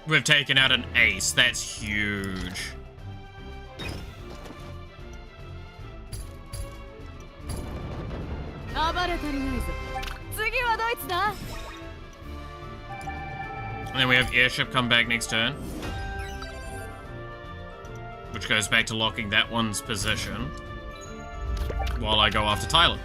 We've taken out an ace. That's huge. And then we have airship come back next turn. Which goes back to locking that one's position. While I go after Tyler.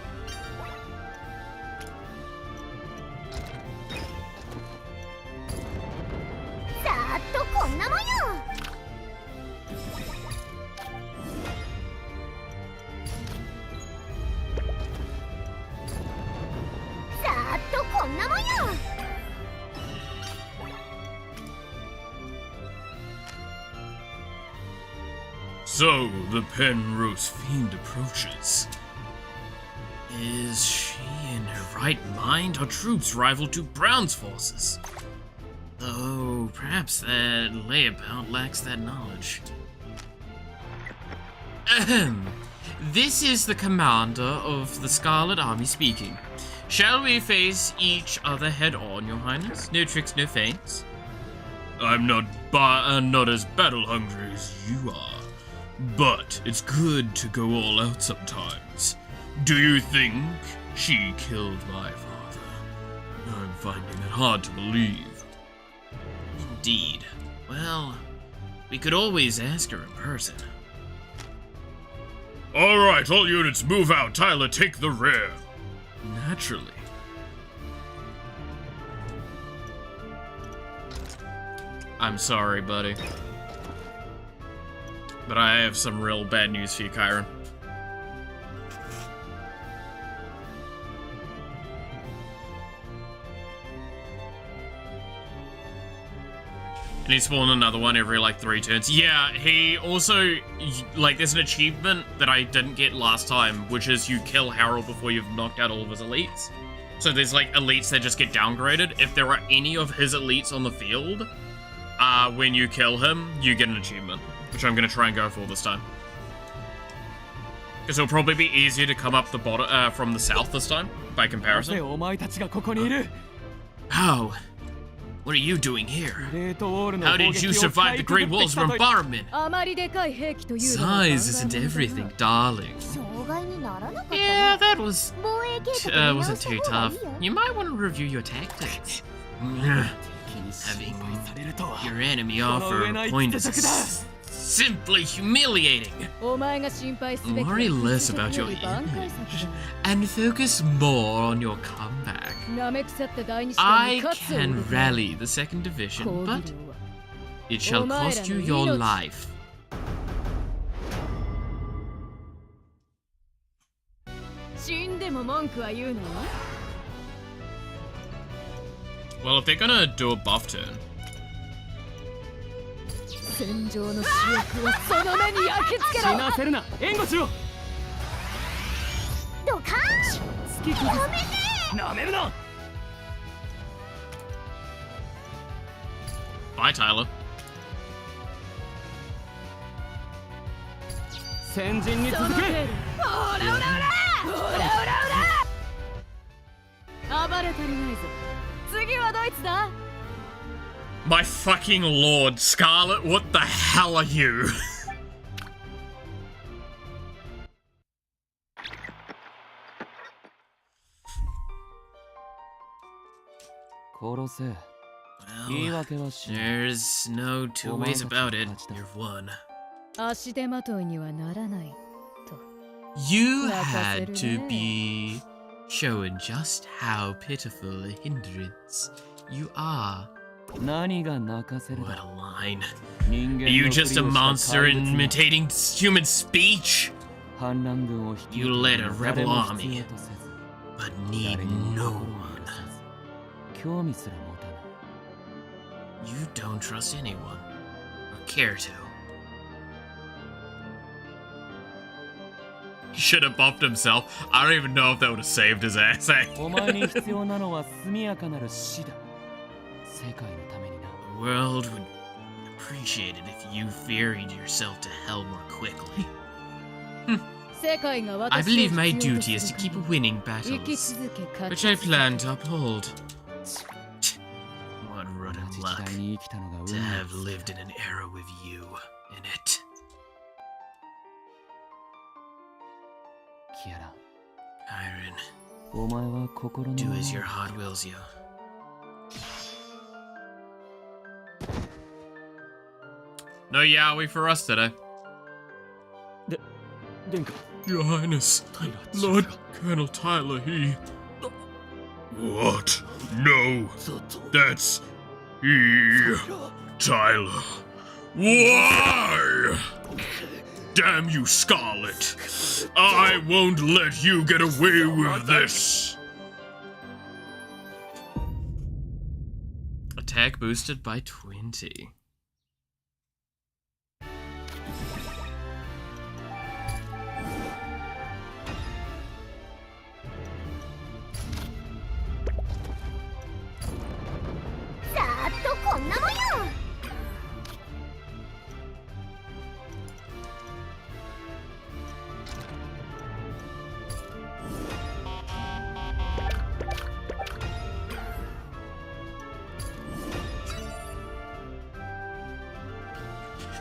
So, the Penrose Fiend approaches. Is she in her right mind? Our troops rival Duke Brown's forces. Though, perhaps that layabout lacks that knowledge. Ahem. This is the commander of the Scarlet Army speaking. Shall we face each other head on, Your Highness? No tricks, no feints. I'm not as battle hungry as you are, but it's good to go all out sometimes. Do you think she killed my father? I'm finding it hard to believe. Indeed. Well, we could always ask her in person. Alright, all units move out. Tyler, take the rear. Naturally. I'm sorry, buddy. But I have some real bad news for you, Kyron. And he spawned another one every, like, 3 turns. Yeah, he also, like, there's an achievement that I didn't get last time, which is you kill Harold before you've knocked out all of his elites. So there's, like, elites that just get downgraded. If there are any of his elites on the field, when you kill him, you get an achievement, which I'm gonna try and go for this time. Because it'll probably be easier to come up the bottom, from the south this time, by comparison. How? What are you doing here? How did you survive the Great Wall's bombardment? Size isn't everything, darling. Yeah, that wasn't too tough. You might want to review your tactics. Having your enemy offer a point is simply humiliating. Worry less about your image and focus more on your comeback. I can rally the 2nd Division, but it shall cost you your life. Well, if they're gonna do a buff turn. Bye, Tyler. My fucking lord, Scarlet, what the hell are you? Well, there's no two ways about it. You've won. You had to be showing just how pitiful a hindrance you are. What a line. Are you just a monster imitating human speech? You led a rebel army, but need no one. You don't trust anyone, or care to. He should have buffed himself. I don't even know if that would have saved his ass, eh? The world would appreciate it if you ferried yourself to hell more quickly. I believe my duty is to keep winning battles, which I plan to uphold. What rotten luck to have lived in an era with you in it. Kyron, do as your heart wills you. No yaoi for us today. Your Highness, Lord Colonel Tyler, he... What? No, that's... he... Tyler. Why? Damn you, Scarlet. I won't let you get away with this. Attack boosted by 20.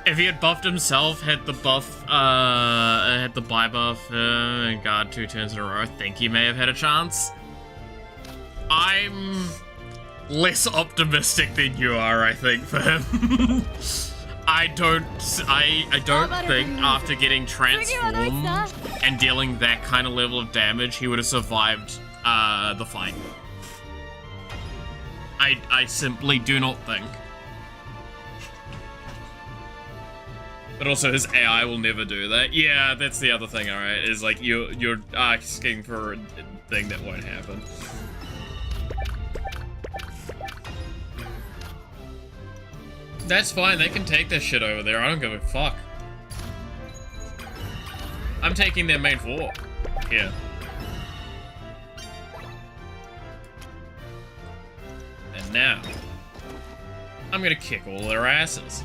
If he had buffed himself, had the buy buff, and guard 2 turns in a row, I think he may have had a chance. I'm less optimistic than you are, I think, for him. I don't think after getting transformed and dealing that kind of level of damage, he would have survived the fight. I simply do not think. But also his AI will never do that. Yeah, that's the other thing, alright, is like you're asking for a thing that won't happen. That's fine, they can take their shit over there, I don't give a fuck. I'm taking their main fort. Here. And now, I'm gonna kick all their asses.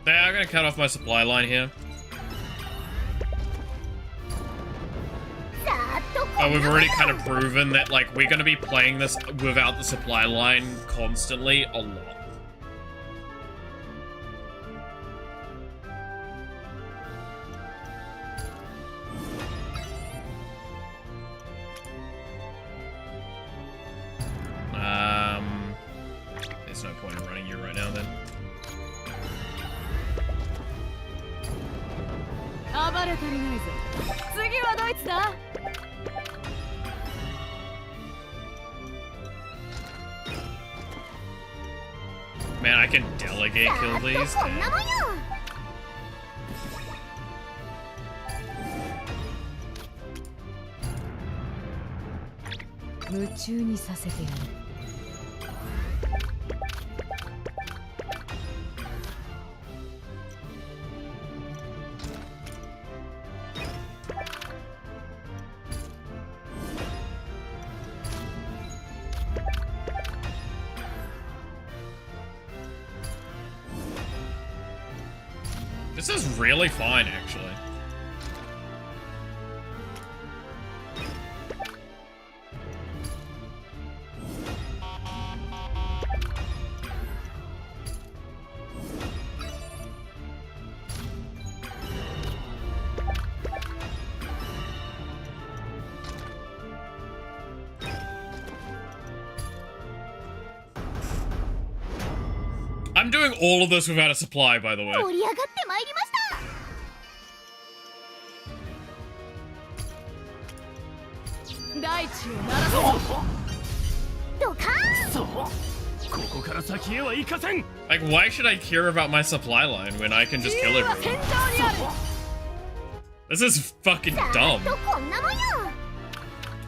They are gonna cut off my supply line here. But we've already kind of proven that, like, we're gonna be playing this without the supply line constantly a lot. There's no point in running you right now then. Man, I can delegate kill these. This is really fine, actually. I'm doing all of this without a supply, by the way. Like, why should I care about my supply line when I can just kill everyone? This is fucking dumb.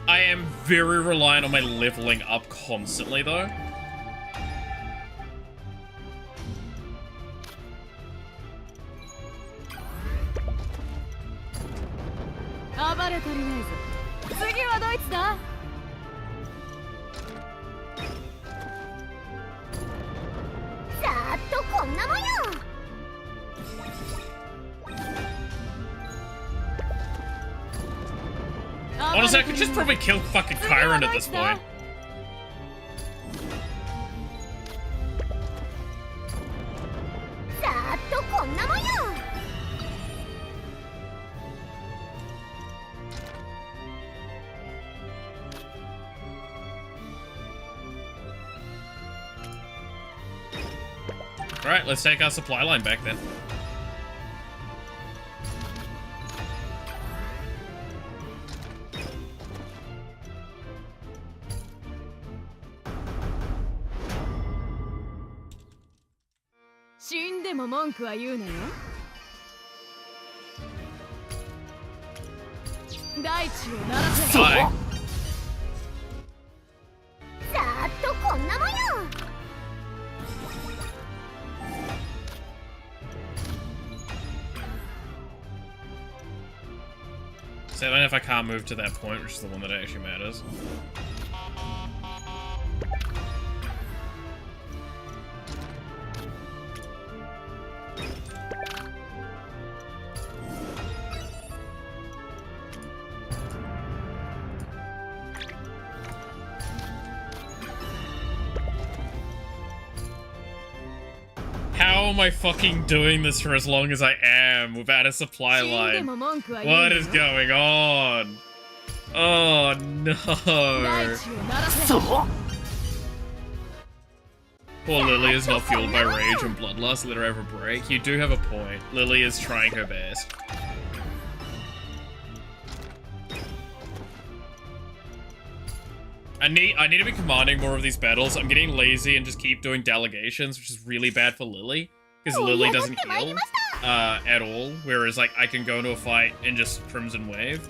I am very reliant on my leveling up constantly, though. Honestly, I could just probably kill fucking Chiron at this point. Alright, let's take our supply line back then. Bye. can't move to that point, which is the one that actually matters. How am I fucking doing this for as long as I am without a supply line? What is going on? Oh no. Poor Lily is not fueled by rage and bloodlust. Let her have a break. You do have a point. Lily is trying her best. I need to be commanding more of these battles. I'm getting lazy and just keep doing delegations, which is really bad for Lily. Because Lily doesn't heal at all. Whereas, like, I can go into a fight and just Crimson Wave.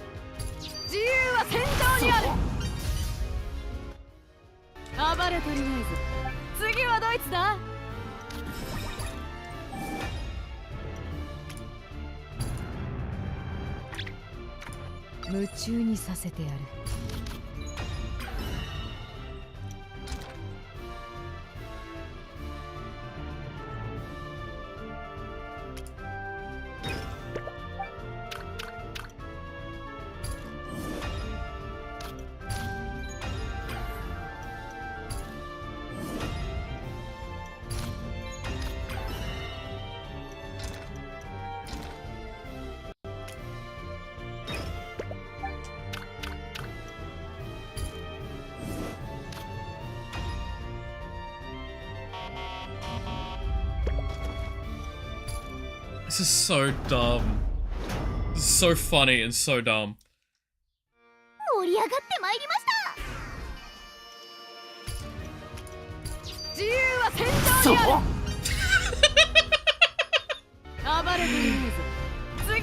This is so dumb. This is so funny and so dumb.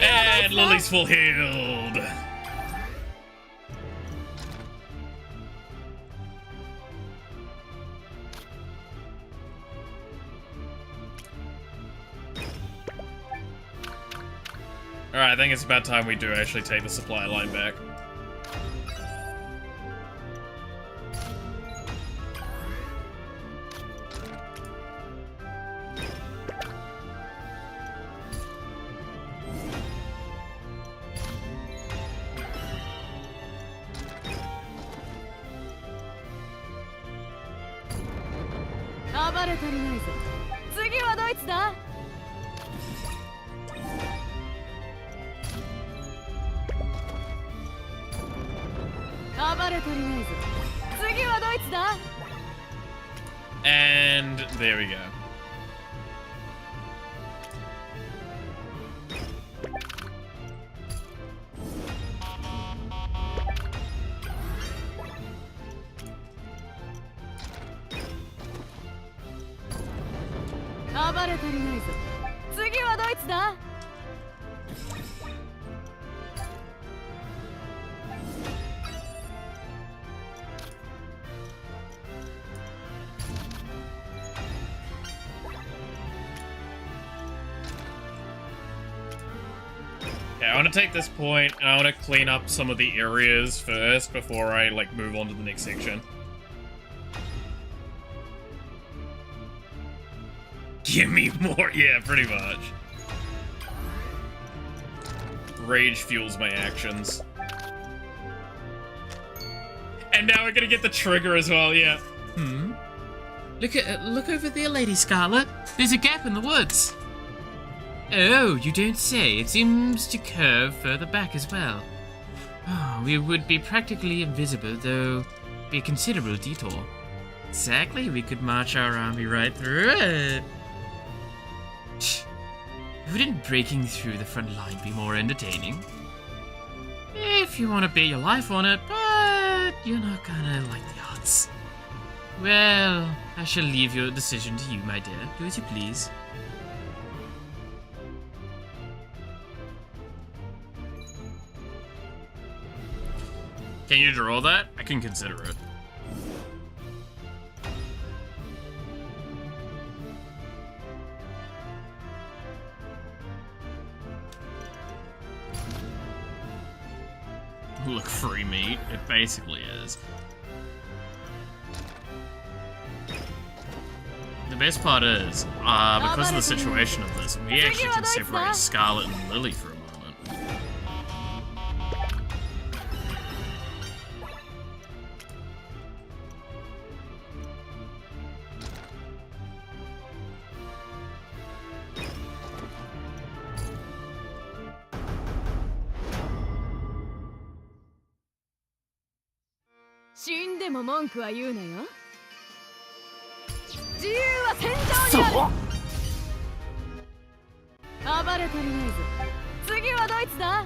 And Lily's full healed. Alright, I think it's about time we do actually take the supply line back. And there we go. Yeah, I want to take this point, and I want to clean up some of the areas first before I, like, move on to the next section. Give me more! Yeah, pretty much. Rage fuels my actions. And now we're gonna get the trigger as well, yeah. Look over there, Lady Scarlet. There's a gap in the woods. Oh, you don't say. It seems to curve further back as well. Oh, we would be practically invisible, though be a considerable detour. Exactly, we could march our army right through it. Wouldn't breaking through the front line be more entertaining? If you want to bet your life on it, but you're not gonna like the odds. Well, I shall leave your decision to you, my dear. Do as you please. Can you draw that? I can consider it. It basically is. The best part is, because of the situation of this, we actually can separate Scarlet and Lily for a moment. 死んでも文句は言うなよ。自由は戦場にある。暴れ足りないぞ。次はドイツだ。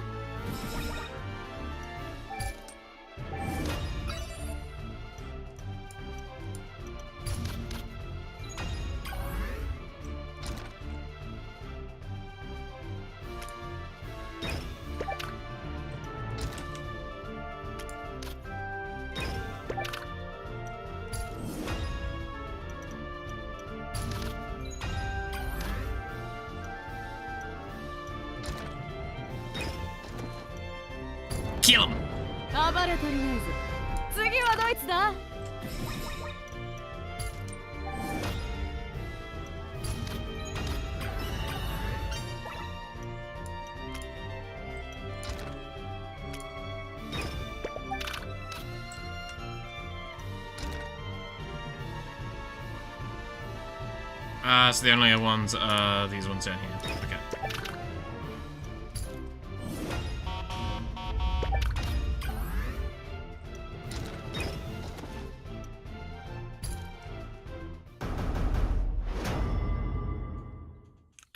Kill him! 暴れ足りないぞ。次はドイツだ。So the only ones are these ones down here. Okay.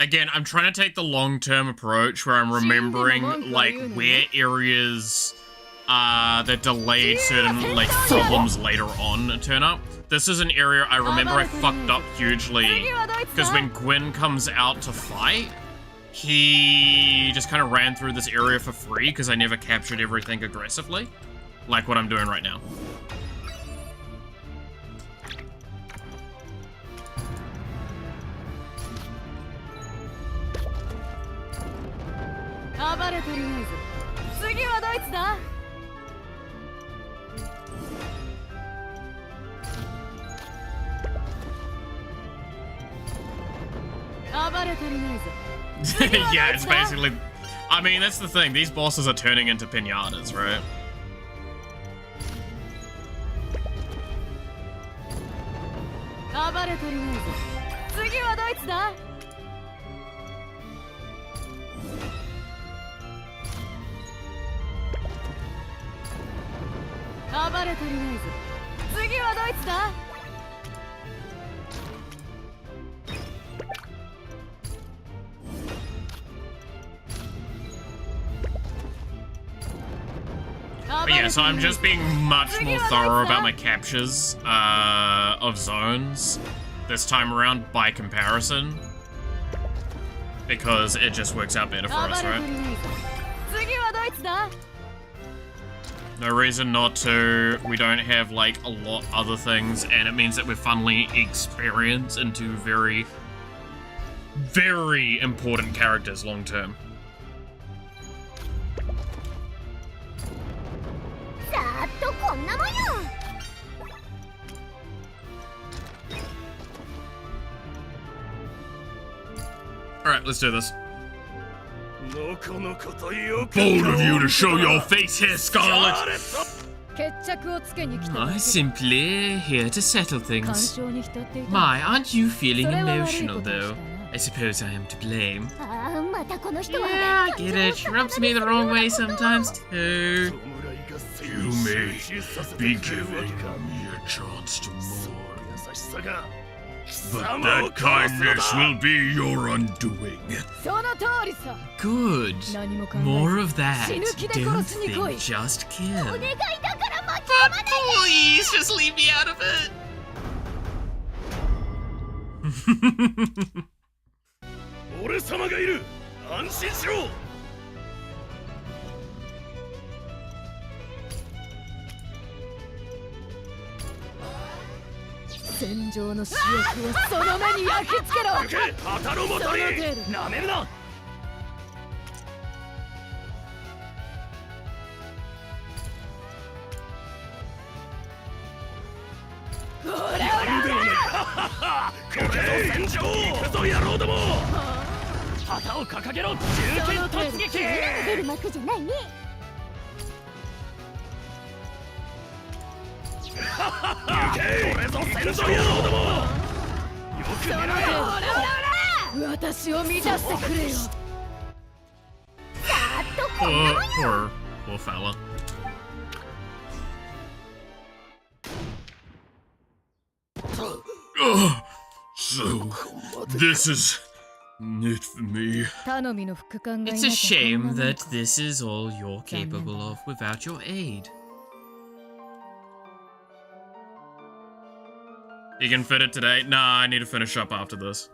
Again, I'm trying to take the long-term approach where I'm remembering, like, where areas that delayed certain, like, problems later on turn up. This is an area I remember I fucked up hugely, because when Gwyn comes out to fight, he just kind of ran through this area for free because I never captured everything aggressively, like what I'm doing right now. Yeah, it's basically... I mean, that's the thing. These bosses are turning into piñatas, right? But yeah, so I'm just being much more thorough about my captures of zones this time around by comparison, because it just works out better for us, right? No reason not to. We don't have like a lot other things, and it means that we're funneling experience into very, very important characters long term. Alright, let's do this. Bold of you to show your face here, Scarlet! I'm simply here to settle things. My, aren't you feeling emotional, though? I suppose I am to blame. Yeah, I get it. She rubs me the wrong way sometimes, too. You may be giving me a chance to mourn, but that kindness will be your undoing. Good. More of that. Don't think, just kill. But please, just leave me out of it. 俺様がいる。安心しろ。戦場の死翼をその目に焼き付けろ。行け、旗の元に。なめるな。出る幕じゃないね。私を満たしてくれよ。Poor fella. So, this is it for me. 頼みの副官がいな It's きゃ a こんな shame もんか that this is all you're capable of without your aid. You can fit it today? Nah, I need to finish up after this.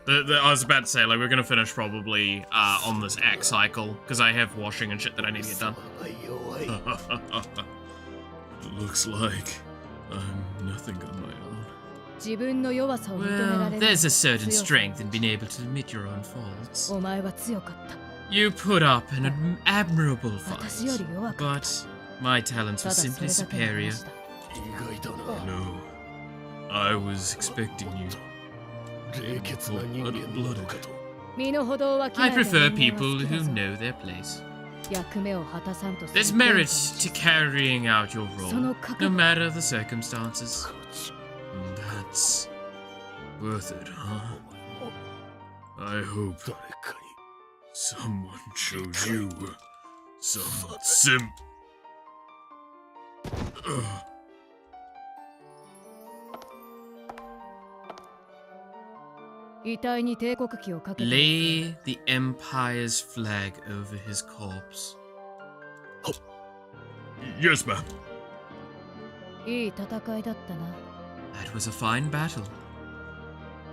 I was about to say, like, we're gonna finish probably on this act cycle, because I have washing and shit that I need to get done. Looks like I'm nothing on my own. 自分の弱さを認めら Well, れる there's a certain strength in being able to admit your own faults. お前は強かった。 You put up an admirable 私よ fight, り弱かった。 but my talents た were だそ simply れだけの superior. 話だ。 No, I was expecting you. Blooded. 身の程をわきま I えた prefer 人間 people は好きだ who ぞ know their place. 役目を果たさんとする There's merit to carrying out your role, その覚 no 悟 matter the circumstances. That's worth it, huh? I hope someone shows you some Ugh. 遺体に帝国旗をかけて Lay the Empire's flag over his corpse. Yes, ma'am. いい戦いだったな。 That was a fine battle.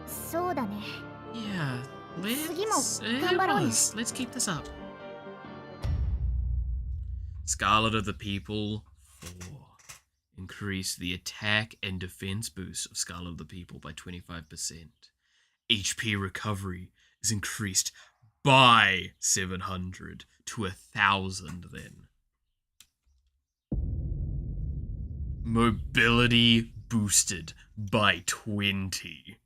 そうだね。 Yeah, Seguimos. it Gambarone. was. Let's keep this up. Scarlet of the People 4. Increase the attack and defense boost of Scarlet of the People by 25%. HP recovery is increased by 700 to 1,000 then. Mobility boosted by 20.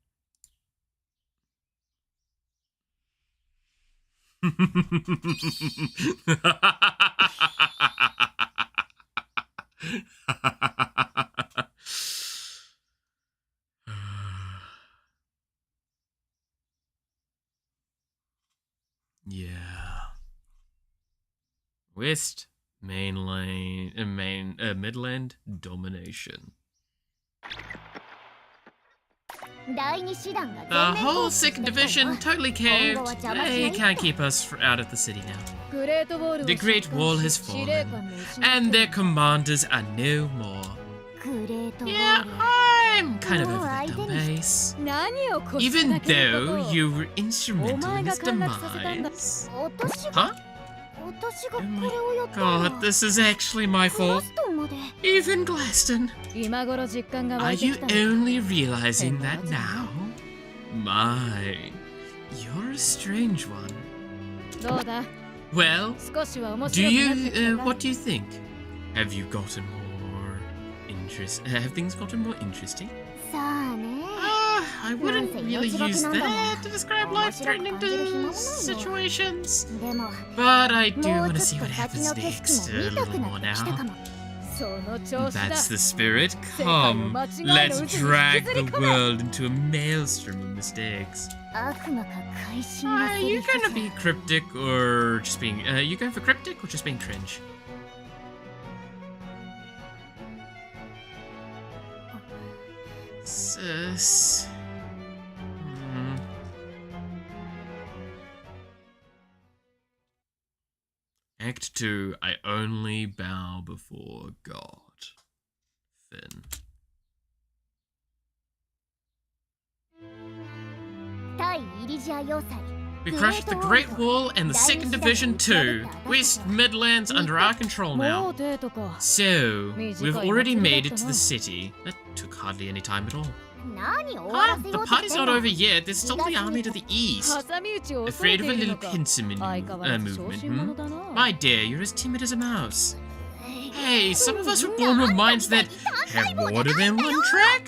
Yeah. West, mainland, Midland domination. 第二師団が The 全面 whole 攻撃して second きた division の totally 今後は caved. 邪魔しない They can't keep us out of the city now. グレートボールを The Great 疾患 Wall し has 司令官 fallen, も失った and their commanders are no more. グレートボ Yeah, ール I'm kind of over that dumb base. 何をこした Even だけのこと though を you were instrumental in his お前が陥落させたんだ。 demise. 私が Huh? 私がこれをやったの God, this is actually my クラ fault. ストンまで Even Glaston. 今頃実感が Are 湧いて you きたのか only realizing that now? My, you're a strange one. どうだ Well, 少しは面 do 白くなって you, きたか what do you think? Have you gotten more have things gotten more interesting? さあね I wouldn't really use that to describe life-threatening situations. でも But I do もう want to ち see ょっ what と先 happens の景 next 色も a 見た little く more なってきたか now. もその調子だ That's the spirit. 世界を Come, 間違いの let's 渦に drag 引きずり the 込め world into a maelstrom of mistakes. 悪魔か会心の Are セリ you フ gonna be cryptic or just being, you going for cryptic or just being cringe? Sus. Act 2, I only bow before God. Finn. 対イリジア要塞 We crushed the Great Wall and the 2nd Division too. West Midlands under our control も now. うデートか So, we've already made it to the city. That took hardly any time at all. 何を終わら Huh? せ The ようと party's してん not の over yet. There's still the army to the east. 挟み撃ちを恐 Afraid れて of a いる little のか pincer 相変わらず小 movement, 心者だな My dear, you're as timid as a mouse. Hey, some of us were born with minds that have more than one track.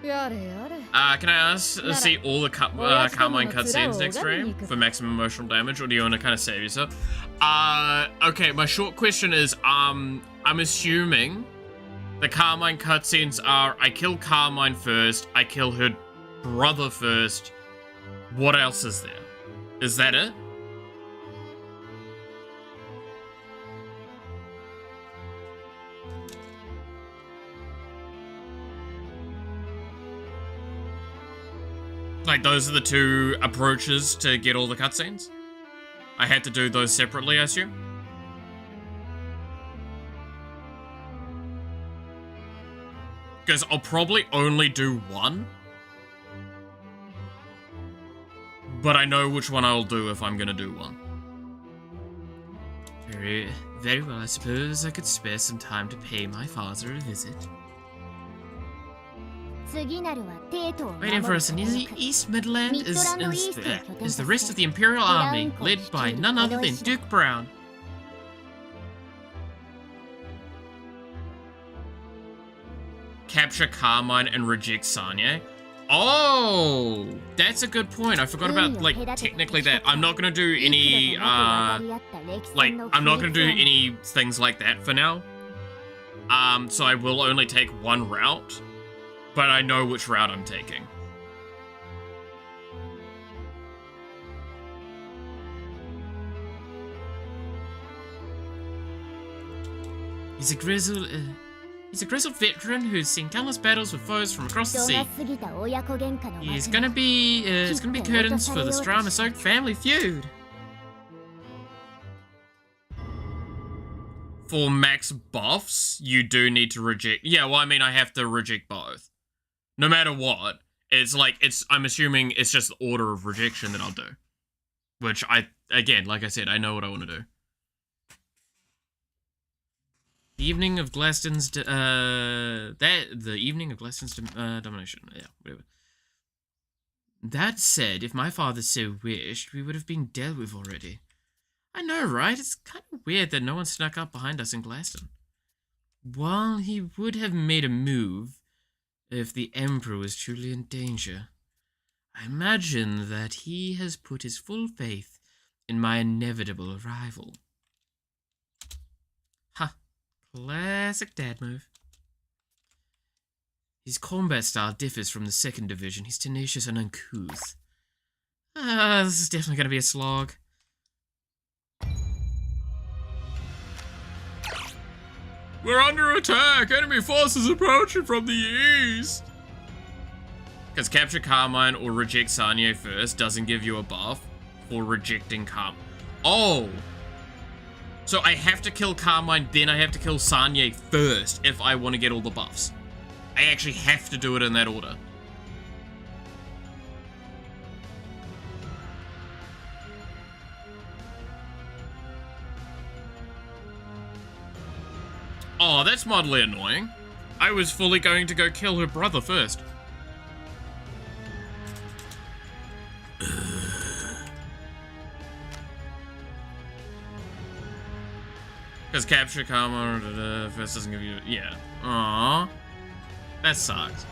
Can I ask see all the Carmine cutscenes next stream for maximum emotional damage, or do you want to kind of save yourself? Okay, my short question is, I'm assuming the Carmine cutscenes are I kill Carmine first, I kill her brother first. What else is there? Is that it? Like, those are the two approaches to get all the cutscenes? I had to do those separately, I assume? Because I'll probably only do one. But I know which one I'll do if I'm gonna do one. Very well, I suppose I could spare some time to pay my father a visit. Waiting for us in the East Midland is the rest of the Imperial Army, led by none other than Duke Brown. Capture Carmine and reject Sanye. Oh, that's a good point. I forgot about, like, technically that. I'm not gonna do any, I'm not gonna do any things like that for now. So I will only take one route. But I know which route I'm taking. He's a grizzled veteran who's seen countless battles with foes from across the sea. It's gonna be curtains for this drama-soaked family feud. For max buffs, you do need to reject. Yeah, well, I mean, I have to reject both. No matter what, I'm assuming it's just the order of rejection that I'll do. Which again, like I said, I know what I want to do. The evening of Glaston's, domination, yeah, whatever. That said, if my father so wished, we would have been dealt with already. I know, right? It's kind of weird that no one snuck up behind us in Glaston. While he would have made a move, if the Emperor was truly in danger, I imagine that he has put his full faith in my inevitable arrival. Ha! Classic dad move. His combat style differs from the 2nd Division. He's tenacious and uncouth. This is definitely gonna be a slog. We're under attack! Enemy forces approaching from the east! Because capture Carmine or reject Sanye first doesn't give you a buff for rejecting Carmine. Oh! So I have to kill Carmine, then I have to kill Sanye first if I want to get all the buffs. I actually have to do it in that order. Oh, that's mildly annoying. I was fully going to go kill her brother first. Because capture Karma first doesn't give you... Yeah. Aww. That sucks.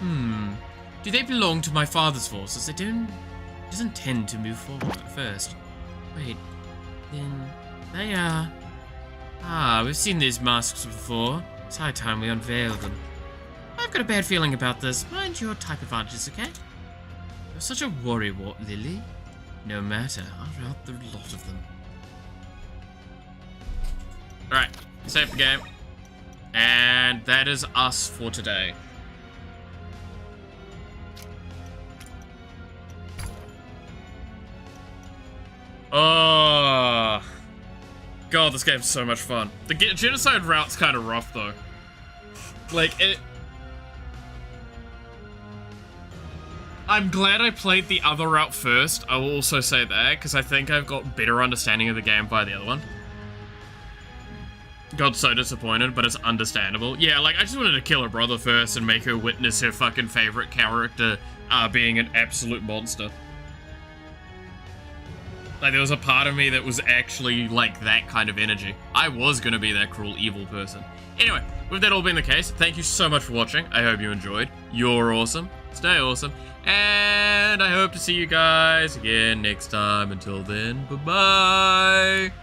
Do they belong to my father's forces? They doesn't tend to move forward at first. Wait, then they are... Ah, we've seen these masks before. It's high time we unveil them. I've got a bad feeling about this. Mind your type advantages, okay? You're such a worrywart, Lily. No matter, I'll rout the lot of them. Alright, save the game. And that is us for today. Oh, God, this game's so much fun. The genocide route's kind of rough, though. Like, I'm glad I played the other route first, I will also say that, because I think I've got better understanding of the game by the other one. Got so disappointed, but it's understandable. Yeah, like, I just wanted to kill her brother first and make her witness her fucking favorite character being an absolute monster. Like, there was a part of me that was actually, like, that kind of energy. I was gonna be that cruel, evil person. Anyway, with that all being the case, thank you so much for watching. I hope you enjoyed. You're awesome. Stay awesome. And I hope to see you guys again next time. Until then, bye-bye.